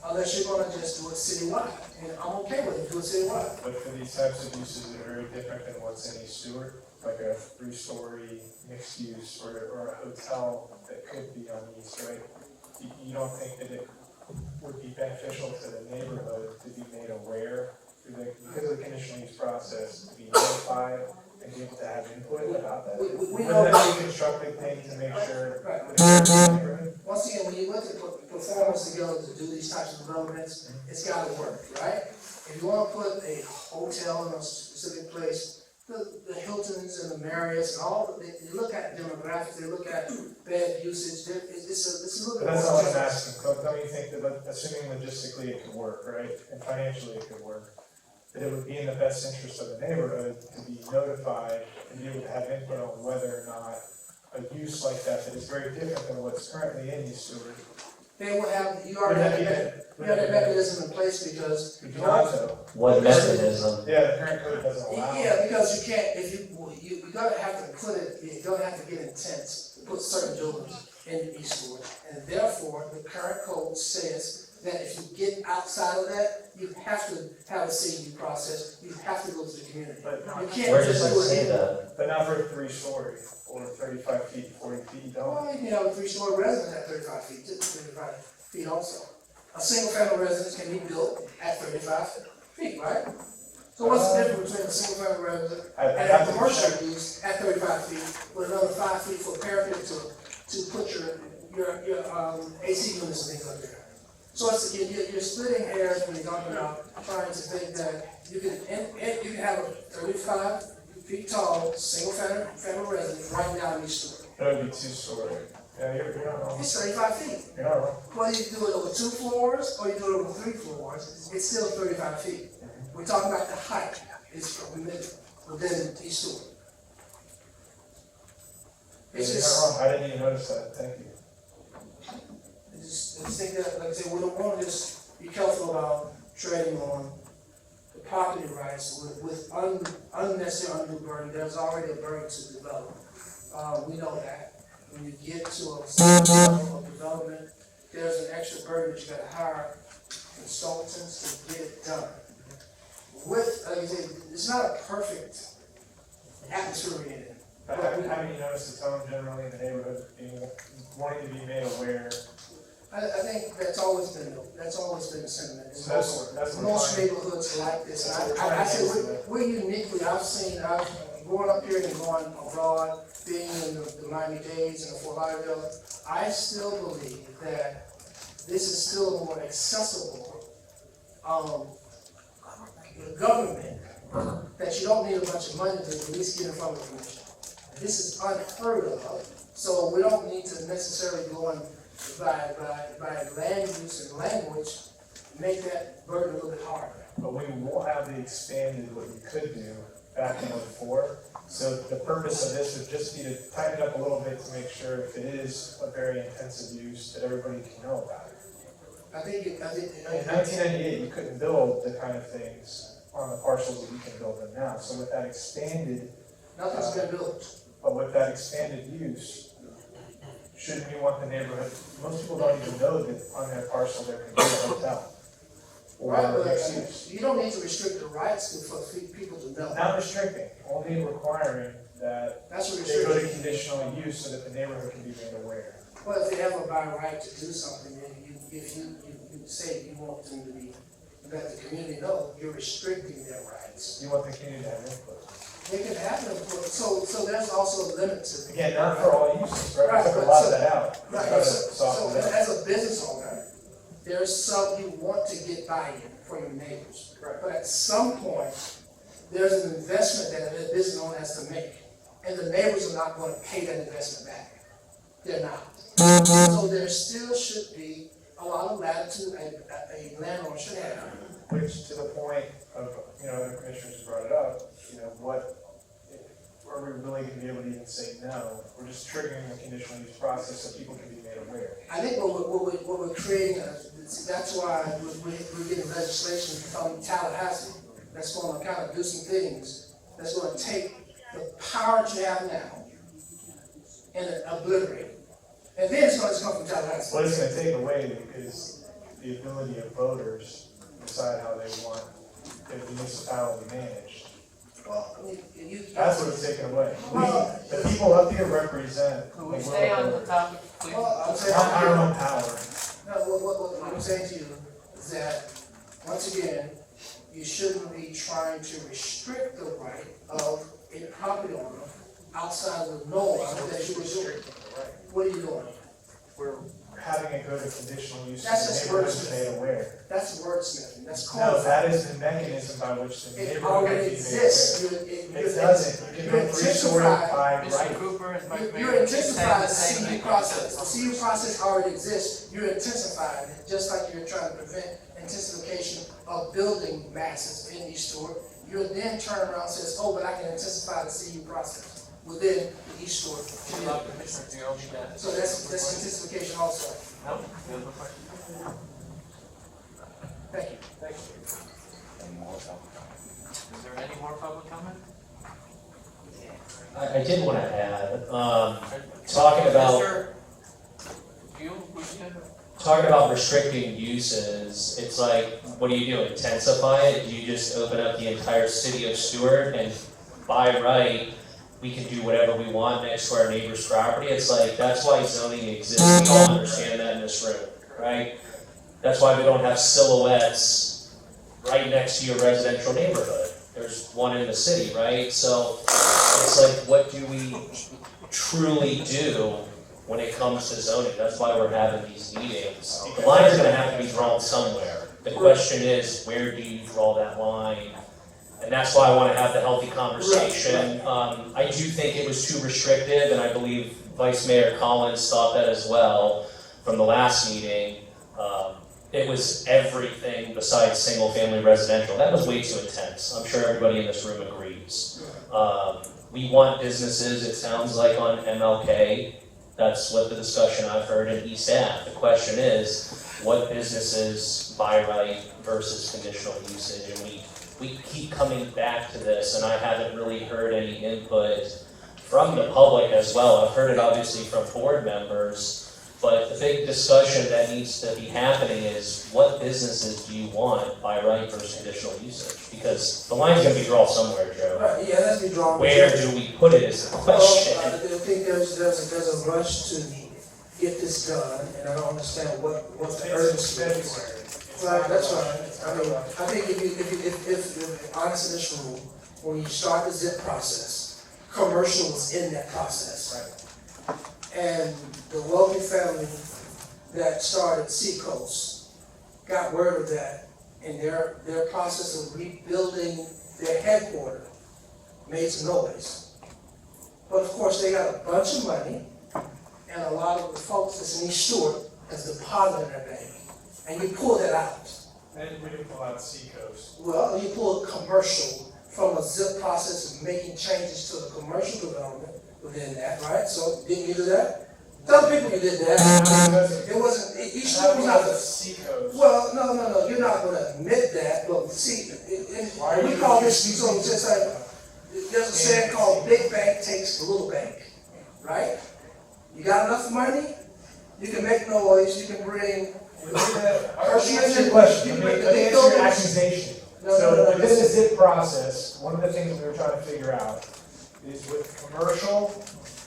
unless you're gonna just do it citywide, and I'm okay with it, do it citywide. But for these types of uses, they're very different than what's in East Stuart, like a 3-story mixed use or a hotel that could be on the east, right? You don't think that it would be beneficial to the neighborhood to be made aware because of the conditional use process, to be notified and be able to have input about that? We know Wouldn't that be a constructive thing to make sure? Right. Once again, when you look at performance together to do these types of developments, it's gotta work, right? If you wanna put a hotel in a specific place, the Hiltons and the Marriotts and all, they look at demographics, they look at bed usage, it's a little bit But more. that's all I'm asking, don't you think that, assuming logistically it could work, right, and financially it could work, that it would be in the best interest of the neighborhood to be notified and be able to have input on whether or not a use like that is very different than what's currently in East Stuart? They will have, you already have that mechanism in place because. What mechanism? Yeah, the current code doesn't allow. Yeah, because you can't, if you gotta have to put it, you're gonna have to get intense to put certain buildings in East Stuart. And therefore, the current code says that if you get outside of that, you have to have a CU process, you have to go to the community. But you can't Where just does do it say it. that? But not for a 3-story, or 35 feet, 40 feet, don't. Well, you can have a 3-story residence at 35 feet, 35 feet also. A single family residence can be built at 35 feet, right? So what's the difference between a single family residence and a commercial use at 35 feet with another 5 feet for parapet to put your AC units and things like that? So it's, you're splitting hairs when you're talking about trying to think that you can have a 35 feet tall, single family residence right now in East Stuart. That would be 2-story. Yeah, you're not wrong. It's 35 feet. You're not wrong. Whether you do it over 2 floors or you do it over 3 floors, it's still 35 feet. We're talking about the height, it's within East Stuart. You're not wrong, I didn't even notice that, thank you. I just think that, like I said, we don't want to just be careful about treading on the property rights with unnecessary undue burden. There's already a burden to develop. We know that. When you get to a certain level of development, there's an extra burden that you gotta hire consultants to get it done. With, like I said, it's not a perfect atmosphere in it. But haven't you noticed the tone generally in the neighborhood being wanting to be made aware? I think that's always been the sentiment. So that's what Most we're neighborhoods like this. That's what I we're said we're uniquely. I've growing up here and going abroad, being in the Miami Dades and the Fort Lauderdale. I still believe that this is still a more accessible government. That you don't need a bunch of money to at least get in front of the commission. This is unheard of So we don't need to necessarily go on by land use and language, make that burden a little bit harder. But we will have the expanded what you could do back in '04. So the purpose of this would just be to tighten it up a little bit to make sure if it is a very intensive use, that everybody can know about it. I think In 1998, you couldn't build the kind of things on the parcels that you can build them now. So with that expanded, nothing's been built. but with that expanded use, shouldn't you want the neighborhood, most people don't even know that on their parcel there can be a hotel. Or Right, but mixed use. you don't need to restrict the rights for people to know. Not restricting, only requiring that That's what they go to restriction. conditional use so that the neighborhood can be made aware. Well, if they have a by right to do something, then if you say you want them to be, let the community know, you're restricting their rights. You want the community to have input. They can have them, so there's also a limit to. Again, not for all uses, right? Right, We took a but lot so- of that out. Right, Try to so soften it up. as a business owner, there's some, you want to get buy-in for your neighbors. But at some point, there's an investment that a business owner has to make, and the neighbors are not going to pay that investment back. They're not. So there still should be a lot of latitude a landlord should have. Which to the point of, the commissioners brought it up, what, are we really gonna be able to even say no? We're just triggering the conditional use process so people can be made aware. I think what we're creating, that's why we're getting legislation from Tallahassee that's going to kind of do some things that's going to take the power that you have now and obliterate it. And then it's going to come from Tallahassee. What it's gonna take away is the ability of voters to decide how they want their municipality managed. Well, That's what it's taken away. Well- The people up here represent. Could we stay on the topic, please? Well, I'm saying. Not our own power. No, what I'm saying to you is that, once again, you shouldn't be trying to restrict the right of a property owner outside of the norm that you were doing. What are you doing? We're having it go to conditional use so That's the just neighborhood is wordsmithing. made aware. That's wordsmithing, that's No, called. that is the mechanism by which the It neighborhood already can be made exists. aware. It doesn't, you can go three-story by Mr. right. Cooper and Vice Mayor, You're keep saying intensifying the the same CU thing. process. The CU process already exists. You're intensifying it, just like you're trying to prevent intensification of building masses in East Stewart. You then turn around and says, oh, but I can intensify the CU process within the East Stewart community. Commissioner, do you owe me that? So that's intensification also. No, you have a question? Thank you. Is there any more public comment? I did want to add, talking about. Mr. You, would you? Talking about restricting uses, it's like, what do you do, intensify it? Do you just open up the entire city of Stuart and by right, we can do whatever we want next to our neighbor's property? It's like, that's why zoning exists, we all understand that in this room, right? That's why we don't have silhouettes right next to your residential neighborhood. There's one in the city, right? So it's like, what do we truly do when it comes to zoning? That's why we're having these meetings. The line's gonna have to be drawn somewhere. The question is, where do you draw that line? And that's why I wanna have the healthy conversation. I do think it was too restrictive, and I believe Vice Mayor Collins thought that as well from the last meeting. It was everything besides single-family residential. That was way too intense. I'm sure everybody in this room agrees. We want businesses, it sounds like on MLK, that's what the discussion I've heard in East Ave. The question is, what businesses by right versus conditional usage? And we keep coming back to this, and I haven't really heard any input from the public as well. I've heard it obviously from board members, but the big discussion that needs to be happening is, what businesses do you want by right versus conditional usage? Because the line's gonna be drawn somewhere, Joe. Right, yeah, that's be drawn. Where do we put it is the question. Well, I think there's a rush to get this done, and I don't understand what the urgency is. Right, that's right. I mean, I think if honest in this room, when you start the ZIP process, commercial was in that process. And the wealthy family that started Seacoast got word of that, and their process of rebuilding their headquarters made some noise. But of course, they got a bunch of money, and a lot of the folks that's in East Stuart has deposited in their bank, and you pull that out. And we didn't pull out Seacoast. Well, you pull commercial from a zip process of making changes to the commercial development within that, right? So didn't you do that? Tell people you did that. It wasn't, East Stuart was not the Seacoast. Well, no, you're not gonna admit that, but see, we call this, so just like, there's a saying called big bank takes little bank, right? You got enough money, you can make noise, you can bring. Let me answer your question. Let me answer your accusation. So within the zip process, one of the things we were trying to figure out is with commercial,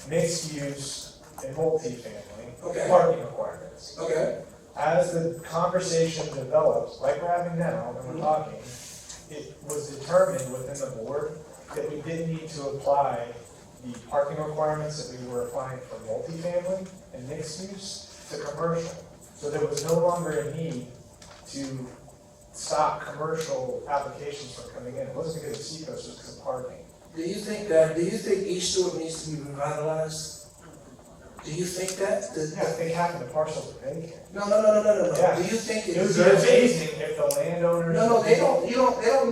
mixed use, and multifamily, parking requirements. Okay. As the conversation developed, like we're having now, and we're talking, it was determined within the board that we didn't need to apply the parking requirements that we were applying for multifamily and mixed use to commercial. So there was no longer a need to stop commercial applications from coming in. It wasn't because of Seacoast, it was because of parking. Do you think East Stuart needs to be revitalized? Do you think that? Yeah, I think half of the parcels are vacant. No. Yeah. Do you think it would be amazing if the landowners? No, they don't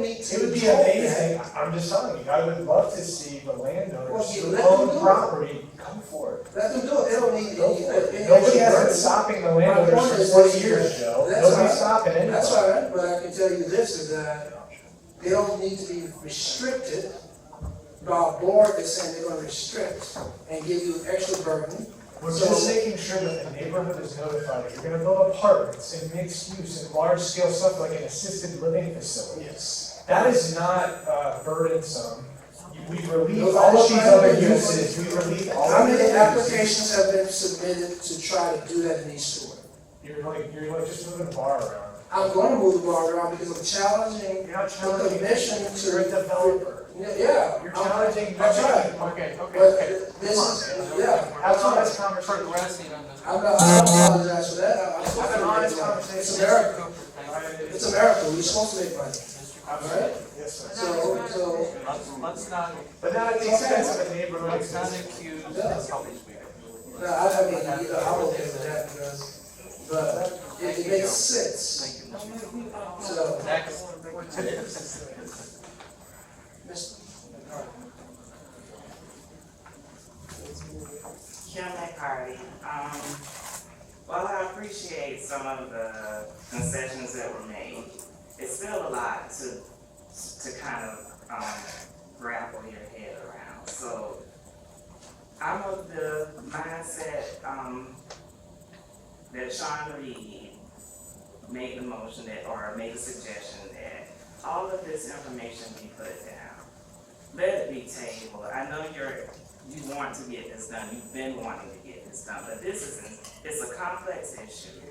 need to. It would be amazing, I'm just telling you, I would love to see the landowners who own property come forward. Let them do it, they don't need any. Nobody has been stopping the landowners for 20 years, Joe. Nobody's stopping anybody. That's all right, but I can tell you this, is that they don't need to be restricted by a board that's saying they're gonna restrict and give you extra burden. We're just making sure that the neighborhood is notified. If you're gonna build apartments and mixed use and large scale stuff like an assisted living facility. Yes. That is not burdensome. We release all of these other uses, we release all of How these many other applications have been submitted to try to do that in East Stuart? You're like just moving the bar around. I'm gonna move the bar around because I'm challenging the commission to. You're a developer. Yeah. You're challenging. That's right. Okay. But this is, yeah. That's what this conversation. Progressing on this. I don't apologize for that. I'm Have supposed an to honest make money. conversation. It's America. It's America. We're supposed to make money. Alright? Yes, sir. So. Let's not. But not at the expense of the neighborhood. Let's not accuse the public speaker. No, I mean, I'm okay with that because, but it makes sense. So. Next. Kim McCarty, while I appreciate some of the concessions that were made, it's still a lot to kind of grapple your head around. So I'm of the mindset that Sean Reed made the motion that, or made the suggestion that all of this information be put down. Let it be tabled. I know you want to get this done. You've been wanting to get this done, but it's a complex issue.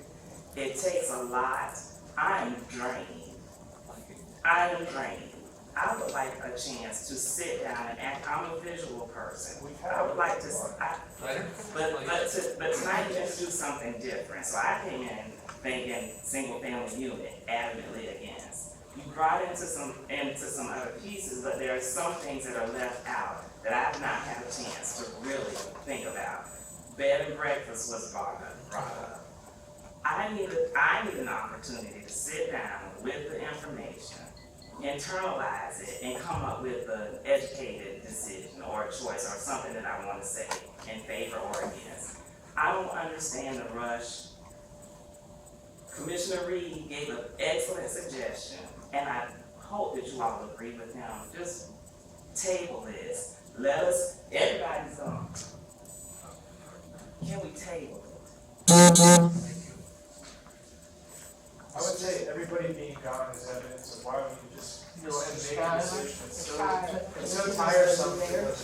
It takes a lot. I am drained. I would like a chance to sit down and act. I'm a visual person. I would like to, but tonight you introduced something different. So I came in thinking single family unit, adamantly against. You brought into some other pieces, but there are some things that are left out that I have not had a chance to really think about. Bed and breakfast was brought up. I need an opportunity to sit down with the information, internalize it, and come up with an educated decision or a choice or something that I want to say in favor or against. I don't understand the rush. Commissioner Reed gave an excellent suggestion, and I hope that you all agree with him. Just table this. Let us, everybody's on. Can we table it? I would say everybody being gone is evidence of why don't you just go ahead and make a decision. It's so tiresome. It's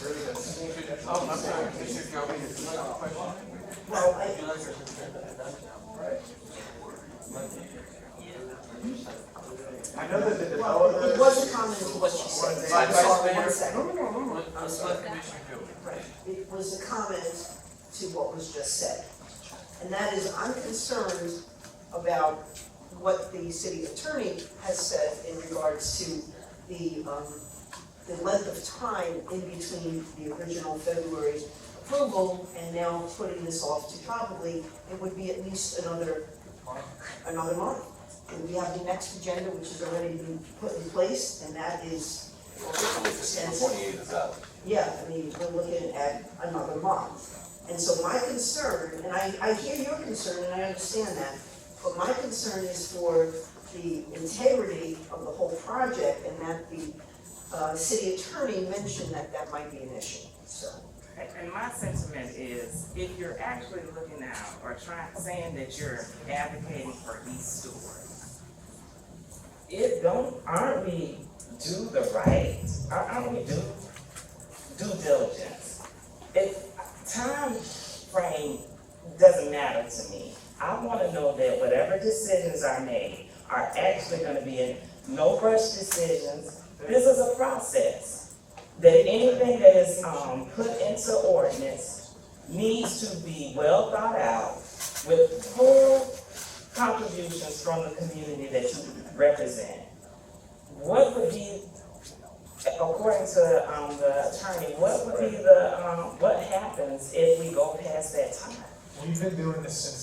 really good. Oh, I'm sorry, Commissioner Joby, is there a question? Well, I know that the developers. It was a comment to what she said. Vice I'm sorry, Mayor. 1 second. Let's let Commissioner Joby. Right. It was a comment to what was just said. And that is, I'm concerned about what the city attorney has said in regards to the length of time in between the original February approval and now putting this off to probably, it would be at least another month. And we have the next agenda, which has already been put in place, and that is December 28th is out. yeah, I mean, we're looking at another month. And so my concern, and I hear your concern and I understand that, but my concern is for the integrity of the whole project and that the city attorney mentioned that that might be an issue, so. And my sentiment is, if you're actually looking out or saying that you're advocating for East Stewart, aren't we do the right, aren't we due diligence? Time frame doesn't matter to me. I want to know that whatever decisions are made are actually going to be in no rush decisions. This is a process. That anything that is put into ordinance needs to be well thought out with full contributions from the community that you represent. What would be, according to the attorney, what would be what happens if we go past that time? We've been doing this since,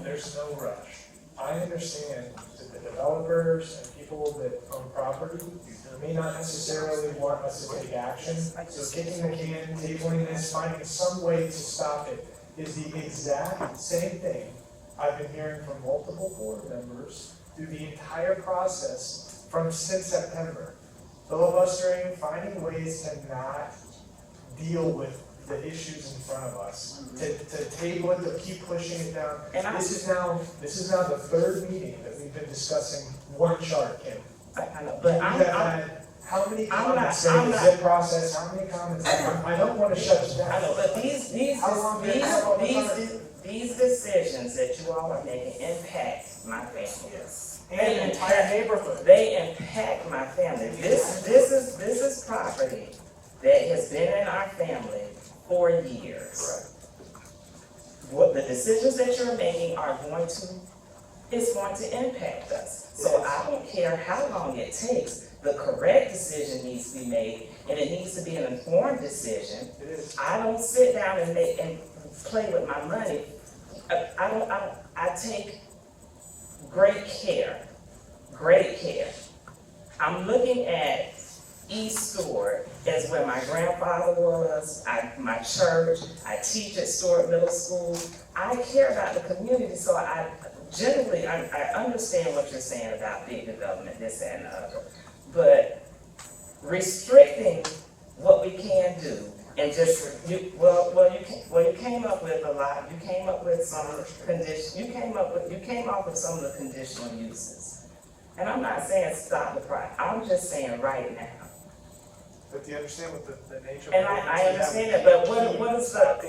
there's no rush. I understand that the developers and people that own property may not necessarily want us to take action. So kicking the can, tabling this, finding some way to stop it is the exact same thing I've been hearing from multiple board members through the entire process since September. Filibustering, finding ways to not deal with the issues in front of us, to table it, to keep pushing it down. This is now the third meeting that we've been discussing one chart, Kim. I know, But we have had how many comments say the zip process, how many comments, I don't want to shut you down. I know, but these decisions that you all are making impact my family. Yes. And the entire neighborhood. They impact my family. This is property that has been in our family for years. What the decisions that you're making is going to impact us. So I don't care how long it takes. The correct decision needs to be made, and it needs to be an informed decision. I don't sit down and play with my money. I take great care. I'm looking at East Stewart as where my grandfather was, my church, I teach at Stuart Middle School. I care about the community, so I understand what you're saying about big development, this and the other. But restricting what we can do and you came up with a lot. You came up with some conditions. You came up with some of the conditional uses. And I'm not saying stop the project. I'm just saying right now. But do you understand what the nature of And I understand that, but what's going to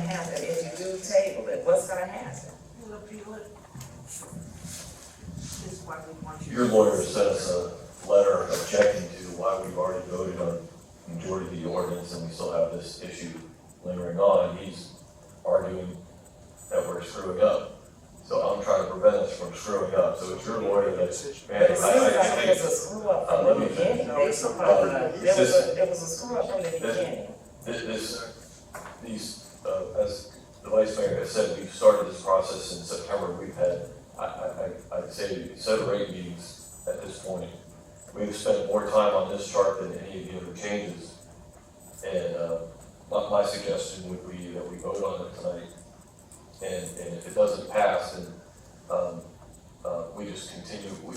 happen if you do table it? What's going to happen? Your lawyer sent us a letter objecting to why we've already voted on the majority of the ordinance and we still have this issue lingering on. He's arguing that we're screwing up. So I'm trying to prevent us from screwing up. So it's your lawyer that's, man, It seems like there's a screw up from the beginning. There was a screw up from the beginning. As the vice mayor has said, we've started this process in September. We've had, I'd say 7 or 8 meetings at this point. We've spent more time on this chart than any of the other changes. And my suggestion would be that we vote on it tonight. And if it doesn't pass, then we just continue, we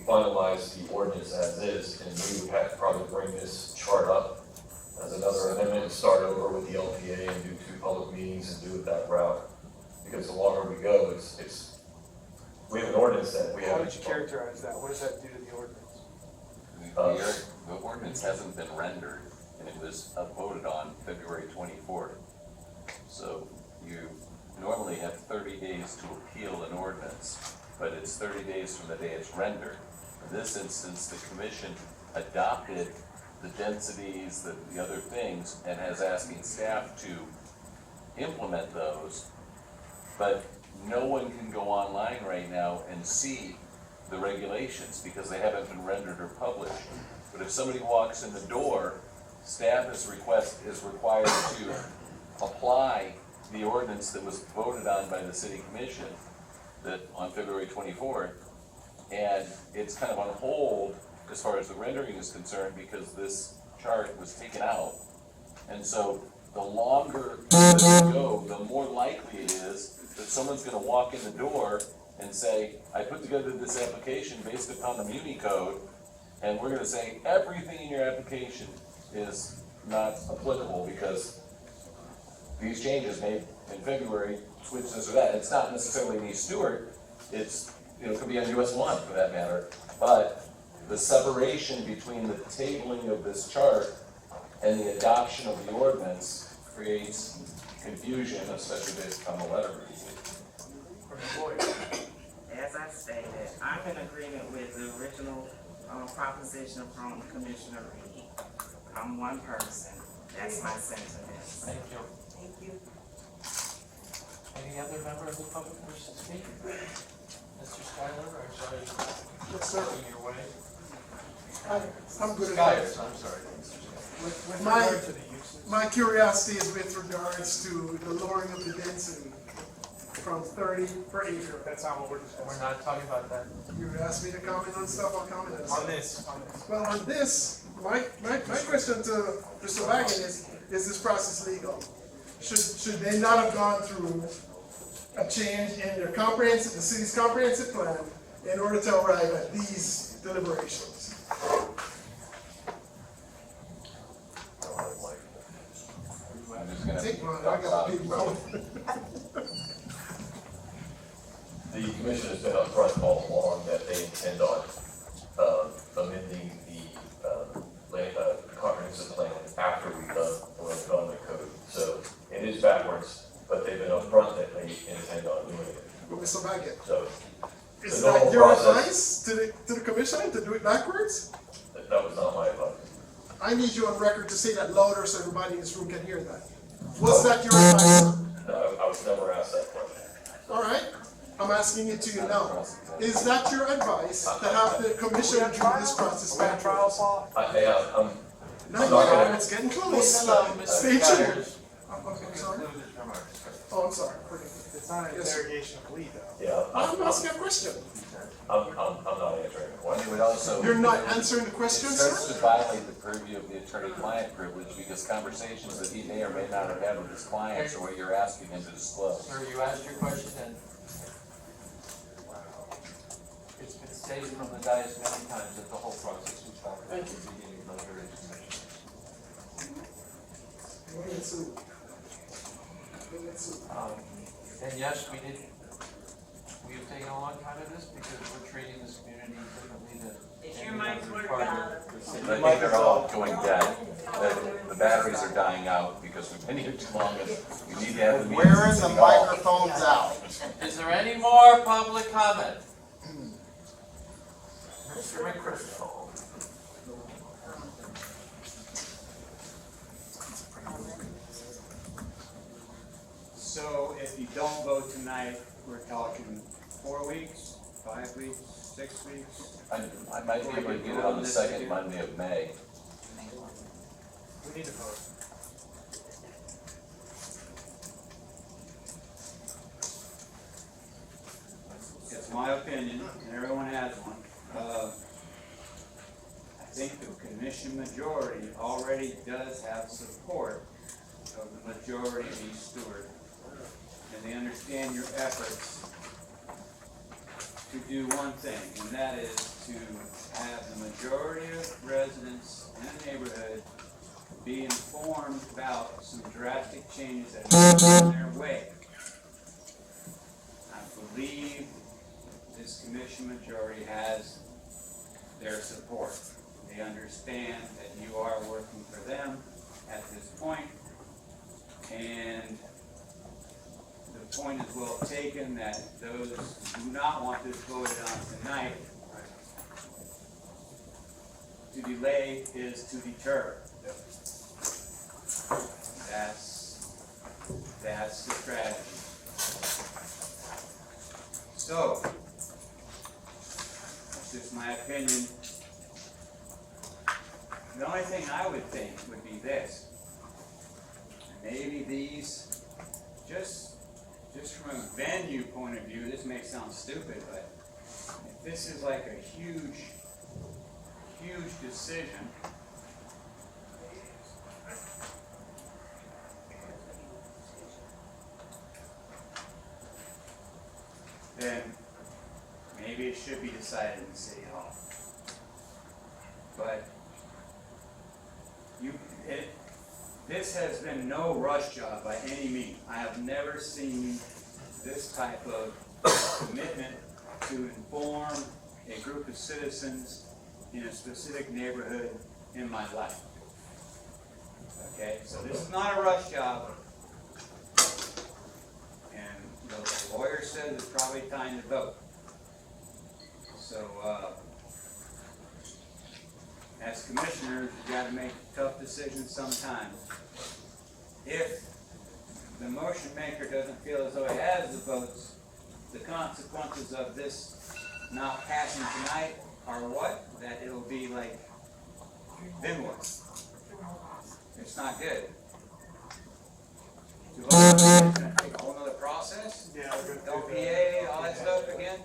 finalize the ordinance as is, and we would have to probably bring this chart up as another amendment and start over with the LPA and do 2 public meetings and do it that route. Because the longer we go, we have an ordinance that we have. How would you characterize that? What does that do to the ordinance? The ordinance hasn't been rendered, and it was voted on February 24th. So you normally have 30 days to appeal an ordinance, but it's 30 days from the day it's rendered. In this instance, the commission adopted the densities, the other things, and is asking staff to implement those, but no one can go online right now and see the regulations because they haven't been rendered or published. But if somebody walks in the door staff is required to apply the ordinance that was voted on by the city commission on February 24th. And it's kind of on hold as far as the rendering is concerned because this chart was taken out. And so the longer this go, the more likely it is that someone's gonna walk in the door and say, I put together this application based upon the Muni code, and we're gonna say everything in your application is not applicable because these changes made in February switch this or that. It's not necessarily in East Stuart, it's, it could be on US 1 for that matter, but the separation between the tabling of this chart and the adoption of the ordinance creates confusion, especially based upon the letter we received. As I stated, I'm in agreement with the original proposition from Commissioner Reed. I'm one person. That's my sentiment. Thank you. Thank you. Any other member of the public wish to speak? Mr. Schuyler, or shall I? Yes, sir. Your way? I'm good at Skyers, that. I'm sorry. With my curiosity is with regards to the lowering of the density from 30 per acre. That's not what we're discussing. We're not talking about that. You asked me to comment on stuff, I'll comment on stuff. On this. Well, on this, my question to Mr. Wagon is this process legal? Should they not have gone through a change in their comprehensive, the city's comprehensive plan in order to arrive at these deliberations? I'm just gonna Take one, I talk got about people. The commission has been upfront all along that they intend on amending the comprehensive plan after we've done the code. So it is backwards, but they've been upfront that they intend on doing it. But Mr. Wagon, So is the normal that your process- advice to the commission to do it backwards? That was not my advice. I need you on record to say that louder so everybody in this room can hear that. Was that your advice? No, I was never asked that question. All right, I'm asking it to you now. Is that your advice to have the commission do this process backwards? I'm Not not yet, gonna- it's getting close. Hello, Mr. Stay Skyers. tuned. I'm sorry. Oh, I'm sorry. It's not an Yes, sir. interrogation of Lee, though. Yeah, I'm asking a question. I'm not answering the question. It would also. You're not answering the question, It starts sir? to violate the purview of the attorney-client privilege because conversations that he may or may not have had with his clients are what you're asking him to disclose. Sir, you asked your question and it's been stated from the dais many times that the whole process was backwards at the beginning of the various commissions. And yes, we have taken a long time of this because we're treating this community differently than. Is your any mic other worked part of out? the city. I think they're all going dead. The batteries are dying out because we've been here too long and we need to have the meetings. Where is the microphones out? Is there any more public comment? Mr. McChrystal. So if you don't vote tonight, we're talking 4 weeks, 5 weeks, 6 weeks? I might be able to get it on the second Monday of May. We need to vote. It's my opinion, and everyone has one. I think the commission majority already does have support of the majority of East Stuart. And they understand your efforts to do one thing, and that is to have the majority of residents in the neighborhood be informed about some drastic changes that are coming their way. I believe this commission majority has their support. They understand that you are working for them at this point, and the point is well taken that those who do not want this voted on tonight, to delay is to deter. That's the strategy. So, that's just my opinion. The only thing I would think would be this. Maybe these, just from a venue point of view, this may sound stupid, but if this is like a huge decision, then maybe it should be decided in City Hall. But this has been no rush job by any means. I have never seen this type of commitment to inform a group of citizens in a specific neighborhood in my life. Okay, so this is not a rush job. And the lawyer says it's probably time to vote. So, as commissioners, you gotta make tough decisions sometimes. If the motion maker doesn't feel as though he has the votes, the consequences of this not passing tonight are what? That it'll be like, then what? It's not good. To vote on it, it's gonna take a whole nother process? LPA, all that stuff again?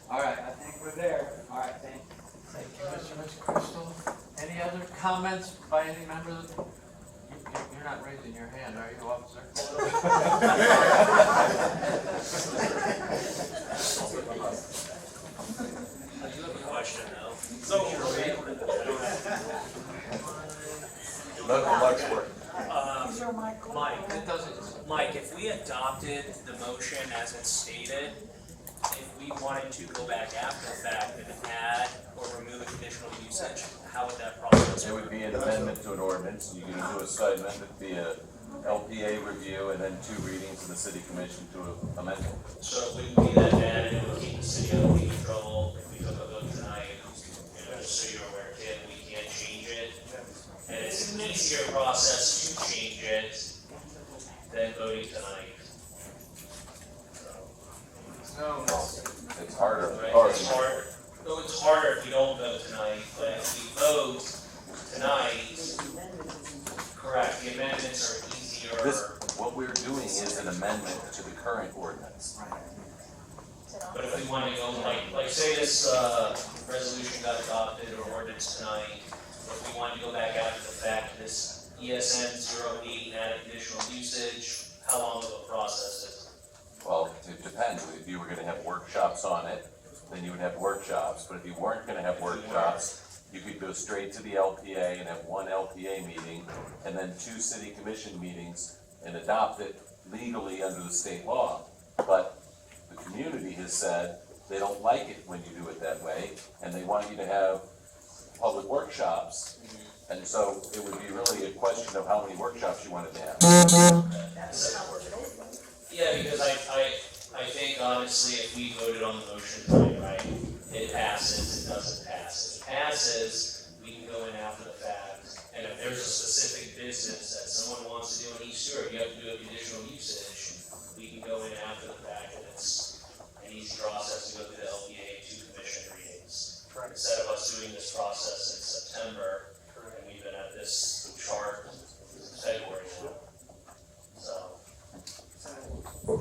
All right, I think we're there. All right, thank you. Thank you, Mr. Crystal. Any other comments by any member of the, you're not raising your hand, are you, officer? I do have a question though. So, Mike, if we adopted the motion as it's stated, if we wanted to go back after the fact and add or remove a conditional usage, how would that process It work? would be an amendment to an ordinance, you can do a side amendment via LPA review and then 2 readings of the city commission to amend it. So it wouldn't be that bad, and it would keep the city out of trouble if we took a vote tonight, just so you're aware, Tim, we can't change it. And it's an easier process to change it than voting tonight. No. It's harder. Right, it's hard, no, it's harder if we don't vote tonight, but if we vote tonight, correct, the amendments are easier. What we're doing is an amendment to the current ordinance. But if we want to go, like say this, resolution got adopted or ordinance tonight, but if we wanted to go back after the fact, this ESN 08 and add additional usage, how long of a process is it? Well, it depends, if you were gonna have workshops on it, then you would have workshops, but if you weren't gonna have workshops, you could go straight to the LPA and have 1 LPA meeting, and then 2 city commission meetings, and adopt it legally under the state law. But the community has said they don't like it when you do it that way, and they want you to have public workshops. And so it would be really a question of how many workshops you wanted to have. Yeah, because I think honestly, if we voted on the motion tonight, right, it passes, it doesn't pass. If it passes, we can go in after the fact, and if there's a specific business that someone wants to do in East Stuart, you have to do a conditional usage, we can go in after the fact, and it's an easy process to go through the LPA 2 commission readings. Instead of us doing this process in September, and we've been at this chart since February now, so. To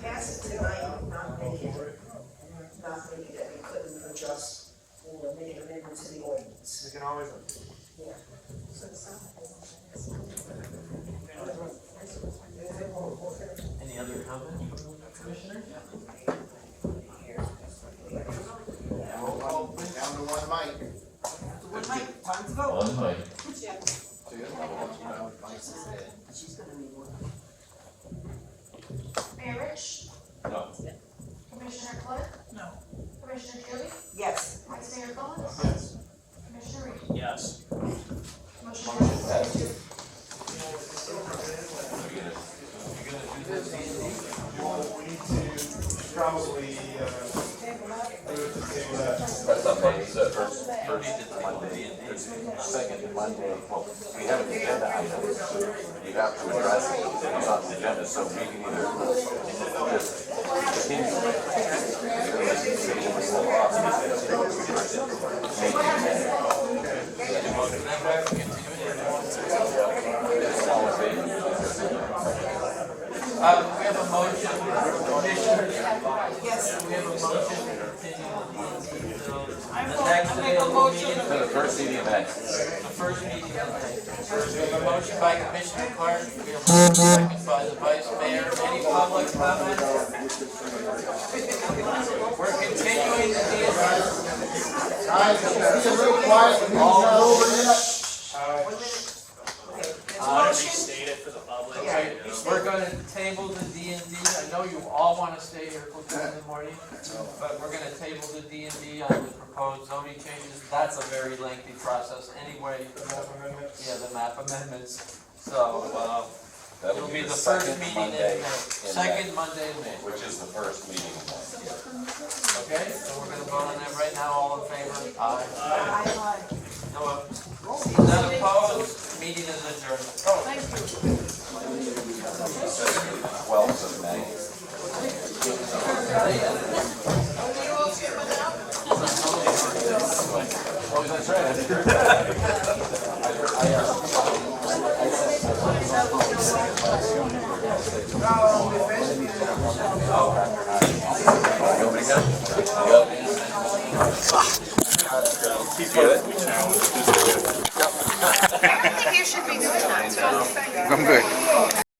pass it tonight, not make it that we couldn't adjust or make an amendment to the ordinance. We can always. Yeah. Any other comments from the commissioner? Down to 1 mic. One mic, time to vote. 1 mic. She's gonna need one. Mayor Rich, No. Commissioner Clark? No. Commissioner Kilby? Yes. Vice Mayor Collins? Yes. Commissioner Reed? Yes. Motion passes. We need to probably, That's on May, the first Monday, second Monday, well, we have an agenda item, you have to address it, it's on the agenda, so we can either just continue it. Because it's still off, maybe back and continue it. We have a motion, Commissioners. Yes. We have a motion to continue the next I make a available motion. meeting. To the first meeting of May. The first meeting of May. We have a motion by Commissioner Clark, we have a second by the Vice Mayor. Any public comment? We're continuing the Guys, be a little quiet, the meeting's not over yet. Restate it for the public. Okay, we're gonna table the D and D. I know you all wanna stay here till 10 in the morning, but we're gonna table the D and D on the proposed zoning changes. That's a very lengthy process anyway. Yeah, the map amendments. So, it'll be the first meeting in May. Second Monday in May. Which is the first meeting in May. Okay, so we're gonna vote on that right now. All in favor? Aye. Aye. No, none opposed? Meeting is adjourned. Thank you. 12th of May. Oh, that's right. Nobody got it? I think you should be doing that. I'm good.